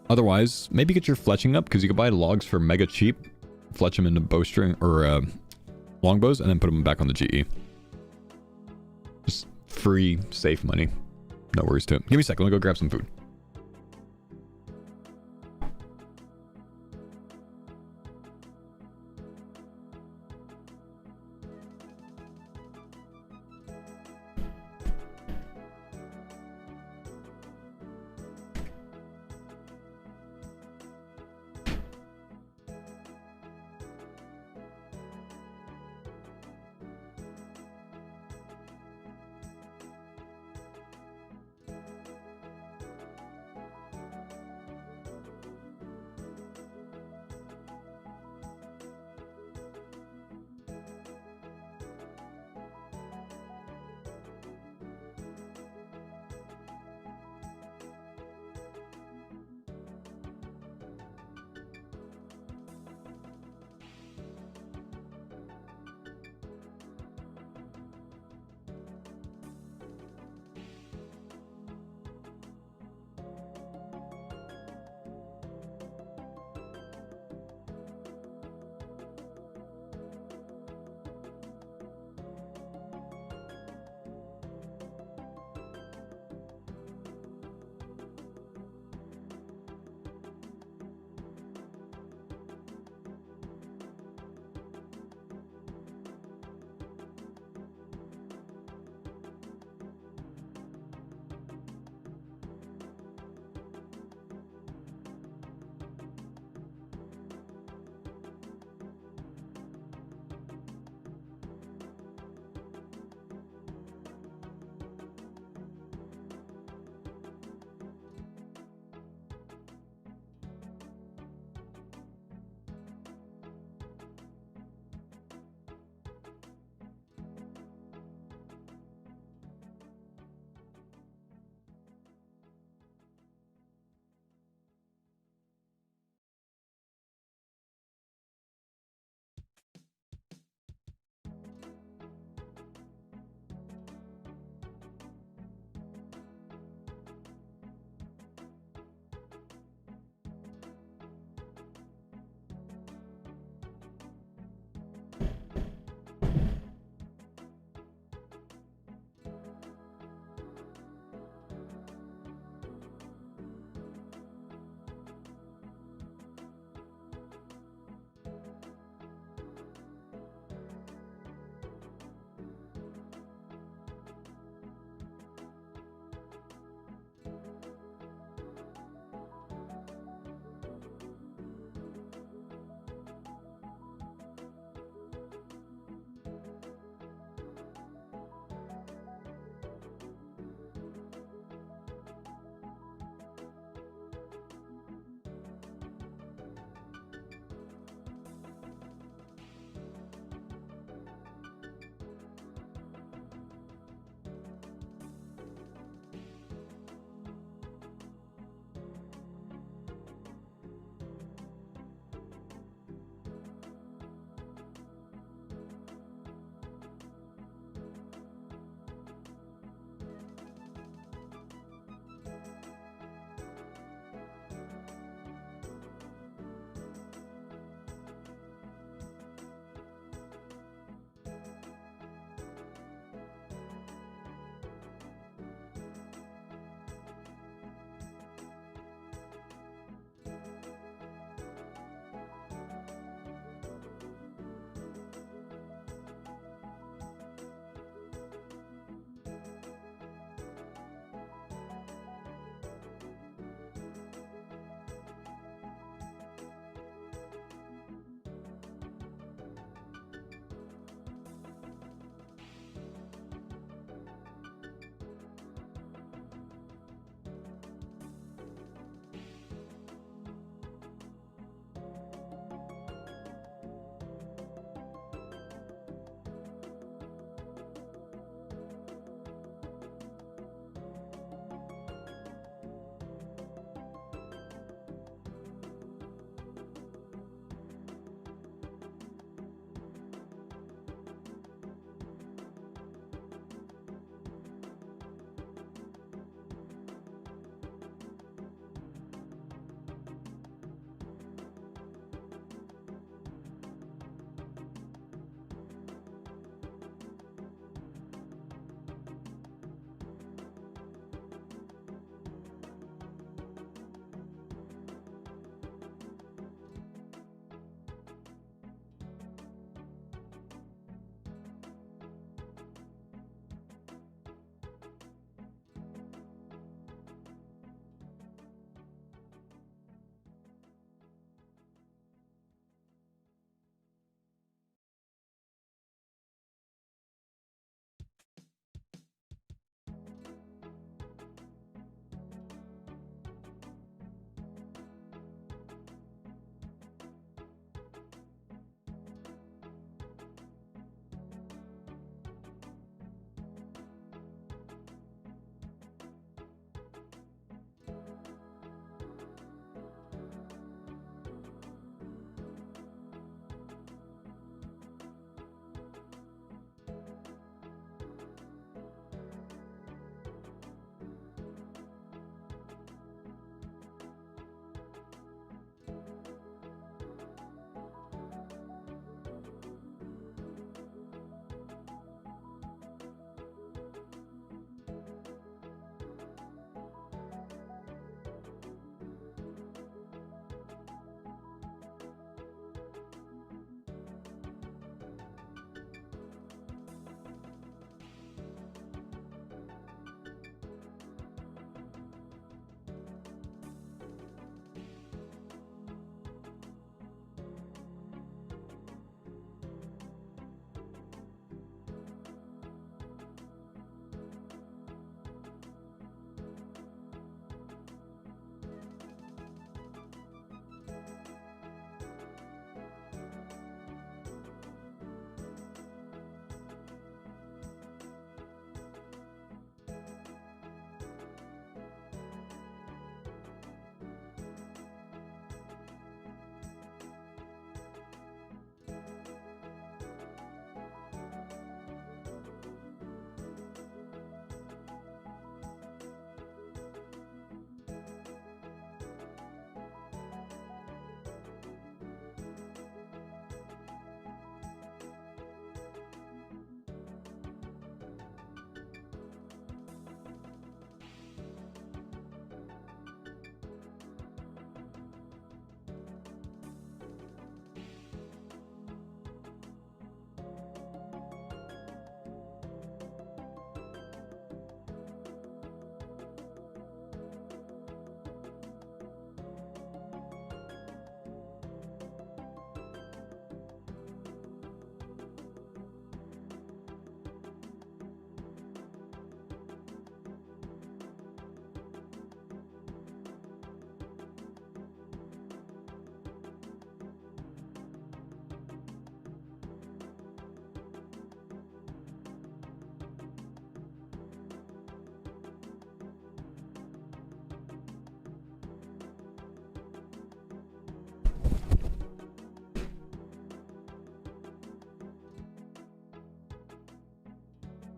Speaker 1: otherwise, maybe get your fletching up because you can buy logs for mega cheap. Fletch them into bowstring or longbows and then put them back on the GE. Just free, safe money. No worries to it. Give me a second. Let me go grab some food.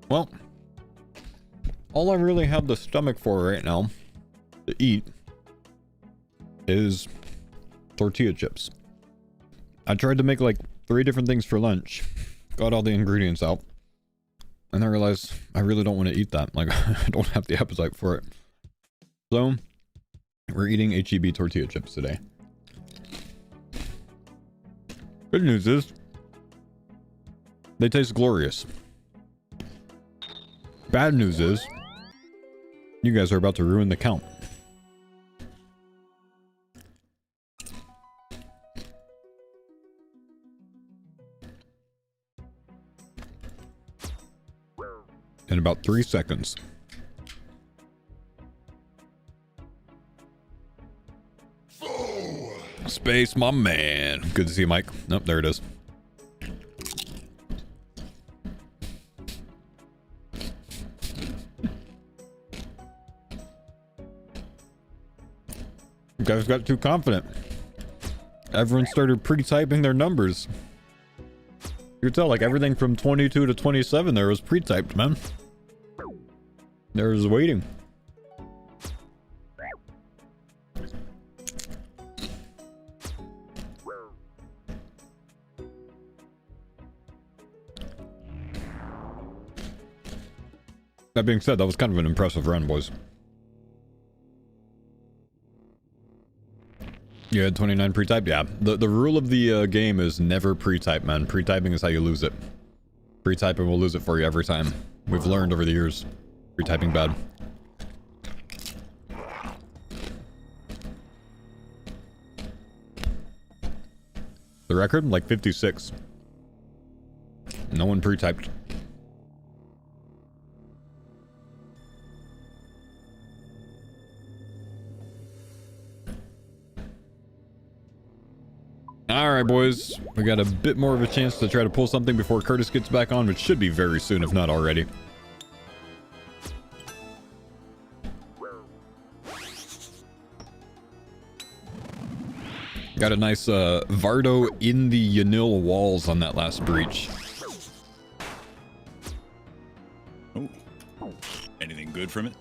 Speaker 1: Well, all I really have the stomach for right now to eat is tortilla chips. I tried to make like 3 different things for lunch, got all the ingredients out, and I realized I really don't want to eat that. Like, I don't have the appetite for it. So, we're eating HEB tortilla chips today. Good news is, they taste glorious. Bad news is, you guys are about to ruin the count. In about 3 seconds. Space, my man. Good to see you, Mike. Nope, there it is. You guys got too confident. Everyone started pre-typing their numbers. You could tell, like, everything from 22 to 27 there was pre-typed, man. There was waiting. That being said, that was kind of an impressive run, boys. You had 29 pre-typed? Yeah. The rule of the game is never pre-type, man. Pre-typing is how you lose it. Pre-typing will lose it for you every time. We've learned over the years. Pre-typing bad. The record? Like 56. No one pre-typed. Alright, boys. We got a bit more of a chance to try to pull something before Curtis gets back on, which should be very soon, if not already. Got a nice Vardo in the Yanil walls on that last breach.
Speaker 3: Oh. Anything good from it?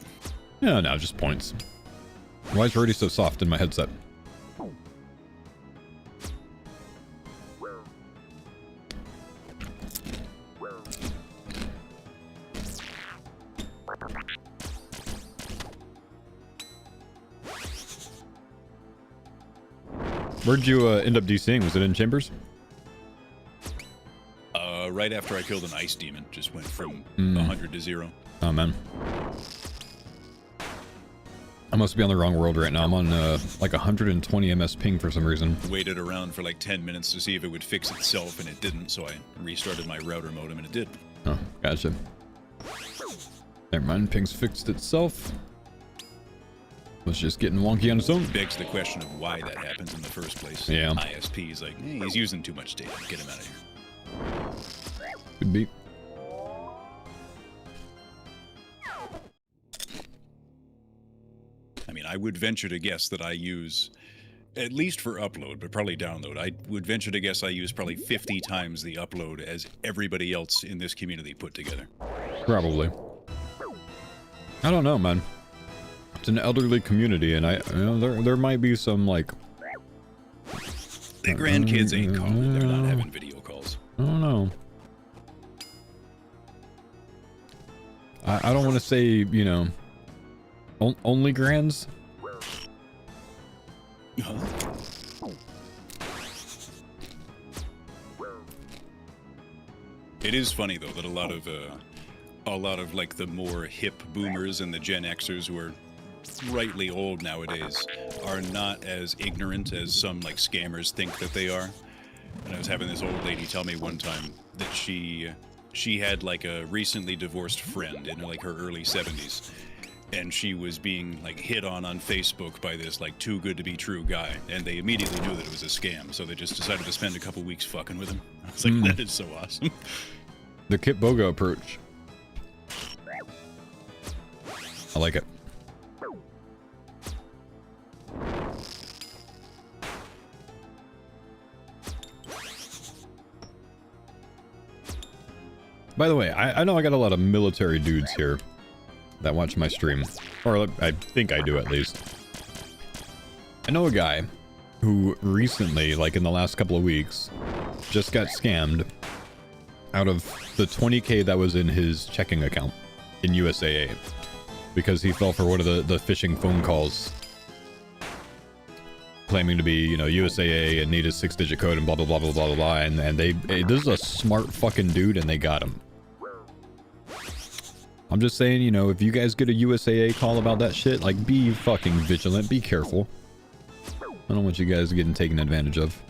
Speaker 1: Yeah, no, just points. Why is Rody so soft in my headset? Where'd you end up DCing? Was it in Chambers?
Speaker 3: Right after I killed an ice demon. Just went from 100 to 0.
Speaker 1: Oh, man. I must be on the wrong world right now. I'm on like 120 MS ping for some reason.
Speaker 3: Waited around for like 10 minutes to see if it would fix itself, and it didn't, so I restarted my router modem, and it did.
Speaker 1: Oh, gotcha. Never mind, ping's fixed itself. Was just getting wonky on its own.
Speaker 3: Begs the question of why that happens in the first place.
Speaker 1: Yeah.
Speaker 3: ISP is like, hey, he's using too much data. Get him out of here.
Speaker 1: Could be.
Speaker 3: I mean, I would venture to guess that I use, at least for upload, but probably download, I would venture to guess I use probably 50 times the upload as everybody else in this community put together.
Speaker 1: Probably. I don't know, man. It's an elderly community, and there might be some, like...
Speaker 3: The grandkids ain't calling. They're not having video calls.
Speaker 1: I don't know. I don't want to say, you know, only grands.
Speaker 3: It is funny though that a lot of like the more hip boomers and the Gen Xers who are rightly old nowadays are not as ignorant as some like scammers think that they are. And I was having this old lady tell me one time that she had like a recently divorced friend in like her early 70s, and she was being like hit on Facebook by this like too good to be true guy, and they immediately knew that it was a scam, so they just decided to spend a couple weeks fucking with him. I was like, that is so awesome.
Speaker 1: The Kit Boga approach. I like it. By the way, I know I got a lot of military dudes here that watch my stream. Or I think I do, at least. I know a guy who recently, like in the last couple of weeks, just got scammed out of the 20k that was in his checking account in USAA. Because he fell for one of the phishing phone calls. Claiming to be, you know, USAA and need a 6-digit code and blah, blah, blah, blah, blah, blah, blah. And this is a smart fucking dude and they got him. I'm just saying, you know, if you guys get a USAA call about that shit, like, be fucking vigilant, be careful. I don't want you guys getting taken advantage of.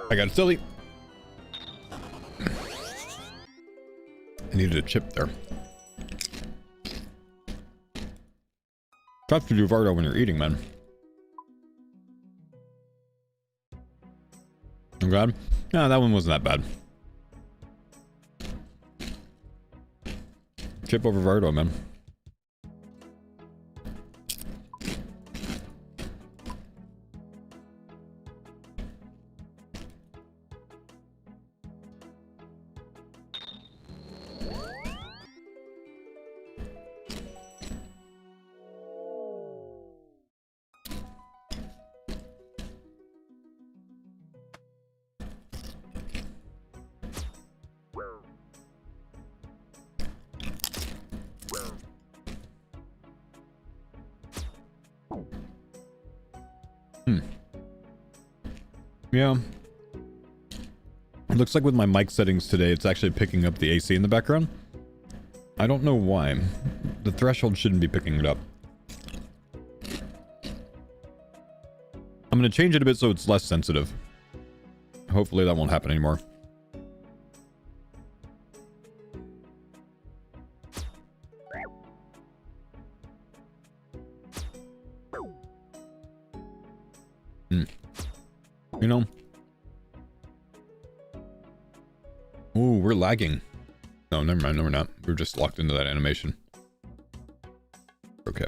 Speaker 1: I got a silly. I needed a chip there. Tough to do Vardo when you're eating, man. I'm glad. No, that one wasn't that bad. Chip over Vardo, man. Yeah. It looks like with my mic settings today, it's actually picking up the AC in the background. I don't know why. The threshold shouldn't be picking it up. I'm going to change it a bit so it's less sensitive. Hopefully that won't happen anymore. You know? Ooh, we're lagging. No, never mind. No, we're not. We're just locked into that animation. Okay.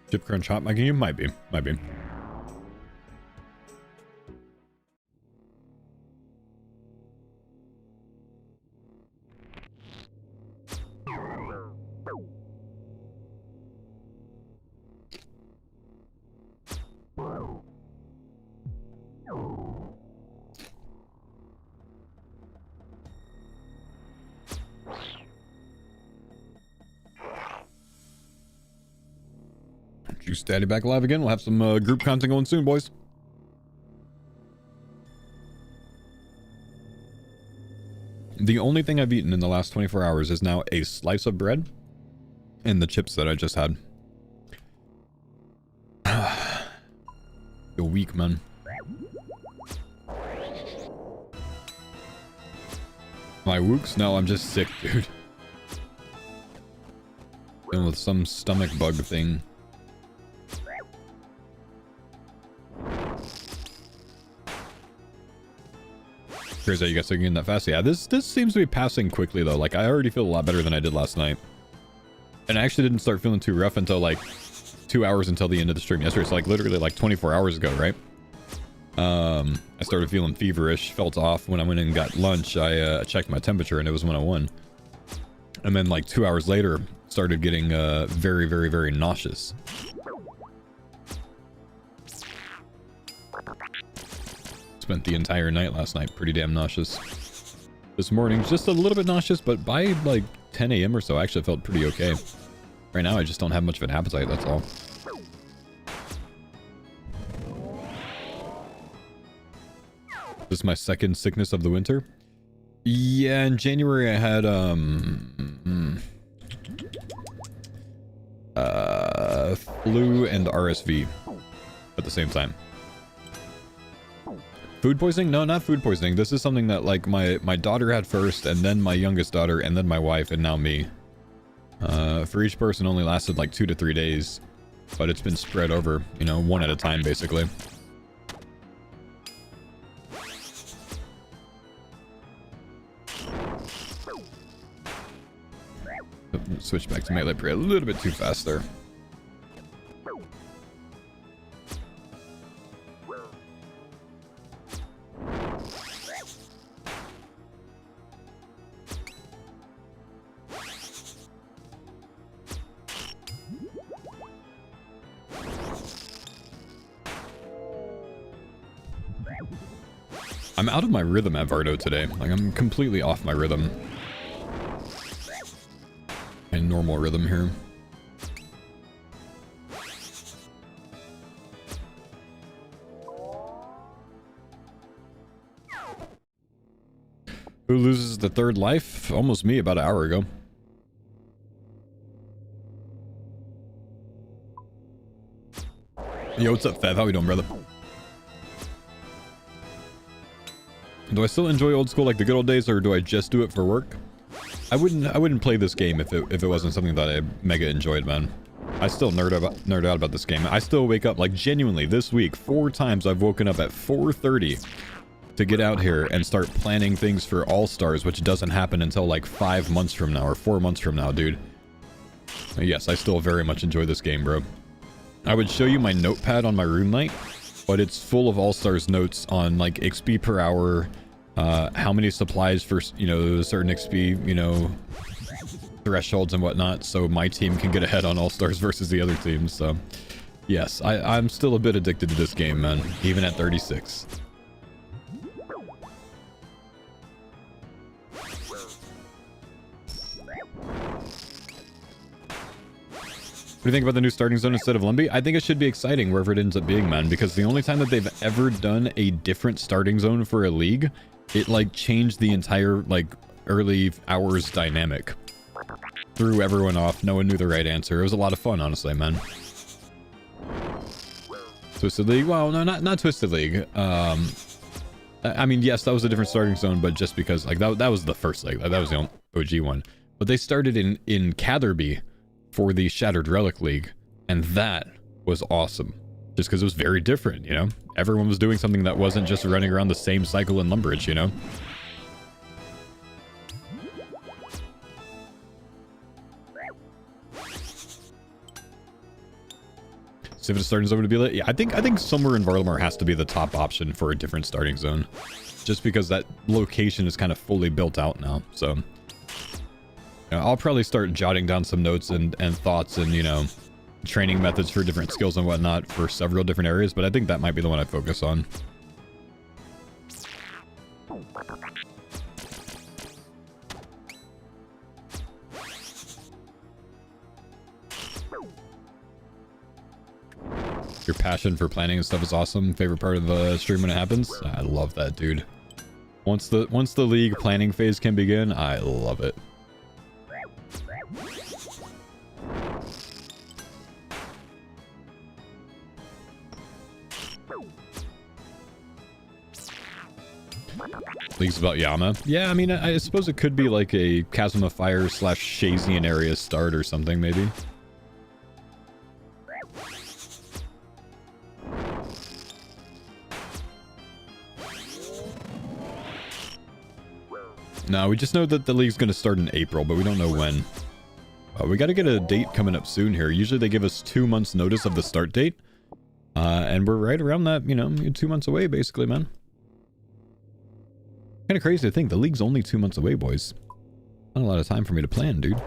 Speaker 1: Chip crunch hot mic? You might be. Might be. Juice Daddy back live again. We'll have some group content going soon, boys. The only thing I've eaten in the last 24 hours is now a slice of bread and the chips that I just had. Feel weak, man. My wooks? No, I'm just sick, dude. And with some stomach bug thing. Crazy how you guys are getting that fast. Yeah, this seems to be passing quickly though. Like I already feel a lot better than I did last night. And I actually didn't start feeling too rough until like 2 hours until the end of the stream yesterday. So like literally like 24 hours ago, right? I started feeling feverish, felt off. When I went and got lunch, I checked my temperature and it was 101. And then like 2 hours later, started getting very, very, very nauseous. Spent the entire night last night pretty damn nauseous. This morning, just a little bit nauseous, but by like 10 a.m. or so, I actually felt pretty okay. Right now, I just don't have much of an appetite, that's all. This is my second sickness of the winter. Yeah, in January I had flu and RSV at the same time. Food poisoning? No, not food poisoning. This is something that like my daughter had first, and then my youngest daughter, and then my wife, and now me. For each person only lasted like 2 to 3 days, but it's been spread over, you know, one at a time basically. Switch back to melee prey a little bit too fast there. I'm out of my rhythm at Vardo today. Like, I'm completely off my rhythm. My normal rhythm here. Who loses the third life? Almost me about an hour ago. Yo, what's up, Fev? How we doing, brother? Do I still enjoy old school like the good old days, or do I just do it for work? I wouldn't play this game if it wasn't something that I mega enjoyed, man. I still nerd out about this game. I still wake up, like, genuinely this week 4 times I've woken up at 4:30 to get out here and start planning things for All-Stars, which doesn't happen until like 5 months from now or 4 months from now, dude. Yes, I still very much enjoy this game, bro. I would show you my notepad on my room night, but it's full of All-Stars notes on like XP per hour, how many supplies for, you know, certain XP, you know, thresholds and whatnot, so my team can get ahead on All-Stars versus the other teams. So yes, I'm still a bit addicted to this game, man, even at 36. What do you think about the new starting zone instead of Lumby? I think it should be exciting wherever it ends up being, man, because the only time that they've ever done a different starting zone for a league, it like changed the entire like early hours dynamic. Threw everyone off, no one knew the right answer. It was a lot of fun, honestly, man. Twisted League? Well, no, not Twisted League. I mean, yes, that was a different starting zone, but just because like that was the first league. That was the OG one. But they started in Catherby for the Shattered Relic League, and that was awesome. Just because it was very different, you know? Everyone was doing something that wasn't just running around the same cycle in Lumbridge, you know? So if it's starting zone to be lit, yeah, I think somewhere in Varlamar has to be the top option for a different starting zone. Just because that location is kind of fully built out now, so... You know, I'll probably start jotting down some notes and thoughts and, you know, training methods for different skills and whatnot for several different areas, but I think that might be the one I focus on. Your passion for planning and stuff is awesome. Favorite part of the stream when it happens? I love that, dude. Once the league planning phase can begin, I love it. League's about Yama. Yeah, I mean, I suppose it could be like a Chasm of Fire / Shazian area start or something, maybe. No, we just know that the league's going to start in April, but we don't know when. We got to get a date coming up soon here. Usually they give us 2 months notice of the start date. And we're right around that, you know, 2 months away, basically, man. Kind of crazy to think. The league's only 2 months away, boys. Not a lot of time for me to plan, dude.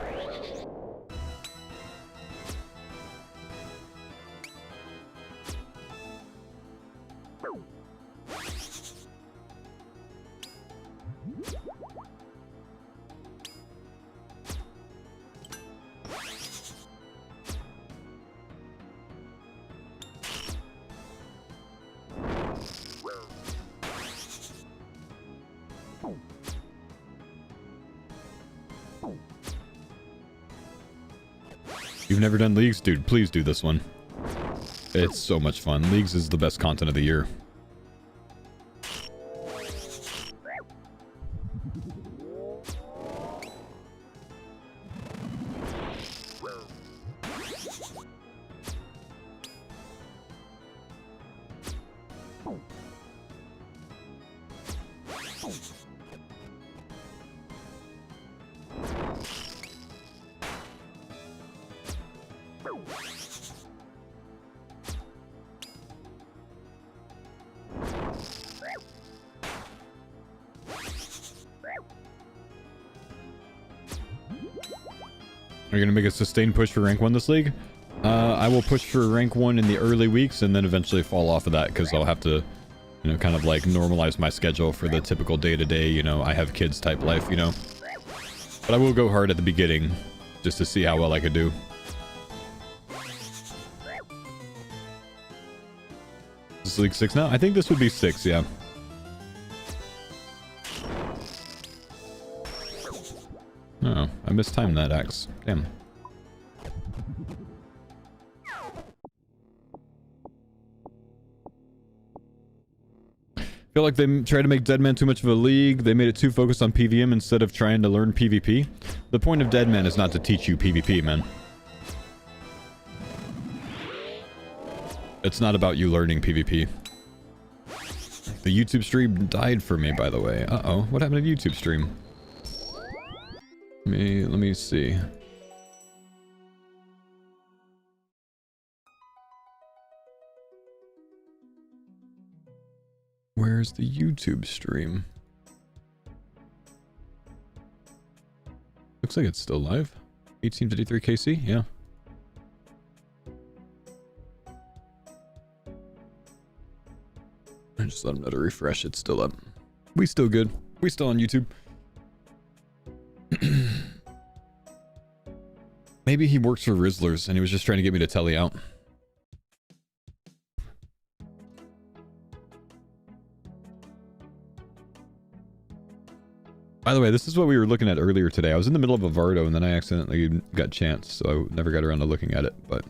Speaker 1: You've never done Leagues? Dude, please do this one. It's so much fun. Leagues is the best content of the year. Are you going to make a sustained push for rank 1 this league? I will push for rank 1 in the early weeks and then eventually fall off of that because I'll have to, you know, kind of like normalize my schedule for the typical day-to-day, you know, I have kids type life, you know. But I will go hard at the beginning just to see how well I could do. Is this league 6 now? I think this would be 6, yeah. Oh, I mistimed that axe. Damn. Feel like they tried to make Deadman too much of a league. They made it too focused on PVM instead of trying to learn PvP. The point of Deadman is not to teach you PvP, man. It's not about you learning PvP. The YouTube stream died for me, by the way. Uh-oh, what happened to the YouTube stream? Let me see. Where's the YouTube stream? Looks like it's still live. 1853 KC, yeah. I just let him know to refresh. It's still up. We still good. We still on YouTube. Maybe he works for Rizzlers and he was just trying to get me to telly out. By the way, this is what we were looking at earlier today. I was in the middle of a Vardo and then I accidentally got chanced, so I never got around to looking at it, but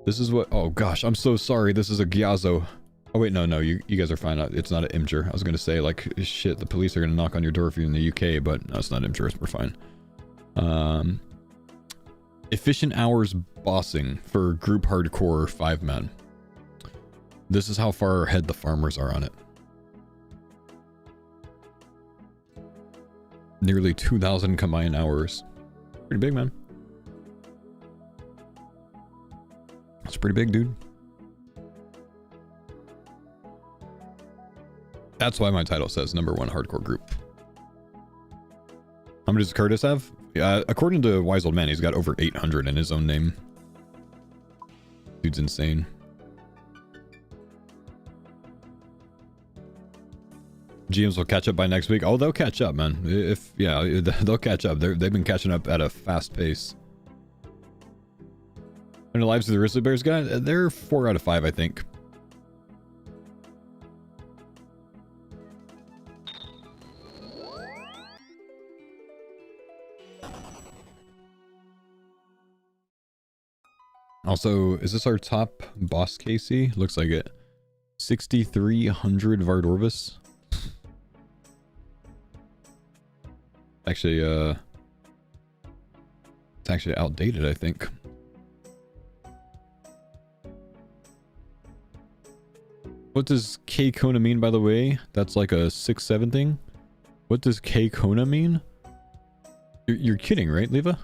Speaker 1: this is what... Oh gosh, I'm so sorry. This is a Gyazo. Oh wait, no, you guys are fine. It's not an Imgur. I was gonna say, like, shit, the police are gonna knock on your door if you're in the UK, but no, it's not Imgur. We're fine. Efficient hours bossing for group hardcore 5-man. This is how far ahead the farmers are on it. Nearly 2,000 combined hours. Pretty big, man. That's pretty big, dude. That's why my title says #1 hardcore group. How many does Curtis have? According to Wise Old Man, he's got over 800 in his own name. Dude's insane. GMs will catch up by next week. Oh, they'll catch up, man. Yeah, they'll catch up. They've been catching up at a fast pace. And the lives of the Grizzly Bears guy, they're 4 out of 5, I think. Also, is this our top boss, Casey? Looks like it. 6,300 Vardorvis. Actually, it's actually outdated, I think. What does K Kona mean, by the way? That's like a 6-7 thing. What does K Kona mean? You're kidding, right, Leva?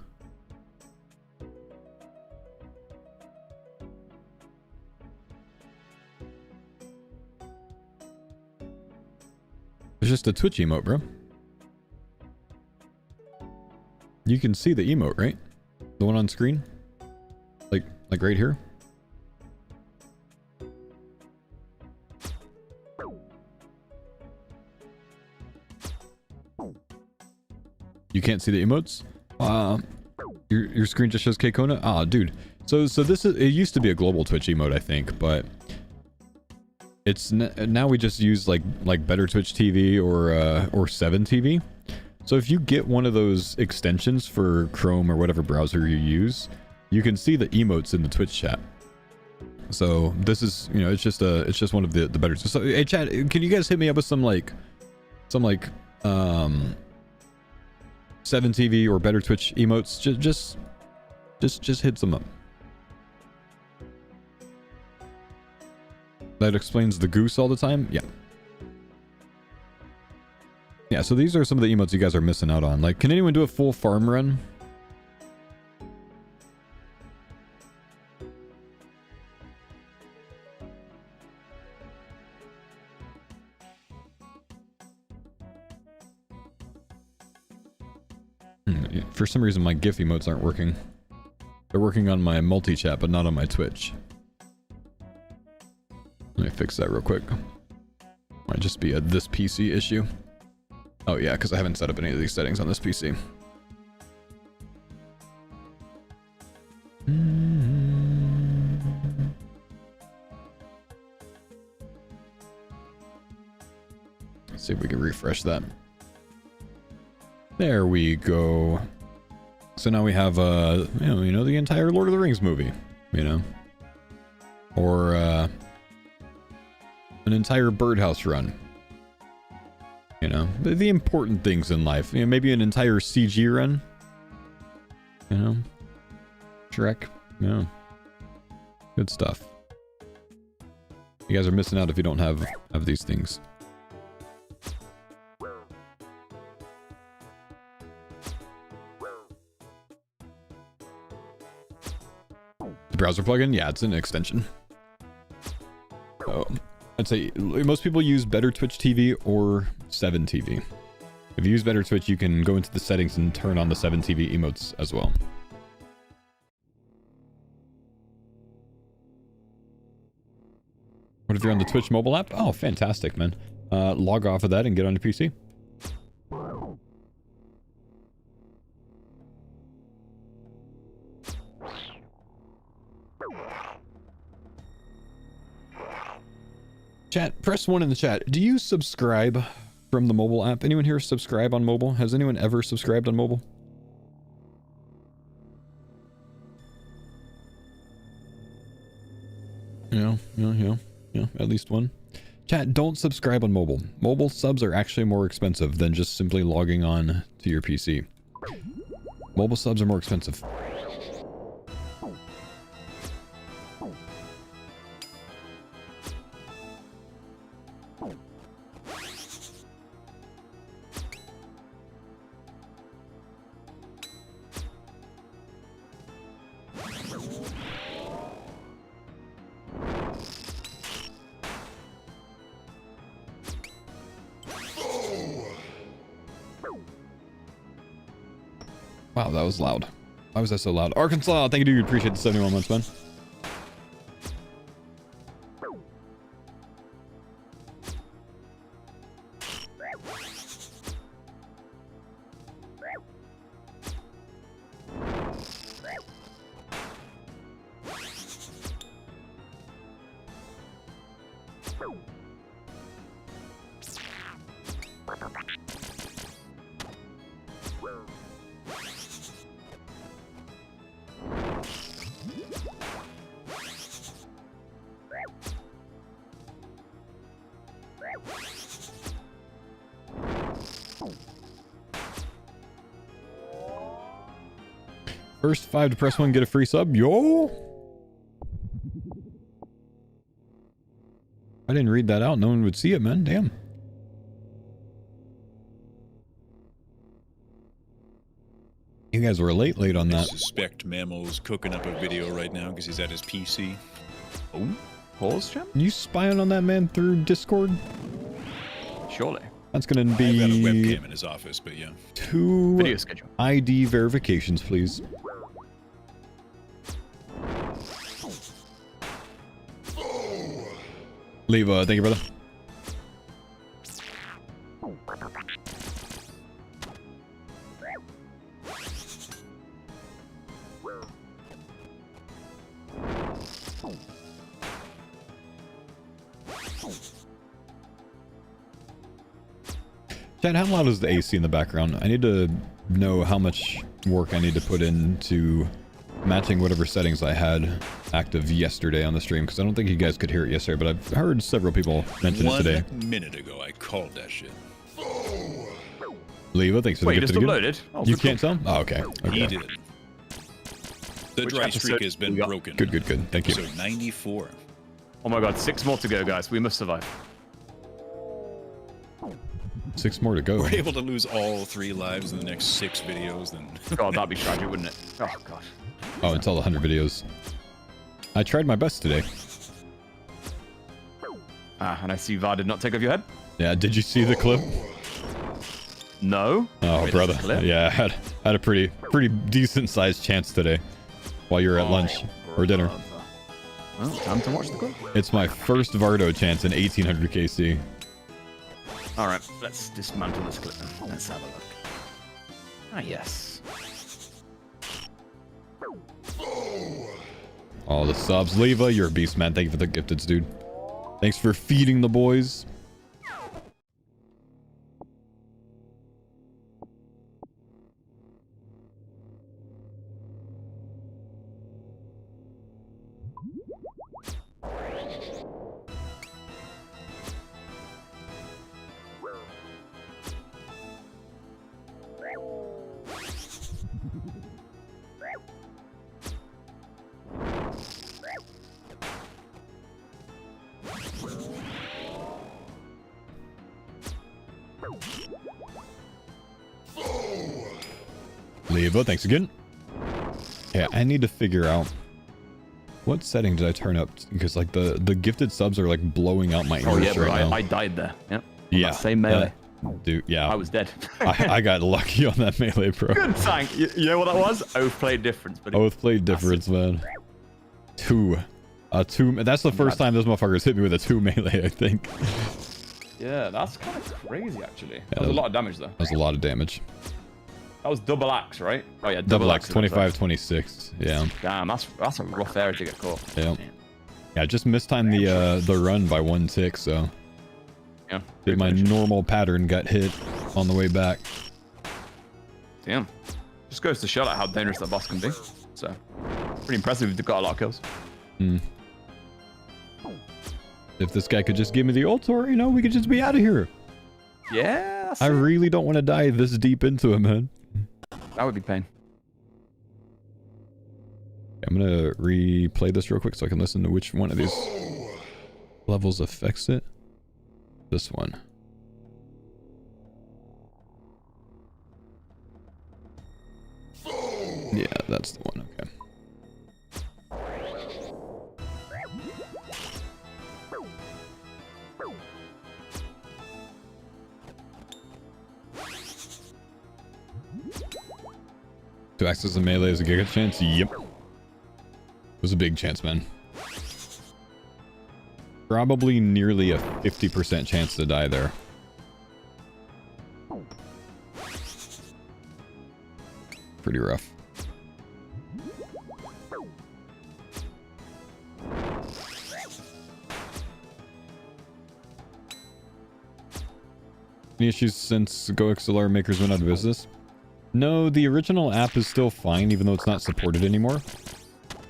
Speaker 1: It's just a Twitch emote, bro. You can see the emote, right? The one on screen? Like right here? You can't see the emotes? Your screen just shows K Kona? Ah, dude. So this is, it used to be a global Twitch emote, I think, but it's now we just use like Better Twitch TV or 7 TV. So if you get one of those extensions for Chrome or whatever browser you use, you can see the emotes in the Twitch chat. So this is, you know, it's just one of the better. So hey chat, can you guys hit me up with some 7 TV or Better Twitch emotes? Just hit them up. That explains the goose all the time? Yeah. Yeah, so these are some of the emotes you guys are missing out on. Like, can anyone do a full farm run? For some reason, my GIF emotes aren't working. They're working on my multi-chat, but not on my Twitch. Let me fix that real quick. Might just be a this PC issue. Oh yeah, because I haven't set up any of these settings on this PC. Let's see if we can refresh that. There we go. So now we have you know, the entire Lord of the Rings movie, you know, or an entire Birdhouse run. You know, the important things in life. You know, maybe an entire CG run. You know, Shrek. Yeah, good stuff. You guys are missing out if you don't have these things. The browser plugin? Yeah, it's an extension. Oh, I'd say most people use Better Twitch TV or 7 TV. If you use Better Twitch, you can go into the settings and turn on the 7 TV emotes as well. What if you're on the Twitch mobile app? Oh, fantastic, man. Log off of that and get on your PC. Chat, press 1 in the chat. Do you subscribe from the mobile app? Anyone here subscribe on mobile? Has anyone ever subscribed on mobile? Yeah, at least one. Chat, don't subscribe on mobile. Mobile subs are actually more expensive than just simply logging on to your PC. Mobile subs are more expensive. Wow, that was loud. Why was that so loud? Arkansas, thank you, dude. Appreciate the 71 months, man. First 5 to press 1, get a free sub. Yo! I didn't read that out. No one would see it, man. Damn. You guys were late on
Speaker 3: I
Speaker 1: that.
Speaker 3: suspect Mammo's cooking up a video right now because he's at his PC.
Speaker 2: Oh, pause, Jim?
Speaker 1: You spying on that man through Discord?
Speaker 2: Surely.
Speaker 1: That's gonna
Speaker 3: I've got a
Speaker 1: be
Speaker 3: webcam in his office, but yeah.
Speaker 1: 2
Speaker 2: Video schedule.
Speaker 1: ID verifications, please. Leave, thank you, brother. Chad, how loud is the AC in the background? I need to know how much work I need to put into matching whatever settings I had active yesterday on the stream, because I don't think you guys could hear it yesterday, but I've heard several people mention it today.
Speaker 3: 1 minute ago, I called that shit.
Speaker 1: Leva, thanks for the
Speaker 2: Wait,
Speaker 1: gift
Speaker 2: just
Speaker 1: of the
Speaker 2: uploaded? Oh,
Speaker 1: You
Speaker 2: good
Speaker 1: can't
Speaker 2: call.
Speaker 1: tell? Oh, okay.
Speaker 3: He
Speaker 1: Okay.
Speaker 3: did. The
Speaker 2: Which
Speaker 3: dry
Speaker 2: episode
Speaker 3: streak has been
Speaker 2: we got?
Speaker 3: broken.
Speaker 1: Good, good, good. Thank you.
Speaker 3: So 94.
Speaker 2: Oh my god, 6 more to go, guys. We must survive.
Speaker 1: 6 more to go.
Speaker 3: We're able to lose all 3 lives in the next 6 videos, then...
Speaker 2: God, that'd be tragic, wouldn't it? Oh, God.
Speaker 1: Oh, until 100 videos. I tried my best today.
Speaker 2: Ah, and I see Var did not take off your head?
Speaker 1: Yeah, did you see the clip?
Speaker 2: No.
Speaker 1: Oh,
Speaker 2: Wait,
Speaker 1: brother.
Speaker 2: there's a clip?
Speaker 1: Yeah, I had a pretty decent sized chance today while you were at lunch or dinner.
Speaker 2: brother. Well, time to watch the clip.
Speaker 1: It's my first Vardo chance in 1800 KC.
Speaker 2: Alright, let's dismantle this clip. Let's have a look. Ah, yes.
Speaker 1: All the subs. Leva, you're a beast, man. Thank you for the gifteds, dude. Thanks for feeding the boys. Leva, thanks again. Yeah, I need to figure out what setting did I turn up, because like the gifted subs are like blowing out my ears
Speaker 2: Oh, yeah, bro.
Speaker 1: right now.
Speaker 2: I died there. Yep.
Speaker 1: Yeah,
Speaker 2: Same melee.
Speaker 1: Dude, yeah.
Speaker 2: I was dead.
Speaker 1: I got lucky on that melee, bro.
Speaker 2: Good tank. You know what that was? Oath played difference. But
Speaker 1: Both played difference, man. 2. That's the first time this motherfucker's hit me with a 2 melee, I think.
Speaker 2: Yeah, that's kind of crazy, actually. That
Speaker 1: that
Speaker 2: was a
Speaker 1: was-
Speaker 2: lot of damage, though.
Speaker 1: That was a lot of damage.
Speaker 2: That was double axe, right? Oh, yeah,
Speaker 1: Double X,
Speaker 2: axe.
Speaker 1: 25, 26. Yeah.
Speaker 2: Damn, that's a rough area to get caught.
Speaker 1: Yeah. Yeah, I just mistimed the run by 1 tick, so
Speaker 2: Yeah.
Speaker 1: did my normal pattern, got hit on the way back.
Speaker 2: Damn. Just goes to show like how dangerous that boss can be. So, pretty impressive. We've got a lot of kills.
Speaker 1: If this guy could just give me the ult, or, you know, we could just be out of here.
Speaker 2: Yeah,
Speaker 1: I really don't want to die this deep into it, man.
Speaker 2: that would be pain.
Speaker 1: I'm gonna replay this real quick so I can listen to which one of these levels affects it. This one. Yeah, that's the one. Okay. To access the melee is a giga chance? Yep. It was a big chance, man. Probably nearly a 50% chance to die there. Pretty rough. Any issues since GoXLR makers went out of business? No, the original app is still fine, even though it's not supported anymore.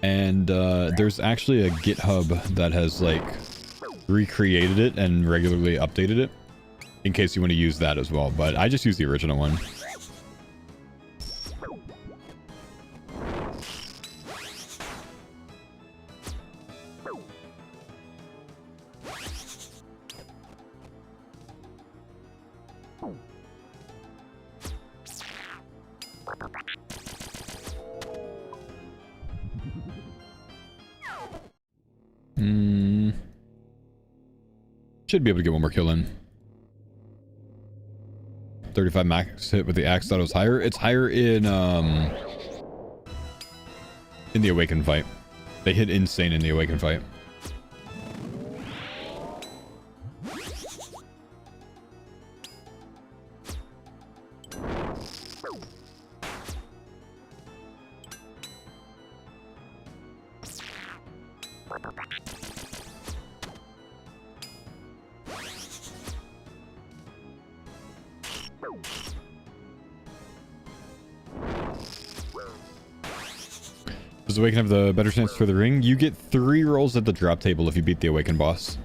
Speaker 1: And there's actually a GitHub that has like recreated it and regularly updated it, in case you want to use that as well. But I just use the original one. Should be able to get one more kill in. 35 max hit with the axe. Thought it was higher. It's higher in the Awaken fight. They hit insane in the Awaken fight. Does Awaken have the better chance for the ring? You get 3 rolls at the drop table if you beat the Awaken boss.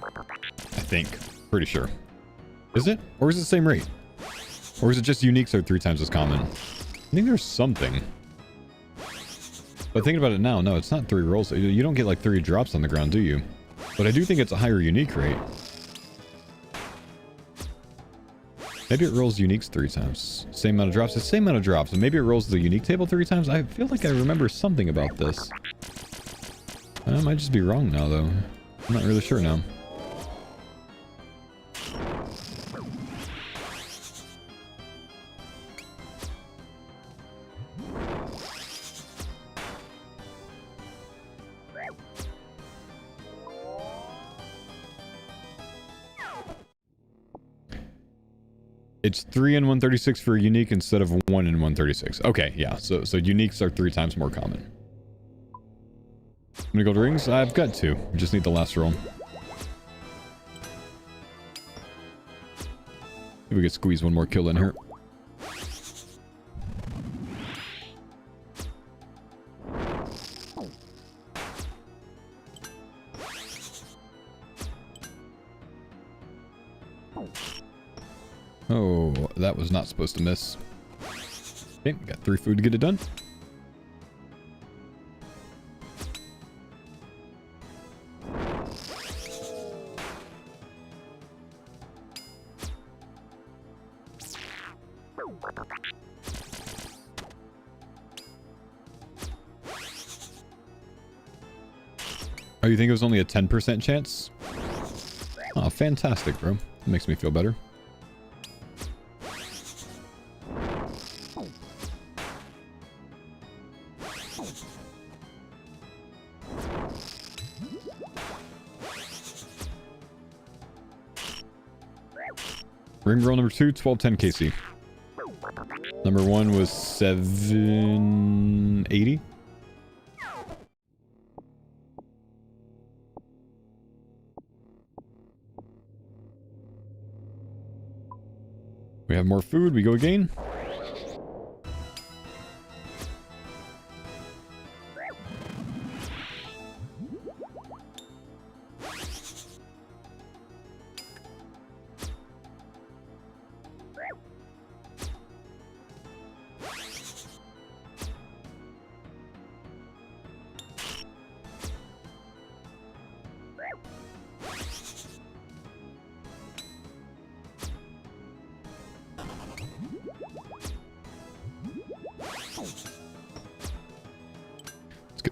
Speaker 1: I think. Pretty sure. Is it? Or is it the same rate? Or is it just uniques are 3 times as common? I think there's something. But thinking about it now, no, it's not 3 rolls. You don't get like 3 drops on the ground, do you? But I do think it's a higher unique rate. Maybe it rolls uniques 3 times. Same amount of drops. It's the same amount of drops. And maybe it rolls the unique table 3 times. I feel like I remember something about this. I might just be wrong now, though. I'm not really sure now. It's 3 in 136 for a unique instead of 1 in 136. Okay, yeah. So uniques are 3 times more common. I'm gonna go to rings. I've got 2. We just need the last roll. Maybe we could squeeze one more kill in here. Oh, that was not supposed to miss. Okay, got 3 food to get it done. Oh, you think it was only a 10% chance? Oh, fantastic, bro. That makes me feel better. Ring roll number 2, 1210 KC. Number 1 was 780. We have more food. We go again.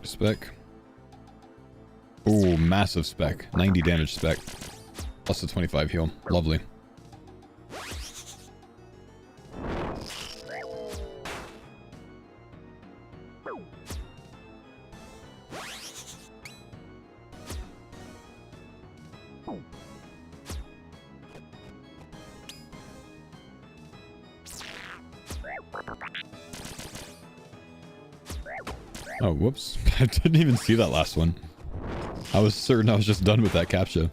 Speaker 1: Spec. Oh, massive spec. 90 damage spec. Plus a 25 heal. Lovely. Oh, whoops. I didn't even see that last one. I was certain I was just done with that captcha.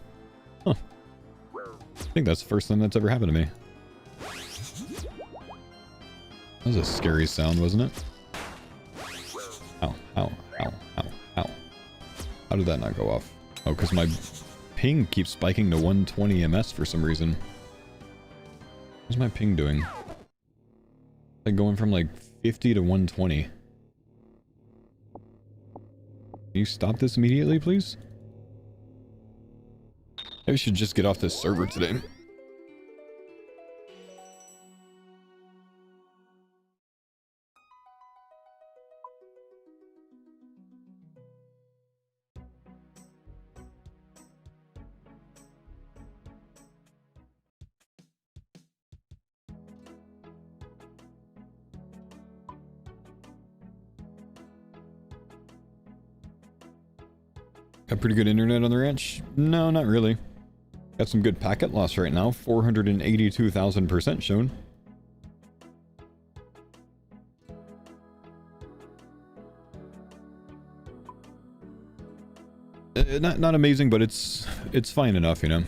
Speaker 1: Huh. I think that's the first time that's ever happened to me. That was a scary sound, wasn't it? Ow, ow, ow, ow, ow. How did that not go off? Oh, because my ping keeps spiking to 120 ms for some reason. What's my ping doing? Like going from like 50 to 120. Can you stop this immediately, please? Maybe we should just get off this server today. Got pretty good internet on the ranch? No, not really. Got some good packet loss right now. 482,000% shown. Not amazing, but it's fine enough, you know.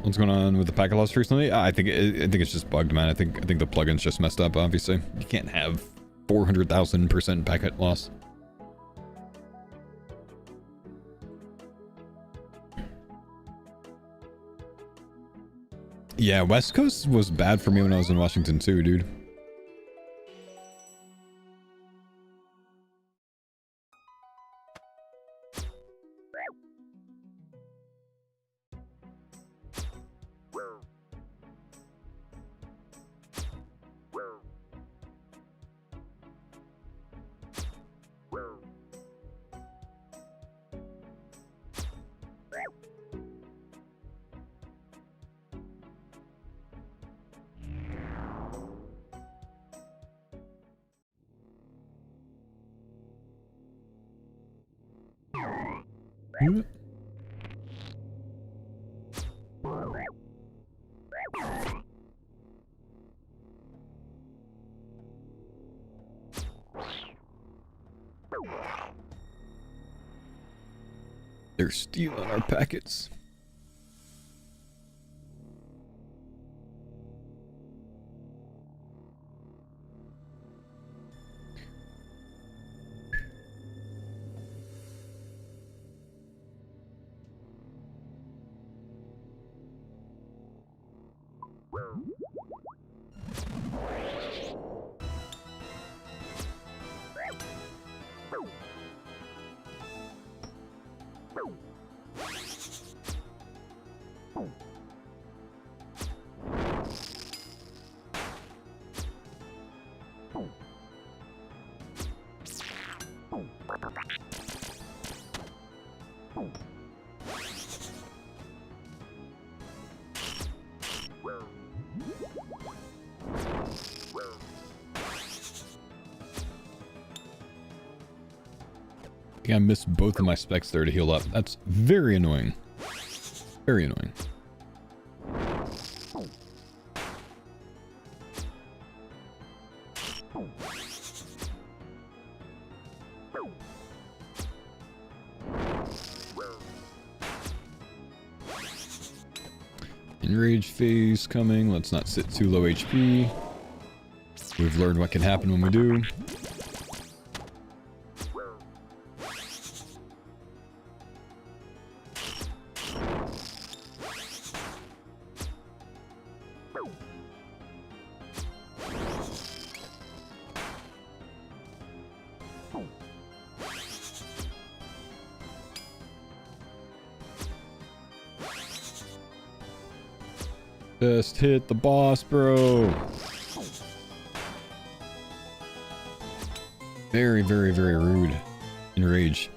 Speaker 1: What's going on with the packet loss recently? I think it's just bugged, man. I think the plugin's just messed up. Obviously, you can't have 400,000% packet loss. Yeah, West Coast was bad for me when I was in Washington too, dude. They're stealing our packets. I think I missed both of my specs there to heal up. That's very annoying. Very annoying. Enrage phase coming. Let's not sit too low HP. We've learned what can happen when we do. Just hit the boss, bro. Very, very, very rude. Enrage.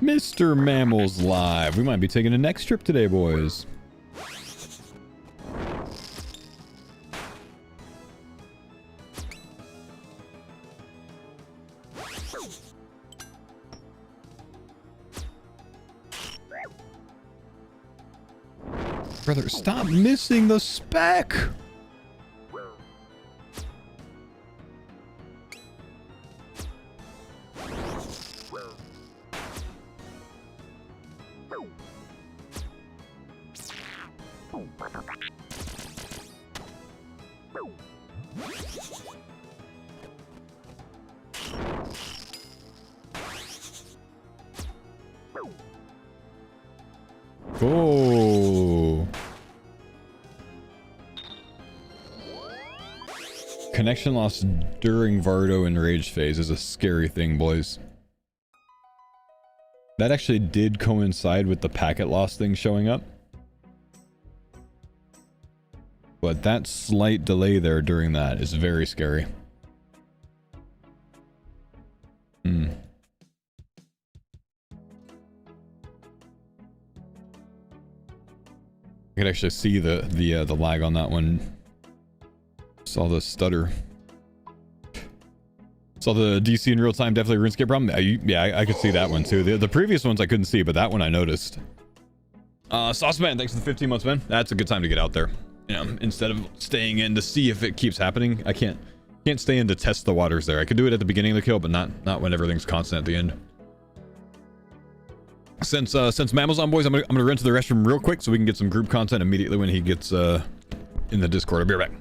Speaker 1: Mr. Mammal's live. We might be taking a next trip today, boys. Brother, stop missing the spec! Oh. Connection lost during Vardo and Rage phase is a scary thing, boys. That actually did coincide with the packet loss thing showing up. But that slight delay there during that is very scary. Hmm. I could actually see the lag on that one. Saw the stutter. Saw the DC in real time, definitely RuneScape problem. Yeah, I could see that one too. The previous ones I couldn't see, but that one I noticed. Sauceman, thanks for the 15 months, man. That's a good time to get out there. You know, instead of staying in to see if it keeps happening. I can't stay in to test the waters there. I could do it at the beginning of the kill, but not when everything's constant at the end. Since Mammal's on, boys, I'm gonna run to the restroom real quick so we can get some group content immediately when he gets in the Discord. I'll be right back.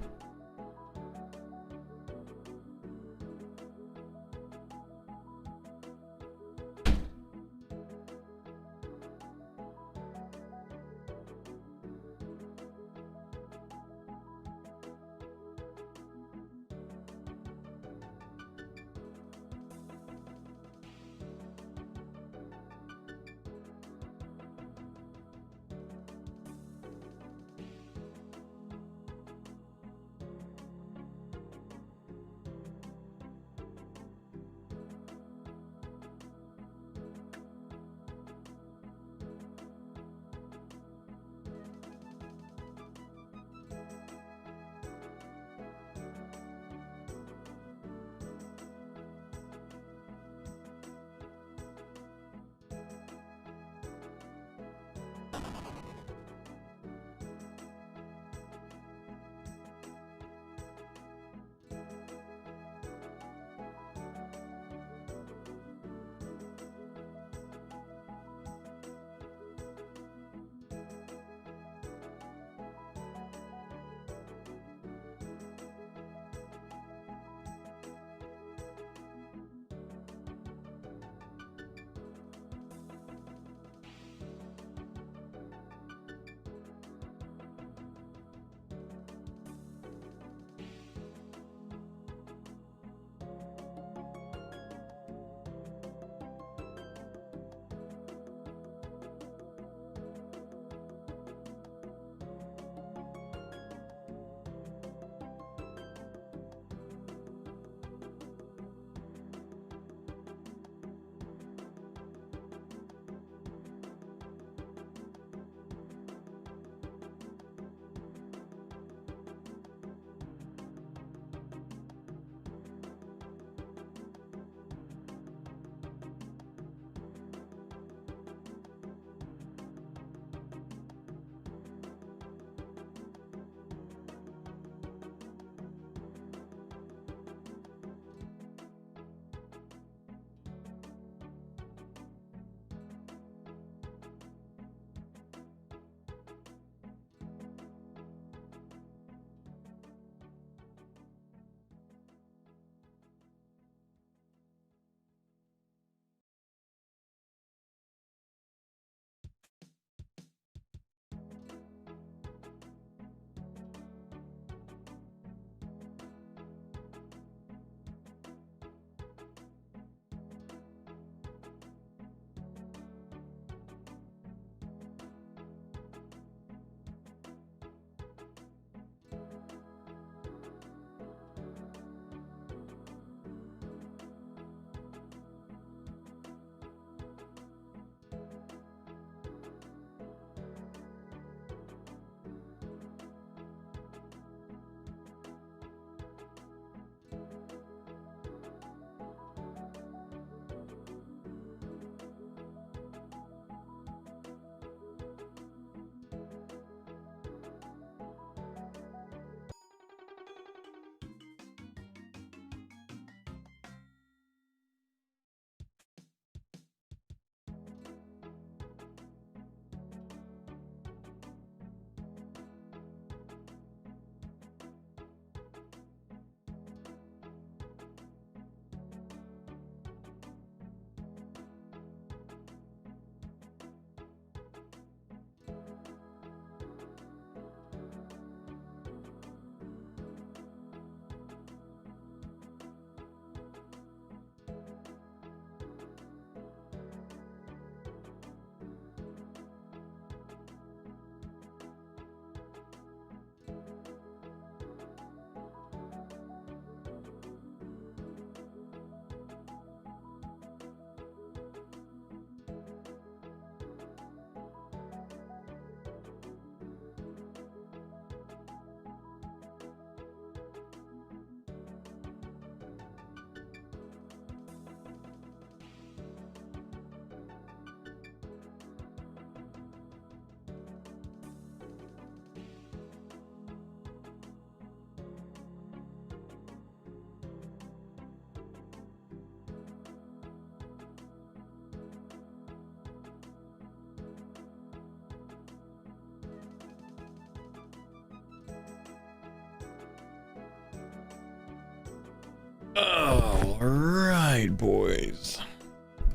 Speaker 1: right, boys.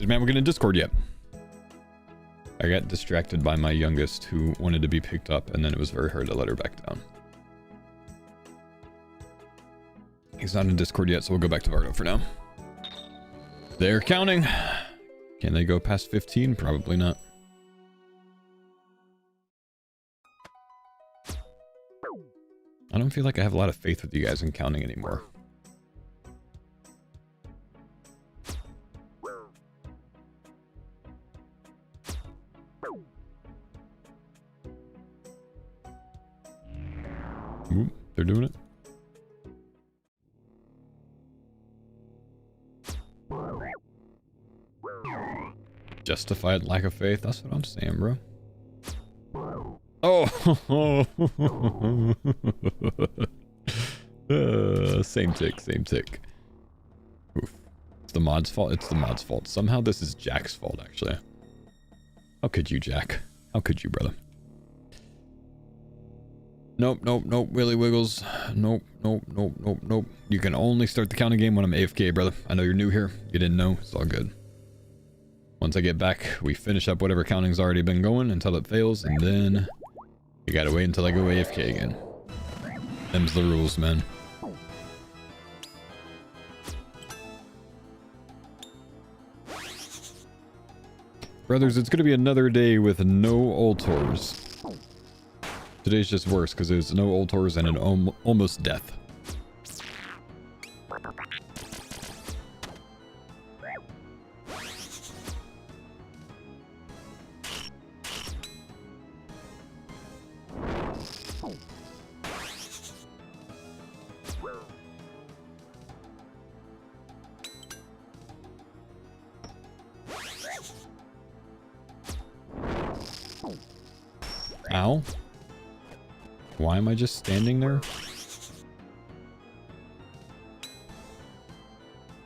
Speaker 1: Man, we're getting Discord yet? I got distracted by my youngest who wanted to be picked up, and then it was very hard to let her back down. He's not in Discord yet, so we'll go back to Vardo for now. They're counting. Can they go past 15? Probably not. I don't feel like I have a lot of faith with you guys in counting anymore. Ooh, they're doing it. Justified lack of faith. That's what I'm saying, bro. Oh, same tick, same tick. Oof. It's the mod's fault. It's the mod's fault. Somehow this is Jack's fault, actually. How could you, Jack? How could you, brother? Nope, nope, nope. Willy Wiggles. Nope, nope, nope, nope, nope. You can only start the counting game when I'm AFK, brother. I know you're new here. You didn't know. It's all good. Once I get back, we finish up whatever counting's already been going until it fails, and then you gotta wait until I go AFK again. Them's the rules, man. Brothers, it's gonna be another day with no Ultors. Today's just worse because there's no Ultors and an almost death. Ow. Why am I just standing there? I'm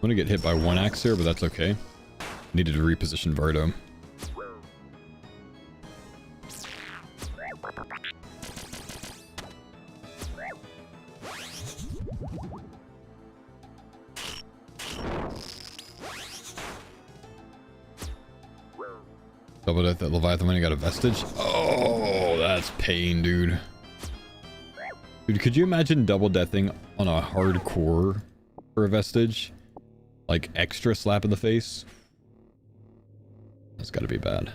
Speaker 1: gonna get hit by one axe here, but that's okay. Needed to reposition Vardo. Double death that Leviathan when he got a vestige. Oh, that's pain, dude. Dude, could you imagine double deathing on a hardcore for a vestige? Like extra slap in the face? That's gotta be bad.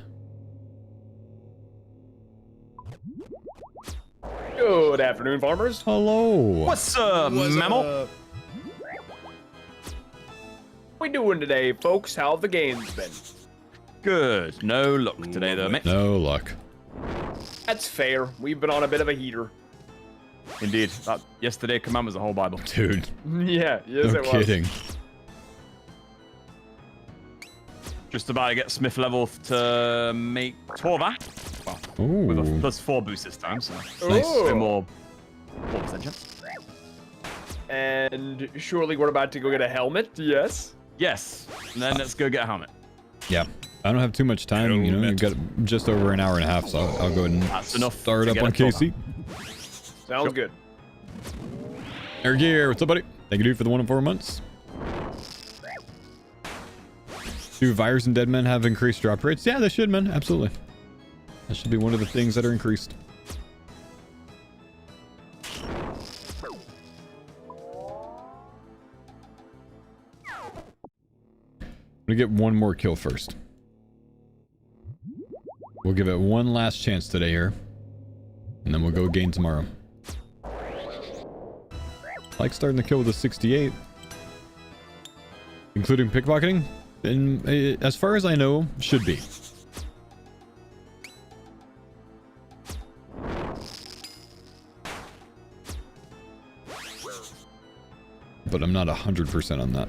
Speaker 5: Good afternoon, farmers.
Speaker 1: Hello.
Speaker 2: What's up, mammal?
Speaker 5: What we doing today, folks? How have the games been?
Speaker 2: Good. No luck today, though, mate.
Speaker 1: No luck.
Speaker 5: That's fair. We've been on a bit of a heater.
Speaker 2: Indeed. That yesterday command was the whole Bible.
Speaker 1: Dude.
Speaker 5: Yeah, yes
Speaker 1: No
Speaker 5: it was.
Speaker 1: kidding.
Speaker 2: Just about to get Smith level to make Torva. Well, with a
Speaker 1: Ooh.
Speaker 2: +4 boost this time, so
Speaker 1: Nice.
Speaker 2: a bit more 4% chance.
Speaker 5: And surely we're about to go get a helmet, yes?
Speaker 2: Yes. And then let's go get a helmet.
Speaker 1: Yeah. I don't have too much time, you know, I've got just over an hour and a half, so I'll go ahead and
Speaker 2: That's enough
Speaker 1: start
Speaker 2: to
Speaker 1: up
Speaker 2: get
Speaker 1: on
Speaker 2: a Torva.
Speaker 1: KC.
Speaker 5: Sounds good.
Speaker 1: Eric here, what's up, buddy? Thank you, dude, for the 1 and 4 months. Do virus and dead men have increased drop rates? Yeah, they should, man. Absolutely. That should be one of the things that are increased. I'm gonna get one more kill first. We'll give it one last chance today here. And then we'll go again tomorrow. I like starting the kill with a 68. Including pickpocketing? And as far as I know, should be. But I'm not 100% on that.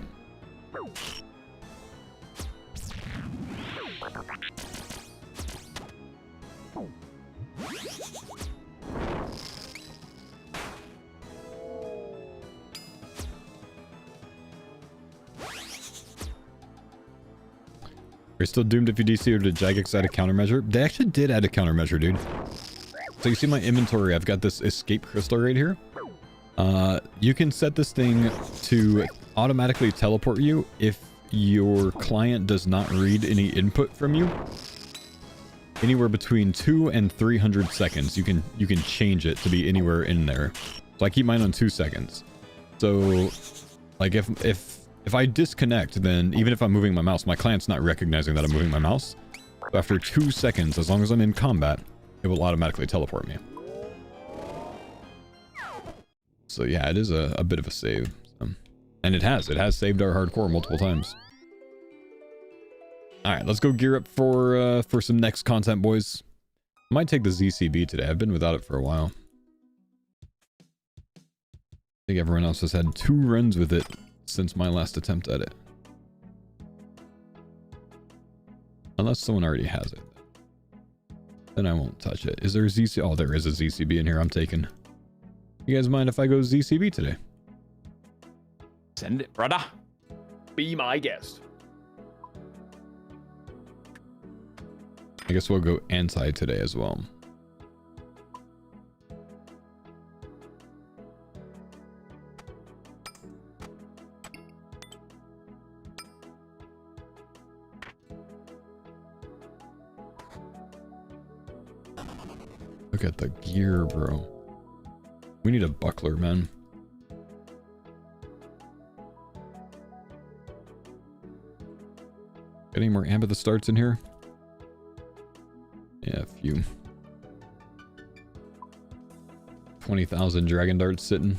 Speaker 1: You're still doomed if you DC or did Jagex add a countermeasure? They actually did add a countermeasure, dude. So you see my inventory, I've got this escape crystal right here. You can set this thing to automatically teleport you if your client does not read any input from you. Anywhere between 2 and 300 seconds, you can change it to be anywhere in there. So I keep mine on 2 seconds. So, like if I disconnect, then even if I'm moving my mouse, my client's not recognizing that I'm moving my mouse. So after 2 seconds, as long as I'm in combat, it will automatically teleport me. So yeah, it is a bit of a save. And it has saved our hardcore multiple times. Alright, let's go gear up for some next content, boys. Might take the ZCB today. I've been without it for a while. I think everyone else has had 2 runs with it since my last attempt at it. Unless someone already has it. Then I won't touch it. Is there a ZCB? Oh, there is a ZCB in here I'm taking. You guys mind if I go ZCB today?
Speaker 2: Send it, brother.
Speaker 5: Be my guest.
Speaker 1: I guess we'll go anti today as well. Look at the gear, bro. We need a buckler, man. Any more amethyst starts in here? Yeah, a few. 20,000 dragon darts sitting.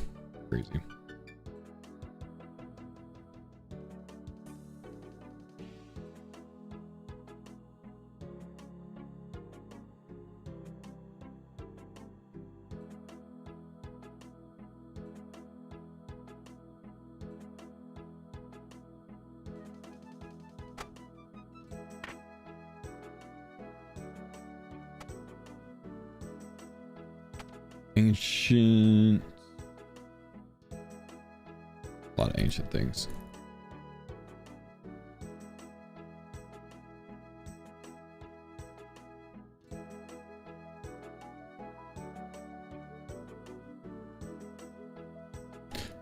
Speaker 1: Crazy. Ancient. A lot of ancient things.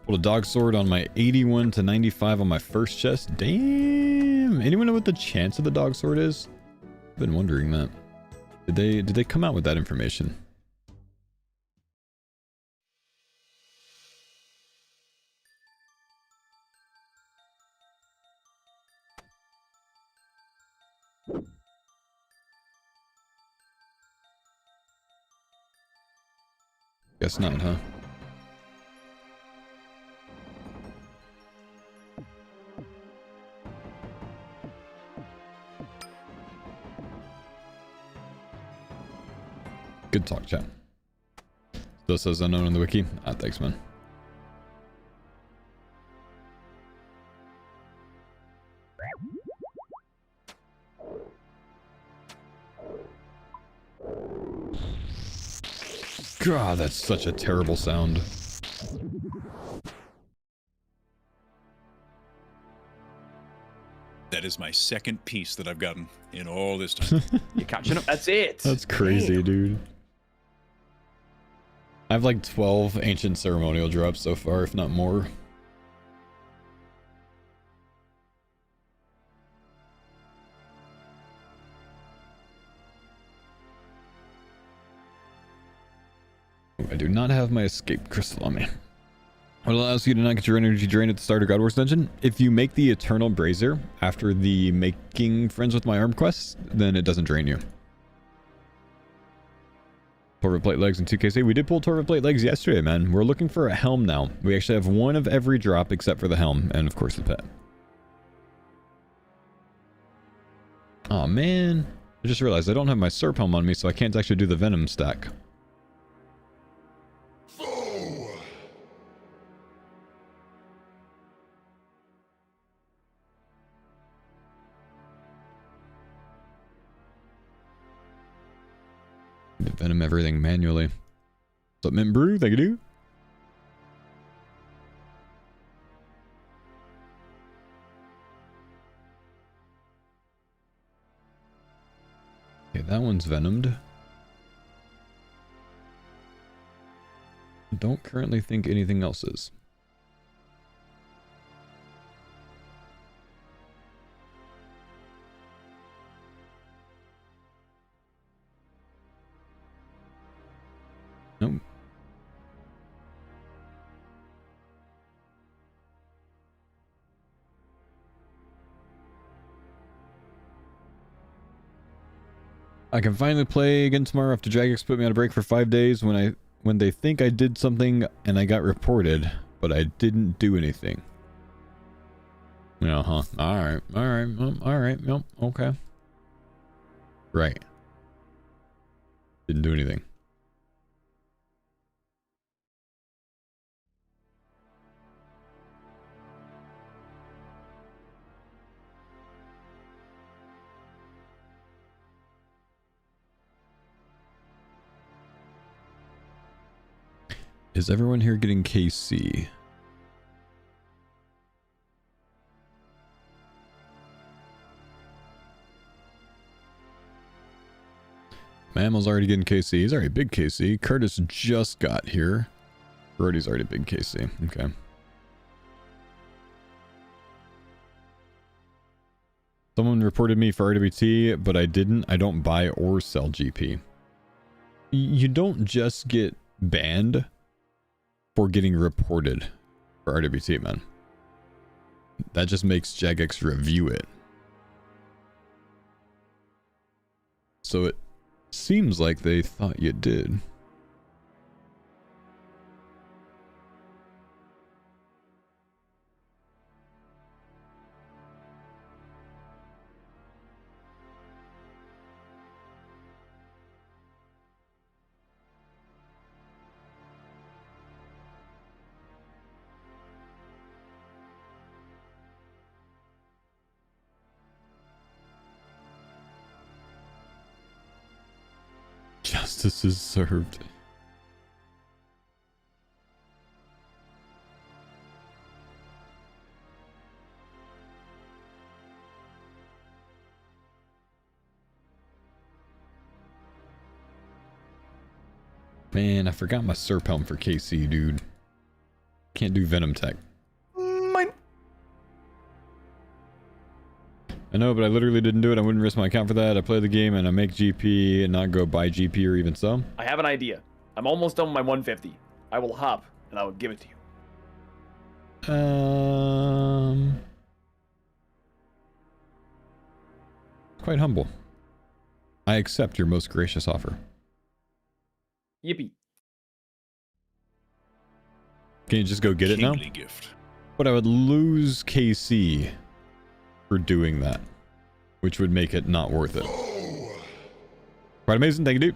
Speaker 1: Pulled a dog sword on my 81 to 95 on my first chest. Damn. Anyone know what the chance of the dog sword is? I've been wondering that. Did they come out with that information? Guess not, huh? Good talk, chat. Still says unknown on the wiki. Ah, thanks, man. God, that's such a terrible sound.
Speaker 3: That is my second piece that I've gotten in all this time.
Speaker 2: You're catching up.
Speaker 5: That's it.
Speaker 1: That's crazy,
Speaker 5: Damn.
Speaker 1: dude. I have like 12 ancient ceremonial drops so far, if not more. I do not have my escape crystal on me. What allows you to not get your energy drained at the start of God Wars dungeon? If you make the Eternal Brazier after the making friends with my arm quest, then it doesn't drain you. Torvid plate legs and 2k. We did pull Torvid plate legs yesterday, man. We're looking for a helm now. We actually have one of every drop except for the helm and of course the pet. Oh man, I just realized I don't have my Serp helm on me, so I can't actually do the Venom stack. Venom everything manually. What's up, Mint Brew? Thank you, dude. Okay, that one's venomed. Don't currently think anything else is. I can finally play again tomorrow after Jagex put me on a break for 5 days when they think I did something and I got reported, but I didn't do anything. Uh-huh. Alright. Alright. Yep. Okay. Right. Didn't do anything. Is everyone here getting KC? Mammal's already getting KC. He's already big KC. Curtis just got here. Brody's already big KC. Okay. Someone reported me for RWT, but I didn't. I don't buy or sell GP. You don't just get banned for getting reported for RWT, man. That just makes Jagex review it. So it seems like they thought you did. Justice is served. Man, I forgot my Serp Helm for KC, dude. Can't do Venom Tech.
Speaker 5: Mine.
Speaker 1: I know, but I literally didn't do it. I wouldn't risk my account for that. I play the game and I make GP and not go buy GP or even so.
Speaker 5: I have an idea. I'm almost done with my 150. I will hop and I will give it to you.
Speaker 1: Quite humble. I accept your most gracious offer.
Speaker 5: Yippee.
Speaker 1: Can you just go get it now?
Speaker 3: Kingly gift.
Speaker 1: But I would lose KC for doing that, which would make it not worth it. Quite amazing. Thank you, dude.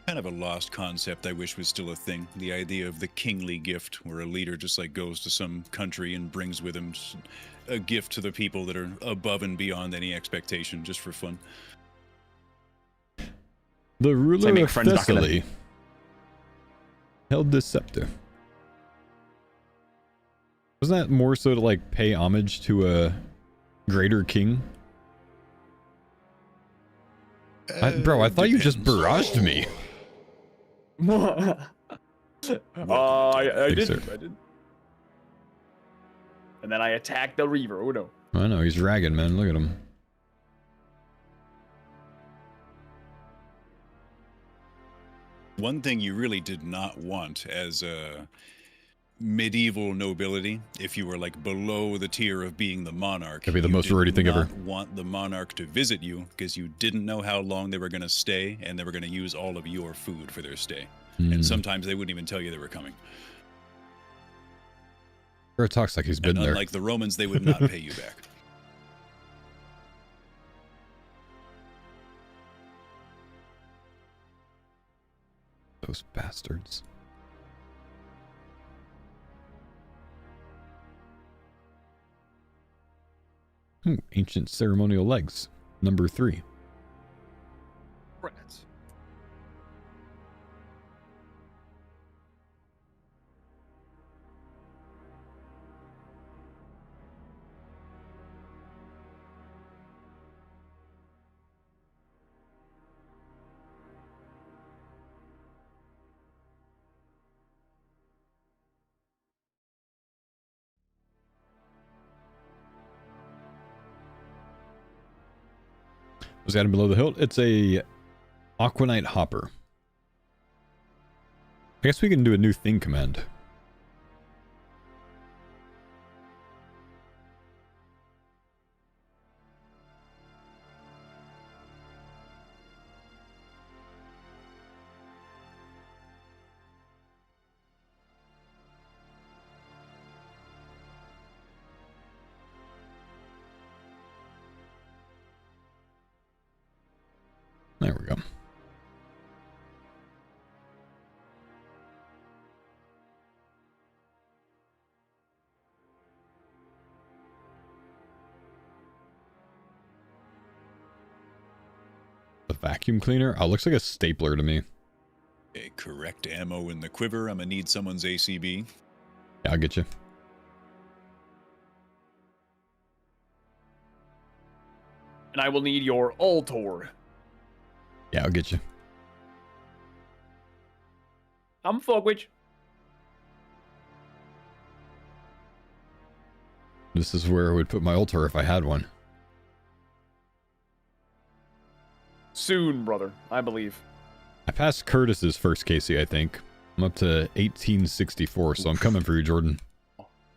Speaker 3: Kind of a lost concept I wish was still a thing. The idea of the kingly gift, where a leader just like goes to some country and brings with him a gift to the people that are above and beyond any expectation, just for fun.
Speaker 1: The ruler
Speaker 2: make
Speaker 1: of
Speaker 2: friends back in the-
Speaker 1: Thessaly held this scepter. Wasn't that more so to like pay homage to a greater king? Bro, I thought you just
Speaker 3: Depends.
Speaker 1: barraged me.
Speaker 5: I
Speaker 1: Thanks,
Speaker 5: did.
Speaker 1: sir.
Speaker 5: I did. And then I attacked the Reaver. Oh no.
Speaker 1: I know, he's ragged, man. Look at him.
Speaker 3: One thing you really did not want as a medieval nobility, if you were like below the tier of being the monarch,
Speaker 1: That'd be the
Speaker 3: you
Speaker 1: most
Speaker 3: did
Speaker 1: rarity thing ever.
Speaker 3: not want the monarch to visit you because you didn't know how long they were going to stay, and they were going to use all of your food for their stay. And sometimes they wouldn't even tell you they were coming.
Speaker 1: Or talks like he's been
Speaker 3: And
Speaker 1: there.
Speaker 3: unlike the Romans, they would not pay you back.
Speaker 1: Those bastards. Ancient ceremonial legs. Number 3.
Speaker 5: Rats.
Speaker 1: Was that below the hilt? It's a Aquanite Hopper. I guess we can do a new thing command. There we go. The vacuum cleaner? Oh, looks like a stapler to me.
Speaker 3: Okay, correct ammo in the quiver. I'm gonna need someone's ACB.
Speaker 1: Yeah, I'll get you.
Speaker 5: And I will need your Altor.
Speaker 1: Yeah, I'll get you.
Speaker 5: I'm Fogwitch.
Speaker 1: This is where I would put my altar if I had one.
Speaker 5: Soon, brother, I believe.
Speaker 1: I passed Curtis's first KC, I think. I'm up to 1864, so I'm coming for you, Jordan.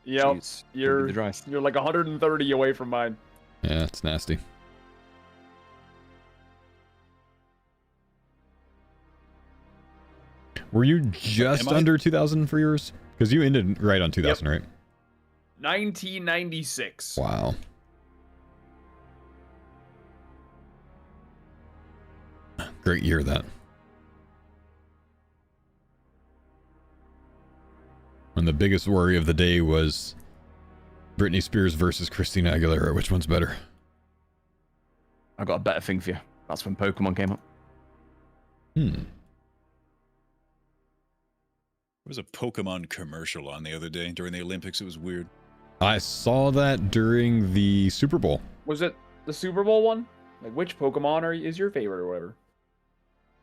Speaker 5: Yep,
Speaker 2: Jeez,
Speaker 5: you're
Speaker 2: the dries.
Speaker 5: you're like 130 away from mine.
Speaker 1: Yeah, it's nasty. Were you just under 2,000 for yours? Because you ended right on 2,000, right?
Speaker 5: 1996.
Speaker 1: Wow. Great year, that. And the biggest worry of the day was Britney Spears versus Christina Aguilera. Which one's better?
Speaker 2: I got a better thing for you. That's when Pokemon came up.
Speaker 1: Hmm.
Speaker 3: There was a Pokemon commercial on the other day during the Olympics. It was weird.
Speaker 1: I saw that during the Super Bowl.
Speaker 5: Was it the Super Bowl one? Like, which Pokemon is your favorite or whatever?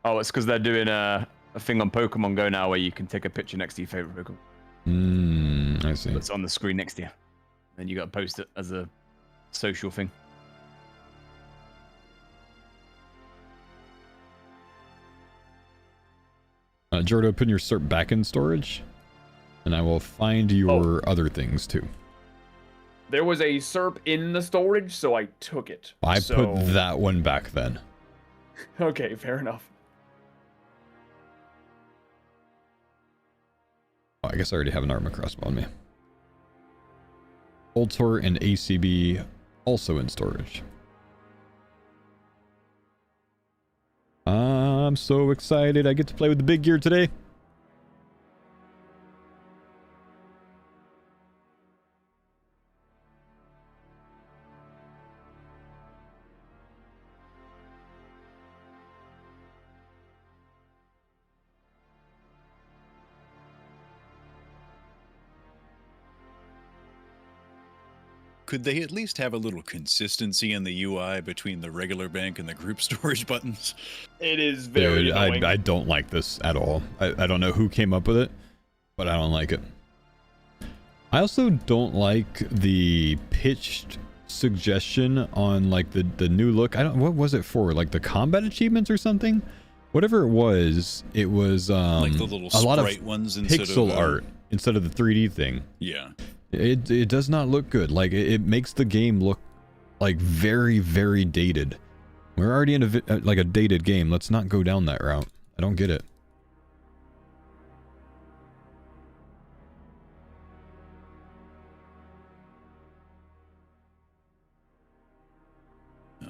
Speaker 2: Oh, it's because they're doing a thing on Pokemon Go now where you can take a picture next to your favorite Pokemon.
Speaker 1: I see.
Speaker 2: It's on the screen next to you. And you got to post it as a social thing.
Speaker 1: Jordo, put your SERP back in storage, and I will find your other things too.
Speaker 5: There was a SERP in the storage, so I took it.
Speaker 1: I put that one back then.
Speaker 5: Okay, fair enough.
Speaker 1: Oh, I guess I already have an armor crossbow on me. Ultor and ACB also in storage. I'm so excited. I get to play with the big gear today.
Speaker 3: Could they at least have a little consistency in the UI between the regular bank and the group storage buttons?
Speaker 5: It is very
Speaker 1: Dude,
Speaker 5: annoying.
Speaker 1: I don't like this at all. I don't know who came up with it, but I don't like it. I also don't like the pitched suggestion on like the new look. What was it for? Like the combat achievements or something? Whatever it was
Speaker 3: Like the little
Speaker 1: a lot of
Speaker 3: sprite ones instead
Speaker 1: pixel
Speaker 3: of
Speaker 1: art instead of the 3D thing.
Speaker 3: Yeah.
Speaker 1: It does not look good. Like it makes the game look like very, very dated. We're already in like a dated game. Let's not go down that route. I don't get it.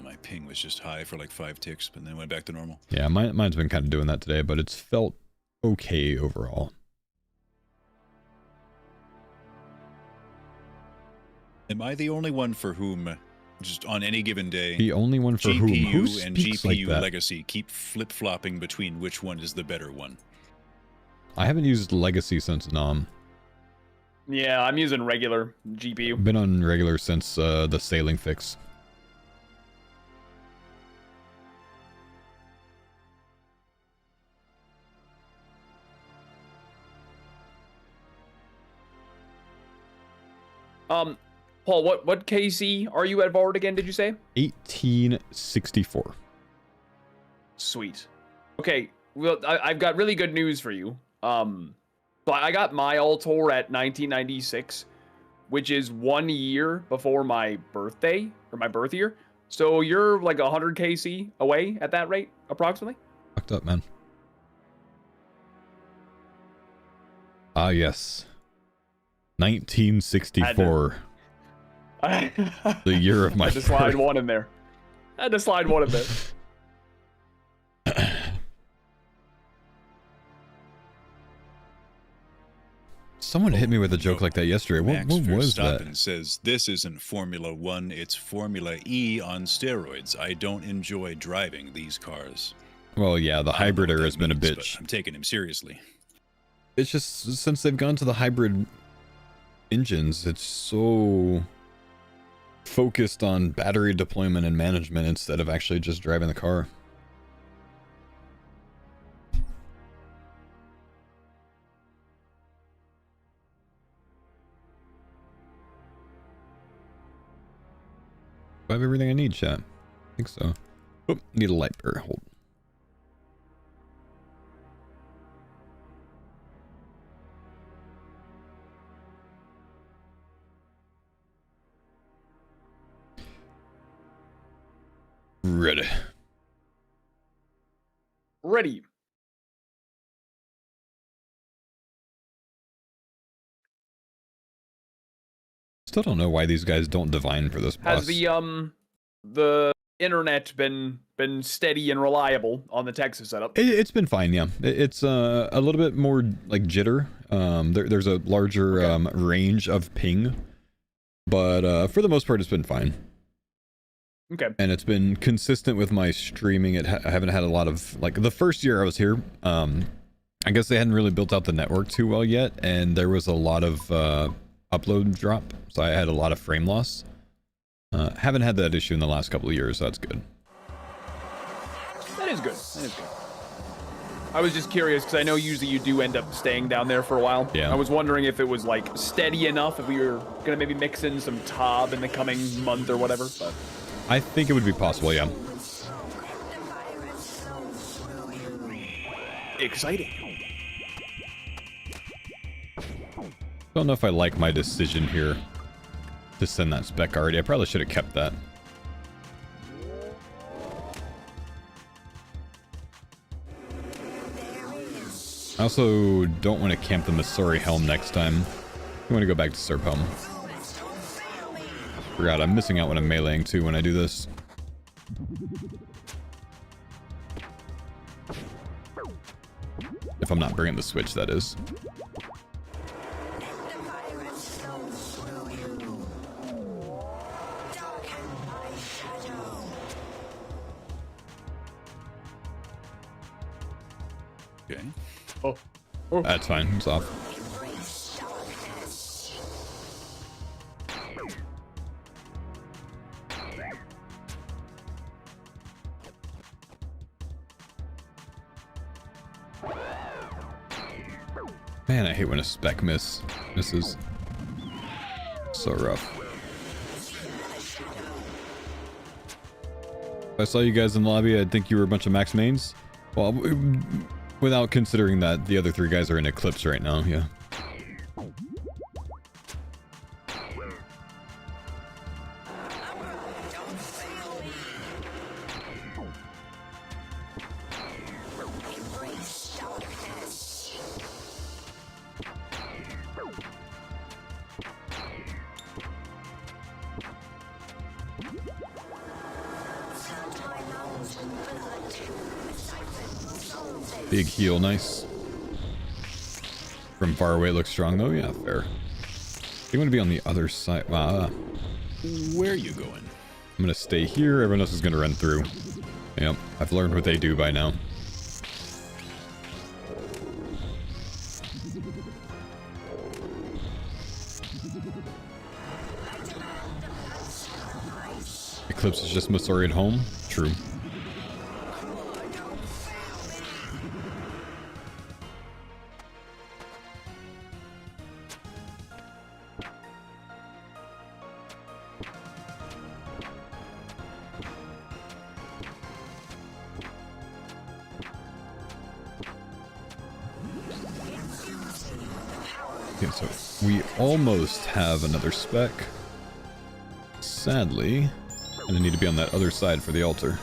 Speaker 3: My ping was just high for like 5 ticks, but then went back to normal.
Speaker 1: Yeah, mine's been kind of doing that today, but it's felt okay overall.
Speaker 3: Am I the only one for whom, just on any given day,
Speaker 1: The only one for whom?
Speaker 3: GPU
Speaker 1: Who
Speaker 3: and
Speaker 1: speaks
Speaker 3: GPU
Speaker 1: like that?
Speaker 3: legacy keep flip-flopping between which one is the better one?
Speaker 1: I haven't used Legacy since Nom.
Speaker 5: Yeah, I'm using regular GPU.
Speaker 1: Been on regular since the sailing fix.
Speaker 5: Paul, what KC are you at Vard again, did you say?
Speaker 1: 1864.
Speaker 5: Sweet. Okay, well, I've got really good news for you. So I got my Altor at 1996, which is 1 year before my birthday, or my birth year. So you're like 100 KC away at that rate, approximately?
Speaker 1: Fucked up, man. Ah, yes. 1964. The year of my
Speaker 5: I had to slide
Speaker 1: birth.
Speaker 5: one in there. I had to slide one in there.
Speaker 1: Someone hit me with a joke like that yesterday. What was that?
Speaker 3: Verstappen says, "This isn't Formula One, it's Formula E on steroids. I don't enjoy driving these cars."
Speaker 1: Well, yeah, the
Speaker 3: I don't know what
Speaker 1: hybrider
Speaker 3: that
Speaker 1: has been a
Speaker 3: means, but
Speaker 1: bitch.
Speaker 3: I'm taking him seriously.
Speaker 1: It's just since they've gone to the hybrid engines, it's so focused on battery deployment and management instead of actually just driving the car. Do I have everything I need, chat? I think so. Oh, need a light bearer. Hold. Ready.
Speaker 5: Ready.
Speaker 1: Still don't know why these guys don't divine for this boss.
Speaker 5: Has the internet been steady and reliable on the Texas setup?
Speaker 1: It's been fine, yeah. It's a little bit more like jitter. There's a larger range of ping, but for the most part, it's been fine.
Speaker 5: Okay.
Speaker 1: And it's been consistent with my streaming. I haven't had a lot of, like, the first year I was here, I guess they hadn't really built out the network too well yet, and there was a lot of upload drop, so I had a lot of frame loss. Haven't had that issue in the last couple of years, so that's good.
Speaker 5: That is good. That is good. I was just curious because I know usually you do end up staying down there for a while.
Speaker 1: Yeah.
Speaker 5: I was wondering if it was like steady enough, if we were gonna maybe mix in some Tob in the coming month or whatever. But
Speaker 1: I think it would be possible, yeah.
Speaker 5: exciting.
Speaker 1: Don't know if I like my decision here to send that spec already. I probably should have kept that. I also don't want to camp the Missouri Helm next time. I want to go back to Serp Helm. Forgot, I'm missing out when I'm meleeing too when I do this. If I'm not bringing the switch, that is.
Speaker 3: Okay.
Speaker 5: Oh.
Speaker 1: That's fine, it's off. Man, I hate when a spec misses. So rough. If I saw you guys in the lobby, I'd think you were a bunch of max mains. Well, without considering that the other three guys are in Eclipse right now, yeah. Big heal, nice. From far away, it looks strong though. Yeah, fair. You want to be on the other side. Wow.
Speaker 3: Where are you going?
Speaker 1: I'm gonna stay here. Everyone else is gonna run through. Yep, I've learned what they do by now. Eclipse is just Missouri at home. True. Okay, so we almost have another spec. Sadly, I need to be on that other side for the altar.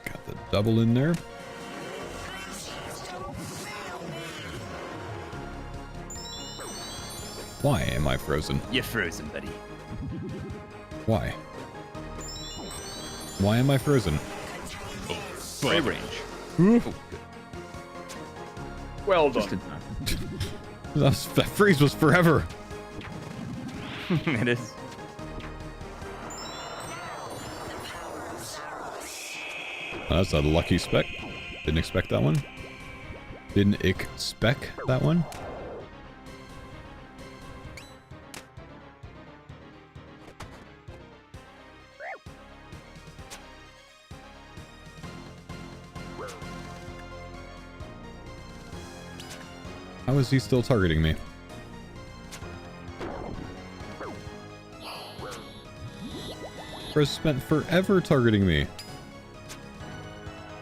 Speaker 1: Got the double in there. Why am I frozen?
Speaker 2: You're frozen, buddy.
Speaker 1: Why? Why am I frozen?
Speaker 2: Spray range.
Speaker 5: Well
Speaker 2: Just
Speaker 5: done.
Speaker 2: in time.
Speaker 1: That freeze was forever.
Speaker 2: It is.
Speaker 1: That's a lucky spec. Didn't expect that one. Didn't expect that one. How is he still targeting me? Chris spent forever targeting me.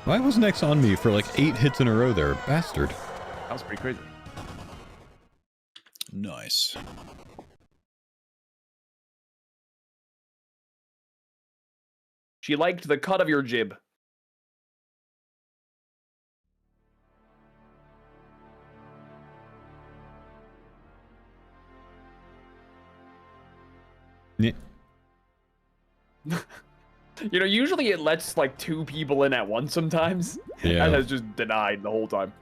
Speaker 1: Why was Nex on me for like 8 hits in a row there? Bastard.
Speaker 2: That was pretty crazy.
Speaker 3: Nice.
Speaker 5: She liked the cut of your jib.
Speaker 1: Yeah.
Speaker 5: You know, usually it lets like 2 people in at once sometimes.
Speaker 1: Yeah.
Speaker 5: That has just denied the whole time.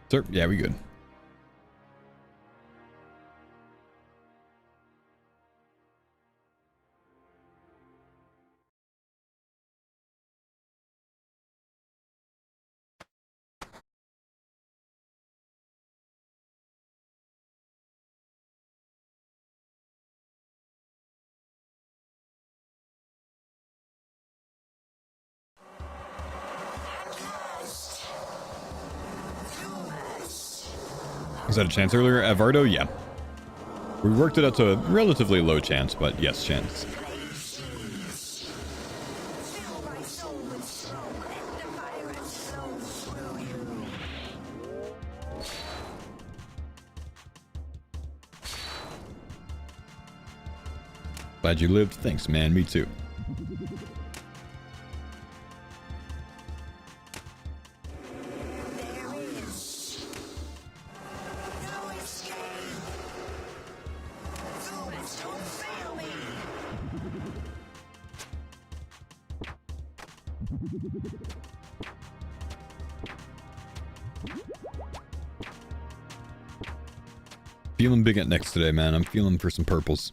Speaker 1: Sir, yeah, we good. Was that a chance earlier? At Vardo? Yeah. We worked it out to a relatively low chance, but yes, chance. Glad you lived. Thanks, man. Me too. Feeling big at next today, man. I'm feeling for some purples.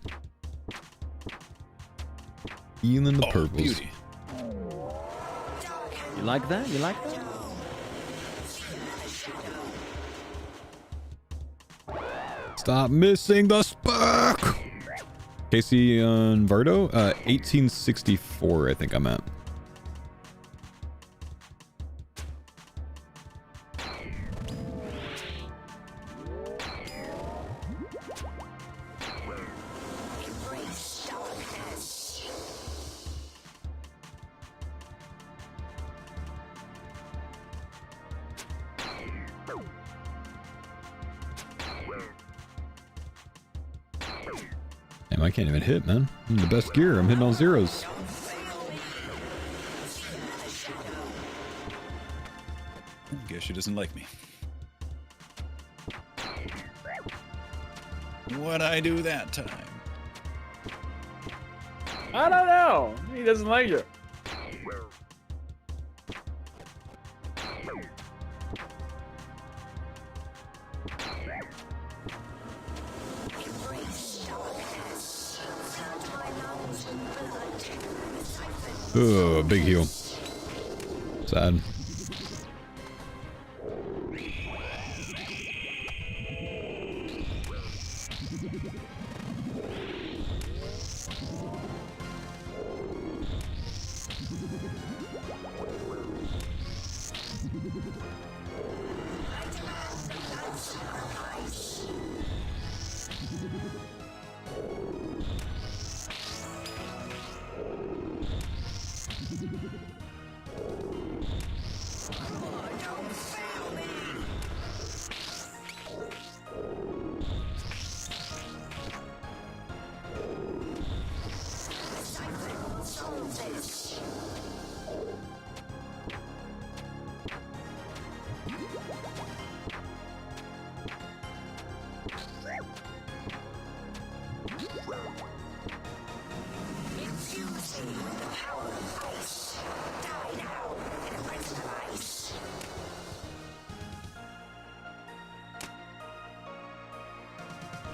Speaker 1: Feeling the purples.
Speaker 3: Beauty.
Speaker 2: You like that? You like that?
Speaker 1: Stop missing the spark! Casey on Vardo? 1864, I think I'm at. Damn, I can't even hit, man. I'm in the best gear. I'm hitting all zeros.
Speaker 3: Guess she doesn't like me. What'd I do that time?
Speaker 5: I don't know. He doesn't like you.
Speaker 1: Oh, big heal. Sad.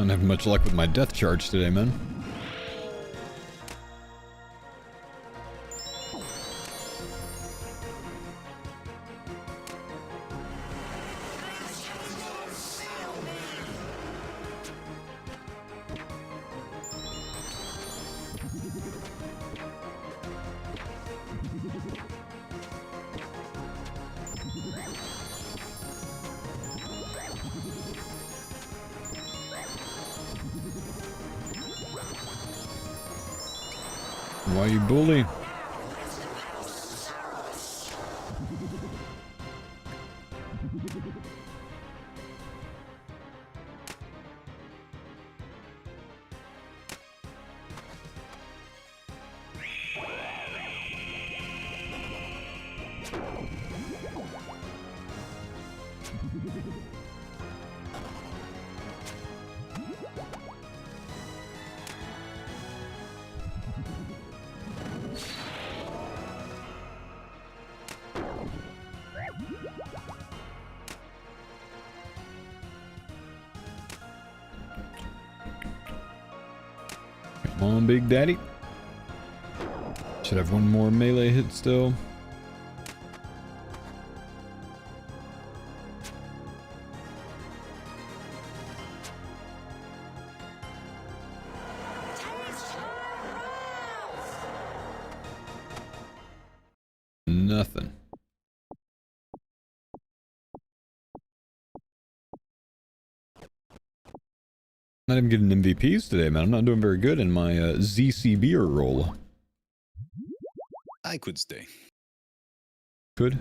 Speaker 1: don't have much luck with my death charge today, man. Why you bully? Come on, Big Daddy. Should have one more melee hit still. Nothing. Not even getting MVPs today, man. I'm not doing very good in my ZCB role.
Speaker 3: I could stay.
Speaker 1: Could.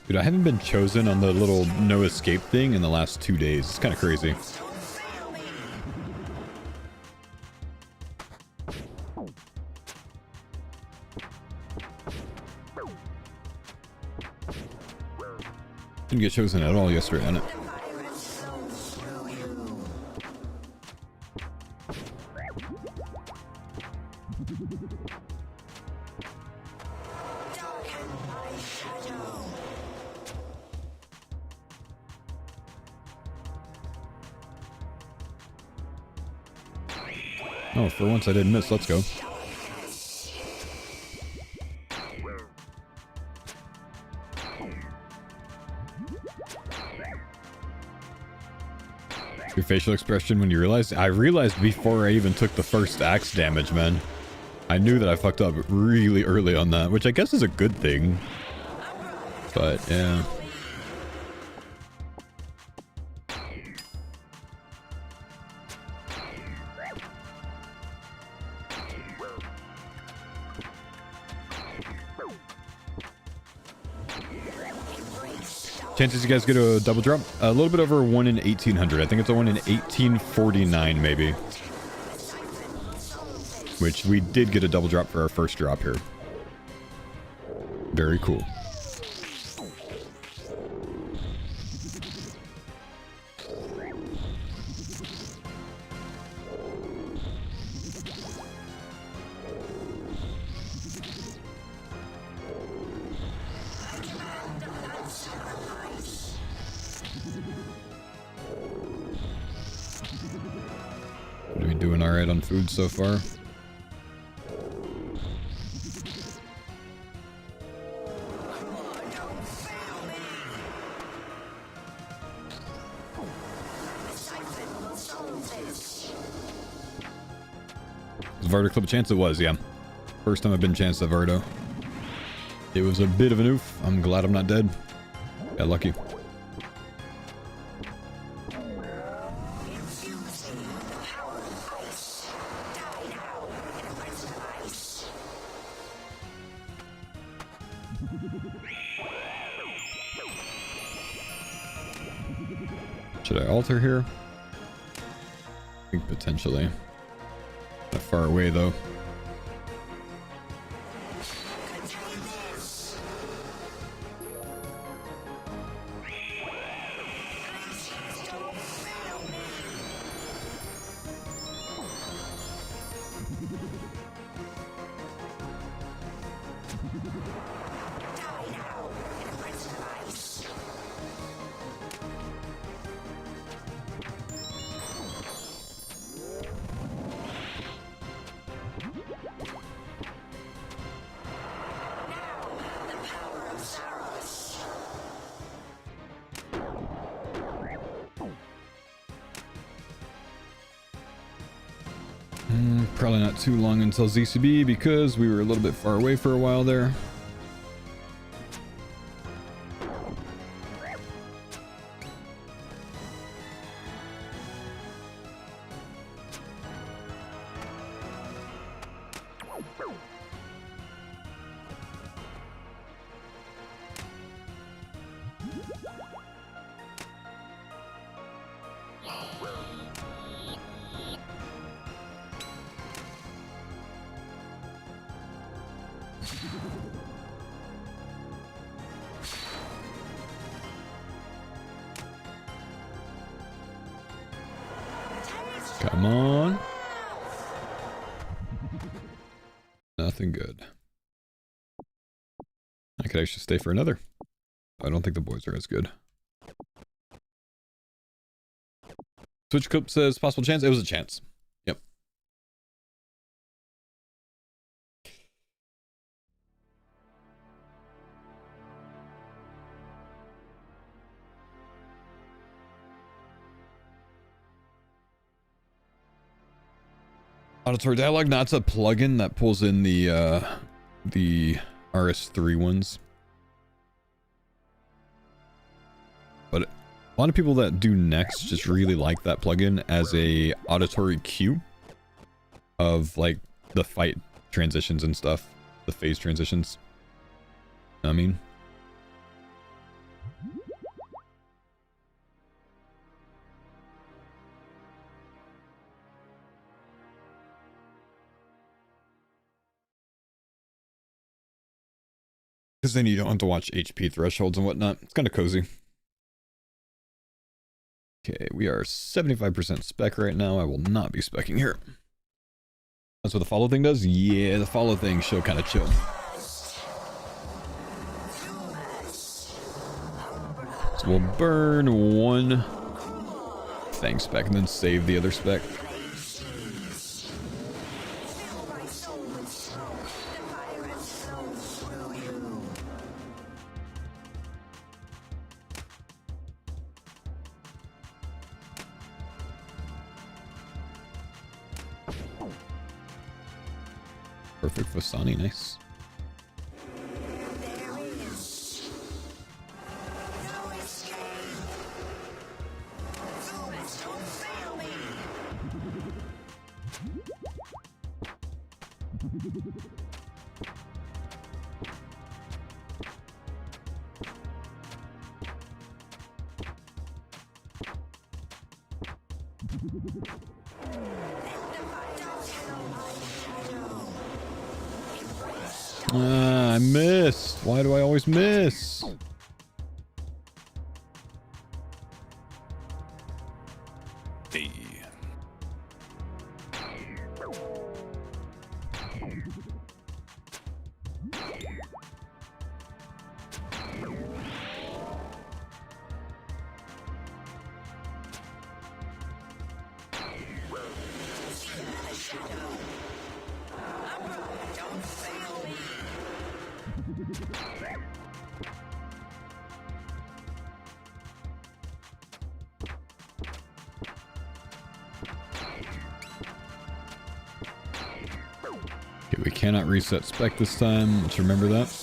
Speaker 1: Dude, I haven't been chosen on the little no escape thing in the last 2 days. It's kind of crazy. Didn't get chosen at all yesterday, didn't it? Oh, for once I didn't miss. Let's go. Your facial expression when you realized? I realized before I even took the first axe damage, man. I knew that I fucked up really early on that, which I guess is a good thing. But, yeah. Chances you guys get a double drop? A little bit over 1 in 1800. I think it's a 1 in 1849, maybe. Which we did get a double drop for our first drop here. Very cool. Are we doing alright on food so far? Was Vardo clip a chance? It was, yeah. First time I've been chanced at Vardo. It was a bit of an oof. I'm glad I'm not dead. Got lucky. Should I alter here? I think potentially. Not far away though. Probably not too long until ZCB because we were a little bit far away for a while there. Come on. Nothing good. I could actually stay for another. I don't think the boys are as good. Switch Clip says possible chance. It was a chance. Yep. Auditory dialogue. No, it's a plugin that pulls in the RS3 ones. But a lot of people that do Next just really like that plugin as a auditory cue of like the fight transitions and stuff, the phase transitions. I mean, because then you don't have to watch HP thresholds and whatnot. It's kind of cozy. Okay, we are 75% spec right now. I will not be specking here. That's what the follow thing does? Yeah, the follow thing show kind of chill. So we'll burn one thing spec and then save the other spec. Perfect Vasani, nice. I missed. Why do I always miss?
Speaker 3: Hey.
Speaker 1: Okay, we cannot reset spec this time. Let's remember that.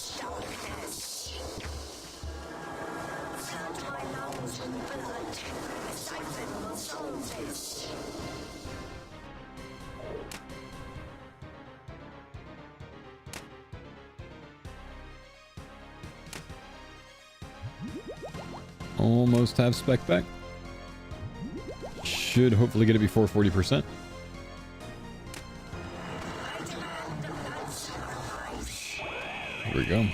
Speaker 1: Almost have spec back. should hopefully get it before 40%. Here we go.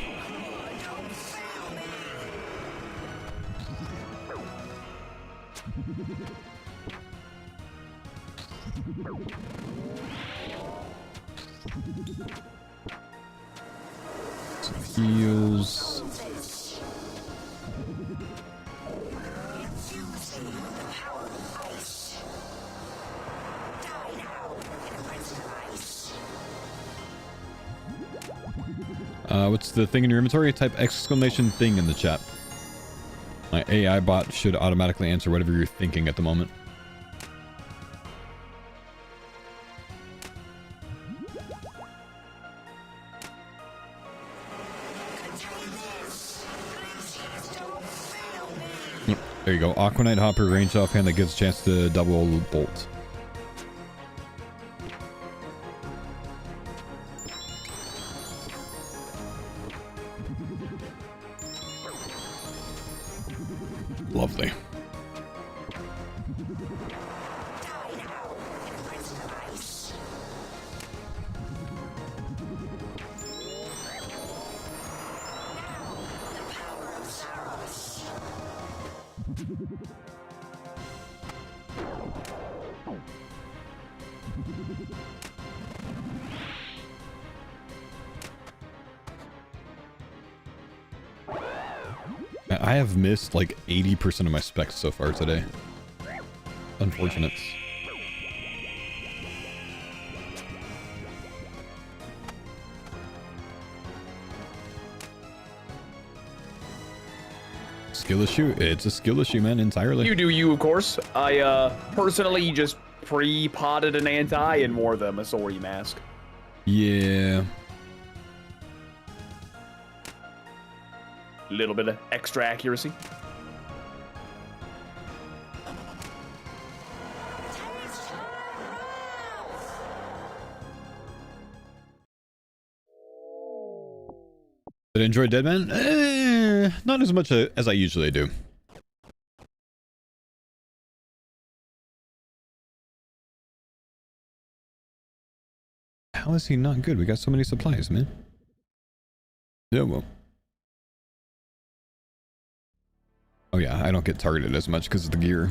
Speaker 1: Some heals. What's the thing in your inventory? Type exclamation thing in the chat. My AI bot should automatically answer whatever you're thinking at the moment. There you go. Aquanite Hopper, range offhand that gives a chance to double bolt. Lovely. I have missed like 80% of my specs so far today. Unfortunate. Skill issue? It's a skill issue, man, entirely.
Speaker 5: You do you, of course. I personally just pre-potted an anti and wore the Masori mask.
Speaker 1: Yeah.
Speaker 5: Little bit of extra accuracy.
Speaker 1: Did I enjoy Deadman? Not as much as I usually do. How is he not good? We got so many supplies, man. Yeah, well. Oh yeah, I don't get targeted as much because of the gear.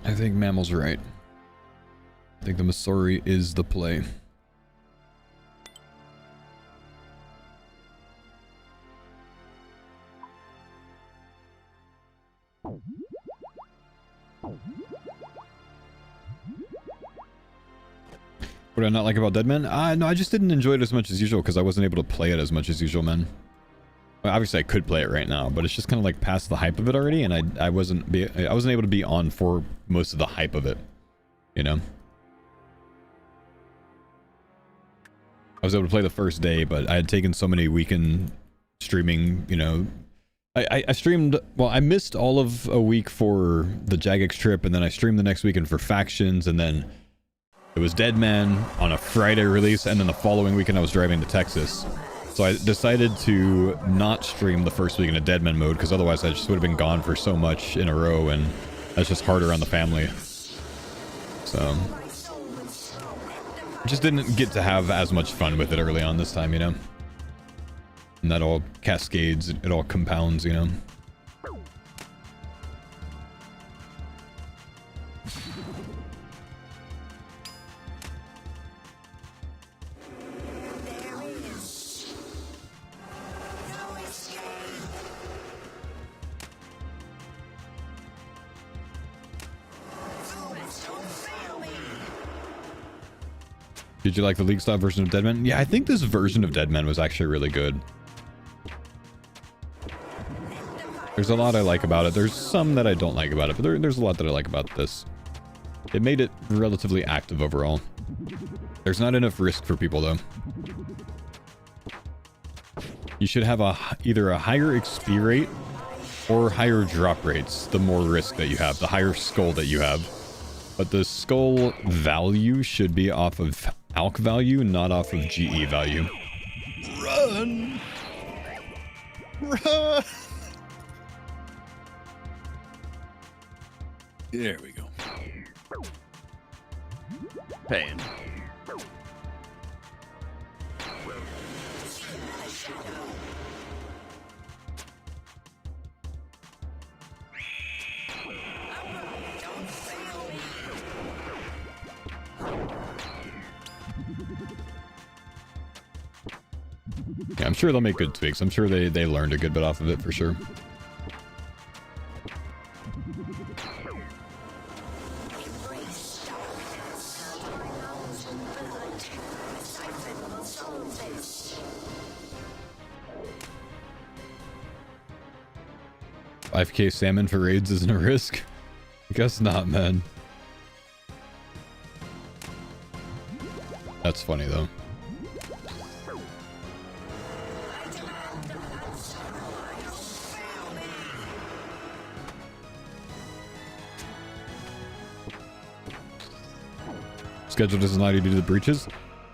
Speaker 1: I think Mammal's right. I think the Masori is the play. What did I not like about Deadman? No, I just didn't enjoy it as much as usual because I wasn't able to play it as much as usual, man. Well, obviously, I could play it right now, but it's just kind of like past the hype of it already, and I wasn't able to be on for most of the hype of it, you know. I was able to play the first day, but I had taken so many weekend streaming, you know. I streamed, well, I missed all of a week for the Jagex trip, and then I streamed the next weekend for Factions, and then it was Deadman on a Friday release, and then the following weekend I was driving to Texas. So I decided to not stream the first weekend of Deadman mode, because otherwise I just would have been gone for so much in a row, and that's just harder on the family. So I just didn't get to have as much fun with it early on this time, you know? And that all cascades, it all compounds, you know? Did you like the League style version of Deadman? Yeah, I think this version of Deadman was actually really good. There's a lot I like about it. There's some that I don't like about it, but there's a lot that I like about this. It made it relatively active overall. There's not enough risk for people, though. You should have either a higher XP rate or higher drop rates, the more risk that you have, the higher skull that you have. But the skull value should be off of ALK value, not off of GE value.
Speaker 3: Run! Run! There we go.
Speaker 2: Pain.
Speaker 1: Yeah, I'm sure they'll make good tweaks. I'm sure they learned a good bit off of it for sure. $5K salmon for raids isn't a risk. I guess not, man. That's funny though. Schedule doesn't allow you to do the breaches.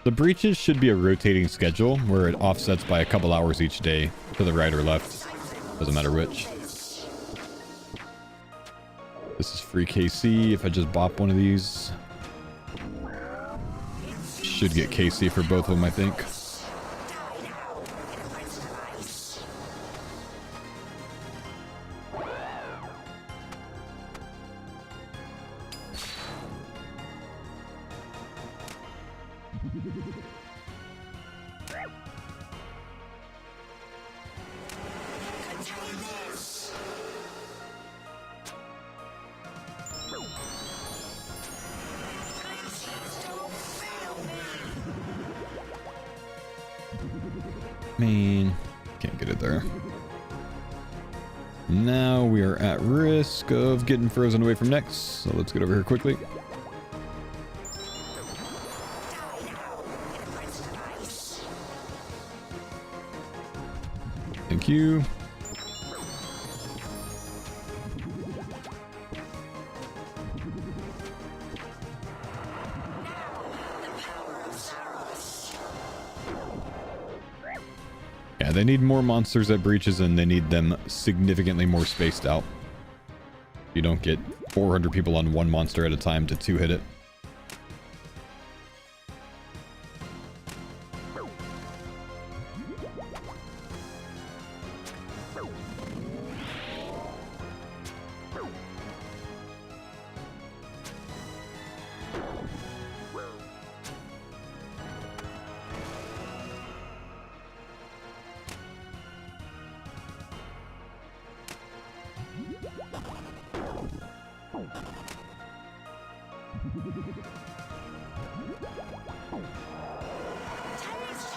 Speaker 1: The breaches should be a rotating schedule where it offsets by a couple hours each day to the right or left. Doesn't matter which. This is free KC. If I just bop one of these, should get KC for both of them, I think. Can't get it there. Now we are at risk of getting frozen away from next, so let's get over here quickly. Thank you. Yeah, they need more monsters at breaches and they need them significantly more spaced out. You don't get 400 people on one monster at a time to two-hit it.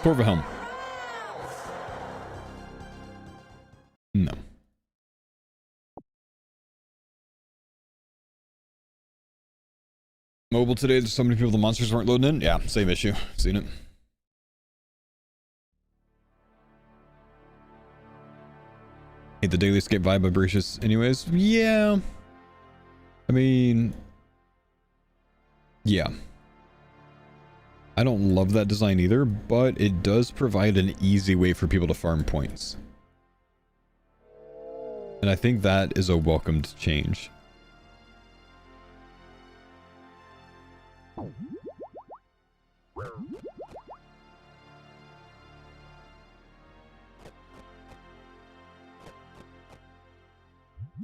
Speaker 1: Corvahelm. No. Mobile today, there's so many people the monsters weren't loading in. Yeah, same issue. Seen it. Hate the daily escape vibe of Bracious anyways. Yeah. I mean... yeah. I don't love that design either, but it does provide an easy way for people to farm points. And I think that is a welcomed change.
Speaker 3: The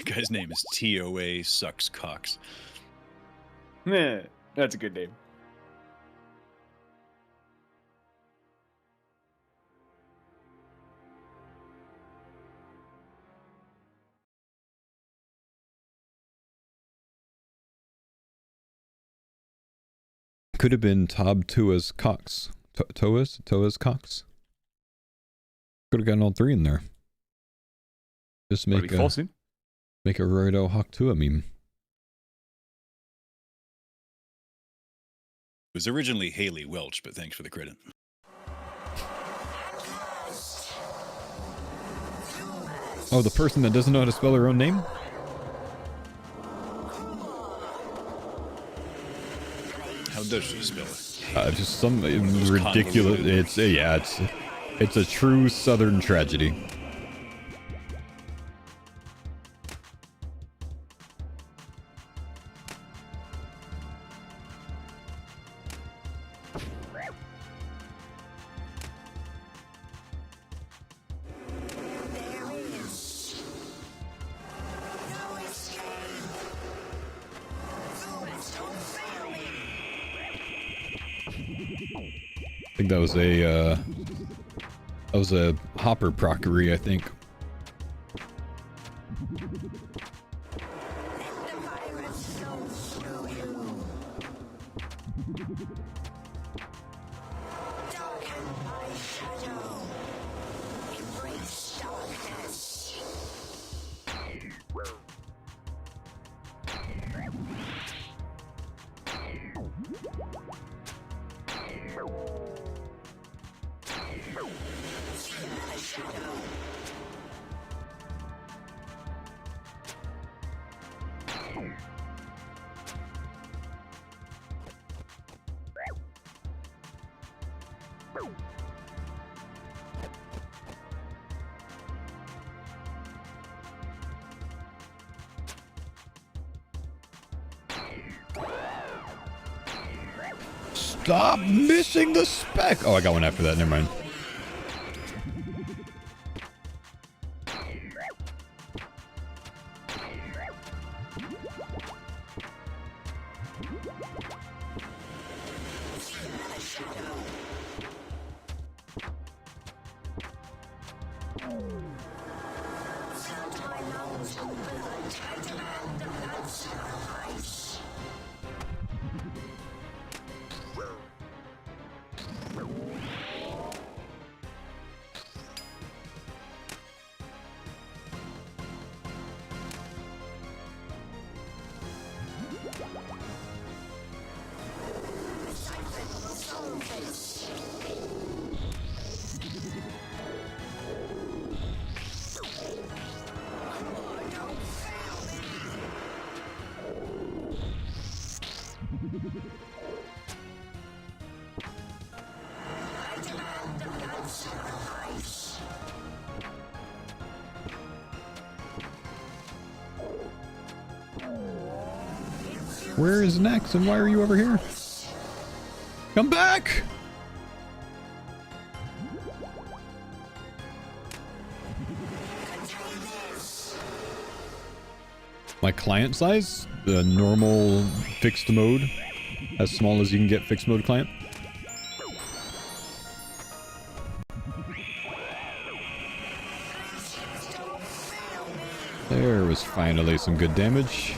Speaker 3: guy's name is TOA Sucks Cox.
Speaker 5: That's a good name.
Speaker 1: Could have been Tob Tua's Cox. Toa's Cox. Could have gotten all three in there. Just make a Roido Hawk Tua meme.
Speaker 3: It was originally Haley Welch, but thanks for the credit.
Speaker 1: Oh, the person that doesn't know how to spell their own name?
Speaker 3: How does she spell it?
Speaker 1: Just some ridiculous. It's a true Southern tragedy. I think that was a hopper prockery, I think. Stop missing the spec! Oh, I got one after that. Never mind. Where is Nex and why are you over here? Come back! My client size? The normal fixed mode? As small as you can get fixed mode client? There was finally some good damage.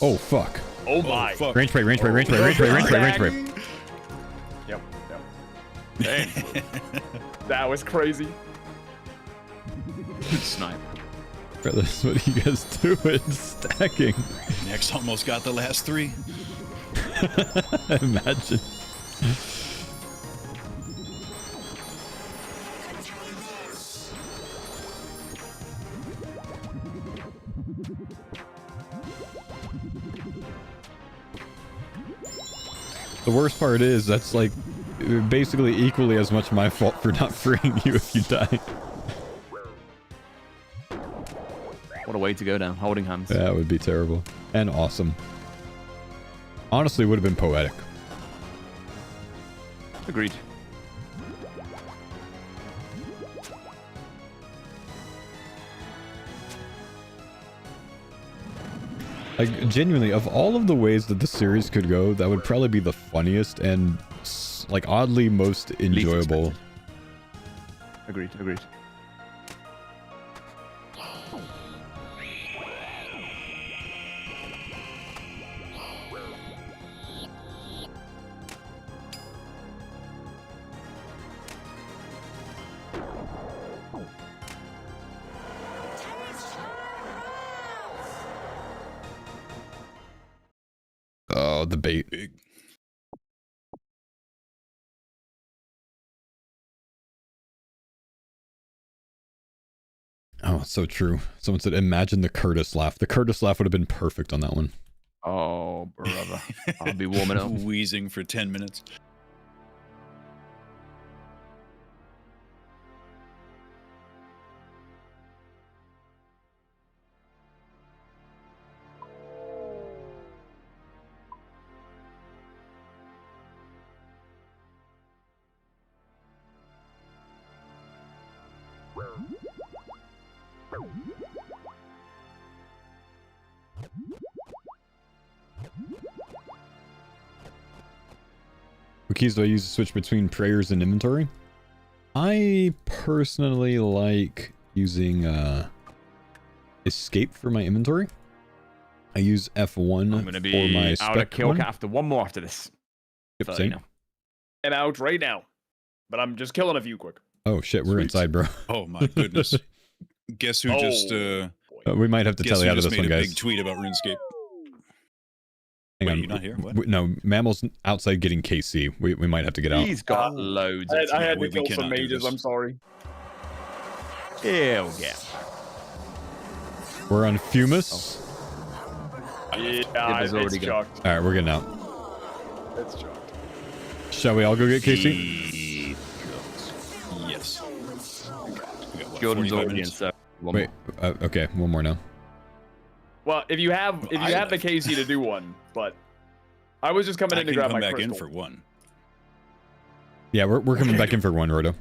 Speaker 1: Oh, fuck.
Speaker 5: Oh my.
Speaker 3: fuck.
Speaker 1: Range spray, range spray, range spray, range spray, range spray, range spray.
Speaker 5: Yep. Dang. That was crazy.
Speaker 2: Snipe.
Speaker 1: Brothers, what are you guys doing? Stacking.
Speaker 3: Next almost got the last 3.
Speaker 1: Imagine. The worst part is that's like basically equally as much my fault for not freeing you if you die.
Speaker 2: What a way to go down, holding hands.
Speaker 1: That would be terrible. And awesome. Honestly, would have been poetic.
Speaker 2: Agreed.
Speaker 1: Like, genuinely, of all of the ways that the series could go, that would probably be the funniest and, like, oddly most enjoyable.
Speaker 2: Agreed, agreed.
Speaker 1: Oh, the bait.
Speaker 3: Big.
Speaker 1: Oh, it's so true. Someone said, imagine the Curtis laugh. The Curtis laugh would have been perfect on that one.
Speaker 2: Oh, brother. I'll be warming up.
Speaker 3: Wheezing for 10 minutes.
Speaker 1: What keys do I use to switch between prayers and inventory? I personally like using escape for my inventory. I use F1
Speaker 2: I'm gonna be
Speaker 1: for my
Speaker 2: out of
Speaker 1: spec
Speaker 2: kill
Speaker 1: one.
Speaker 2: after one more after this.
Speaker 1: Yep,
Speaker 2: So,
Speaker 1: same.
Speaker 5: I'm out right now, but I'm just killing a few quick.
Speaker 1: Oh shit, we're
Speaker 3: Sweet.
Speaker 1: inside, bro.
Speaker 3: Oh my goodness. Guess who just
Speaker 5: boy.
Speaker 1: We might have to
Speaker 3: guess
Speaker 1: tell
Speaker 3: who
Speaker 1: you out of
Speaker 3: just
Speaker 1: this
Speaker 3: made
Speaker 1: one,
Speaker 3: a
Speaker 1: guys.
Speaker 3: big tweet about RuneScape?
Speaker 1: Hang
Speaker 3: Wait,
Speaker 1: on.
Speaker 3: you're not here? What?
Speaker 1: No, Mammal's outside getting KC. We might have to get out.
Speaker 2: He's got loads of
Speaker 5: I had
Speaker 3: we
Speaker 5: to kill some
Speaker 3: cannot do
Speaker 5: mages.
Speaker 3: this.
Speaker 5: I'm sorry.
Speaker 2: Hell yeah.
Speaker 1: We're on Fumus.
Speaker 5: Yeah,
Speaker 2: was
Speaker 5: it's
Speaker 2: already good.
Speaker 5: chucked.
Speaker 1: All right, we're getting out.
Speaker 5: It's chucked.
Speaker 1: Shall we all go get KC?
Speaker 3: Yes. We got, what,
Speaker 2: Jordan's
Speaker 3: 45
Speaker 2: already in,
Speaker 3: minutes?
Speaker 2: so one
Speaker 1: Wait.
Speaker 2: more.
Speaker 1: Okay, one more now.
Speaker 5: Well, if you have
Speaker 3: Well, I
Speaker 5: the
Speaker 3: left.
Speaker 5: KC to do one, but I was just coming
Speaker 3: I
Speaker 5: in to
Speaker 3: can
Speaker 5: grab
Speaker 3: come
Speaker 5: my
Speaker 3: back
Speaker 5: crystal.
Speaker 3: in for one.
Speaker 1: Yeah, we're coming
Speaker 3: Okay.
Speaker 1: back in for one, Roto.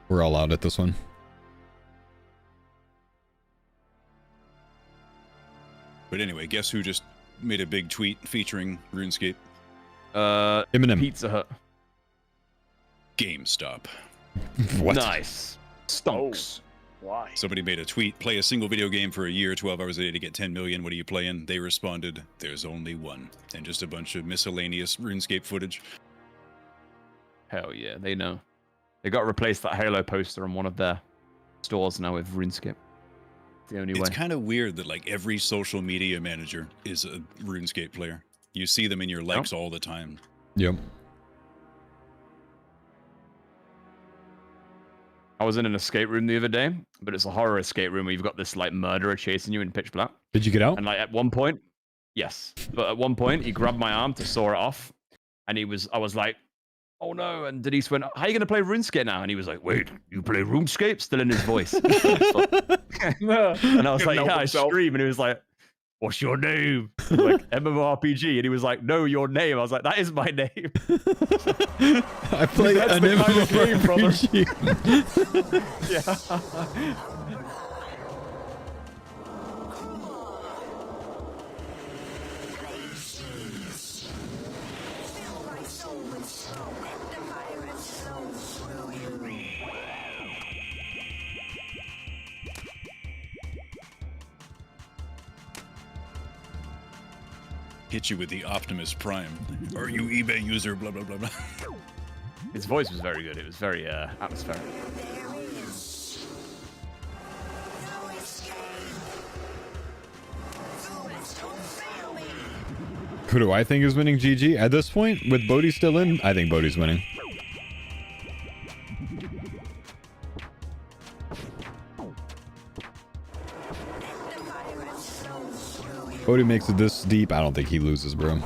Speaker 1: We're all out at this one.
Speaker 3: But anyway, guess who just made a big tweet featuring RuneScape?
Speaker 1: Eminem.
Speaker 2: Pizza Hut.
Speaker 3: GameStop.
Speaker 1: What?
Speaker 2: Nice. Stonks.
Speaker 5: Why?
Speaker 3: Somebody made a tweet, play a single video game for a year, 12 hours a day to get 10 million. What are you playing? They responded, there's only one. And just a bunch of miscellaneous RuneScape footage.
Speaker 2: Hell yeah, they know. They got to replace that Halo poster on one of their stores now with RuneScape. The only way.
Speaker 3: It's kind of weird that like every social media manager is a RuneScape player. You see them in your likes all the time.
Speaker 1: Yep.
Speaker 2: I was in an escape room the other day, but it's a horror escape room where you've got this like murderer chasing you in pitch black.
Speaker 1: Did you get out?
Speaker 2: And like at one point, yes, but at one point he grabbed my arm to saw it off, and I was like, oh no, and Denise went, how are you going to play RuneScape now? And he was like, wait, you play RuneScape? Still in his voice. And I was like,
Speaker 5: Help
Speaker 2: yeah, I
Speaker 5: himself.
Speaker 2: scream, and he was like, what's your name? I was like, MMORPG, and he was like, no, your name. I was like, that is my name.
Speaker 1: I play
Speaker 5: That's
Speaker 1: an
Speaker 5: the kind of game, brother.
Speaker 1: MMORPG.
Speaker 5: Yeah.
Speaker 3: Hit you with the Optimus Prime. Are you eBay user? Blah, blah, blah, blah.
Speaker 2: His voice was very good. It was very atmospheric.
Speaker 1: Who do I think is winning GG at this point? With Bodhi still in, I think Bodhi's winning. Bodhi makes it this deep. I don't think he loses, bro.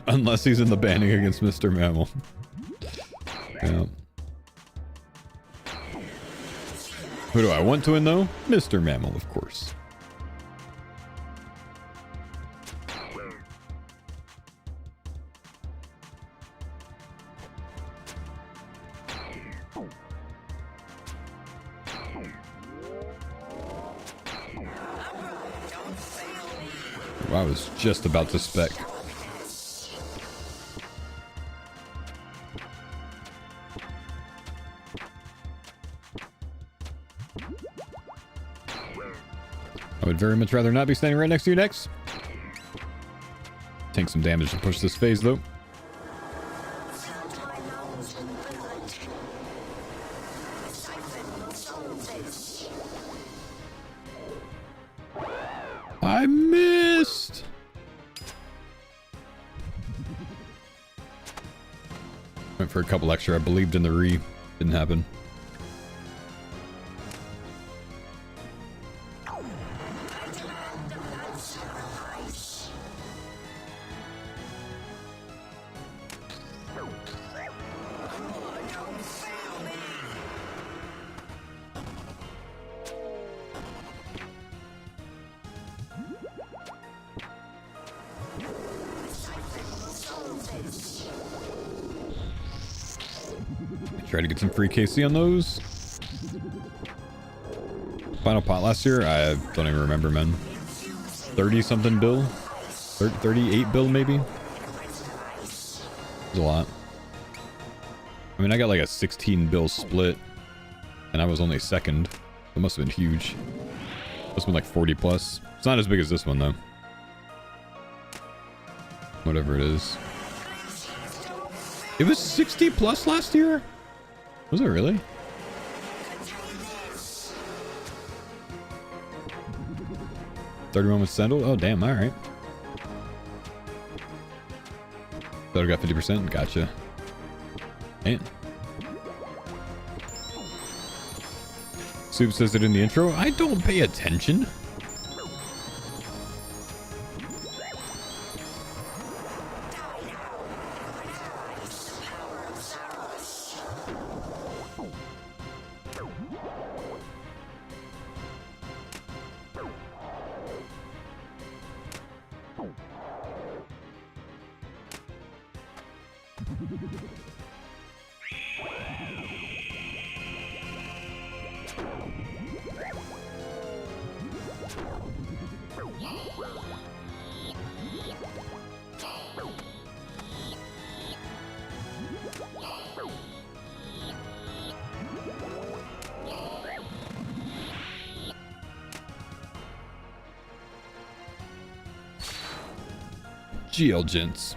Speaker 1: Unless he's in the banning against Mr. Mammal. Yeah. Who do I want to win though? Mr. Mammal, of course. I was just about to spec. I would very much rather not be standing right next to you next. Take some damage to push this phase though. I missed. Went for a couple extra. I believed in the re. Didn't happen. Try to get some free KC on those. Final pot last year? I don't even remember, man. 30 something bill? 38 bill maybe? It was a lot. I mean, I got like a 16 bill split and I was only second. It must have been huge. Must have been like 40 plus. It's not as big as this one though. Whatever it is. It was 60 plus last year? Was it really? $31 with Sandal? Oh, damn. All right. Thought I got 50%. Gotcha. Man. Soup says it in the intro. I don't pay attention. GL gents.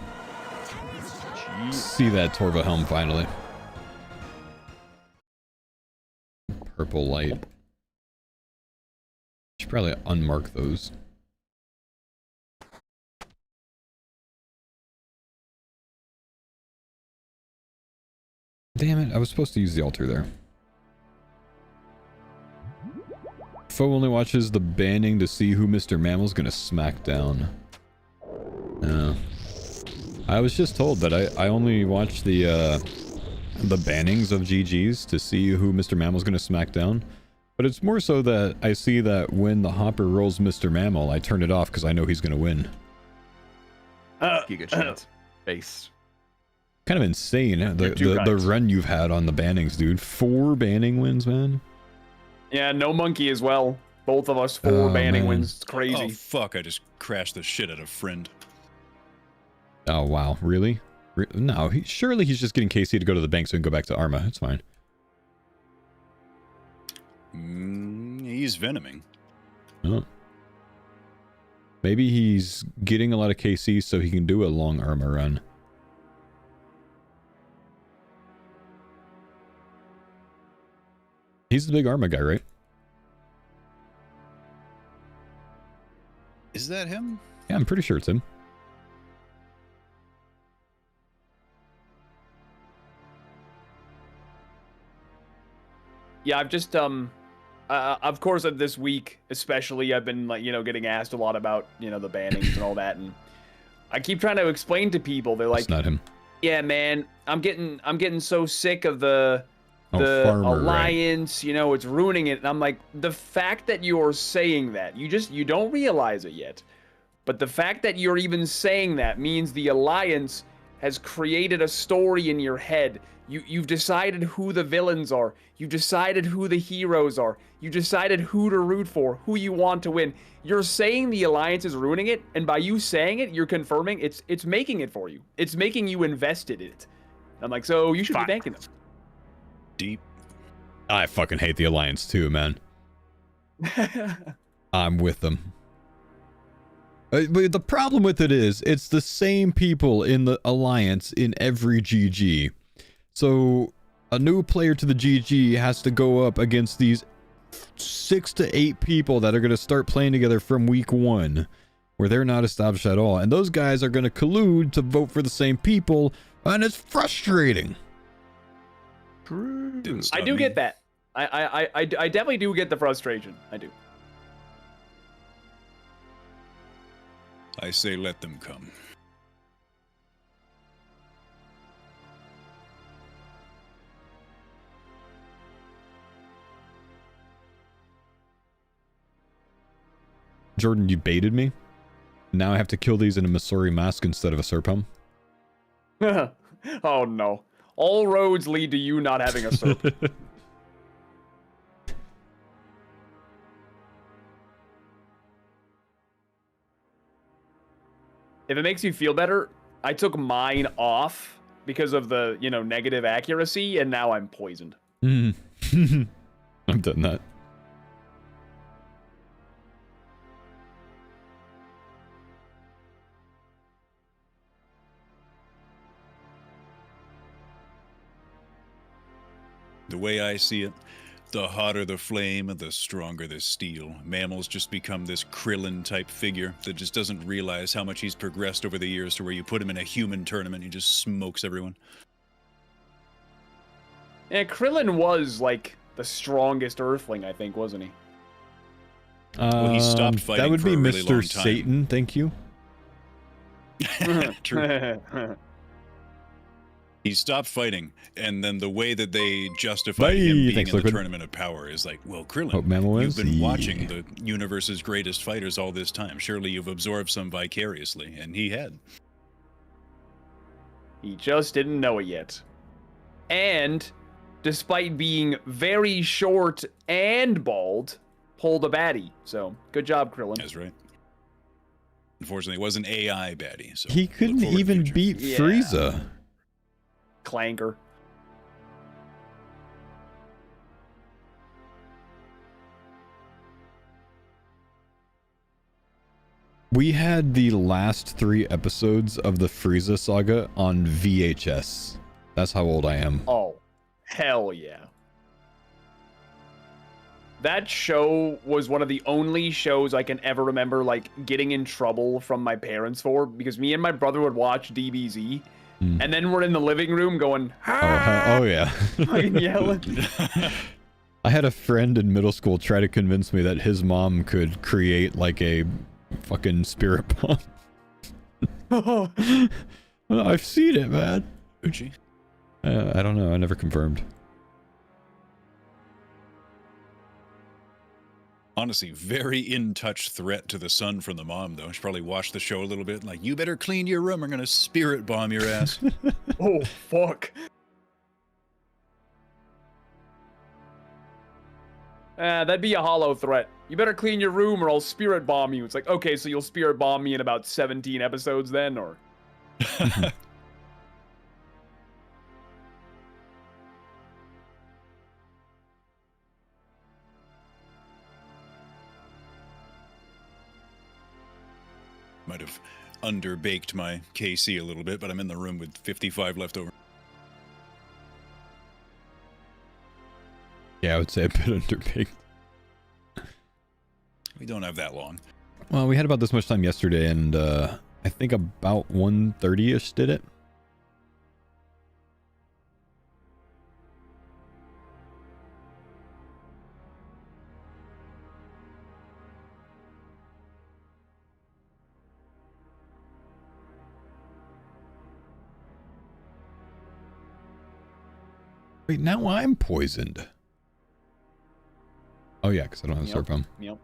Speaker 1: See that Torva helm finally. Purple light. Should probably unmark those. Damn it, I was supposed to use the altar there. Faux only watches the banning to see who Mr. Mammal's gonna smack down. I was just told that I only watch the bannings of GGs to see who Mr. Mammal's gonna smack down. But it's more so that I see that when the Hopper rolls Mr. Mammal, I turn it off because I know he's gonna win.
Speaker 2: Giga chance. Base.
Speaker 1: Kind of insane, the run you've had on the bannings, dude. 4 banning wins, man.
Speaker 5: Yeah, no monkey as well. Both of us 4 banning wins. It's crazy.
Speaker 3: Oh, fuck. I just crashed the shit out of friend.
Speaker 1: Oh, wow. Really? No, surely he's just getting KC to go to the bank so he can go back to Arma. It's fine.
Speaker 3: He's venoming.
Speaker 1: Oh. Maybe he's getting a lot of KC so he can do a long Arma run. He's the big Arma guy, right?
Speaker 3: Is that him?
Speaker 1: Yeah, I'm pretty sure it's him.
Speaker 5: Yeah, I've just of course this week especially I've been like, getting asked a lot about, the bannings and all that, and I keep trying to explain to people. They're like,
Speaker 1: it's not him.
Speaker 5: Yeah, man, I'm getting so sick of the
Speaker 1: Farmer,
Speaker 5: alliance, right? It's ruining it. And I'm like, the fact that you're saying that, you don't realize it yet. But the fact that you're even saying that means the alliance has created a story in your head. You've decided who the villains are. You've decided who the heroes are. You decided who to root for, who you want to win. You're saying the alliance is ruining it, and by you saying it, you're confirming it's making it for you. It's making you invested in it. I'm like, so you should be banking them.
Speaker 3: Deep.
Speaker 1: I fucking hate the alliance too, man. I'm with them. But the problem with it is, it's the same people in the alliance in every GG. So a new player to the GG has to go up against these 6 to 8 people that are going to start playing together from week 1, where they're not established at all. And those guys are going to collude to vote for the same people, and it's frustrating.
Speaker 2: true.
Speaker 3: Didn't
Speaker 5: I
Speaker 3: stop
Speaker 5: do
Speaker 3: me.
Speaker 5: get that. I definitely do get the frustration. I do.
Speaker 3: I say let them come.
Speaker 1: Jordan, you baited me. Now I have to kill these in a Missouri mask instead of a Serpum.
Speaker 5: Oh no. All roads lead to you not having a SERP. If it makes you feel better, I took mine off because of the, negative accuracy, and now I'm poisoned.
Speaker 1: I've done that.
Speaker 3: The way I see it, the hotter the flame, the stronger the steel. Mammal's just become this Krillin-type figure that just doesn't realize how much he's progressed over the years to where you put him in a human tournament, he just smokes everyone.
Speaker 5: And Krillin was, like, the strongest Earthling, I think, wasn't he?
Speaker 3: Well, he stopped fighting
Speaker 1: That would
Speaker 3: for
Speaker 1: be
Speaker 3: a really long
Speaker 1: Mr.
Speaker 3: time.
Speaker 1: Satan, thank you.
Speaker 3: True. He stopped fighting, and then the way that they justify him being
Speaker 1: Thanks,
Speaker 3: in the
Speaker 1: Liquid.
Speaker 3: Tournament of Power is like, well, Krillin,
Speaker 1: Hope Mammal
Speaker 3: you've
Speaker 1: wins.
Speaker 3: been
Speaker 1: Yeah.
Speaker 3: watching the universe's greatest fighters all this time. Surely you've absorbed some vicariously, and he had.
Speaker 5: He just didn't know it yet. And, despite being very short and bald, pulled a baddie. So, good job, Krillin.
Speaker 3: That's right. Unfortunately, it was an AI baddie. So
Speaker 1: He
Speaker 3: look
Speaker 1: couldn't
Speaker 3: forward to the
Speaker 1: even
Speaker 3: future.
Speaker 1: beat
Speaker 5: Yeah.
Speaker 1: Frieza.
Speaker 5: Clanker.
Speaker 1: We had the last 3 episodes of the Frieza saga on VHS. That's how old I am.
Speaker 5: Oh, hell yeah. That show was one of the only shows I can ever remember, like, getting in trouble from my parents for, because me and my brother would watch DBZ, and then we're in the living room going,
Speaker 1: Oh yeah.
Speaker 5: fucking yelling.
Speaker 1: I had a friend in middle school try to convince me that his mom could create like a fucking spirit bomb. I've seen it, man.
Speaker 3: Uchi.
Speaker 1: I don't know. I never confirmed.
Speaker 3: Honestly, very in-touch threat to the son from the mom, though. She probably watched the show a little bit. Like, you better clean your room. I'm going to spirit bomb your ass.
Speaker 5: Oh, fuck. That'd be a hollow threat. You better clean your room or I'll spirit bomb you. It's like, okay, so you'll spirit bomb me in about 17 episodes then, or...
Speaker 3: Might have underbaked my KC a little bit, but I'm in the room with 55 left over.
Speaker 1: Yeah, I would say a bit underbaked.
Speaker 3: We don't have that long.
Speaker 1: Well, we had about this much time yesterday, and I think about 1:30ish did it. Wait, now I'm poisoned. Oh yeah, because I don't have
Speaker 5: Yep.
Speaker 1: Serpum.
Speaker 5: Yep.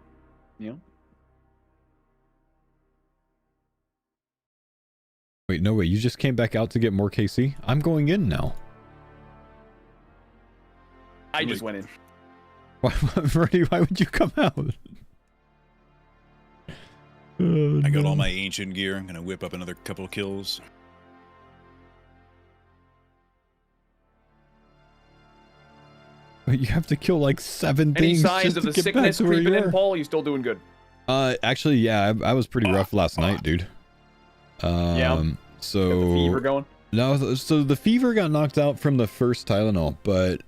Speaker 1: Wait, no way, you just came back out to get more KC? I'm going in now.
Speaker 5: I just went in.
Speaker 1: Why would you come out?
Speaker 3: I got all my ancient gear. I'm going to whip up another couple of kills.
Speaker 1: You have to kill like 7
Speaker 5: Any
Speaker 1: things
Speaker 5: signs
Speaker 1: just
Speaker 5: of
Speaker 1: to
Speaker 5: the
Speaker 1: get back
Speaker 5: sickness
Speaker 1: to where
Speaker 5: creeping
Speaker 1: you
Speaker 5: in,
Speaker 1: are.
Speaker 5: Paul? You still doing good?
Speaker 1: Actually, yeah, I was pretty rough last night, dude.
Speaker 5: Yeah.
Speaker 1: So
Speaker 5: Got the fever going?
Speaker 1: No, so the fever got knocked out from the first Tylenol, but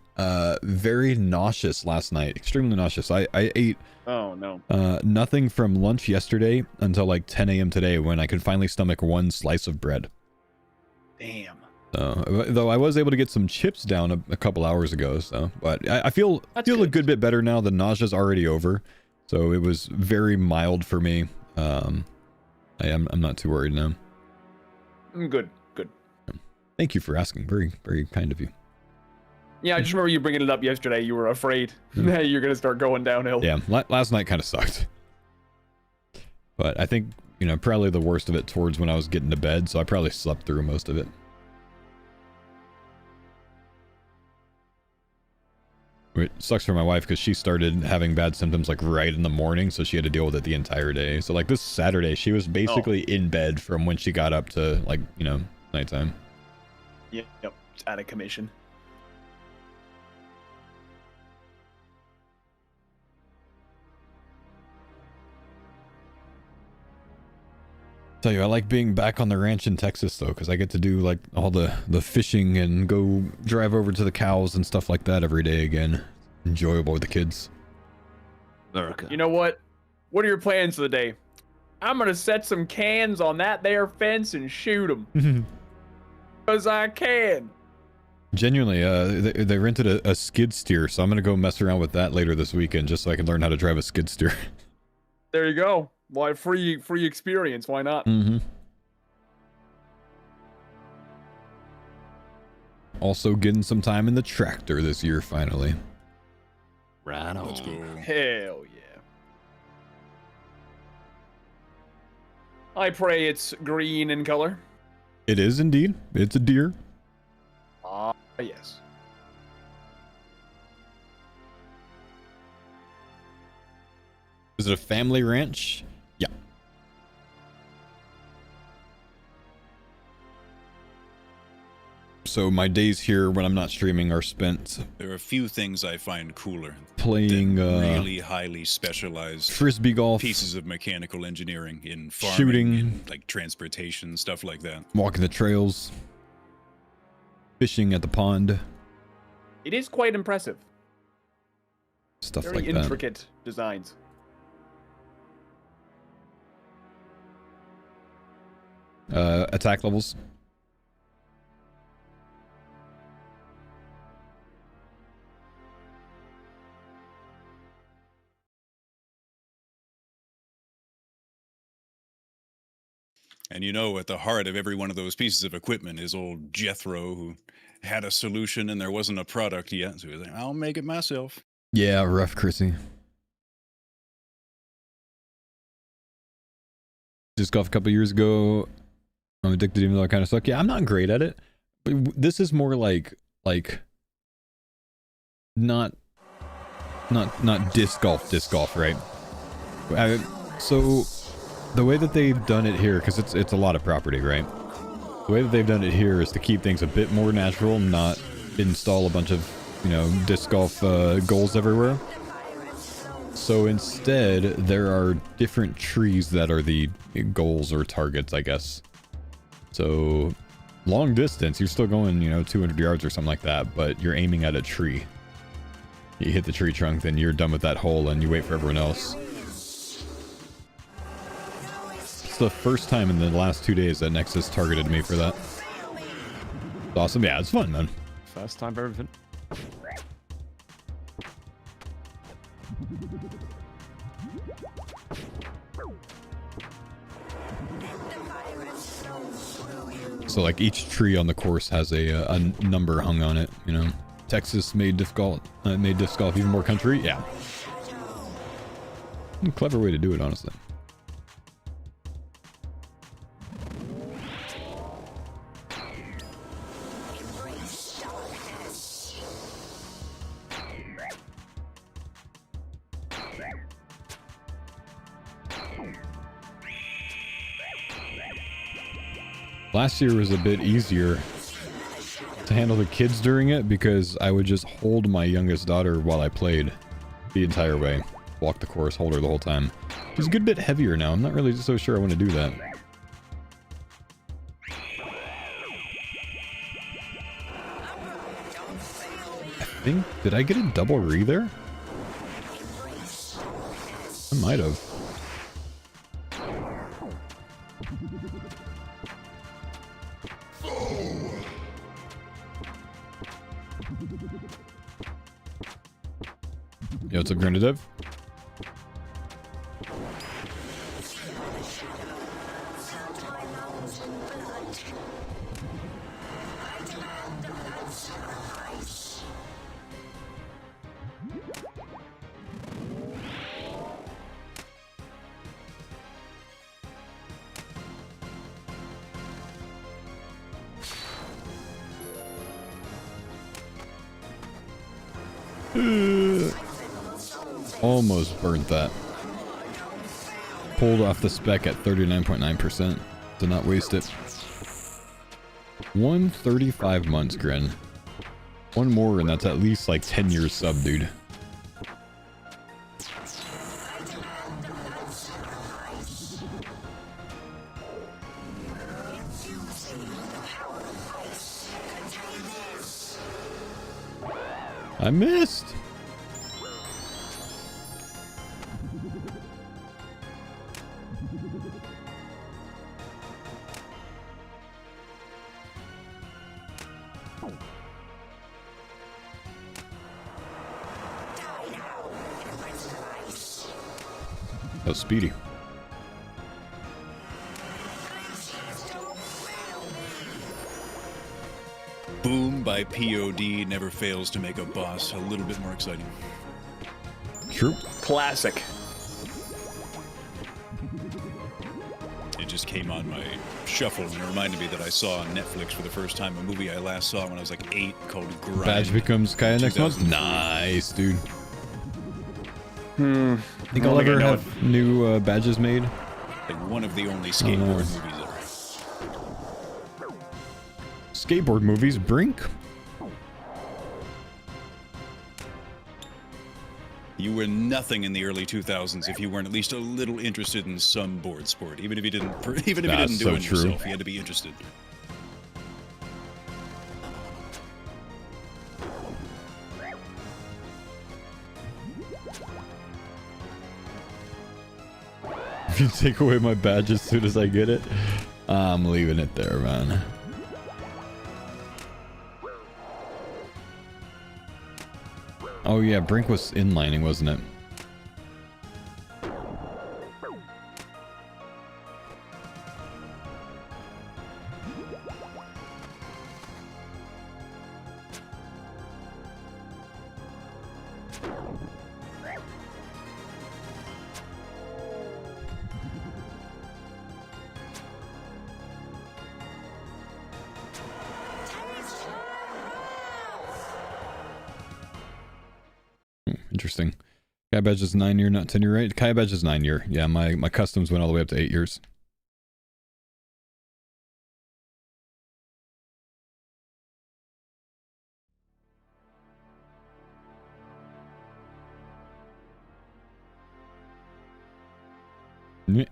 Speaker 1: very nauseous last night. Extremely nauseous. I ate
Speaker 5: Oh, no.
Speaker 1: nothing from lunch yesterday until like 10 a.m. today when I could finally stomach one slice of bread.
Speaker 5: Damn.
Speaker 1: Though I was able to get some chips down a couple hours ago, so but I feel
Speaker 5: That's
Speaker 1: a
Speaker 5: good.
Speaker 1: good bit better now. The nausea's already over, so it was very mild for me. I'm not too worried now.
Speaker 5: Good.
Speaker 1: Thank you for asking. Very, very kind of you.
Speaker 5: Yeah, I just remember you bringing it up yesterday. You were afraid that you're gonna start going downhill.
Speaker 1: Yeah, last night kind of sucked. But I think, you know, probably the worst of it towards when I was getting to bed, so I probably slept through most of it. It sucks for my wife because she started having bad symptoms like right in the morning, so she had to deal with it the entire day. So like this Saturday, she was basically in bed from when she got up to like, you know, nighttime.
Speaker 5: Yep. It's out of commission.
Speaker 1: Tell you, I like being back on the ranch in Texas though, because I get to do like all the fishing and go drive over to the cows and stuff like that every day again. Enjoyable with the kids.
Speaker 2: America.
Speaker 5: You know what? What are your plans for the day? I'm gonna set some cans on that there fence and shoot them. Cause I can.
Speaker 1: Genuinely, they rented a skid steer, so I'm gonna go mess around with that later this weekend just so I can learn how to drive a skid steer.
Speaker 5: There you go. Why free experience? Why not?
Speaker 1: Mm-hmm. Also getting some time in the tractor this year finally.
Speaker 2: Right on.
Speaker 3: Let's go.
Speaker 5: Hell yeah. I pray it's green in color.
Speaker 1: It is indeed. It's a deer.
Speaker 5: Ah, yes.
Speaker 1: Is it a family ranch? Yeah. So my days here when I'm not streaming are spent
Speaker 3: There are a few things I find cooler
Speaker 1: playing
Speaker 3: than really highly specialized
Speaker 1: frisbee golf,
Speaker 3: pieces of mechanical engineering in farming,
Speaker 1: Shooting.
Speaker 3: in, like transportation, stuff like that.
Speaker 1: walking the trails, fishing at the pond,
Speaker 5: It is quite impressive.
Speaker 1: stuff
Speaker 5: Very
Speaker 1: like that.
Speaker 5: intricate designs.
Speaker 1: Attack levels.
Speaker 3: And you know, at the heart of every one of those pieces of equipment is old Jethro, who had a solution and there wasn't a product yet. So he was like, I'll make it myself.
Speaker 1: Yeah, rough, Chrissy. Disc golf a couple years ago. I'm addicted even though I kind of suck. Yeah, I'm not great at it. But this is more like not disc golf, right? So the way that they've done it here, because it's a lot of property, right? The way that they've done it here is to keep things a bit more natural, not install a bunch of, you know, disc golf goals everywhere. So instead, there are different trees that are the goals or targets, I guess. So long distance, you're still going, you know, 200 yards or something like that, but you're aiming at a tree. You hit the tree trunk, then you're done with that hole and you wait for everyone else. It's the first time in the last 2 days that Nexus targeted me for that. It's awesome. Yeah, it's fun, man.
Speaker 2: First time for everything.
Speaker 1: So like each tree on the course has a number hung on it, you know. Texas made disc golf even more country. Yeah. Clever way to do it, honestly. Last year was a bit easier to handle the kids during it because I would just hold my youngest daughter while I played the entire way. Walk the course, hold her the whole time. She's a good bit heavier now. I'm not really so sure I want to do that. I think, did I get a double re there? I might have. Yo, what's up, Grandadev? Almost burnt that. Pulled off the spec at 39.9%. Did not waste it. 135 months, Grin. One more and that's at least like 10 years sub, dude. I missed. That was speedy.
Speaker 3: Boom by POD never fails to make a boss a little bit more exciting.
Speaker 1: True.
Speaker 5: Classic.
Speaker 3: It just came on my shuffle and it reminded me that I saw on Netflix for the first time a movie I last saw when I was like 8 called Grind.
Speaker 1: Badge becomes Kaya next month?
Speaker 3: 2004.
Speaker 1: Nice, dude.
Speaker 5: Hmm.
Speaker 1: Think I'll ever have new badges made?
Speaker 3: Like one of the only skateboard movies ever.
Speaker 1: Skateboard movies, Brink?
Speaker 3: You were nothing in the early 2000s if you weren't at least a little interested in some board sport. Even if you didn't, do
Speaker 1: so
Speaker 3: it
Speaker 1: true.
Speaker 3: yourself, you had to be interested.
Speaker 1: If you take away my badge as soon as I get it, I'm leaving it there, man. Oh yeah, Brink was inlining, wasn't it? Interesting. Kai badge is 9 year, not 10 year, right? Kai badge is 9 year. Yeah, my customs went all the way up to 8 years. Yeah.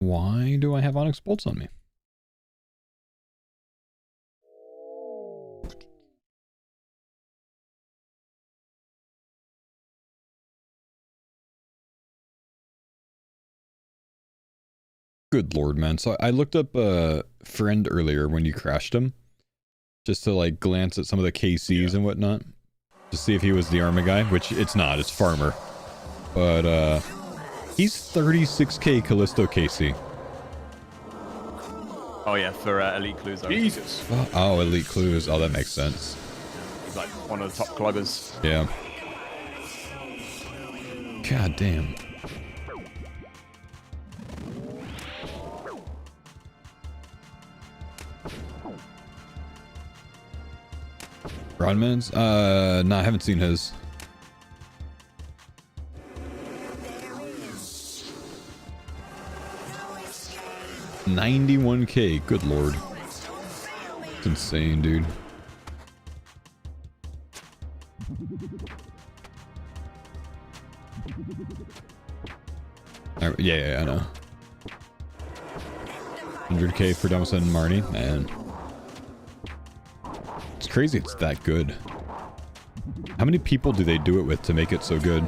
Speaker 1: Why do I have Onyx bolts on me? Good lord, man. So I looked up a friend earlier when you crashed him, just to like glance at some of the KCs and whatnot, to see if he was the army guy, which it's not, it's Farmer. But he's 36k Callisto KC.
Speaker 2: Oh yeah, for Elite Clues.
Speaker 5: Jesus.
Speaker 1: Oh, Elite Clues. Oh, that makes sense.
Speaker 2: He's like one of the top cloggers.
Speaker 1: Yeah. God damn. Rodman's? No, I haven't seen his. $91k, good lord. It's insane, dude. Yeah, I know. 100k for Dumbson and Marnie, man. It's crazy it's that good. How many people do they do it with to make it so good?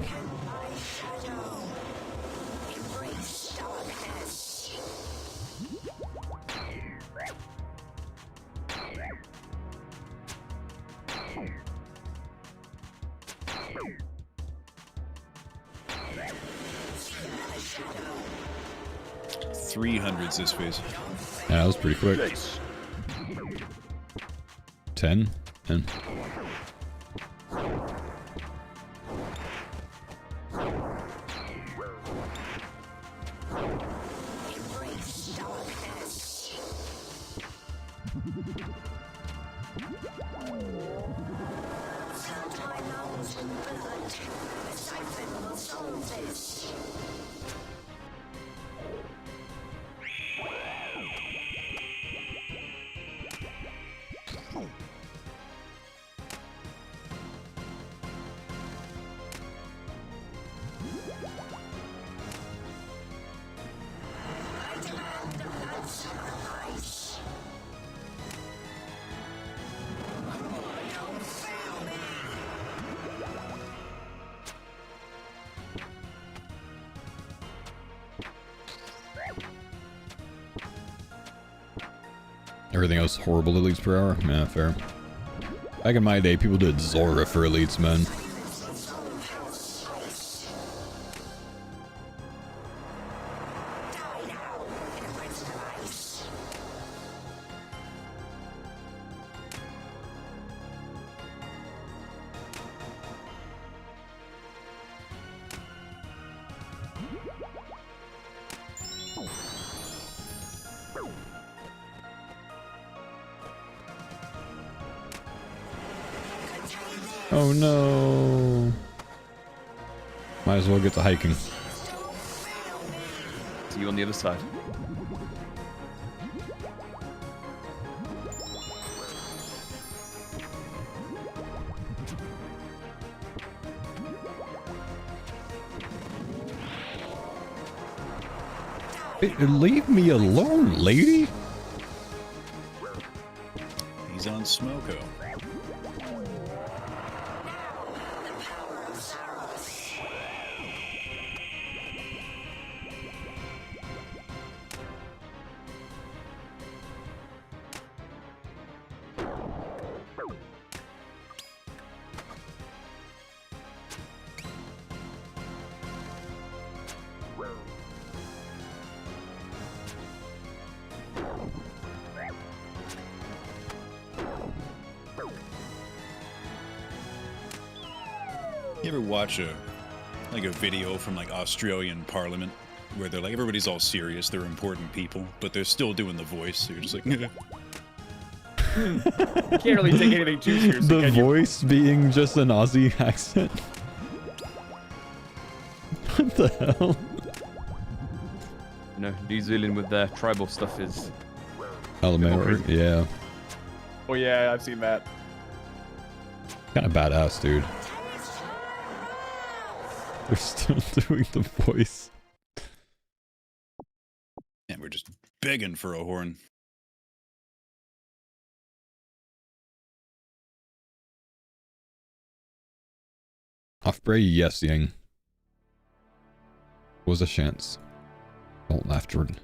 Speaker 3: This phase.
Speaker 1: Yeah, that was pretty quick. 10? 10. Everything else horrible elites per hour? Yeah, fair. Back in my day, people did Zora for elites, man. Oh no. Might as well get to hiking.
Speaker 2: See you on the other side.
Speaker 1: Leave me alone, lady.
Speaker 3: He's on Smoko. You ever watch a video from like Australian Parliament where they're like everybody's all serious, they're important people, but they're still doing the voice. So you're just like
Speaker 5: You can't really take anything too seriously.
Speaker 1: The voice being just an Aussie accent. What the hell?
Speaker 2: You know, New Zealand with their tribal stuff is...
Speaker 1: Elementary, yeah.
Speaker 5: Oh yeah, I've seen that.
Speaker 1: Kind of badass, dude. They're still doing the voice.
Speaker 3: and we're just begging for a horn.
Speaker 1: Offbray, yes, Yang. Was a chance. Don't laugh, Jordan.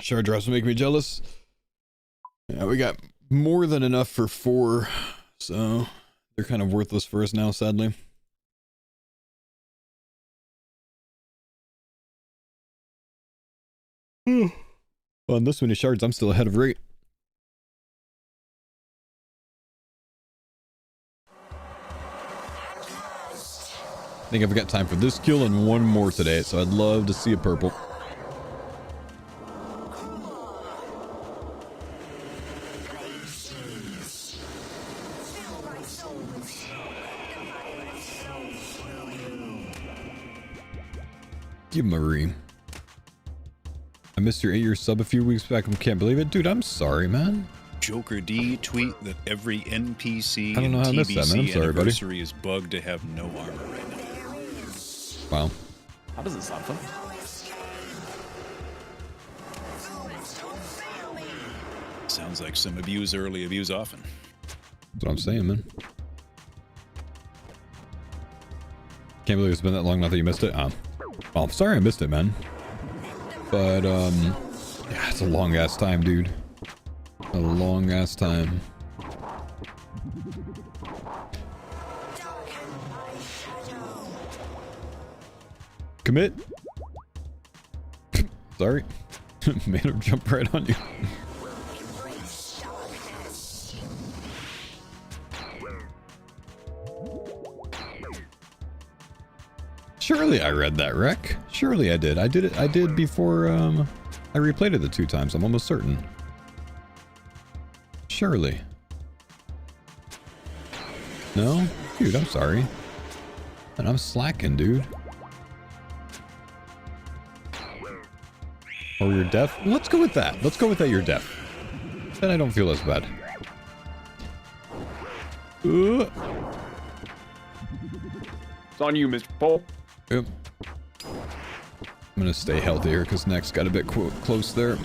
Speaker 1: Shard drops make me jealous. Yeah, we got more than enough for 4, so they're kind of worthless for us now, sadly. On this many shards, I'm still ahead of rate. I think I've got time for this kill and one more today, so I'd love to see a purple. Give him a ream. I missed your 8-year sub a few weeks back and can't believe it. Dude, I'm sorry, man.
Speaker 3: Joker D tweet that every NPC
Speaker 1: I don't know how I
Speaker 3: and
Speaker 1: missed that, man. I'm
Speaker 3: TBC
Speaker 1: sorry, buddy.
Speaker 3: anniversary is bugged to have no armor right now.
Speaker 1: Wow.
Speaker 2: That doesn't sound fun.
Speaker 3: Sounds like some abuse early, abuse often.
Speaker 1: That's what I'm saying, man. Can't believe it's been that long now that you missed it. Well, I'm sorry I missed it, man. But, yeah, it's a long-ass time, dude. A long-ass time. Commit. Sorry. Made him jump right on you. Surely I read that, Rec. Surely I did. I did before, I replayed it the 2 times. I'm almost certain. Surely. No? Dude, I'm sorry. And I'm slacking, dude. Or you're deaf? Let's go with that. Let's go with that you're deaf. Then I don't feel as bad.
Speaker 5: It's on you, Mr. Poe.
Speaker 1: Yep. I'm gonna stay healthy here because next got a bit close there.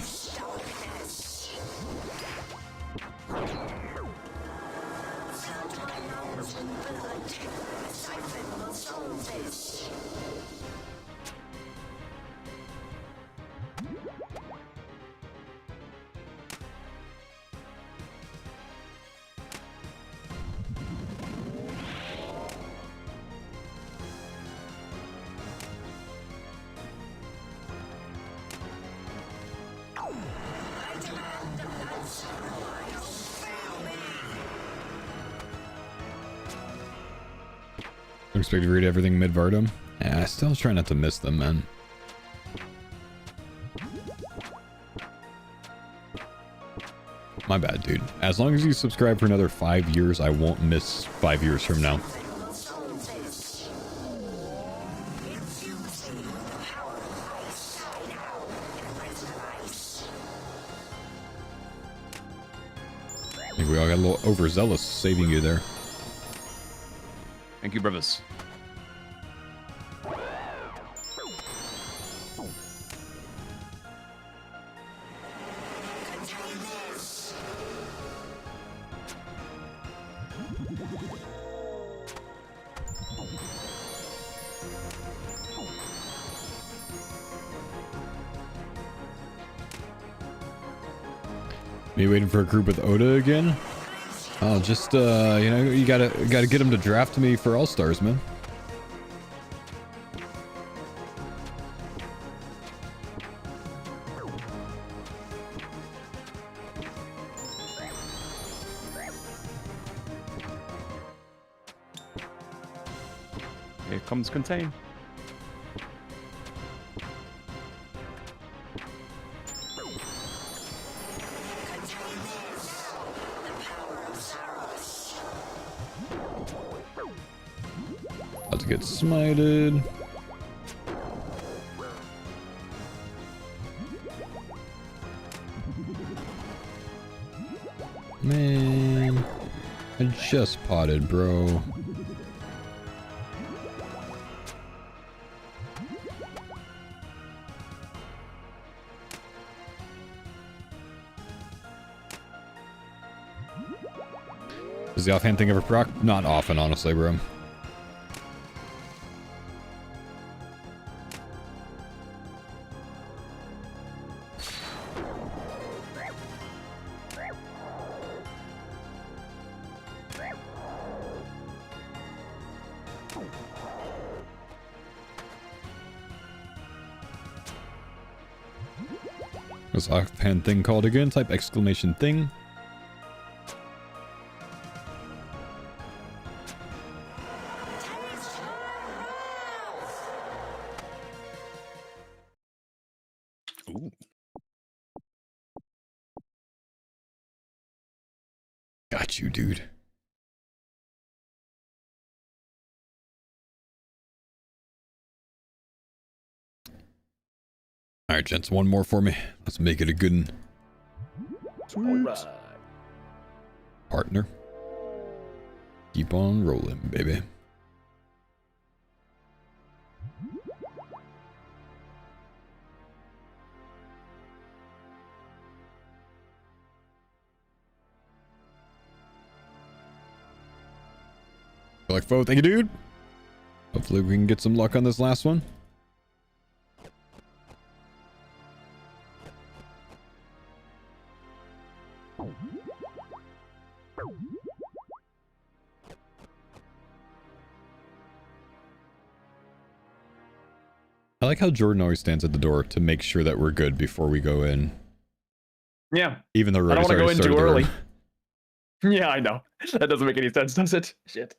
Speaker 1: I expect to read everything mid-Vardum. Yeah, I still try not to miss them, man. My bad, dude. As long as you subscribe for another 5 years, I won't miss 5 years from now. I think we all got a little overzealous saving you there.
Speaker 2: Thank you, brothers.
Speaker 1: Me waiting for a group with Oda again? Oh, just, you know, you gotta get him to draft me for All-Stars, man.
Speaker 2: Here comes Contain.
Speaker 1: About to get smited. Man, I just potted, bro. Does the offhand thing ever proc? Not often, honestly, bro. This offhand thing called again. Type exclamation thing.
Speaker 3: Ooh.
Speaker 1: Got you, dude. All right, gents, one more for me. Let's make it a good one.
Speaker 5: All right.
Speaker 1: Partner. Keep on rolling, baby. Like Faux, thank you, dude. Hopefully we can get some luck on this last one. I like how Jordan always stands at the door to make sure that we're good before we go in.
Speaker 5: Yeah.
Speaker 1: Even though
Speaker 5: I don't want to go in too early.
Speaker 1: room.
Speaker 5: Yeah, I know. That doesn't make any sense, does it? Shit.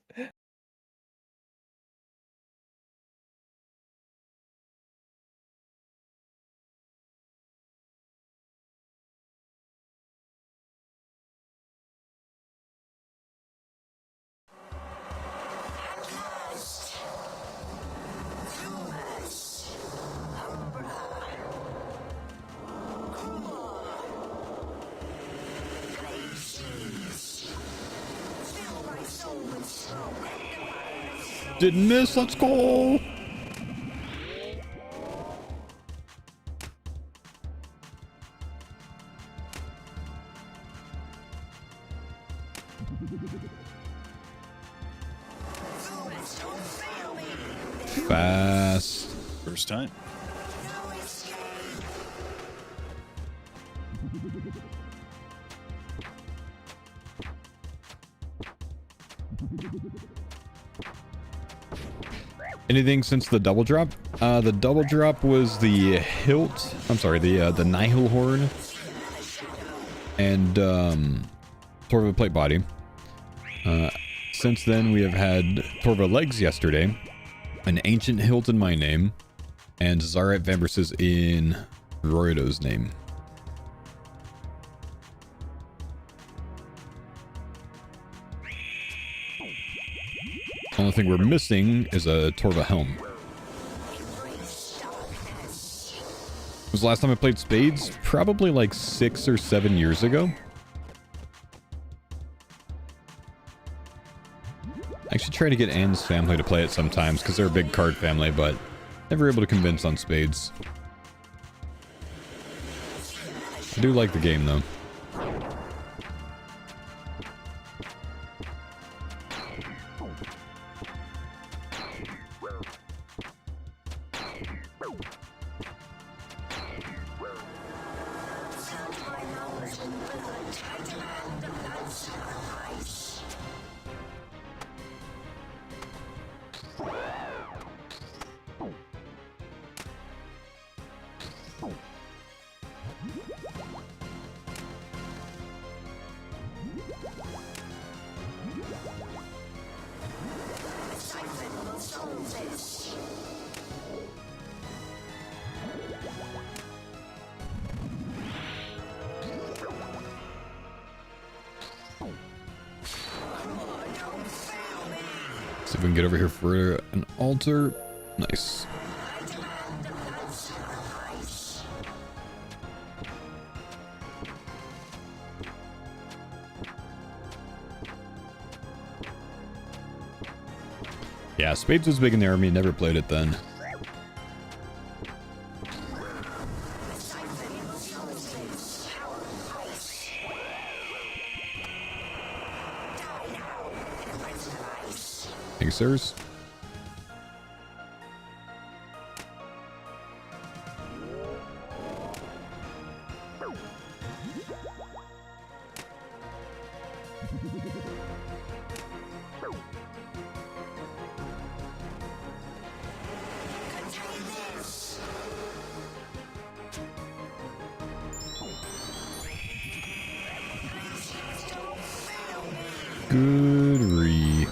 Speaker 1: Didn't miss, let's go! Fast.
Speaker 3: First time.
Speaker 1: Anything since the double drop? The double drop was the hilt. I'm sorry, the nihil horn and Torva plate body. Since then, we have had Torva legs yesterday, an ancient hilt in my name, and Zarite Vambraces in Roido's name. The only thing we're missing is a Torva helm. Was the last time I played Spades? Probably like 6 or 7 years ago. I actually try to get Anne's family to play it sometimes because they're a big card family, but never able to convince on Spades. I do like the game though. See if we can get over here for an altar. Nice. Yeah, Spades was big in the army, never played it then. Thank you, sirs. Good-ree.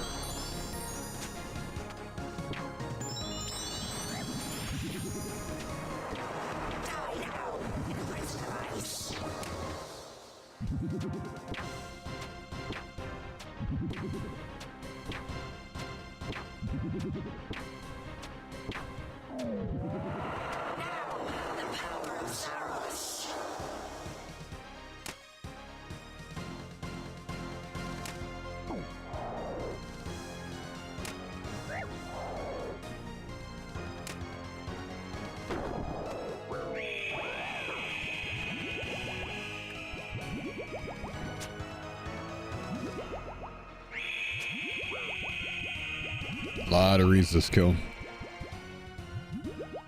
Speaker 1: Lot of resist kill.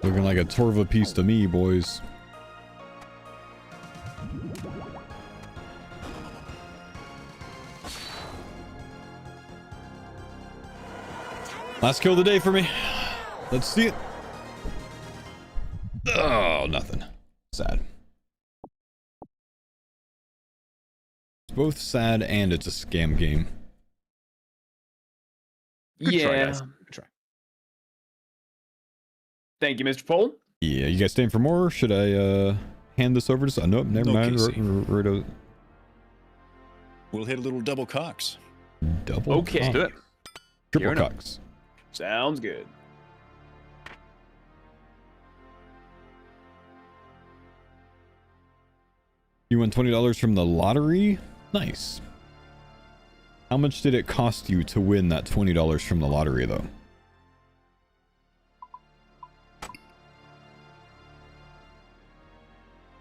Speaker 1: Looking like a Torva piece to me, boys. Last kill of the day for me. Let's see it. Oh, nothing. Sad. It's both sad and it's a scam game.
Speaker 2: Good try,
Speaker 5: Yeah.
Speaker 2: guys. Good try.
Speaker 5: Thank you, Mr. Pohl.
Speaker 1: Yeah, you guys staying for more? Should I hand this over to... Nope, never
Speaker 3: Okay,
Speaker 1: mind.
Speaker 3: see. We'll hit a little double cocks.
Speaker 1: Double
Speaker 5: Okay.
Speaker 1: cock.
Speaker 2: Do it.
Speaker 1: Triple
Speaker 2: Gearing up.
Speaker 1: cocks.
Speaker 5: Sounds good.
Speaker 1: You won $20 from the lottery? Nice. How much did it cost you to win that $20 from the lottery, though?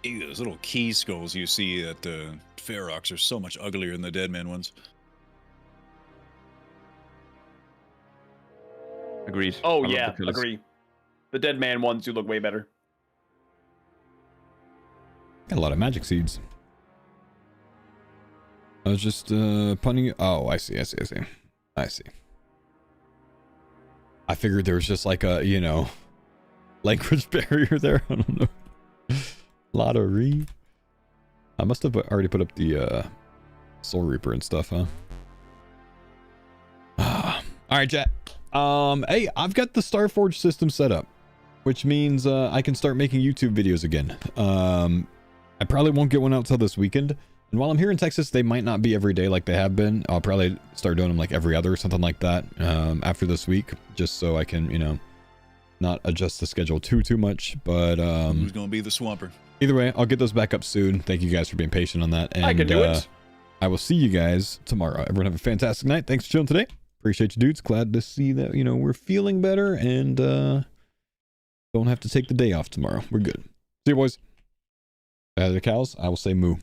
Speaker 3: Ew, those little key skulls you see at the Ferox are so much uglier than the Deadman ones.
Speaker 2: Agreed.
Speaker 5: Oh,
Speaker 2: I love
Speaker 5: yeah,
Speaker 2: the colours.
Speaker 5: agree. The dead man ones do look way better.
Speaker 1: Got a lot of magic seeds. I was just punning. Oh, I see. I figured there was just like a, you know, language barrier there. I don't know. Lottery. I must have already put up the Soul Reaper and stuff, huh? All right, chat. Hey, I've got the Starforge system set up, which means I can start making YouTube videos again. I probably won't get one out till this weekend. And while I'm here in Texas, they might not be every day like they have been. I'll probably start doing them like every other, something like that, after this week, just so I can, you know, not adjust the schedule too much. But
Speaker 3: Who's gonna be the swamper?
Speaker 1: either way, I'll get those back up soon. Thank you guys for being patient on that. And
Speaker 5: I can do it.
Speaker 1: I will see you guys tomorrow. Everyone have a fantastic night. Thanks for chilling today. Appreciate you dudes. Glad to see that, you know, we're feeling better and don't have to take the day off tomorrow. We're good. See you boys. The cows, I will say moo.